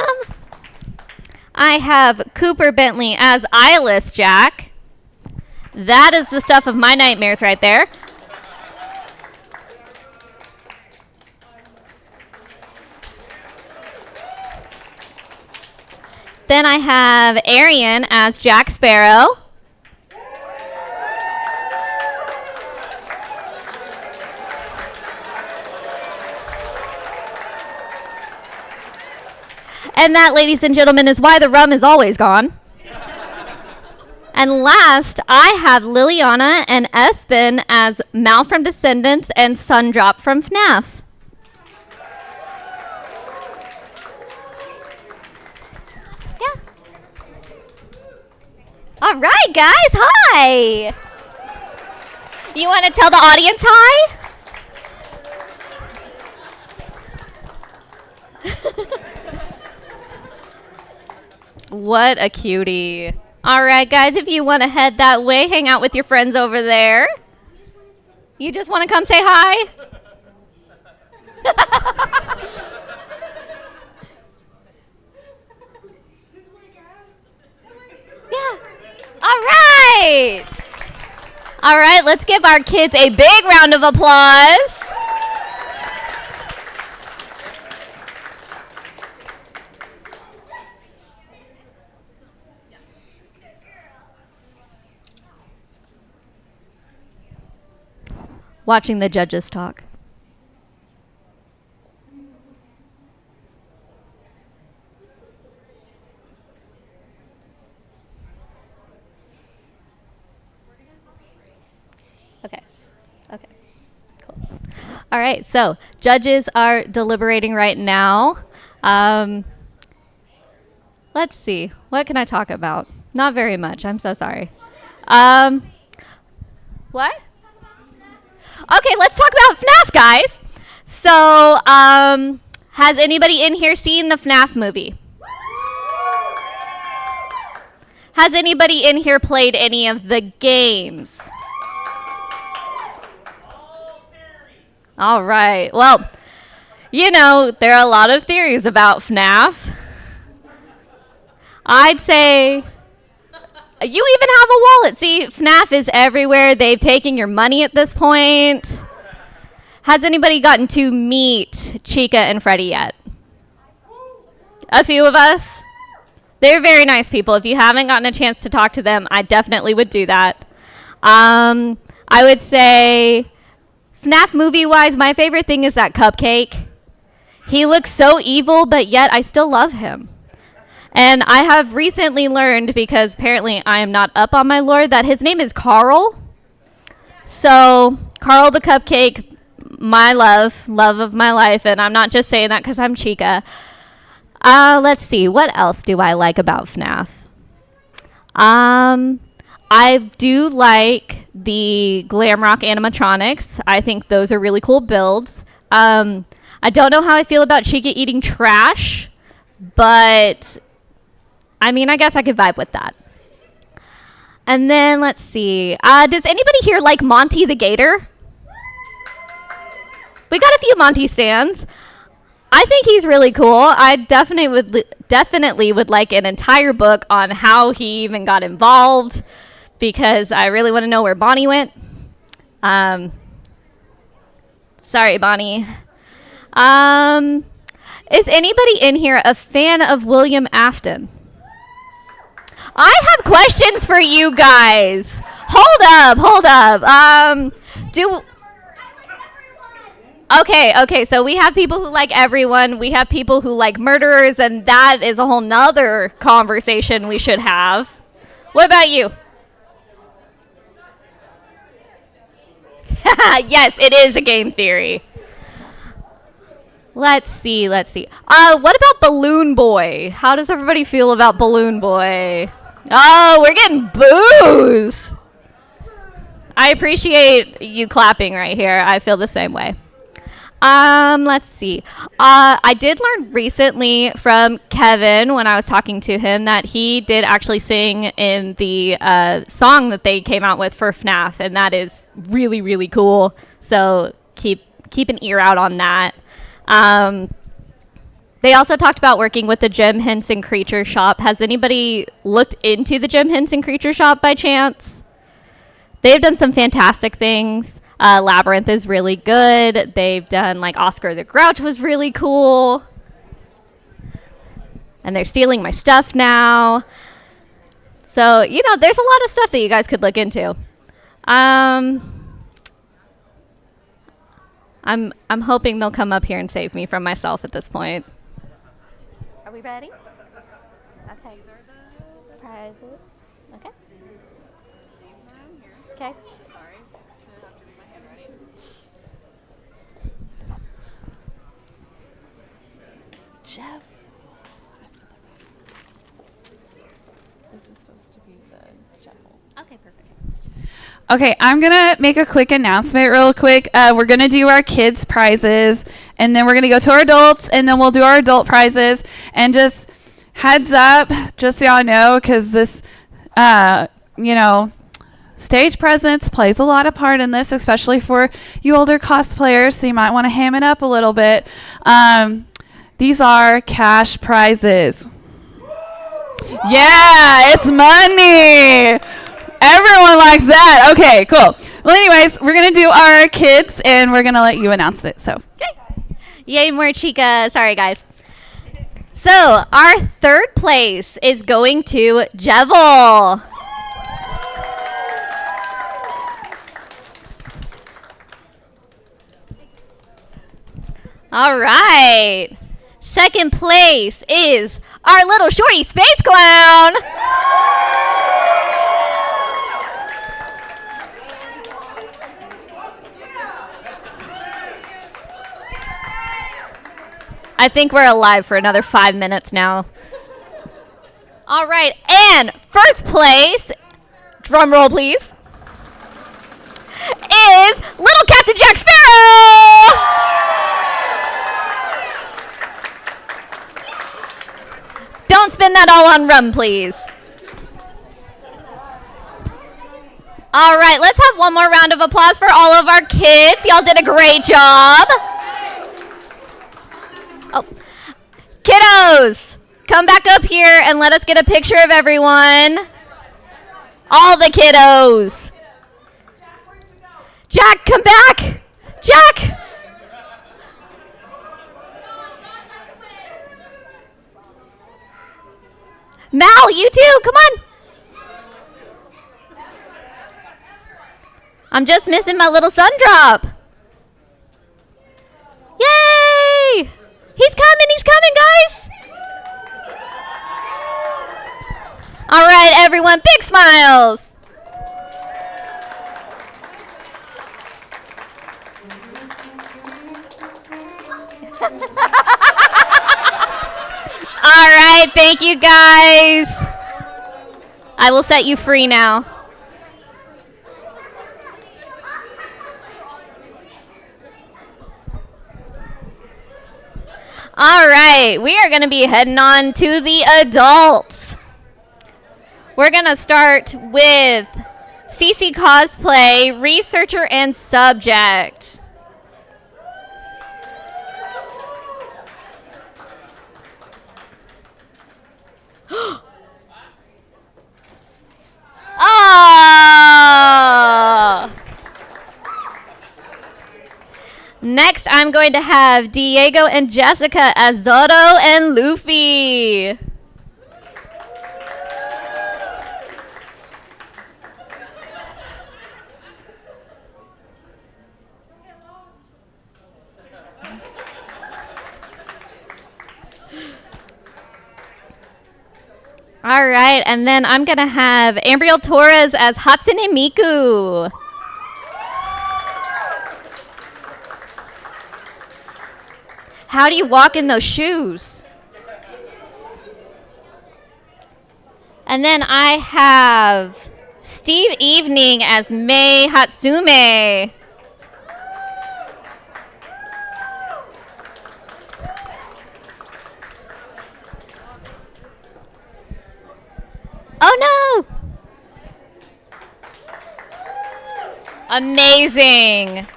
I have Cooper Bentley as Eyeless Jack. That is the stuff of my nightmares right there. Then I have Arian as Jack Sparrow. And that, ladies and gentlemen, is why the rum is always gone. And last, I have Liliana and Espen as Mal from Descendants and Sundrop from FNAF. Yeah. All right, guys. Hi. You want to tell the audience hi? What a cutie. All right, guys, if you want to head that way, hang out with your friends over there. You just want to come say hi? Yeah. All right. All right, let's give our kids a big round of applause. Watching the judges talk. Okay. Okay. Cool. All right. So judges are deliberating right now. Let's see. What can I talk about? Not very much. I'm so sorry. What? Okay, let's talk about FNAF, guys. So, has anybody in here seen the FNAF movie? Has anybody in here played any of the games? All right. Well, you know, there are a lot of theories about FNAF. I'd say... You even have a wallet. See, FNAF is everywhere. They've taken your money at this point. Has anybody gotten to meet Chica and Freddy yet? A few of us. They're very nice people. If you haven't gotten a chance to talk to them, I definitely would do that. I would say, FNAF movie-wise, my favorite thing is that cupcake. He looks so evil, but yet I still love him. And I have recently learned, because apparently I am not up on my lore, that his name is Carl. So, Carl the Cupcake, my love of my life, and I'm not just saying that because I'm Chica. Let's see, what else do I like about FNAF? I do like the glam rock animatronics. I think those are really cool builds. I don't know how I feel about Chica eating trash, but... I mean, I guess I could vibe with that. And then, let's see. Does anybody here like Monty the Gator? We got a few Monty stands. I think he's really cool. I definitely would like an entire book on how he even got involved, because I really want to know where Bonnie went. Sorry, Bonnie. Is anybody in here a fan of William Afton? I have questions for you guys. Hold up. Okay, so we have people who like everyone. We have people who like murderers, and that is a whole nother conversation we should have. What about you? Yes, it is a game theory. Let's see. What about Balloon Boy? How does everybody feel about Balloon Boy? Oh, we're getting boos. I appreciate you clapping right here. I feel the same way. Let's see. I did learn recently from Kevin when I was talking to him that he did actually sing in the song that they came out with for FNAF, and that is really, really cool. So keep an ear out on that. They also talked about working with the Jim Henson Creature Shop. Has anybody looked into the Jim Henson Creature Shop by chance? They've done some fantastic things. Labyrinth is really good. They've done, like, Oscar the Grouch was really cool. And they're stealing my stuff now. So, you know, there's a lot of stuff that you guys could look into. I'm hoping they'll come up here and save me from myself at this point. Are we ready? Okay. These are the prizes. Okay. Names around here. Okay. Sorry. I have to do my handwriting. Jeff. This is supposed to be the Jeff. Okay, perfect. Okay, I'm going to make a quick announcement real quick. We're going to do our kids' prizes, and then we're going to go to our adults, and then we'll do our adult prizes. And just heads up, just so y'all know, because this, stage presence plays a lot of part in this, especially for you older cosplayers, so you might want to ham it up a little bit. These are cash prizes. Yeah, it's money. Everyone likes that. Okay, cool. Well, anyways, we're going to do our kids, and we're going to let you announce it. So, okay. Yay, more chica. Sorry, guys. So, our third place is going to Jevil. All right. Second place is our little shorty space clown. I think we're alive for another 5 minutes now. All right, and first place, drum roll please, is little Captain Jack Sparrow! Don't spend that all on rum, please. All right, let's have one more round of applause for all of our kids. Y'all did a great job. Oh, kiddos, come back up here and let us get a picture of everyone. All the kiddos. Jack, come back. Jack. Mal, you too, come on. I'm just missing my little sun drop. Yay! He's coming, guys! All right, everyone, big smiles! All right, thank you, guys. I will set you free now. All right, we are going to be heading on to the adults. We're going to start with CC Cosplay, researcher and subject. Oh! Next, I'm going to have Diego and Jessica as Zoro and Luffy. All right, and then I'm going to have Ambriel Torres as Hatsune Miku. How do you walk in those shoes? And then I have Steve Evening as Mei Hatsume. Oh no! Amazing.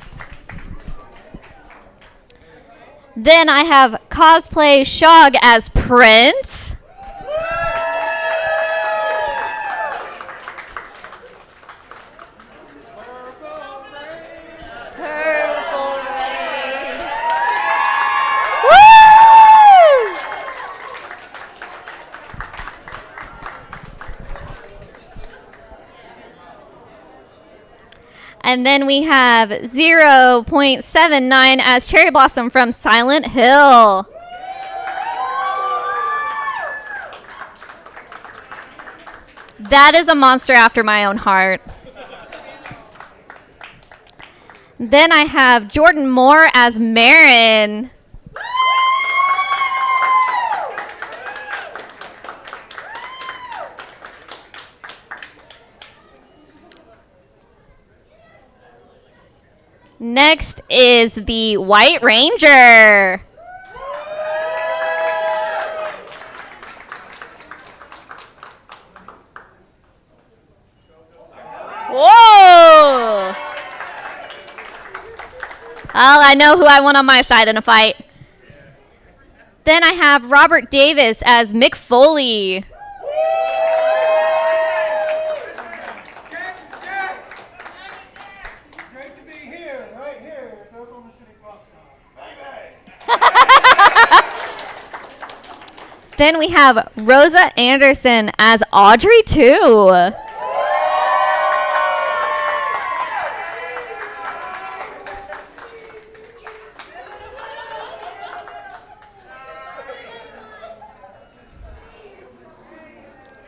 Then I have Cosplay Shog as Prince. And then we have 0.79 as Cherry Blossom from Silent Hill. That is a monster after my own heart. Then I have Jordan Moore as Marin. Next is the White Ranger. Whoa! Well, I know who I want on my side in a fight. Then I have Robert Davis as Mick Foley. Then we have Rosa Anderson as Audrey, too.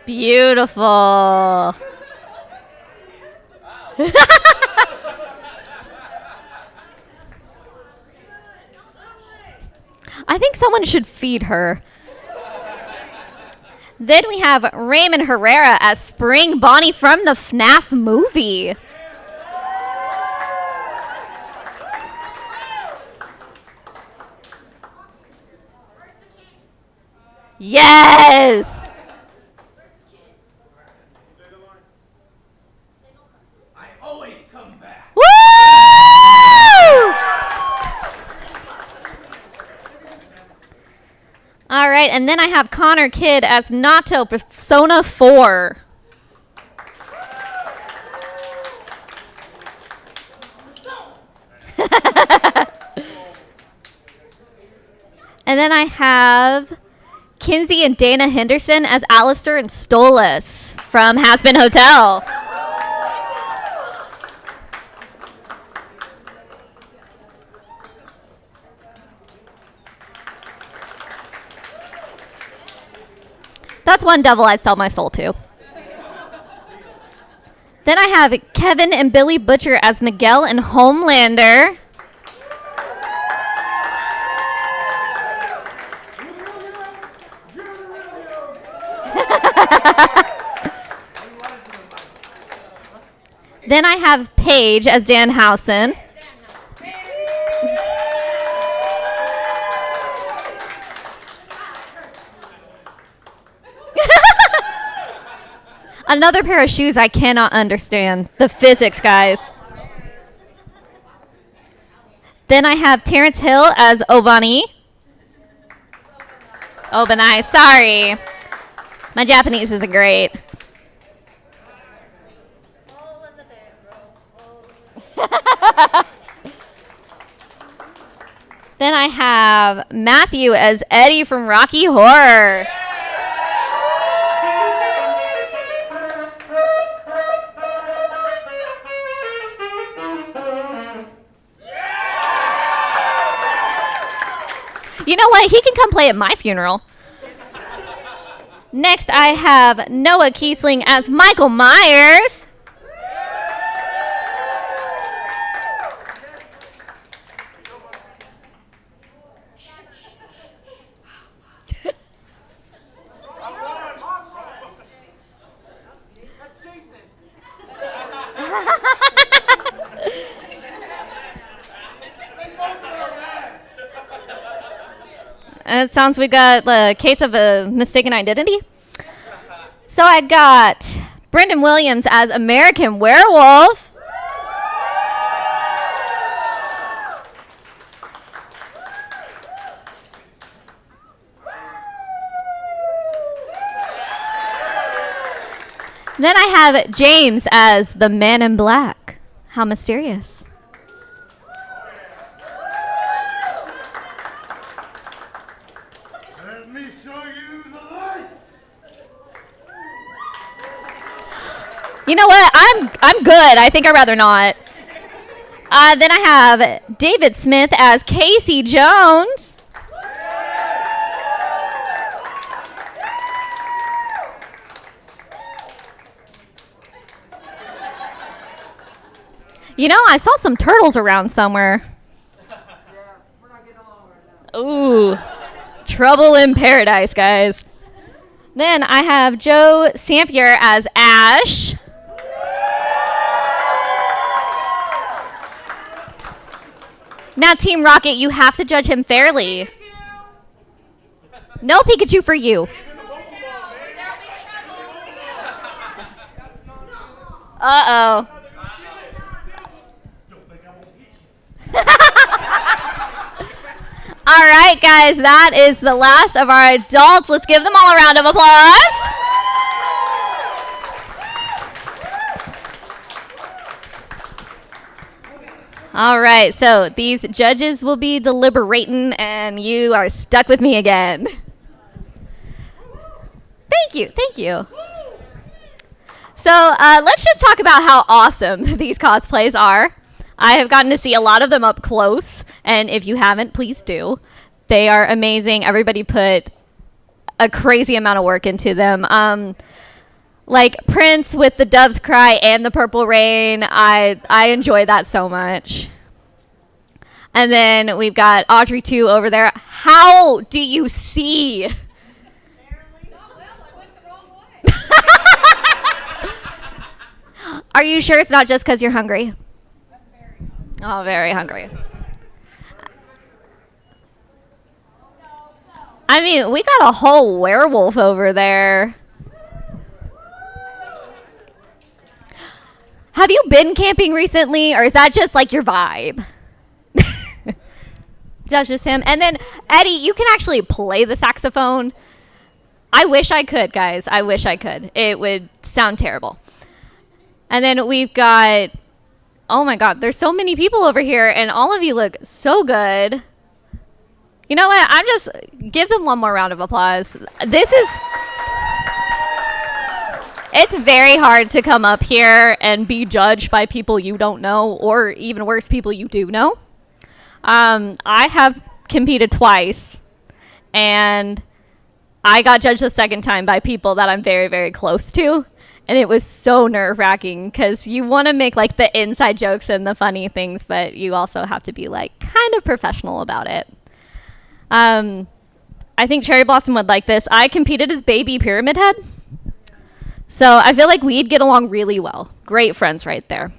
Beautiful. I think someone should feed her. Then we have Raymond Herrera as Spring Bonnie from the FNAF movie. Yes! I always come back. Woo! All right, and then I have Connor Kidd as Nato Persona 4. And then I have Kinsey and Dana Henderson as Alistair and Stolas from Has Been Hotel. That's one devil I'd sell my soul to. Then I have Kevin and Billy Butcher as Miguel and Homelander. Then I have Paige as Dan Housen. Another pair of shoes I cannot understand. The physics, guys. Then I have Terrence Hill as Obani. Obanai, sorry. My Japanese isn't great. Then I have Matthew as Eddie from Rocky Horror. You know what? He can come play at my funeral. Next, I have Noah Kiesling as Michael Myers. And it sounds we've got the case of a mistaken identity. So I got Brendan Williams as American Werewolf. Then I have James as the Man in Black. How mysterious. Let me show you the light. You know what? I'm good. I think I'd rather not. Then I have David Smith as Casey Jones. You know, I saw some turtles around somewhere. Ooh, trouble in paradise, guys. Then I have Joe Sampier as Ash. Now, Team Rocket, you have to judge him fairly. No Pikachu for you. Uh-oh. All right, guys, that is the last of our adults. Let's give them all a round of applause. All right, so these judges will be deliberating, and you are stuck with me again. Thank you, thank you. So let's just talk about how awesome these cosplays are. I have gotten to see a lot of them up close, and if you haven't, please do. They are amazing. Everybody put a crazy amount of work into them. Like Prince with the Dove's Cry and the Purple Rain, I enjoy that so much. And then we've got Audrey 2 over there. How do you see? Are you sure it's not just because you're hungry? Oh, very hungry. I mean, we got a whole werewolf over there. Have you been camping recently, or is that just like your vibe? That's just him. And then, Eddie, you can actually play the saxophone. I wish I could, guys. I wish I could. It would sound terrible. And then we've got... Oh my God, there's so many people over here, and all of you look so good. You know what? I'm just give them one more round of applause. It's very hard to come up here and be judged by people you don't know, or even worse, people you do know. I have competed twice, and I got judged the second time by people that I'm very, very close to. And it was so nerve-wracking because you want to make like the inside jokes and the funny things, but you also have to be like kind of professional about it. I think Cherry Blossom would like this. I competed as Baby Pyramid Head. So I feel like we'd get along really well. Great friends right there.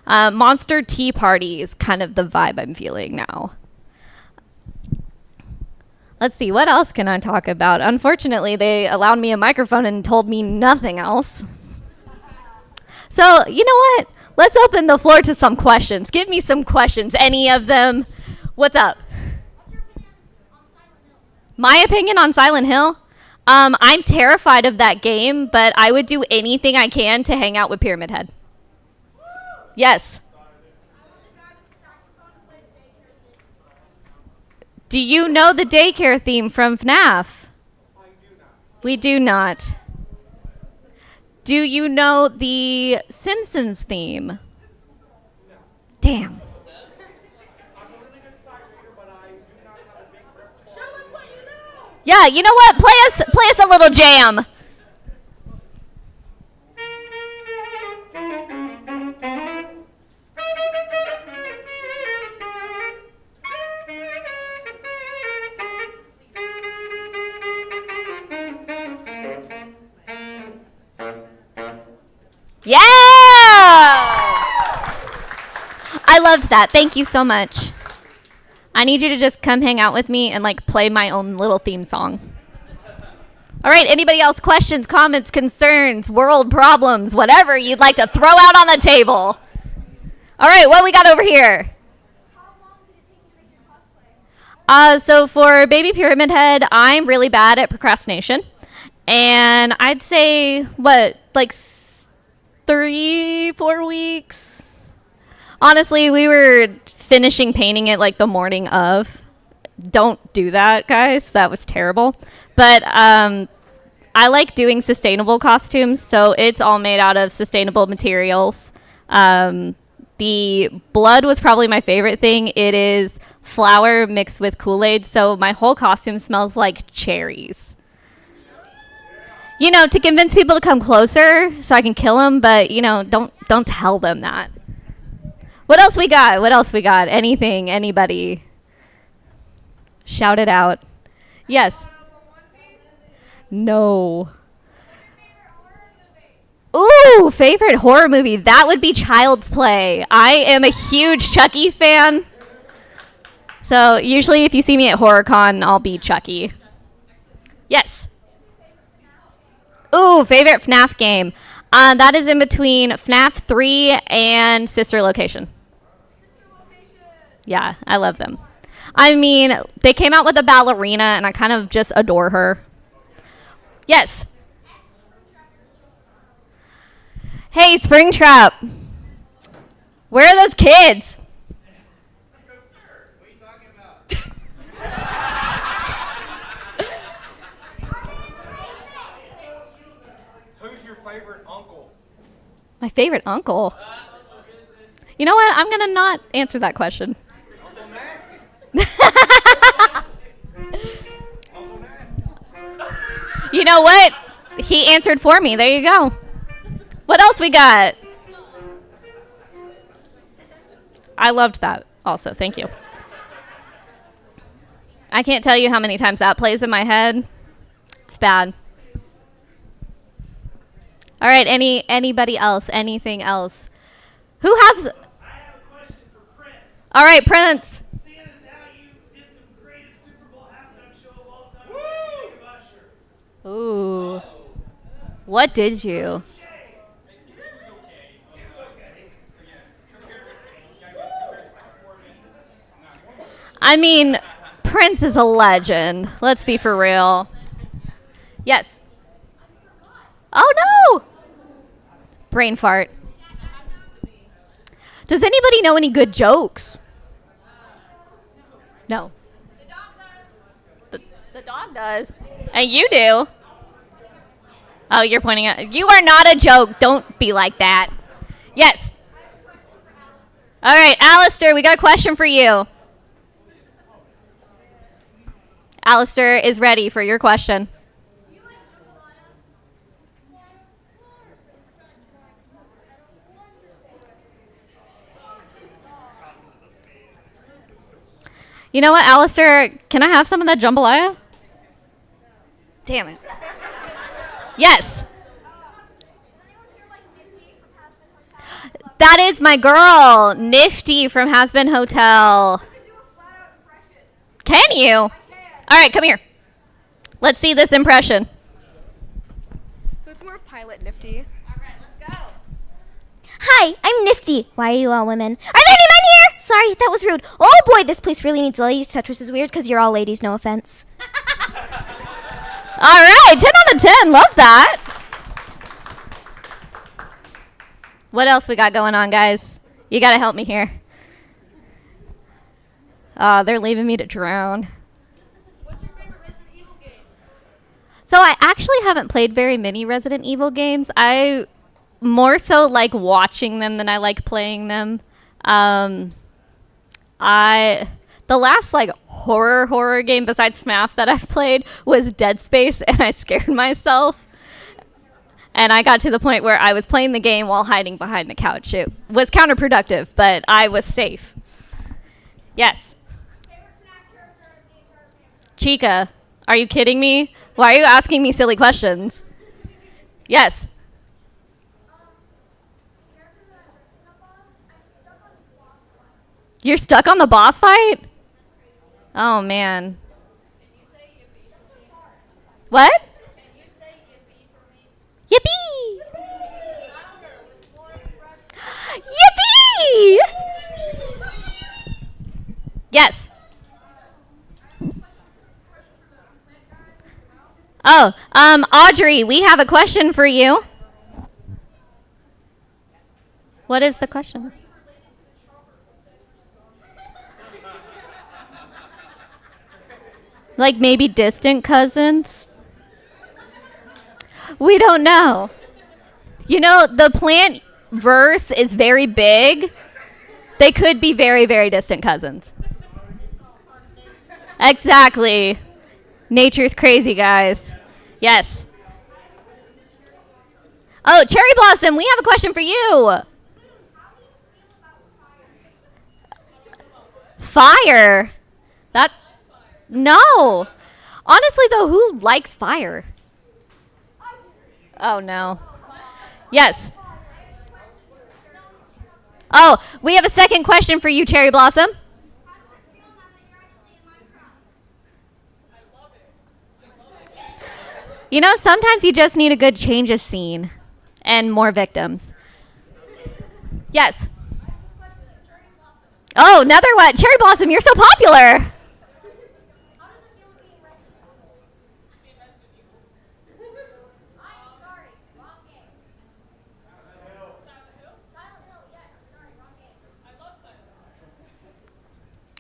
Monster Tea Party is kind of the vibe I'm feeling now. Let's see, what else can I talk about? Unfortunately, they allowed me a microphone and told me nothing else. So, you know what? Let's open the floor to some questions. Give me some questions. Any of them? What's up? My opinion on Silent Hill? I'm terrified of that game, but I would do anything I can to hang out with Pyramid Head. Yes. Do you know the daycare theme from FNAF? We do not. Do you know the Simpsons theme? Damn. Yeah, you know what? Play us a little jam. Yeah! I loved that. Thank you so much. I need you to just come hang out with me and like play my own little theme song. All right, anybody else? Questions, comments, concerns, world problems, whatever you'd like to throw out on the table. All right, what we got over here? So for Baby Pyramid Head, I'm really bad at procrastination. And I'd say, like 3-4 weeks? Honestly, we were finishing painting it like the morning of. Don't do that, guys. That was terrible. But I like doing sustainable costumes, so it's all made out of sustainable materials. The blood was probably my favorite thing. It is flour mixed with Kool-Aid, so my whole costume smells like cherries. You know, to convince people to come closer so I can kill them, but, you know, don't tell them that. What else we got? What else we got? Anything, anybody? Shout it out. Yes. No. Ooh, favorite horror movie. That would be Child's Play. I am a huge Chucky fan. So usually if you see me at HorrorCon, I'll be Chucky. Yes. Ooh, favorite FNAF game. That is in between FNAF 3 and Sister Location. Yeah, I love them. I mean, they came out with a ballerina, and I kind of just adore her. Yes. Hey, Springtrap. Where are those kids? Who's your favorite uncle? My favorite uncle? You know what? I'm going to not answer that question. Uncle Nasty. You know what? He answered for me. There you go. What else we got? I loved that also. Thank you. I can't tell you how many times that plays in my head. It's bad. All right, anybody else? Anything else? Who has... I have a question for Prince. All right, Prince. Seeing as how you did the greatest Super Bowl halftime show of all time, what did you think of Usher? Ooh. What did you? I mean, Prince is a legend. Let's be for real. Yes. Oh, no! Brain fart. Does anybody know any good jokes? No. The dog does. And you do. Oh, you're pointing at... You are not a joke. Don't be like that. Yes. All right, Alistair, we got a question for you. Alistair is ready for your question. You know what, Alistair? Can I have some of that jambalaya? Damn it. Yes. That is my girl, Nifty from Has Been Hotel. Can you? All right, come here. Let's see this impression. So it's more of Pilot Nifty. Hi, I'm Nifty. Why are you all women? Are there any men here? Sorry, that was rude. Oh boy, this place really needs ladies. Tetris is weird because you're all ladies, no offense. All right, 10 out of 10. Love that. What else we got going on, guys? You got to help me here. Oh, they're leaving me to drown. What's your favorite Resident Evil game? So I actually haven't played very many Resident Evil games. I more so like watching them than I like playing them. The last like horror game besides FNAF that I've played was Dead Space, and I scared myself. And I got to the point where I was playing the game while hiding behind the couch. It was counterproductive, but I was safe. Yes. Chica, are you kidding me? Why are you asking me silly questions? Yes. You're stuck on the boss fight? Oh, man. What? Yippee! Yippee! Yes. Oh, Audrey, we have a question for you. What is the question? Like maybe distant cousins? We don't know. You know, the plant verse is very big. They could be very, very distant cousins. Exactly. Nature's crazy, guys. Yes. Oh, Cherry Blossom, we have a question for you. Fire? No. Honestly, though, who likes fire? Oh, no. Yes. Oh, we have a second question for you, Cherry Blossom. You know, sometimes you just need a good change of scene and more victims. Yes. Oh, another what? Cherry Blossom, you're so popular.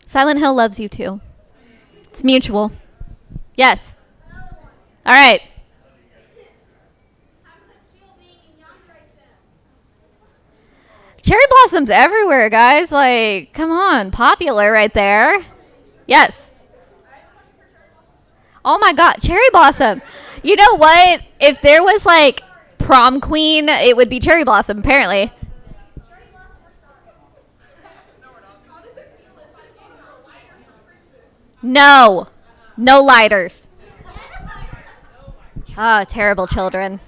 Silent Hill loves you too. It's mutual. Yes. All right. Cherry Blossom's everywhere, guys. Like, come on. Popular right there. Yes. Oh my God. Cherry Blossom. You know what? If there was like prom queen, it would be Cherry Blossom, apparently. No. No lighters. Oh, terrible children.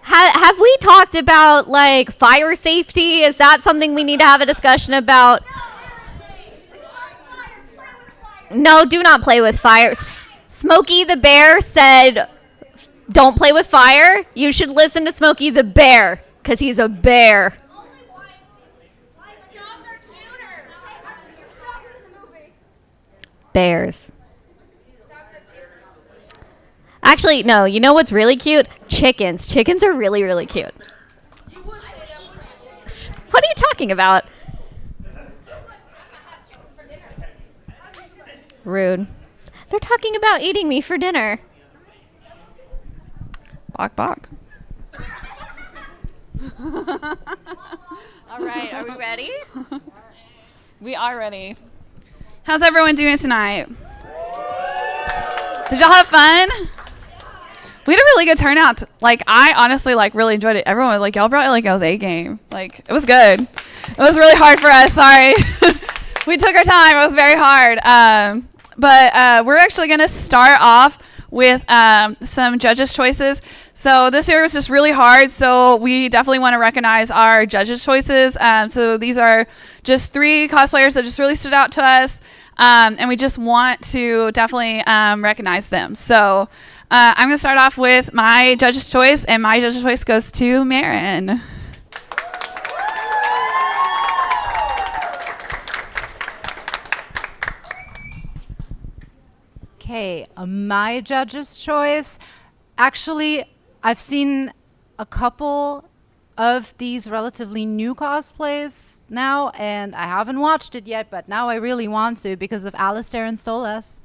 Have we talked about, like, fire safety? Is that something we need to have a discussion about? No, do not play with fire. Smokey the Bear said, don't play with fire. You should listen to Smokey the Bear, because he's a bear. Bears. Actually, no. You know what's really cute? Chickens. Chickens are really, really cute. What are you talking about? Rude. They're talking about eating me for dinner. Bok bok. All right, are we ready? We are ready. How's everyone doing tonight? Did y'all have fun? We had a really good turnout. Like, I honestly, like, really enjoyed it. Everyone, like, y'all brought, like, a game. Like, it was good. It was really hard for us. Sorry. We took our time. It was very hard. But we're actually going to start off with some judges' choices. So this year was just really hard. So we definitely want to recognize our judges' choices. So these are just 3 cosplayers that just really stood out to us. And we just want to definitely recognize them. So I'm going to start off with my judge's choice, and my judge's choice goes to Marin. Okay, my judge's choice. Actually, I've seen a couple of these relatively new cosplays now, and I haven't watched it yet, but now I really want to because of Alistair and Stolas.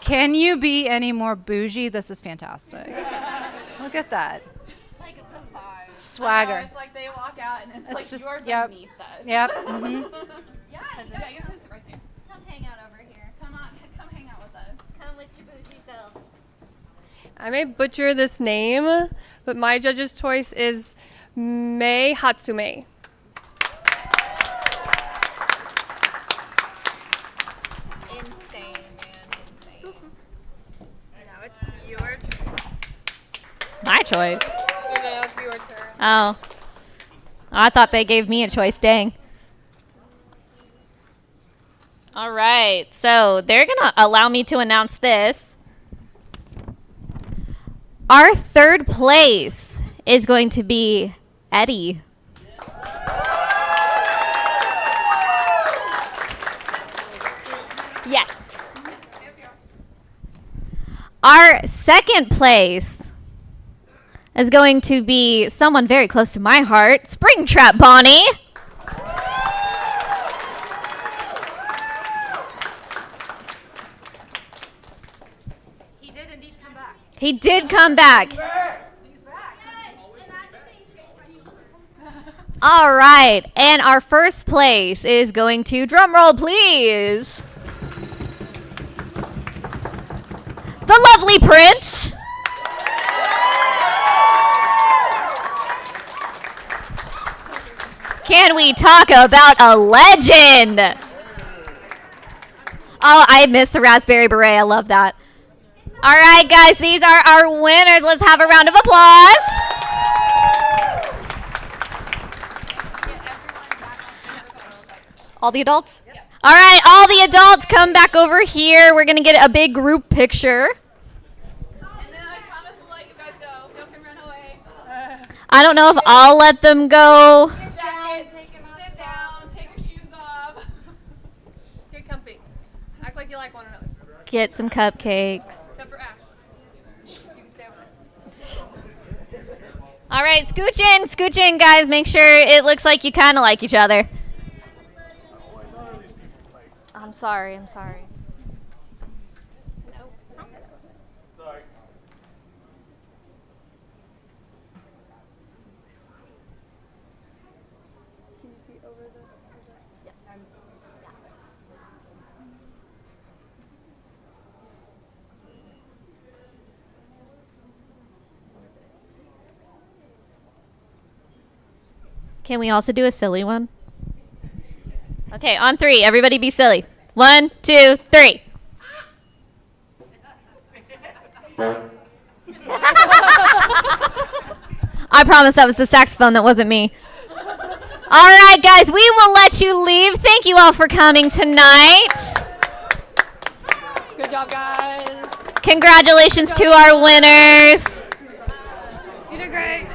Can you be any more bougie? This is fantastic. Look at that. Like the vibe. Swagger. I know, it's like they walk out and it's like just, you're yep. beneath us. Yep. Mm-hmm. Yeah, you can sit right there. Come hang out over here. Come on, come hang out with us. Come with your bougie selves. I may butcher this name, but my judge's choice is Mei Hatsume. Insane, man. Insane. Now it's your turn. My choice. Okay, now it's your turn. Oh. I thought they gave me a choice. Dang. All right. So they're going to allow me to announce this. Our third place is going to be Eddie. Yes. Our second place is going to be someone very close to my heart, Springtrap Bonnie. He did indeed come back. He did come back. All right, and our first place is going to, drum roll please, the lovely Prince. Can we talk about a legend? Oh, I missed the raspberry beret. I love that. All right, guys, these are our winners. Let's have a round of applause. All the adults? Yep. All right, all the adults come back over here. We're going to get a big group picture. I don't know if I'll let them go. Sit down, take your shoes off. Get comfy. Act like you like one another. Get some cupcakes. Except for Ash. You can stay over there. All right, scooch in, guys. Make sure it looks like you kind of like each other. I'm sorry. Can we also do a silly one? Okay, on 3, everybody be silly. 1, 2, 3. I promise that was the saxophone, that wasn't me. All right, guys, we will let you leave. Thank you all for coming tonight. Good job, guys. Congratulations to our winners. You did great.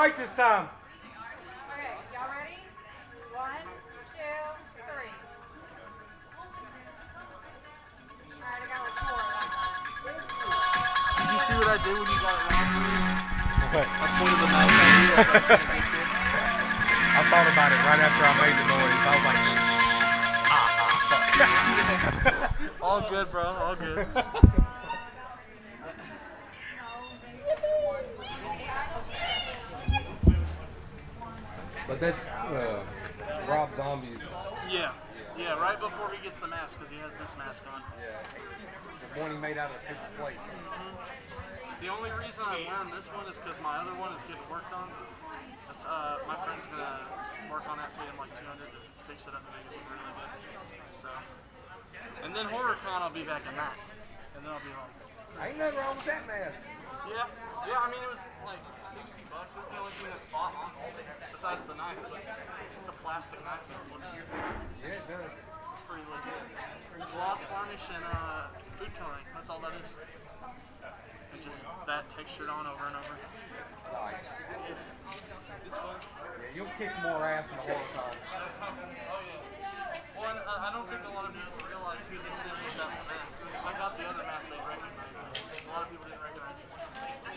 right this time. Okay, y'all ready? 1, 2, 3. Alright, I got like 4 that time. Did you see what I did when you got it wrong? What? I pointed the mouse at you. I thought about it right after I made the noise. I was like, fuck. All good, bro. All good. But that's Rob Zombie's. Yeah. Yeah, right before he gets the mask, because he has this mask on. Yeah. The one he made out of paper plates. The only reason I'm wearing this one is because my other one is getting worked on. That's, my friend's going to work on that, pay him like $200 to fix it up and make it look really good. So, and then HorrorCon, I'll be back in that. And then I'll be home. Ain't nothing wrong with that mask. Yeah. Yeah, I mean, it was like $60. That's the only thing that's bought on besides the knife. But it's a plastic knife and it looks good. Yeah, it does. It's pretty legit. Gloss varnish and food coloring. That's all that is. And just that textured on over and over. Nice. Yeah. It's fun. Yeah, you'll kick more ass in the HorrorCon. Oh, yeah. Well, and, I don't think a lot of people realize who this is without the mask. If I got the other mask, they'd recognize it. A lot of people didn't recognize it.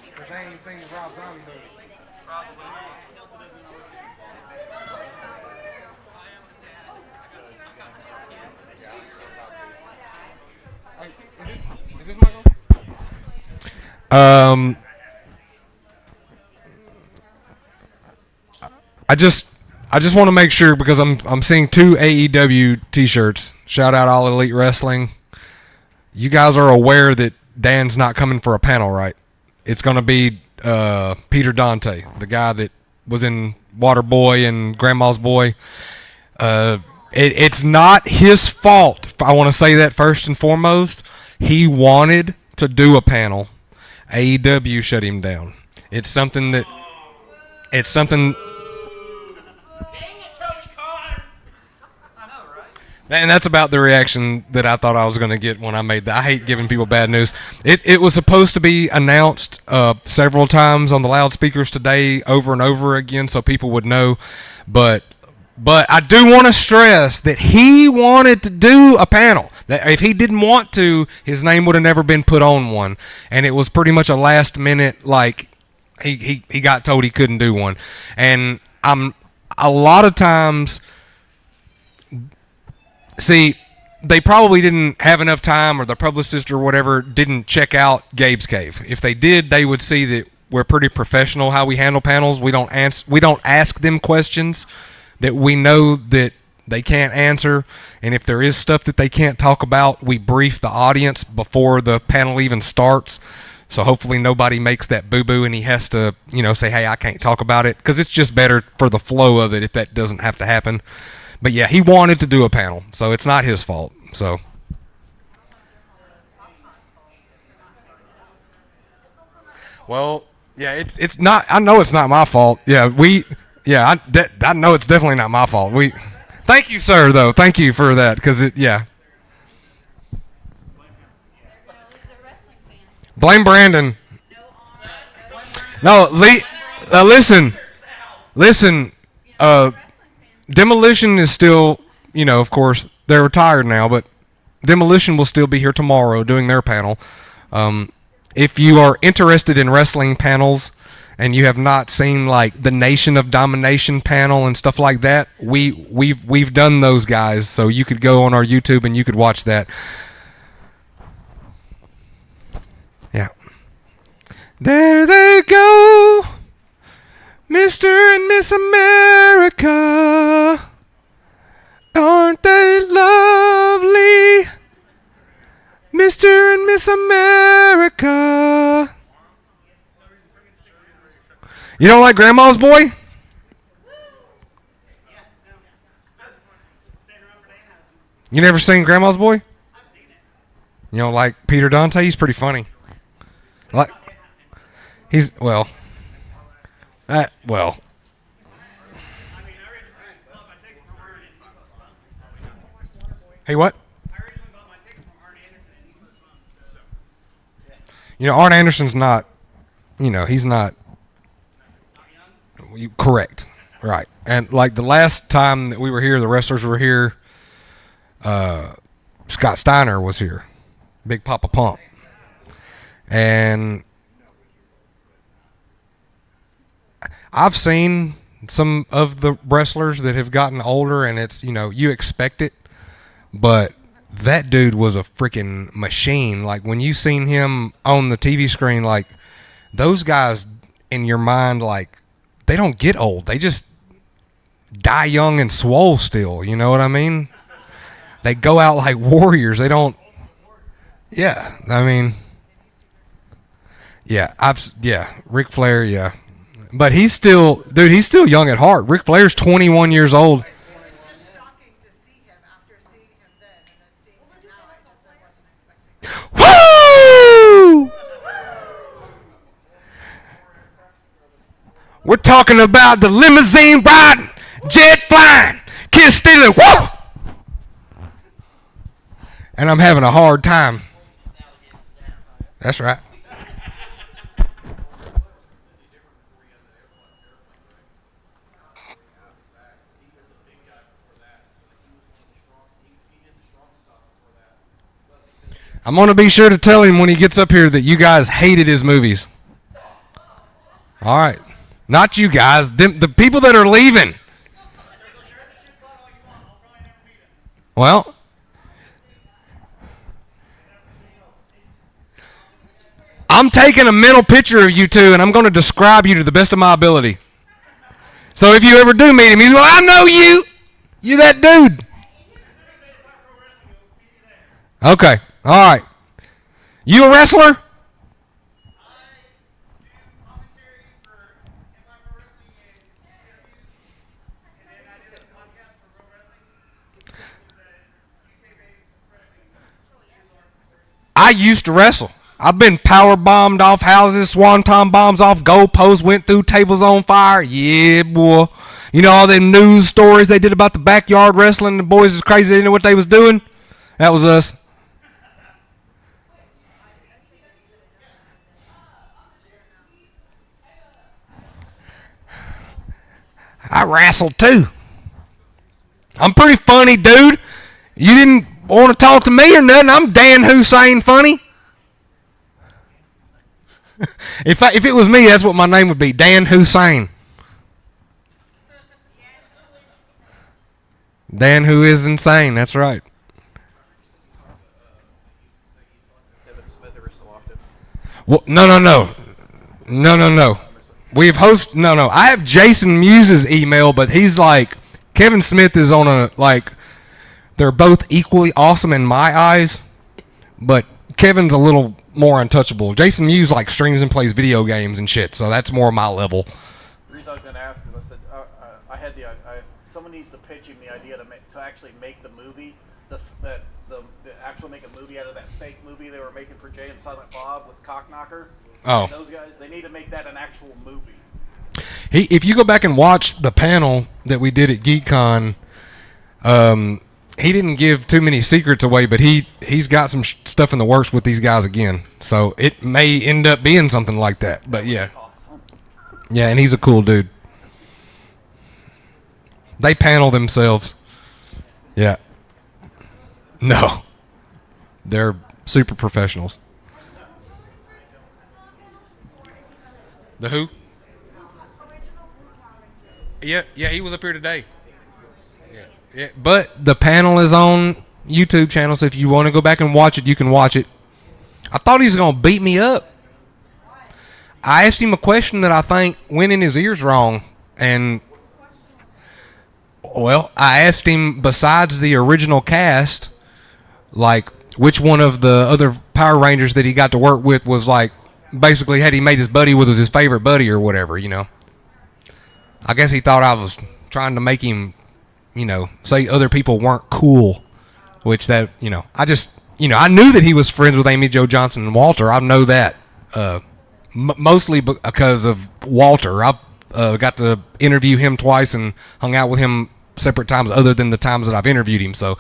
Because they ain't seen the Rob Zombie movie. Probably. Is this Michael? I just want to make sure because I'm seeing 2 AEW T-shirts. Shout out All Elite Wrestling. You guys are aware that Dan's not coming for a panel, right? It's going to be Peter Dante, the guy that was in Waterboy and Grandma's Boy. It's not his fault. I want to say that first and foremost. He wanted to do a panel. AEW shut him down. It's something. And that's about the reaction that I thought I was going to get when I made that. I hate giving people bad news. It was supposed to be announced several times on the loudspeakers today over and over again so people would know. But I do want to stress that he wanted to do a panel. That if he didn't want to, his name would have never been put on one. And it was pretty much a last minute, like, he got told he couldn't do one. And a lot of times... See, they probably didn't have enough time, or the publicist or whatever didn't check out Gabe's Cave. If they did, they would see that we're pretty professional how we handle panels. We don't ask them questions that we know that they can't answer, and if there is stuff that they can't talk about, we brief the audience before the panel even starts. So hopefully nobody makes that boo-boo and he has to, say, hey, I can't talk about it, because it's just better for the flow of it if that doesn't have to happen. But yeah, he wanted to do a panel, so it's not his fault. So, well, yeah, it's not. I know it's not my fault. Yeah, I know it's definitely not my fault. Thank you, sir. Though, thank you for that, because blame Brandon. No, listen. Demolition is still, of course, they're retired now, but Demolition will still be here tomorrow doing their panel. If you are interested in wrestling panels and you have not seen like the Nation of Domination panel and stuff like that, we've done those guys, so you could go on our YouTube and you could watch that. Yeah. There they go. Mr. and Miss America, aren't they lovely? Mr. and Miss America. You don't like Grandma's Boy? You never seen Grandma's Boy? You don't like Peter Dante? He's pretty funny. Well. Hey, what? Arn Anderson's not, he's not. Correct. Right. And like the last time that we were here, the wrestlers were here. Scott Steiner was here, Big Papa Pump, and I've seen some of the wrestlers that have gotten older, and it's, you expect it, but that dude was a freaking machine. Like when you seen him on the TV screen, like those guys in your mind, like they don't get old. They just die young and swole still. You know what I mean? They go out like warriors. They don't. Yeah, I mean. Yeah, Ric Flair. Yeah, but he's still young at heart. Ric Flair's 21 years old. Woo! We're talking about the limousine riding, jet flying, kiss stealing. Woo! And I'm having a hard time. That's right. I'm going to be sure to tell him when he gets up here that you guys hated his movies. All right. Not you guys. The people that are leaving. Well, I'm taking a mental picture of you two, and I'm going to describe you to the best of my ability. So if you ever do meet him, he's going, I know you. You that dude. Okay. All right. You a wrestler? I used to wrestle. I've been power bombed off houses, swanton bombs off goalposts, went through tables on fire. Yeah, boy. You know all them news stories they did about the backyard wrestling? The boys is crazy. They didn't know what they was doing. That was us. I wrestled too. I'm pretty funny, dude. You didn't want to talk to me or nothing. I'm Dan Hussein funny. If it was me, that's what my name would be, Dan Hussein. Dan who is insane. That's right. Well, no. We've hosted. No. I have Jason Muse's email, but he's like, Kevin Smith is on a, like, they're both equally awesome in my eyes, but Kevin's a little more untouchable. Jason Muse like streams and plays video games and shit, so that's more my level. The reason I was going to ask is I said I had someone needs to pitch him the idea to actually make the movie, the actual make a movie out of that fake movie they were making for Jay and Silent Bob with Cockknocker. Oh, and those guys, they need to make that an actual movie. If you go back and watch the panel that we did at GeekCon, he didn't give too many secrets away, but he's got some stuff in the works with these guys again. So it may end up being something like that. But yeah. Yeah, and he's a cool dude. They panel themselves. Yeah. No. They're super professionals. The who? Yeah, he was up here today. Yeah, but the panel is on YouTube channel, so if you want to go back and watch it, you can watch it. I thought he was going to beat me up. I asked him a question that I think went in his ears wrong, and, well, I asked him, besides the original cast, like, which one of the other Power Rangers that he got to work with was, like, basically had he made his buddy with was his favorite buddy or whatever, you know. I guess he thought I was trying to make him, say other people weren't cool, which that, I knew that he was friends with Amy Jo Johnson and Walter. I know that, mostly because of Walter. I got to interview him twice and hung out with him separate times other than the times that I've interviewed him. So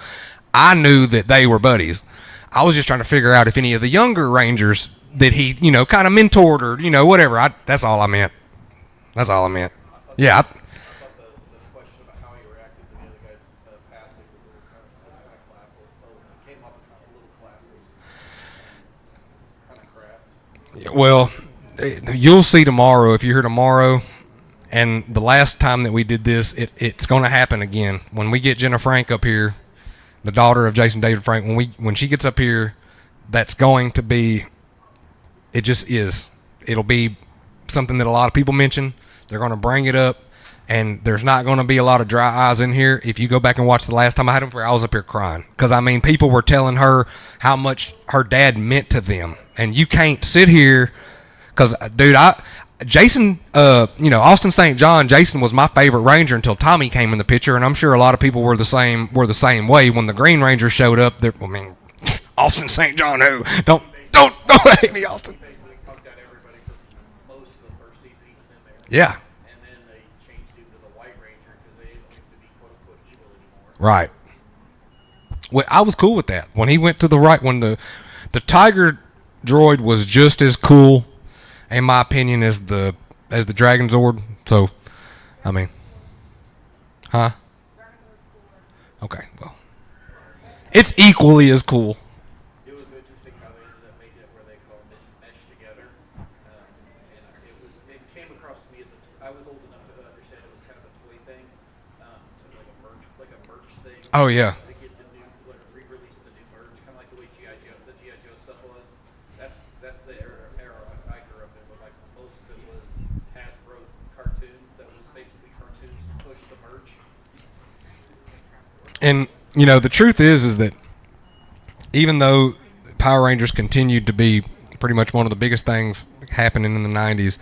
I knew that they were buddies. I was just trying to figure out if any of the younger Rangers that he, kind of mentored or, whatever. That's all I meant. That's all I meant. Yeah. Well, you'll see tomorrow if you're here tomorrow. And the last time that we did this, it's going to happen again. When we get Jenna Frank up here, the daughter of Jason David Frank, when she gets up here, that's going to be, it just is. It'll be something that a lot of people mention. They're going to bring it up, and there's not going to be a lot of dry eyes in here. If you go back and watch the last time I had him here, I was up here crying. Because, I mean, people were telling her how much her dad meant to them. And you can't sit here, because, dude, Jason, Austin St. John, Jason was my favorite Ranger until Tommy came in the picture, and I'm sure a lot of people were the same way. When the Green Ranger showed up, Austin St. John, who? Don't hate me, Austin. Yeah. Right. Well, I was cool with that. When he went to the right, when the Tiger droid was just as cool, in my opinion, as the Dragon Zord. So, I mean, huh? Okay, well, it's equally as cool. It was interesting how they ended up making it where they called it mesh together. It came across to me as I was old enough to understand it was kind of a toy thing, so like a merch thing. Oh yeah. To get the new, re-release the new merch, kind of like the way the G.I. Joe stuff was. That's the era I grew up in. But like most of it was Hasbro cartoons. That was basically cartoons to push the merch. And the truth is that even though Power Rangers continued to be pretty much one of the biggest things happening in the 90s,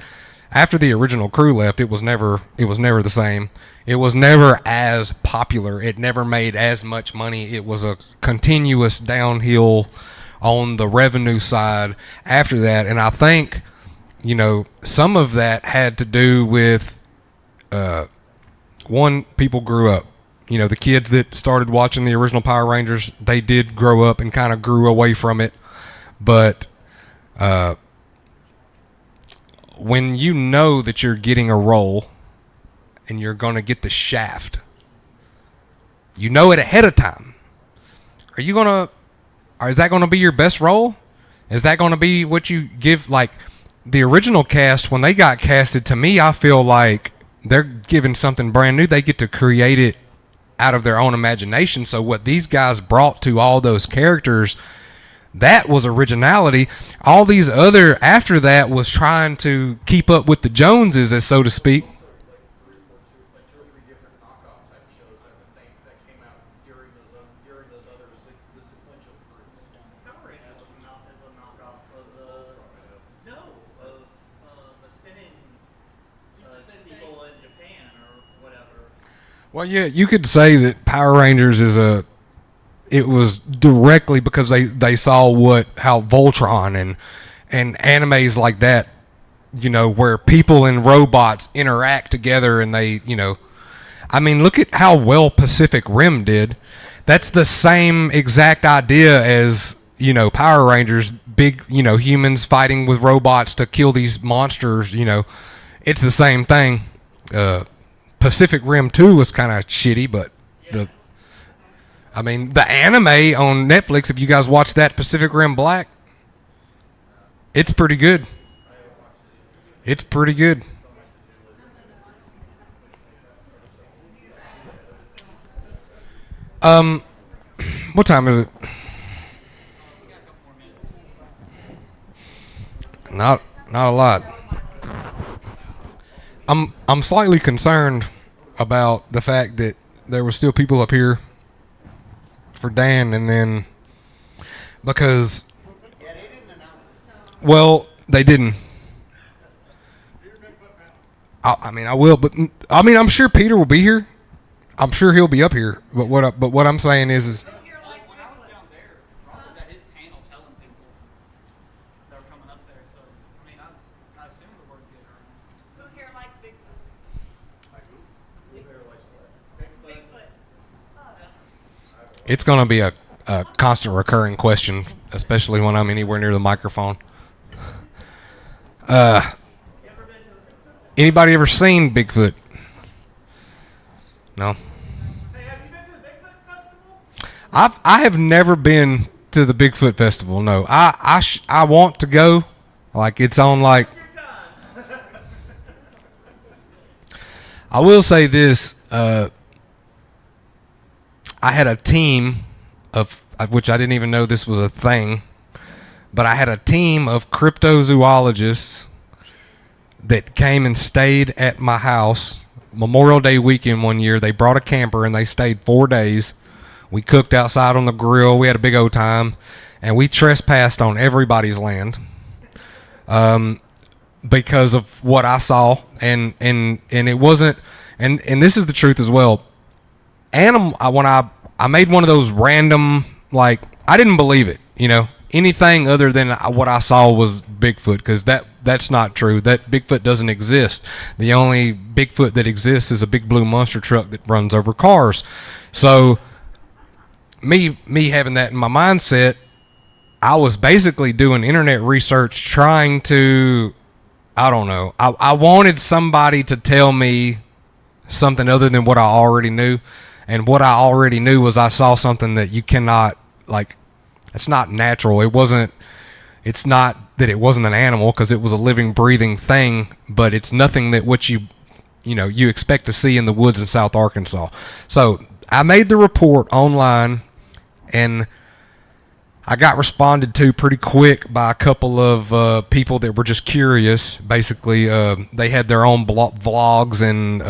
after the original crew left, it was never the same. It was never as popular. It never made as much money. It was a continuous downhill on the revenue side after that. And I think, some of that had to do with, one, people grew up. The kids that started watching the original Power Rangers, they did grow up and kind of grew away from it. But when you know that you're getting a role and you're going to get the shaft, you know it ahead of time. Is that going to be your best role? Is that going to be what you give? Like the original cast, when they got casted, to me, I feel like they're giving something brand new. They get to create it out of their own imagination. So what these guys brought to all those characters, that was originality. All these other after that was trying to keep up with the Joneses, as so to speak. Well, yeah, you could say that Power Rangers it was directly because they saw how Voltron and animes like that, where people and robots interact together and they, I mean, look at how well Pacific Rim did. That's the same exact idea as, Power Rangers, big, humans fighting with robots to kill these monsters, it's the same thing. Pacific Rim 2 was kind of shitty, but the anime on Netflix, if you guys watch that, Pacific Rim Black, it's pretty good. It's pretty good. What time is it? Not a lot. I'm slightly concerned about the fact that there were still people up here for Dan, and then because they didn't. I will, but I'm sure Peter will be here. I'm sure he'll be up here. But what I'm saying is it's going to be a constant recurring question, especially when I'm anywhere near the microphone. Anybody ever seen Bigfoot? No. I have never been to the Bigfoot Festival. No, I want to go. Like it's on like. I will say this. I had a team of which I didn't even know this was a thing, but I had a team of cryptozoologists that came and stayed at my house Memorial Day weekend one year. They brought a camper and they stayed 4 days. We cooked outside on the grill. We had a big old time, and we trespassed on everybody's land because of what I saw, and it wasn't. And this is the truth as well. When I made one of those random, like, I didn't believe it. Anything other than what I saw was Bigfoot, because that's not true. That Bigfoot doesn't exist. The only Bigfoot that exists is a big blue monster truck that runs over cars. So me having that in my mindset, I was basically doing internet research trying to, I don't know. I wanted somebody to tell me something other than what I already knew. And what I already knew was I saw something that you cannot, like, it's not natural. It's not that it wasn't an animal, because it was a living, breathing thing, but it's nothing that what you expect to see in the woods in South Arkansas. So I made the report online, and I got responded to pretty quick by a couple of people that were just curious. Basically, they had their own vlogs and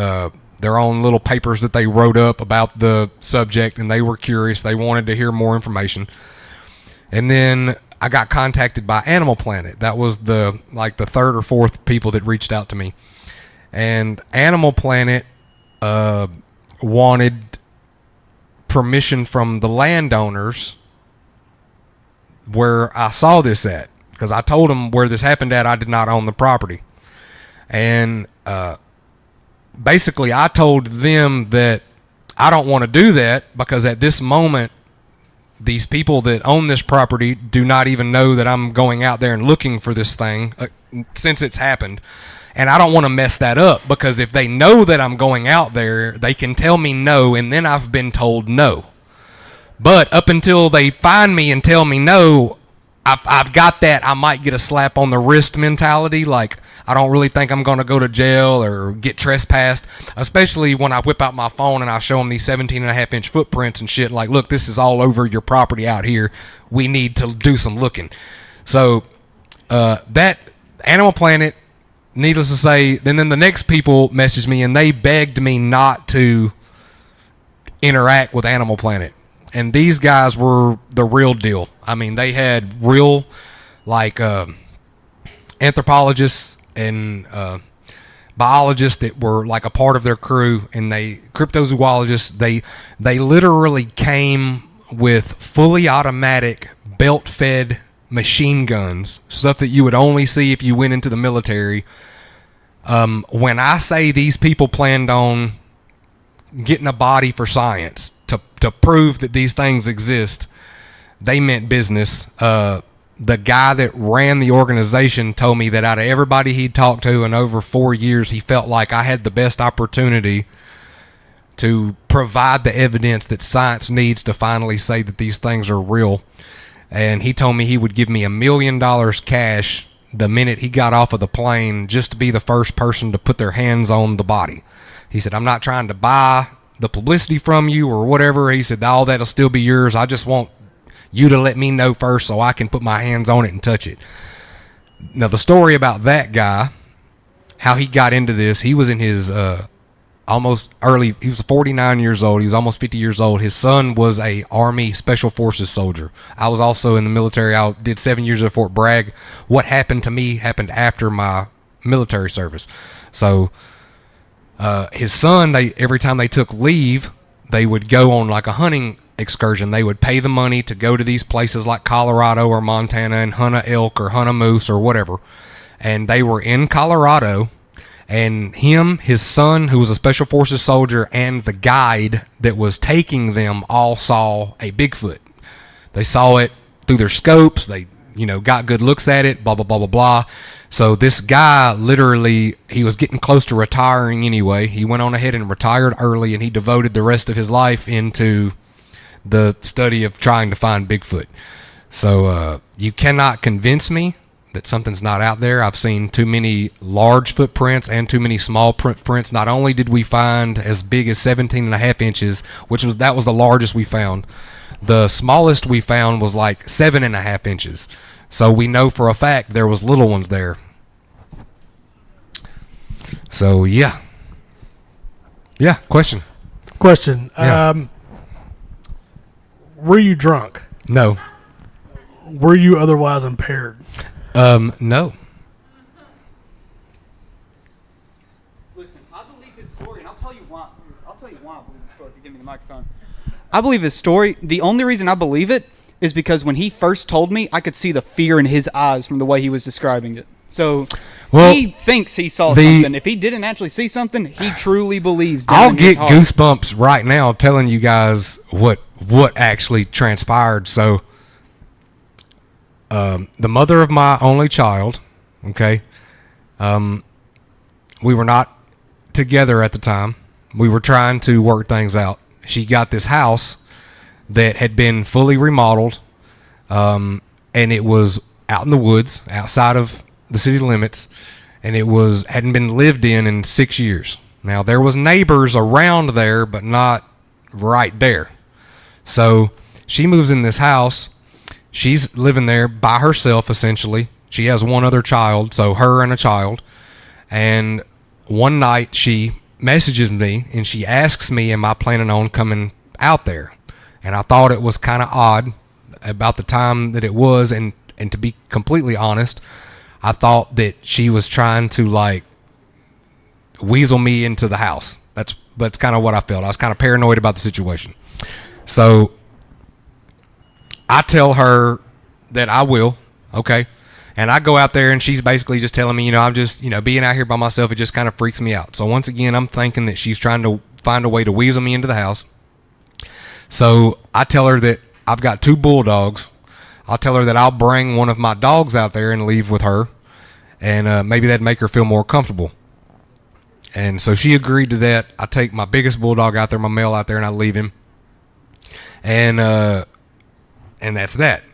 their own little papers that they wrote up about the subject, and they were curious. They wanted to hear more information. And then I got contacted by Animal Planet. That was the third or fourth people that reached out to me. And Animal Planet wanted permission from the landowners where I saw this at, because I told them where this happened at. I did not own the property. And basically I told them that I don't want to do that, because at this moment these people that own this property do not even know that I'm going out there and looking for this thing since it's happened. And I don't want to mess that up, because if they know that I'm going out there, they can tell me no, and then I've been told no. But up until they find me and tell me no, I've got that I might get a slap on the wrist mentality. Like, I don't really think I'm going to go to jail or get trespassed, especially when I whip out my phone and I show them these 17.5-inch footprints and shit. Like, look, this is all over your property out here. We need to do some looking. So that Animal Planet, needless to say, then the next people messaged me and they begged me not to interact with Animal Planet. And these guys were the real deal. I mean, they had real, like, anthropologists and biologists that were like a part of their crew, and cryptozoologists. They literally came with fully automatic, belt-fed machine guns, stuff that you would only see if you went into the military. When I say these people planned on getting a body for science to prove that these things exist, they meant business. The guy that ran the organization told me that out of everybody he'd talked to in over 4 years, he felt like I had the best opportunity to provide the evidence that science needs to finally say that these things are real. And he told me he would give me $1 million cash the minute he got off of the plane, just to be the first person to put their hands on the body. He said, I'm not trying to buy the publicity from you or whatever. He said, all that'll still be yours. I just want you to let me know first so I can put my hands on it and touch it. Now, the story about that guy, how he got into this, he was in his he was 49 years old. He was almost 50 years old. His son was a Army Special Forces soldier. I was also in the military. I did 7 years at Fort Bragg. What happened to me happened after my military service. So his son, every time they took leave, they would go on like a hunting excursion. They would pay the money to go to these places like Colorado or Montana and hunt a elk or hunt a moose or whatever. And they were in Colorado, and his son, who was a Special Forces soldier, and the guide that was taking them all saw a Bigfoot. They saw it through their scopes. They, got good looks at it, blah, blah, blah, blah, blah. So this guy literally, he was getting close to retiring anyway. He went on ahead and retired early, and he devoted the rest of his life into the study of trying to find Bigfoot. So you cannot convince me that something's not out there. I've seen too many large footprints and too many small footprints. Not only did we find as big as 17.5 inches, that was the largest we found. The smallest we found was like 7.5 inches. So we know for a fact there was little ones there. So yeah. Yeah, question. Yeah. Were you drunk? No. Were you otherwise impaired? No. Listen, I believe his story, and I'll tell you why. I believe his story. If you give me the microphone. I believe his story. The only reason I believe it is because when he first told me, I could see the fear in his eyes from the way he was describing it. So he thinks he saw something. If he didn't actually see something, he truly believes. I'll get goosebumps right now telling you guys what actually transpired. So the mother of my only child, okay, we were not together at the time. We were trying to work things out. She got this house that had been fully remodeled, and it was out in the woods, outside of the city limits, and it hadn't been lived in 6 years. Now, there was neighbors around there, but not right there. So she moves in this house. She's living there by herself, essentially. She has one other child, so her and a child. And one night she messages me, and she asks me, am I planning on coming out there? And I thought it was kind of odd about the time that it was, and to be completely honest, I thought that she was trying to like weasel me into the house. That's kind of what I felt. I was kind of paranoid about the situation. So I tell her that I will, okay? And I go out there, and she's basically just telling me, I'm just, being out here by myself, it just kind of freaks me out. So once again, I'm thinking that she's trying to find a way to weasel me into the house. So I tell her that I've got 2 bulldogs. I'll tell her that I'll bring one of my dogs out there and leave with her, and maybe that'd make her feel more comfortable. And so she agreed to that. I take my biggest bulldog out there, my male out there, and I leave him. And that's that.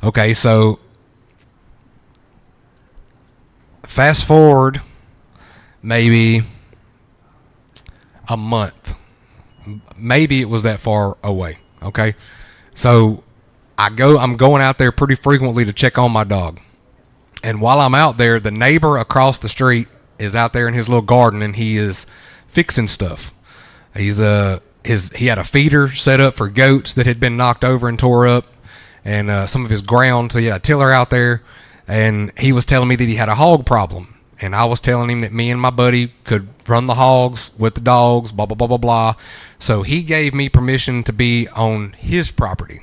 Okay, so fast forward maybe a month. Maybe it was that far away. Okay, so I'm going out there pretty frequently to check on my dog. And while I'm out there, the neighbor across the street is out there in his little garden, and he is fixing stuff. He had a feeder set up for goats that had been knocked over and tore up, and some of his ground. So he had a tiller out there, and he was telling me that he had a hog problem. And I was telling him that me and my buddy could run the hogs with the dogs, blah, blah, blah, blah, blah. So he gave me permission to be on his property.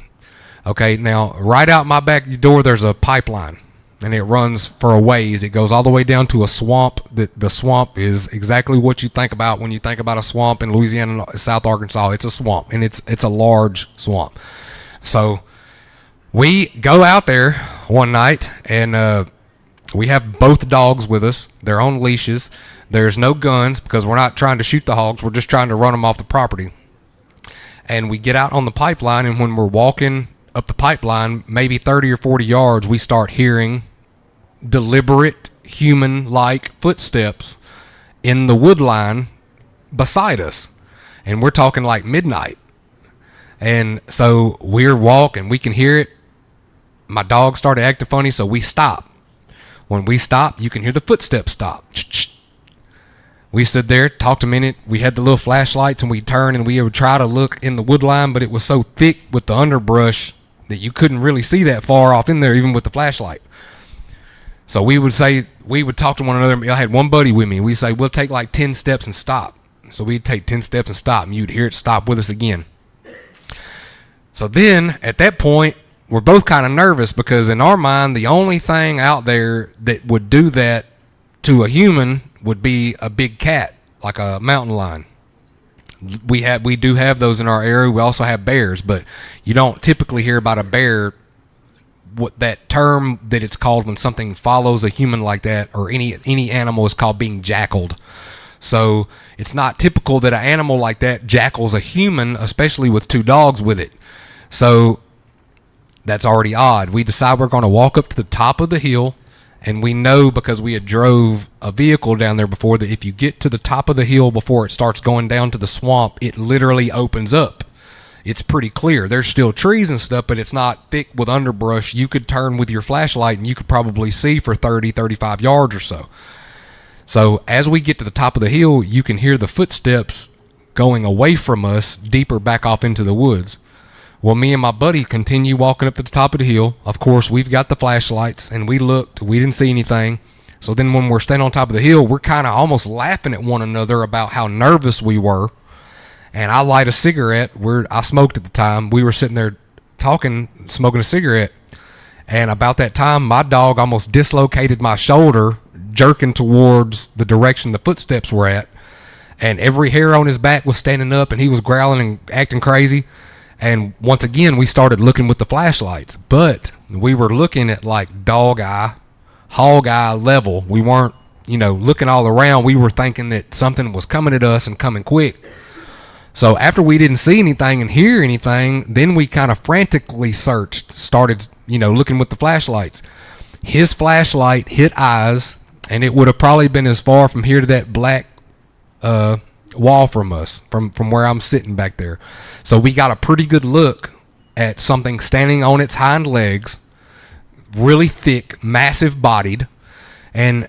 Okay, now right out my back door, there's a pipeline, and it runs for a ways. It goes all the way down to a swamp. The swamp is exactly what you think about when you think about a swamp in Louisiana, South Arkansas. It's a swamp, and it's a large swamp. So we go out there one night, and we have both dogs with us. They're on leashes. There's no guns because we're not trying to shoot the hogs. We're just trying to run them off the property. And we get out on the pipeline, and when we're walking up the pipeline, maybe 30 or 40 yards, we start hearing deliberate human-like footsteps in the wood line beside us. And we're talking like midnight. And so we're walking. We can hear it. My dog started acting funny, so we stop. When we stop, you can hear the footsteps stop. We stood there, talked a minute. We had the little flashlights, and we turned, and we would try to look in the wood line, but it was so thick with the underbrush that you couldn't really see that far off in there, even with the flashlight. So we would talk to one another. I had one buddy with me. We'd say, we'll take like 10 steps and stop. So we'd take 10 steps and stop, and you'd hear it stop with us again. So then, at that point, we're both kind of nervous because in our mind, the only thing out there that would do that to a human would be a big cat, like a mountain lion. We do have those in our area. We also have bears, but you don't typically hear about a bear what that term that it's called when something follows a human like that, or any animal, is called being jackaled. So it's not typical that an animal like that jackals a human, especially with two dogs with it. So that's already odd. We decide we're going to walk up to the top of the hill, and we know because we had drove a vehicle down there before that if you get to the top of the hill before it starts going down to the swamp, it literally opens up. It's pretty clear. There's still trees and stuff, but it's not thick with underbrush. You could turn with your flashlight and you could probably see for 30, 35 yards or so. So as we get to the top of the hill, you can hear the footsteps going away from us deeper back off into the woods. Well, me and my buddy continue walking up to the top of the hill. Of course, we've got the flashlights, and we looked. We didn't see anything. So then when we're standing on top of the hill, we're kind of almost laughing at one another about how nervous we were. And I light a cigarette. I smoked at the time. We were sitting there talking, smoking a cigarette. And about that time, my dog almost dislocated my shoulder, jerking towards the direction the footsteps were at. And every hair on his back was standing up, and he was growling and acting crazy. And once again, we started looking with the flashlights. But we were looking at like dog eye, hog eye level. We weren't, looking all around. We were thinking that something was coming at us and coming quick. So after we didn't see anything and hear anything, then we kind of frantically searched, started, looking with the flashlights. His flashlight hit eyes, and it would have probably been as far from here to that black wall from us, from where I'm sitting back there. So we got a pretty good look at something standing on its hind legs, really thick, massive bodied, and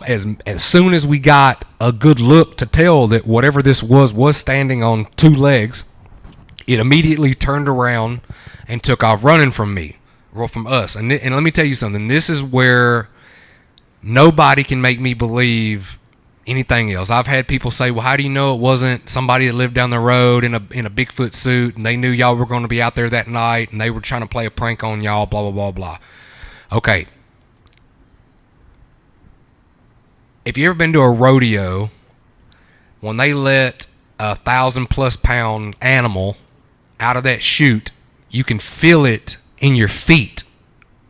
as soon as we got a good look to tell that whatever this was standing on two legs, it immediately turned around and took off running from me, or from us. And let me tell you something. This is where nobody can make me believe anything else. I've had people say, well, how do you know it wasn't somebody that lived down the road in a Bigfoot suit, and they knew y'all were going to be out there that night, and they were trying to play a prank on y'all, blah, blah, blah, blah. Okay. If you ever been to a rodeo, when they let 1,000+ pound animal out of that chute, you can feel it in your feet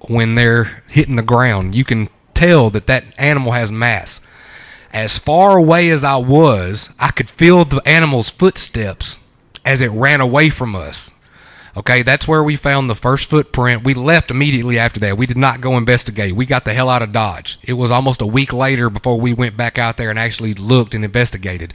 when they're hitting the ground. You can tell that animal has mass. As far away as I was, I could feel the animal's footsteps as it ran away from us. Okay, that's where we found the first footprint. We left immediately after that. We did not go investigate. We got the hell out of Dodge. It was almost a week later before we went back out there and actually looked and investigated.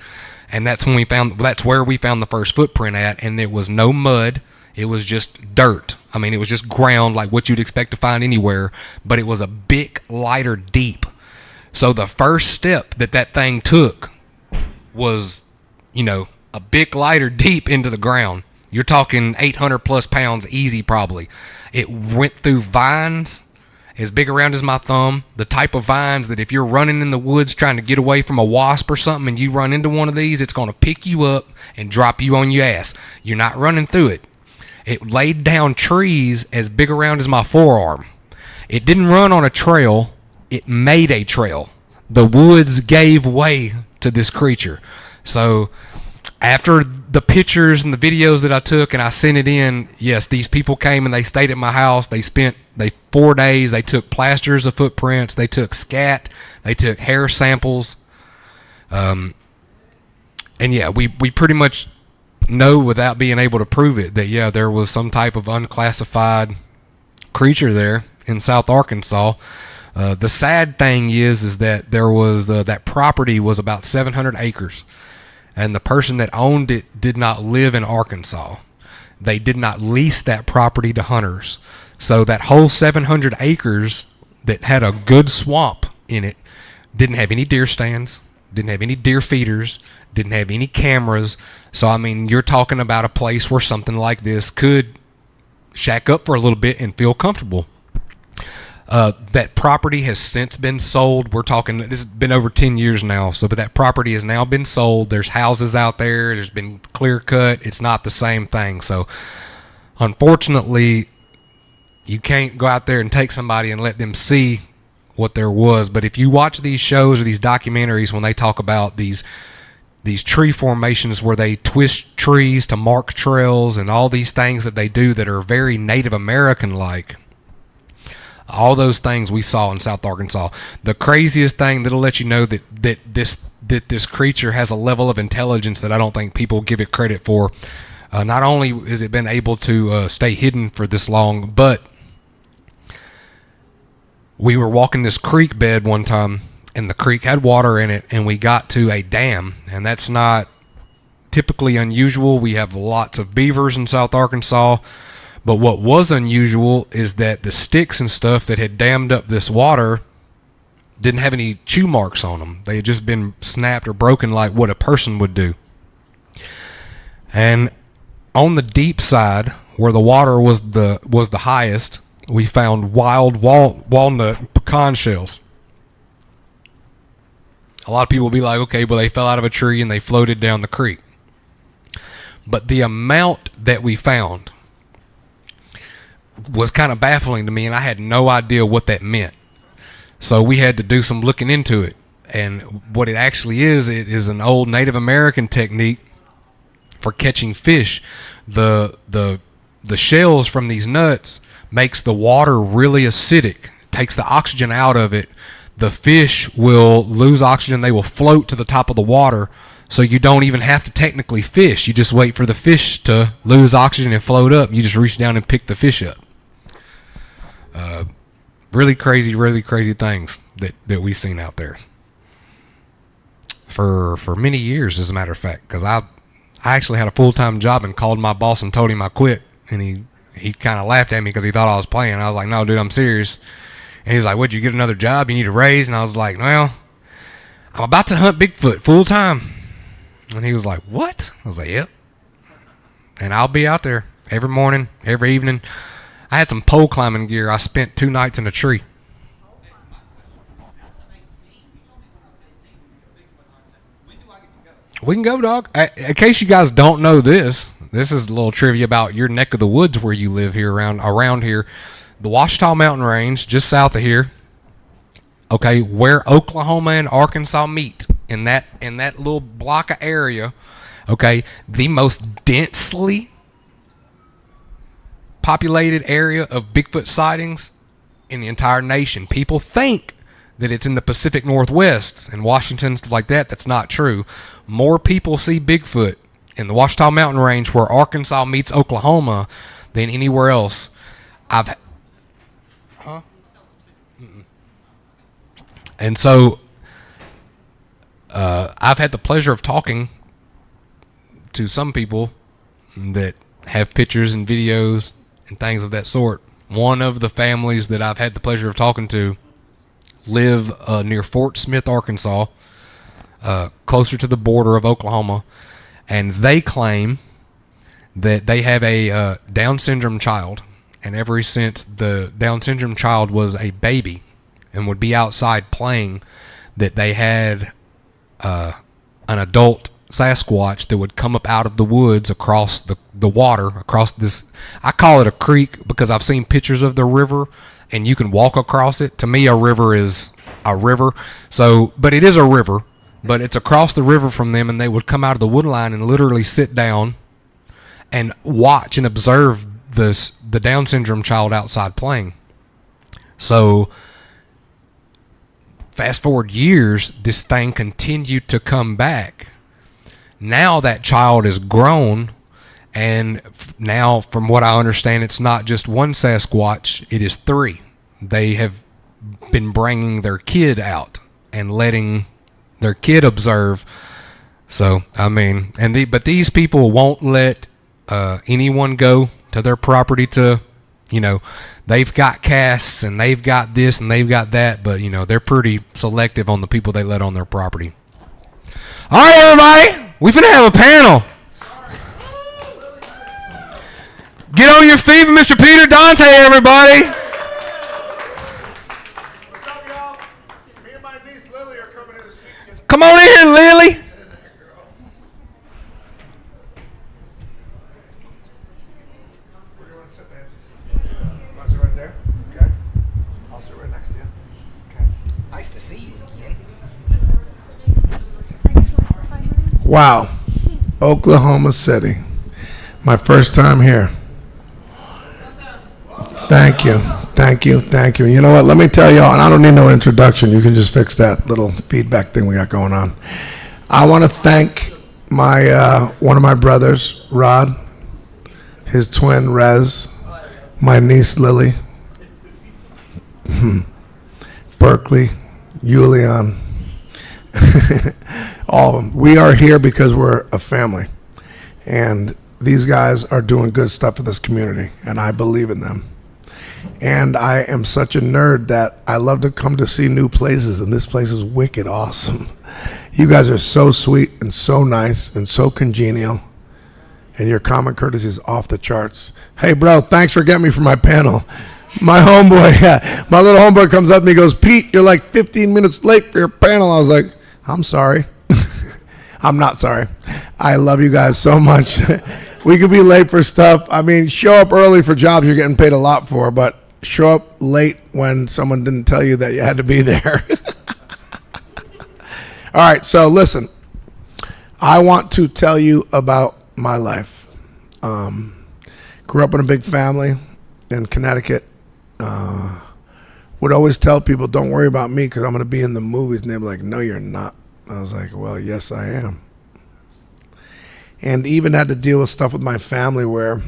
And that's where we found the first footprint at, and it was no mud. It was just dirt. I mean, it was just ground like what you'd expect to find anywhere, but it was a bit lighter deep. So the first step that thing took was, a bit lighter deep into the ground. You're talking 800+ pounds easy probably. It went through vines as big around as my thumb, the type of vines that if you're running in the woods trying to get away from a wasp or something and you run into one of these, it's going to pick you up and drop you on your ass. You're not running through it. It laid down trees as big around as my forearm. It didn't run on a trail. It made a trail. The woods gave way to this creature. So after the pictures and the videos that I took and I sent it in, yes, these people came and they stayed at my house. They spent 4 days. They took plasters of footprints. They took scat. They took hair samples. And yeah, we pretty much know without being able to prove it that, yeah, there was some type of unclassified creature there in South Arkansas. The sad thing is that there was that property was about 700 acres. And the person that owned it did not live in Arkansas. They did not lease that property to hunters. So that whole 700 acres that had a good swamp in it didn't have any deer stands, didn't have any deer feeders, didn't have any cameras. So, I mean, you're talking about a place where something like this could shack up for a little bit and feel comfortable. That property has since been sold. We're talking, this has been over 10 years now. So, but that property has now been sold. There's houses out there. There's been clear cut. It's not the same thing. So, unfortunately, you can't go out there and take somebody and let them see what there was. But if you watch these shows or these documentaries when they talk about these tree formations where they twist trees to mark trails and all these things that they do that are very Native American like, All those things we saw in South Arkansas. The craziest thing that'll let you know that this creature has a level of intelligence that I don't think people give it credit for. Not only has it been able to stay hidden for this long, but we were walking this creek bed one time, and the creek had water in it, and we got to a dam, and that's not typically unusual. We have lots of beavers in South Arkansas, but what was unusual is that the sticks and stuff that had dammed up this water didn't have any chew marks on them. They had just been snapped or broken like what a person would do. And on the deep side, where the water was the highest, we found wild walnut pecan shells. A lot of people will be like, okay, well, they fell out of a tree and they floated down the creek. But the amount that we found was kind of baffling to me, and I had no idea what that meant. So we had to do some looking into it. And what it actually is, it is an old Native American technique for catching fish. The shells from these nuts makes the water really acidic, takes the oxygen out of it. The fish will lose oxygen. They will float to the top of the water, so you don't even have to technically fish. You just wait for the fish to lose oxygen and float up. You just reach down and pick the fish up. Really crazy things that we've seen out there for many years, as a matter of fact, because I actually had a full-time job and called my boss and told him I quit, and he kind of laughed at me because he thought I was playing. I was like, no, dude, I'm serious. And he was like, what'd you get another job? You need a raise? And I was like, well, I'm about to hunt Bigfoot full-time. And he was like, what? I was like, yep. And I'll be out there every morning, every evening. I had some pole climbing gear. I spent 2 nights in a tree. We can go, dog. In case you guys don't know this is a little trivia about your neck of the woods where you live here around here. The Ouachita Mountain Range, just south of here. Okay, where Oklahoma and Arkansas meet in that little block of area. Okay, the most densely populated area of Bigfoot sightings in the entire nation. People think that it's in the Pacific Northwest and Washington, stuff like that. That's not true. More people see Bigfoot in the Ouachita Mountain Range where Arkansas meets Oklahoma than anywhere else. And so I've had the pleasure of talking to some people that have pictures and videos and things of that sort. One of the families that I've had the pleasure of talking to live near Fort Smith, Arkansas, closer to the border of Oklahoma, and they claim that they have a Down syndrome child, and ever since the Down syndrome child was a baby and would be outside playing, that they had an adult Sasquatch that would come up out of the woods across the water, across this, I call it a creek because I've seen pictures of the river and you can walk across it. To me, a river is a river. So, but it is a river, but it's across the river from them, and they would come out of the wood line and literally sit down and watch and observe the Down syndrome child outside playing. So fast forward years, this thing continued to come back. Now that child is grown, and now from what I understand, it's not just one Sasquatch, it is 3. They have been bringing their kid out and letting their kid observe. So, I mean, but these people won't let anyone go to their property to, they've got casts and they've got this and they've got that, but, they're pretty selective on the people they let on their property. All right, everybody, we finna have a panel. Get on your feet for Mr. Peter Dante, everybody. What's up, y'all? Me and my niece Lily are coming in to see. Come on in, Lily. Where do you want to sit, babes? You want to sit right there? Okay. I'll sit right next to you. Okay. Nice to see you again. Wow. Oklahoma City. My first time here. Thank you. Thank you. You know what? Let me tell y'all, and I don't need no introduction. You can just fix that little feedback thing we got going on. I want to thank my one of my brothers, Rod, his twin, Rez, my niece, Lily, Berkeley, Julian, all of them. We are here because we're a family. And these guys are doing good stuff for this community, and I believe in them. And I am such a nerd that I love to come to see new places, and this place is wicked awesome. You guys are so sweet and so nice and so congenial, and your common courtesy is off the charts. Hey, bro, thanks for getting me for my panel. My homeboy, my little homeboy comes up to me and goes, Pete, you're like 15 minutes late for your panel. I was like, I'm sorry. I'm not sorry. I love you guys so much. We could be late for stuff. I mean, show up early for jobs you're getting paid a lot for, but show up late when someone didn't tell you that you had to be there. All right, so listen. I want to tell you about my life. Grew up in a big family in Connecticut. Would always tell people, don't worry about me because I'm going to be in the movies. And they were like, no, you're not. I was like, well, yes, I am. And even had to deal with stuff with my family where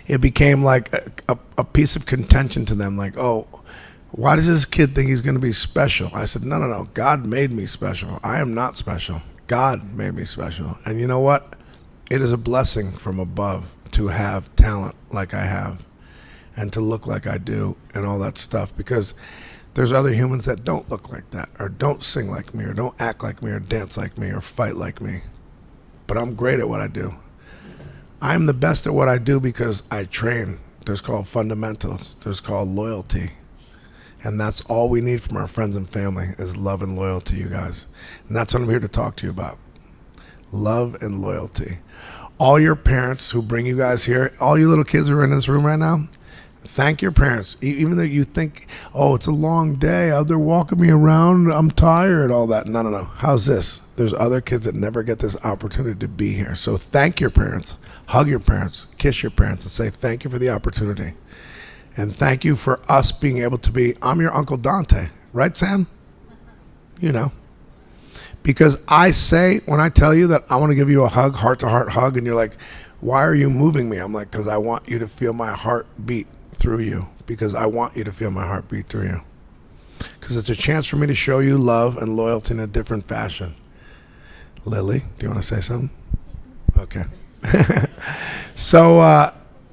it became like a piece of contention to them. Like, oh, why does this kid think he's going to be special? I said, no. God made me special. I am not special. God made me special. And you know what? It is a blessing from above to have talent like I have and to look like I do and all that stuff, because there's other humans that don't look like that or don't sing like me or don't act like me or dance like me or fight like me. But I'm great at what I do. I'm the best at what I do because I train. There's called fundamentals. There's called loyalty. And that's all we need from our friends and family is love and loyalty, you guys. And that's what I'm here to talk to you about. Love and loyalty. All your parents who bring you guys here, all you little kids who are in this room right now, thank your parents. Even though you think, oh, it's a long day, they're walking me around, I'm tired, all that. No. How's this? There's other kids that never get this opportunity to be here. So thank your parents, hug your parents, kiss your parents, and say thank you for the opportunity. And thank you for us being able to be, I'm your Uncle Dante, right, Sam? You know. Because I say, when I tell you that I want to give you a hug, heart-to-heart hug, and you're like, why are you moving me? I'm like, because I want you to feel my heart beat through you. Because I want you to feel my heart beat through you. Because it's a chance for me to show you love and loyalty in a different fashion. Lily, do you want to say something? Okay. So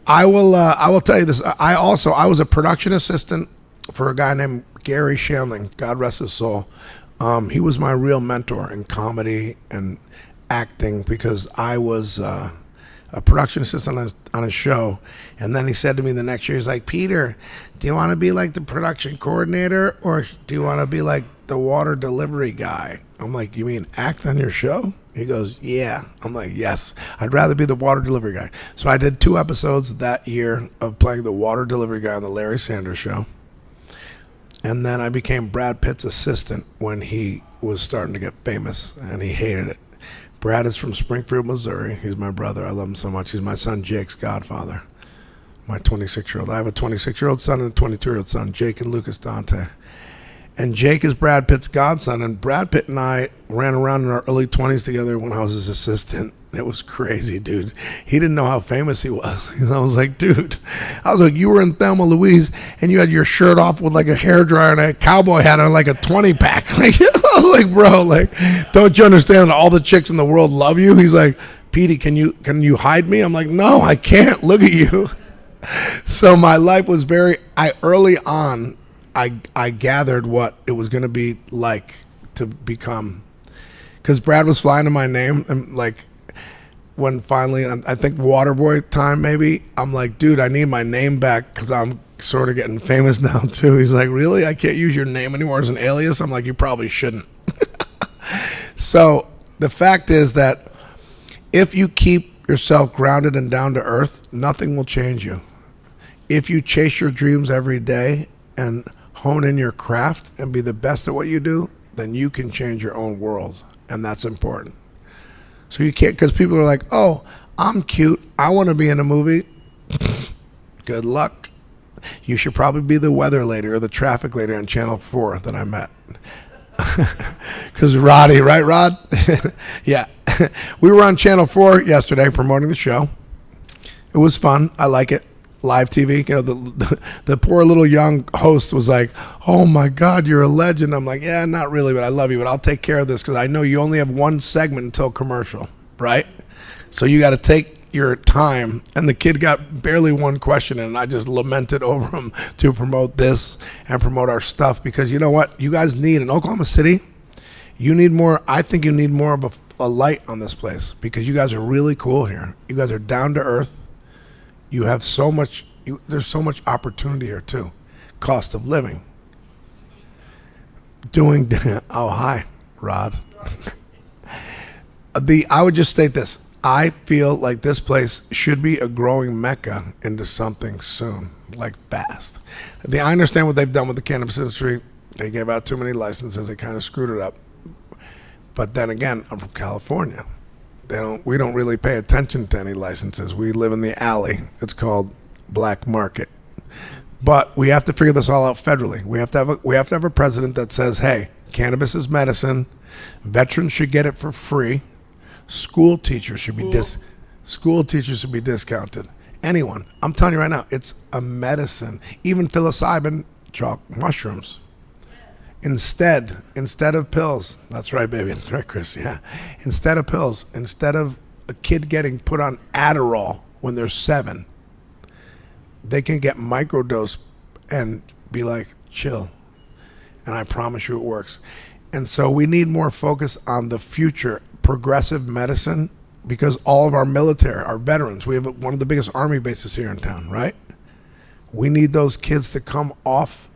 I will tell you this. I was a production assistant for a guy named Gary Shandling, God rest his soul. He was my real mentor in comedy and acting because I was a production assistant on a show. And then he said to me the next year, he's like, Peter, do you want to be like the production coordinator or do you want to be like the water delivery guy? I'm like, you mean act on your show? He goes, yeah. I'm like, yes, I'd rather be the water delivery guy. So I did 2 episodes that year of playing the water delivery guy on the Larry Sanders Show. And then I became Brad Pitt's assistant when he was starting to get famous, and he hated it. Brad is from Springfield, Missouri. He's my brother. I love him so much. He's my son Jake's godfather, my 26-year-old. I have a 26-year-old son and a 22-year-old son, Jake and Lucas Dante. And Jake is Brad Pitt's godson, and Brad Pitt and I ran around in our early 20s together when I was his assistant. It was crazy, dude. He didn't know how famous he was. I was like, dude. I was like, you were in Thelma Louise, and you had your shirt off with like a hairdryer and a cowboy hat on like a 20-pack. Like, I was like, bro, like, don't you understand that all the chicks in the world love you? He's like, Petey, can you hide me? I'm like, no, I can't. Look at you. So my life was early on, I gathered what it was going to be like to become. Because Brad was flying to my name, and like, when finally, I think Waterboy time maybe, I'm like, dude, I need my name back because I'm sort of getting famous now too. He's like, really? I can't use your name anymore as an alias? I'm like, you probably shouldn't. So the fact is that if you keep yourself grounded and down to earth, nothing will change you. If you chase your dreams every day and hone in your craft and be the best at what you do, then you can change your own world. And that's important. So you can't, because people are like, oh, I'm cute, I want to be in a movie. Good luck. You should probably be the weather lady or the traffic lady on Channel 4 that I met. Because Roddy, right, Rod? Yeah. We were on Channel 4 yesterday promoting the show. It was fun. I like it. Live TV. You know, the poor little young host was like, "Oh my God, you're a legend." I'm like, "Yeah, not really, but I love you. But I'll take care of this because I know you only have one segment until commercial, right? So you got to take your time." And the kid got barely one question, and I just lamented over him to promote this and promote our stuff because you know what? You guys need in Oklahoma City. You need more. I think you need more of a light on this place because you guys are really cool here. You guys are down to earth. You have so much, there's so much opportunity here too. Cost of living. Oh, hi, Rod. I would just state this. I feel like this place should be a growing mecca into something soon, like fast. I understand what they've done with the cannabis industry. They gave out too many licenses. They kind of screwed it up. But then again, I'm from California. We don't really pay attention to any licenses. We live in the alley. It's called black market. But we have to figure this all out federally. We have to have a president that says, "Hey, cannabis is medicine. Veterans should get it for free. School teachers should be discounted. Anyone. I'm telling you right now, it's a medicine. Even psilocybin, chalk mushrooms. Instead of pills." That's right, baby. That's right, Chris. Yeah. Instead of pills, instead of a kid getting put on Adderall when they're 7, they can get microdose and be like, chill. And I promise you it works. And so we need more focus on the future, progressive medicine, because all of our military, our veterans, we have one of the biggest army bases here in town, right? We need those kids to come off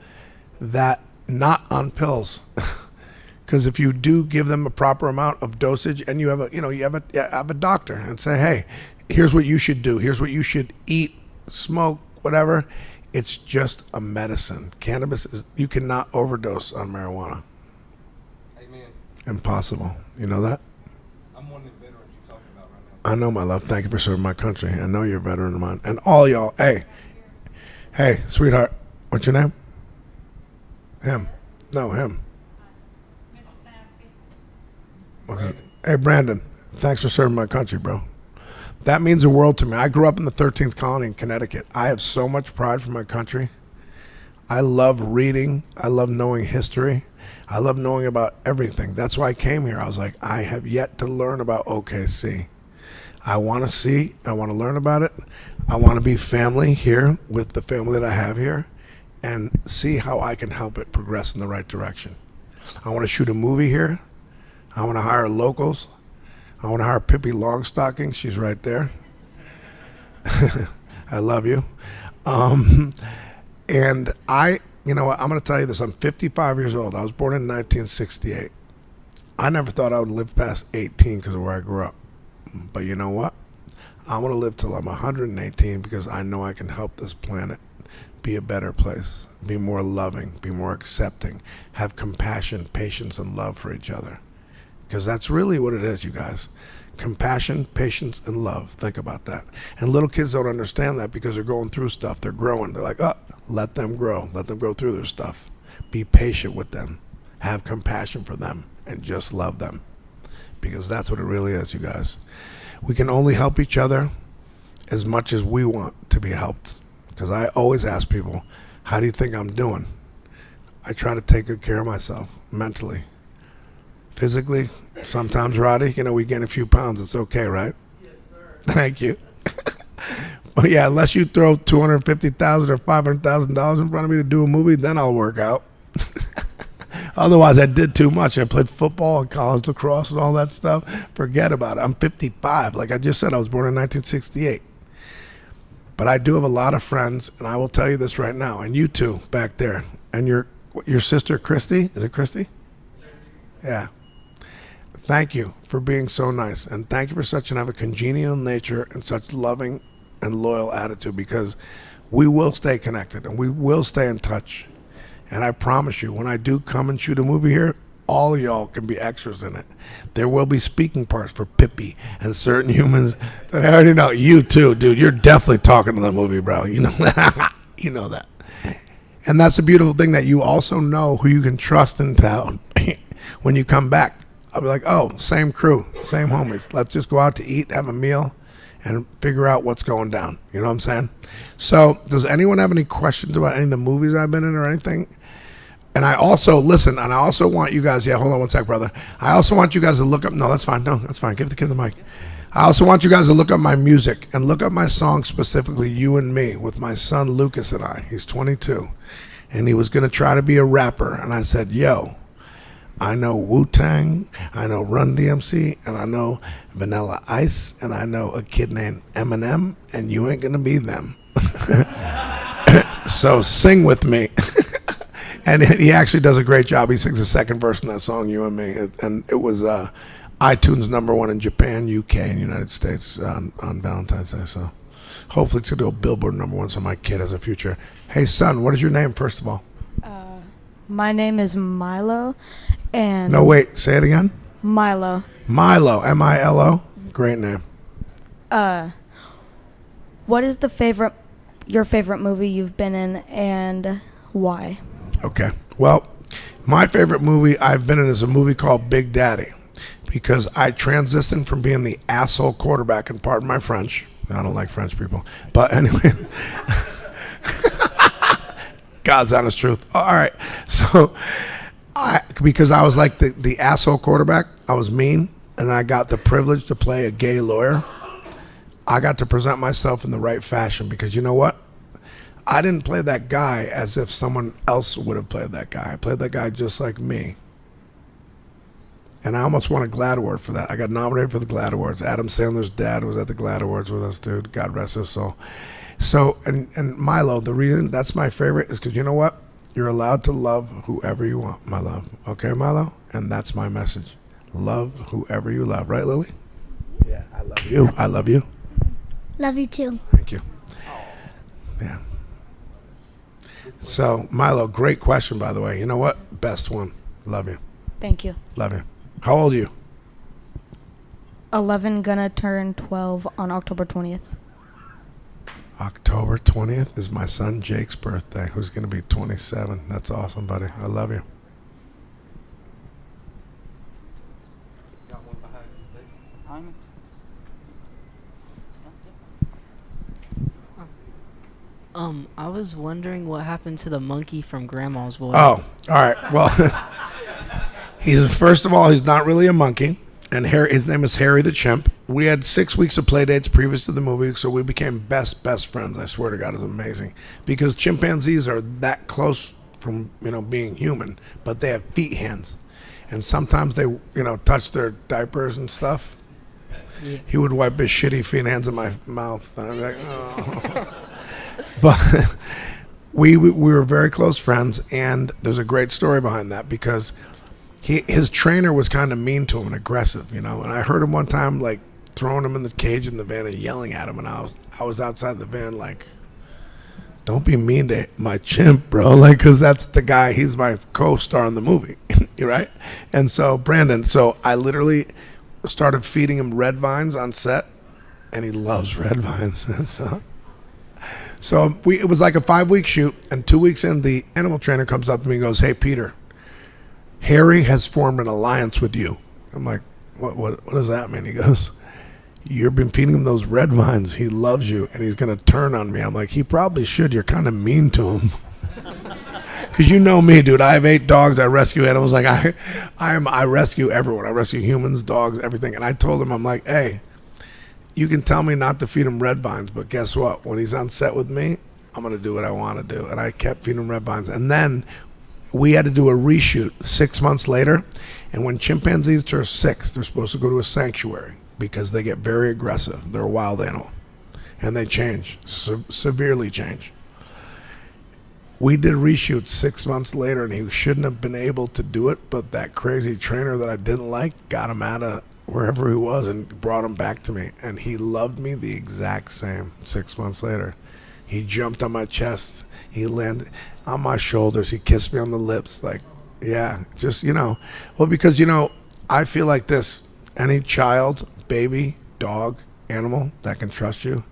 that, not on pills. Because if you do give them a proper amount of dosage and you have a doctor and say, "Hey, here's what you should do. Here's what you should eat, smoke, whatever." It's just a medicine. Cannabis you cannot overdose on marijuana. Amen. Impossible. You know that? I'm one of the veterans you're talking about right now. I know, my love. Thank you for serving my country. I know you're a veteran of mine. And all y'all, hey, sweetheart, what's your name? Him. No, him. What's it? Hey, Brandon, thanks for serving my country, bro. That means the world to me. I grew up in the 13th colony in Connecticut. I have so much pride for my country. I love reading. I love knowing history. I love knowing about everything. That's why I came here. I was like, I have yet to learn about OKC. I want to see. I want to learn about it. I want to be family here with the family that I have here and see how I can help it progress in the right direction. I want to shoot a movie here. I want to hire locals. I want to hire Pippi Longstocking. She's right there. I love you. And you know what, I'm going to tell you this. I'm 55 years old. I was born in 1968. I never thought I would live past 18 because of where I grew up. But you know what? I want to live till I'm 118 because I know I can help this planet be a better place, be more loving, be more accepting, have compassion, patience, and love for each other. Because that's really what it is, you guys. Compassion, patience, and love. Think about that. And little kids don't understand that because they're going through stuff. They're growing. They're like, oh, let them grow. Let them go through their stuff. Be patient with them. Have compassion for them and just love them. Because that's what it really is, you guys. We can only help each other as much as we want to be helped. Because I always ask people, how do you think I'm doing? I try to take good care of myself mentally. Physically, sometimes, Roddy, we gain a few pounds. It's okay, right? Yes, sir. Thank you. But yeah, unless you throw $250,000 or $500,000 in front of me to do a movie, then I'll work out. Otherwise, I did too much. I played football and college lacrosse and all that stuff. Forget about it. I'm 55. Like I just said, I was born in 1968. But I do have a lot of friends, and I will tell you this right now, and you too back there, and your sister, Christy. Is it Christy? Yeah. Thank you for being so nice, and thank you for have a congenial nature and such loving and loyal attitude, because we will stay connected and we will stay in touch. And I promise you, when I do come and shoot a movie here, all of y'all can be extras in it. There will be speaking parts for Pippi and certain humans that I already know. You too, dude. You're definitely talking to the movie, bro. You know that. You know that. And that's a beautiful thing, that you also know who you can trust in town when you come back. I'll be like, oh, same crew, same homies. Let's just go out to eat, have a meal, and figure out what's going down. You know what I'm saying? So does anyone have any questions about any of the movies I've been in or anything? And I also, listen, and I also want you guys, hold on one sec, brother. I also want you guys to look up, no, that's fine. Give the kid the mic. I also want you guys to look up my music and look up my song, specifically You and Me, with my son Lucas and I. He's 22. And he was going to try to be a rapper. And I said, yo, I know Wu-Tang, I know Run DMC, and I know Vanilla Ice, and I know a kid named Eminem, and you ain't going to be them. So sing with me. And he actually does a great job. He sings the second verse in that song, You and Me. And it was iTunes #1 in Japan, UK, and United States on Valentine's Day. So hopefully it's going to do a Billboard #1 so my kid has a future. Hey, son, what is your name, first of all? My name is Milo, and... No, wait, say it again. Milo. Milo, M-I-L-O. Great name. What is your favorite movie you've been in, and why? Okay. Well, my favorite movie I've been in is a movie called Big Daddy, because I transitioned from being the asshole quarterback, and pardon my French. I don't like French people. But anyway... God's honest truth. All right. So, because I was like the asshole quarterback, I was mean, and I got the privilege to play a gay lawyer. I got to present myself in the right fashion, because you know what? I didn't play that guy as if someone else would have played that guy. I played that guy just like me. And I almost won a GLAAD Award for that. I got nominated for the GLAAD Awards. Adam Sandler's dad was at the GLAAD Awards with us, dude. God rest his soul. So, and Milo, the reason that's my favorite is because you know what? You're allowed to love whoever you want, my love. Okay, Milo? And that's my message. Love whoever you love. Right, Lily? Yeah, I love you. I love you. Love you too. Thank you. Yeah. So, Milo, great question, by the way. You know what? Best one. Love you. Thank you. Love you. How old are you? 11, gonna turn 12 on October 20th. October 20th is my son Jake's birthday, who's going to be 27. That's awesome, buddy. I love you. Got one behind you. I was wondering what happened to the monkey from Grandma's Voice. Oh, all right. Well, first of all, he's not really a monkey. And his name is Harry the Chimp. We had 6 weeks of play dates previous to the movie, so we became best friends. I swear to God, it's amazing. Because chimpanzees are that close from, being human, but they have feet hands. And sometimes they, touch their diapers and stuff. Yeah. He would wipe his shitty feet hands in my mouth. And I'd be like, oh. But we were very close friends, and there's a great story behind that, because his trainer was kind of mean to him and aggressive, and I heard him one time like throwing him in the cage in the van and yelling at him, and I was outside the van like, don't be mean to my chimp, bro, like, because that's the guy, he's my co-star in the movie. You're right. And so Brandon, I literally started feeding him red vines on set, and he loves red vines. So it was like a 5-week shoot, and 2 weeks in, the animal trainer comes up to me and goes, hey Peter, Harry has formed an alliance with you. I'm like, what does that mean? He goes, you've been feeding him those red vines. He loves you, and he's going to turn on me. I'm like, he probably should. You're kind of mean to him. Because you know me, dude. I have 8 dogs. I rescue animals. Like, I rescue everyone. I rescue humans, dogs, everything. And I told him, I'm like, hey, you can tell me not to feed him red vines, but guess what? When he's on set with me, I'm going to do what I want to do. And I kept feeding him red vines. And then we had to do a reshoot 6 months later, and when chimpanzees turn 6, they're supposed to go to a sanctuary because they get very aggressive. They're a wild animal, and they change, severely change. We did reshoot 6 months later, and he shouldn't have been able to do it, but that crazy trainer that I didn't like got him out of wherever he was and brought him back to me, and he loved me the exact same 6 months later. He jumped on my chest. He landed on my shoulders. He kissed me on the lips. Like, yeah, just, well, because, I feel like this. Any child, baby, dog, animal that can trust you,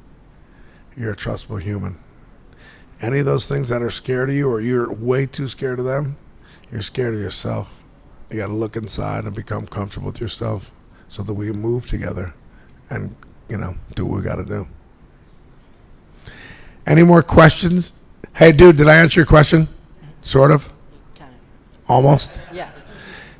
you're a trustable human. Any of those things that are scared of you or you're way too scared of them, you're scared of yourself. You got to look inside and become comfortable with yourself so that we can move together and, do what we got to do. Any more questions? Hey, dude, did I answer your question? Sort of? Kind of. Almost? Yeah.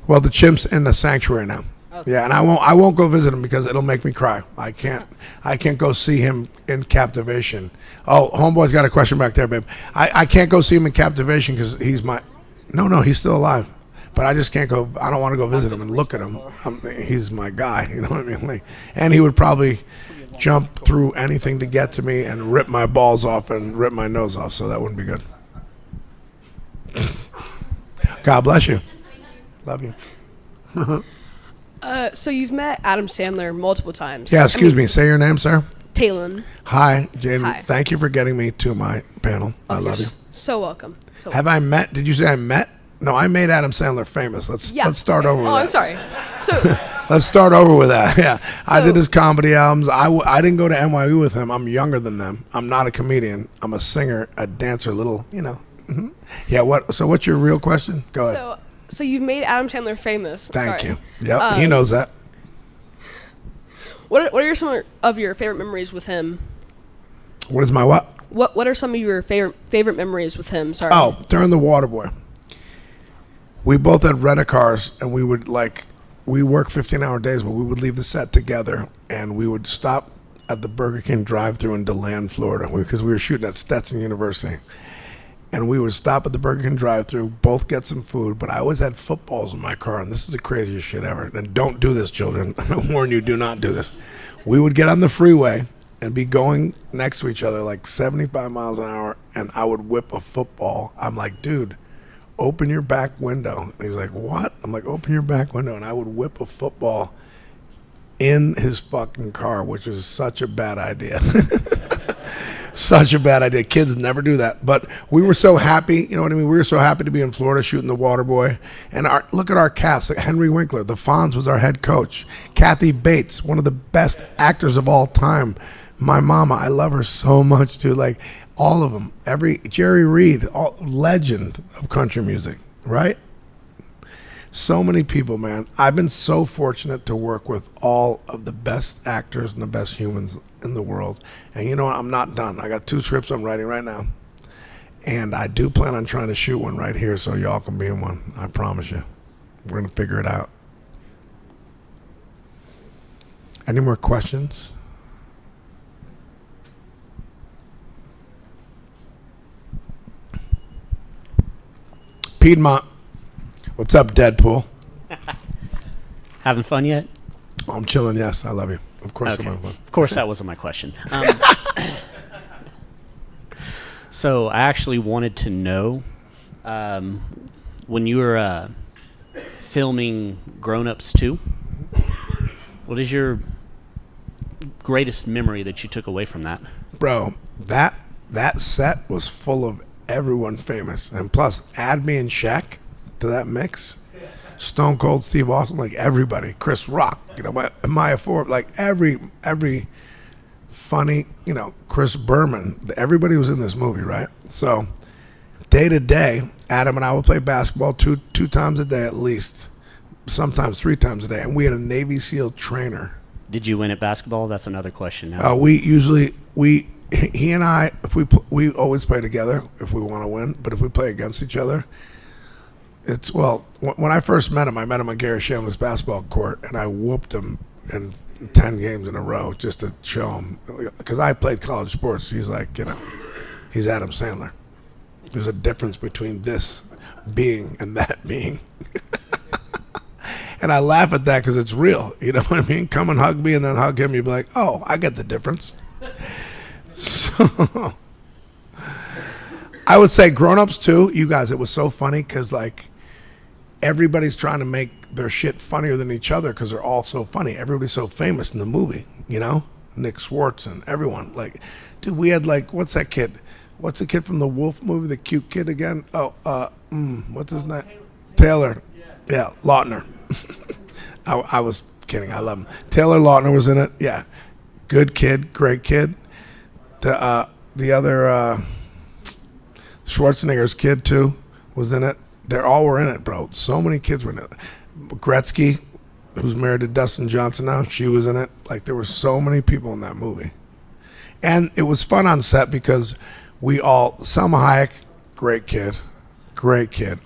Well, the chimp's in the sanctuary now. Okay. Yeah, and I won't go visit him because it'll make me cry. I can't go see him in captivation. Oh, homeboy's got a question back there, babe. I can't go see him in captivation because he's my. No, he's still alive. But I just can't go. I don't want to go visit him and look at him. He's my guy. You know what I mean? Like, and he would probably jump through anything to get to me and rip my balls off and rip my nose off. So that wouldn't be good. God bless you. Love you. So you've met Adam Sandler multiple times. Yeah, excuse me. Say your name, sir. Talon. Hi, Jaden. Hi. Thank you for getting me to my panel. I love you. So welcome. So Have I met? Did you say I met? No, I made Adam Sandler famous. Let's start over with that. I'm sorry. So Let's start over with that. Yeah, I did his comedy albums. I didn't go to NYU with him. I'm younger than them. I'm not a comedian. I'm a singer, a dancer, Mm-hmm. Yeah. What? So what's your real question? Go ahead. So you've made Adam Sandler famous. Thank Sorry. you. Yep, he knows that. What are some of your favorite memories with him? What is my what? What are some of your favorite memories with him? Sorry. Oh, during the Waterboy. We both had rent cars, and we would we work 15-hour days, but we would leave the set together, and we would stop at the Burger King drive-thru in DeLand, Florida, because we were shooting at Stetson University. And we would stop at the Burger King drive-thru, both get some food, but I always had footballs in my car, and this is the craziest shit ever. And don't do this, children. I warn you, do not do this. We would get on the freeway and be going next to each other like 75 miles an hour, and I would whip a football. I'm like, dude, open your back window. And he's like, what? I'm like, open your back window. And I would whip a football in his fucking car, which is such a bad idea. Such a bad idea. Kids never do that. But we were so happy, you know what I mean? We were so happy to be in Florida shooting The Waterboy. And look at our cast. Like Henry Winkler, the Fonz was our head coach. Kathy Bates, one of the best actors of all time. My mama, I love her so much, dude. Like all of them. Jerry Reed, legend of country music, right? So many people, man. I've been so fortunate to work with all of the best actors and the best humans in the world. And you know what? I'm not done. I got 2 scripts I'm writing right now. And I do plan on trying to shoot one right here so y'all can be in one. I promise you. We're going to figure it out. Any more questions? Piedmont. What's up, Deadpool? Having fun yet? I'm chilling, yes. I love you. Of course Okay. I'm having fun. Of course that wasn't my question. So I actually wanted to know, when you were filming Grown Ups 2, what is your greatest memory that you took away from that? Bro, that set was full of everyone famous. And plus, add me and Shaq to that mix. Stone Cold Steve Austin, like everybody. Chris Rock, Maya Ford, like every funny, Chris Berman. Everybody was in this movie, right? So day to day, Adam and I would play basketball two times a day at least, sometimes 3 times a day. And we had a Navy SEAL trainer. Did you win at basketball? That's another question now. He and I, we always play together if we want to win, but if we play against each other, when I first met him, I met him on Gary Shandler's basketball court, and I whooped him in 10 games in a row just to show him, because I played college sports. He's like, he's Adam Sandler. There's a difference between this being and that being. And I laugh at that because it's real. You know what I mean? Come and hug me and then hug him. You'd be like, oh, I get the difference. So I would say Grown Ups 2, you guys, it was so funny because everybody's trying to make their shit funnier than each other because they're all so funny. Everybody's so famous in the movie, Nick Swartz and everyone. Dude, we had what's that kid? What's the kid from the Wolf movie? The cute kid again? Oh, what's his name? Taylor. Yeah, Lautner. I was kidding. I love him. Taylor Lautner was in it. Yeah, good kid, great kid. The other Schwarzenegger's kid too was in it. They all were in it, bro. So many kids were in it. Gretzky, who's married to Dustin Johnson now, she was in it. Like, there were so many people in that movie. And it was fun on set because Salma Hayek, great kid.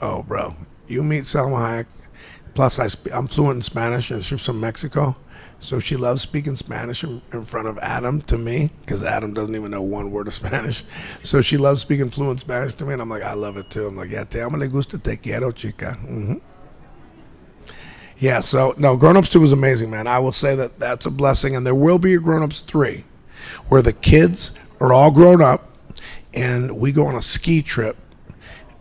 Oh, bro. You meet Salma Hayek. Plus, I'm fluent in Spanish, and she's from Mexico. So she loves speaking Spanish in front of Adam to me, because Adam doesn't even know one word of Spanish. So she loves speaking fluent Spanish to me, and I'm like, I love it too. I'm like, yeah, te amo, le gusta, te quiero, chica. Mm-hmm. Yeah, so, no, Grown Ups 2 was amazing, man. I will say that that's a blessing, and there will be a Grown Ups 3, where the kids are all grown up, and we go on a ski trip,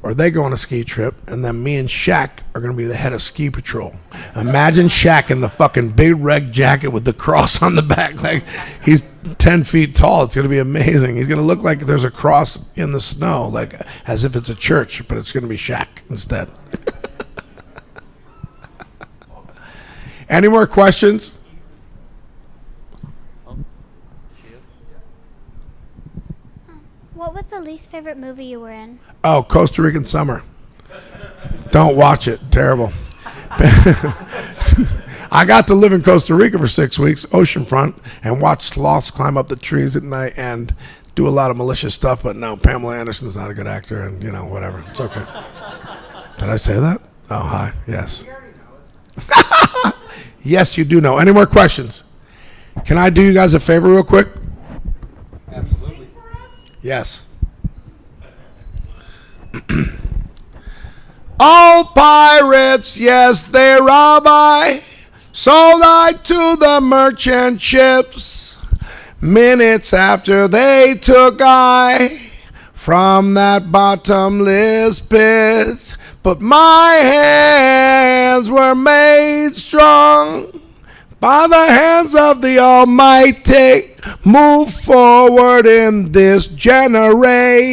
or they go on a ski trip, and then me and Shaq are going to be the head of ski patrol. Imagine Shaq in the fucking big red jacket with the cross on the back. Like, he's 10 feet tall. It's going to be amazing. He's going to look like there's a cross in the snow, like as if it's a church, but it's going to be Shaq instead. Any more questions? What was the least favorite movie you were in? Oh, Costa Rican Summer. Don't watch it. Terrible. I got to live in Costa Rica for 6 weeks, oceanfront, and watch sloths climb up the trees at night and do a lot of malicious stuff. But no, Pamela Anderson's not a good actor, and, you know, whatever. It's okay. Did I say that? Oh, hi. Yes. Yes, you do know. Any more questions? Can I do you guys a favor real quick? Absolutely. Yes. All pirates, yes, they rob I, sold I to the merchant ships. Minutes after they took I from that bottomless pit. But my hands were made strong by the hands of the Almighty. Move forward in this generation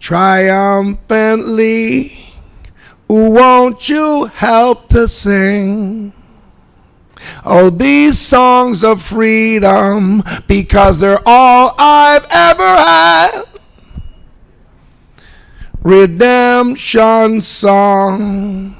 triumphantly. Won't you help to sing? Oh, these songs of freedom, because they're all I've ever had. Redemption songs.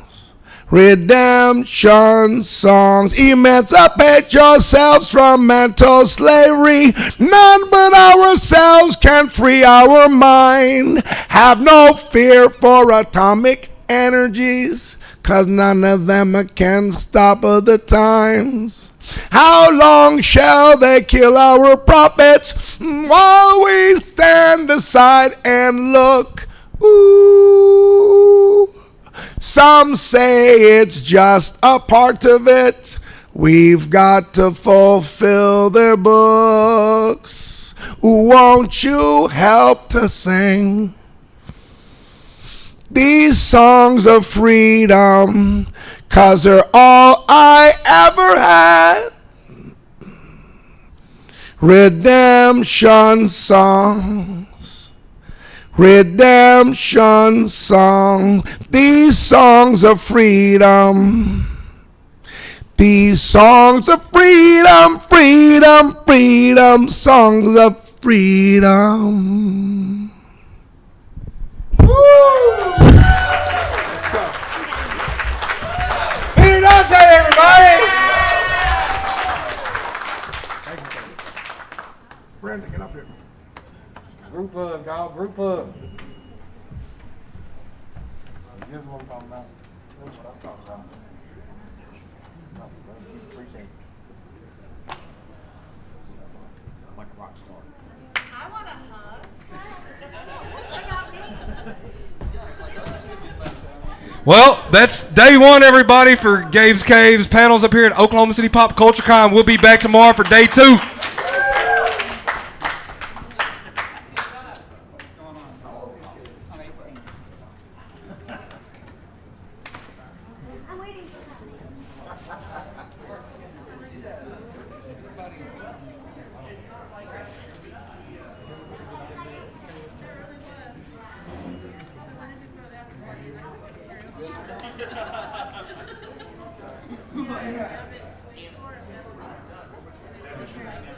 Redemption songs. Emancipate yourselves from mental slavery. None but ourselves can free our mind. Have no fear for atomic energies, 'cause none of them can stop the times. How long shall they kill our prophets while we stand aside and look? Ooh. Some say it's just a part of it. We've got to fulfill their books. Won't you help to sing these songs of freedom, 'cause they're all I ever had. Redemption songs. Redemption song. These songs of freedom. These songs of freedom, freedom, freedom, songs of freedom. Peter Dante, everybody! Brandon, get up here. Group hug, y'all. Group hug. Here's what I'm talking about. Here's what I'm talking about. Appreciate it. Like a rock star. I want a hug. Well, that's day one, everybody, for Gabe's Caves panels up here at Oklahoma City Pop Culture Con. We'll be back tomorrow for day 2. Sure.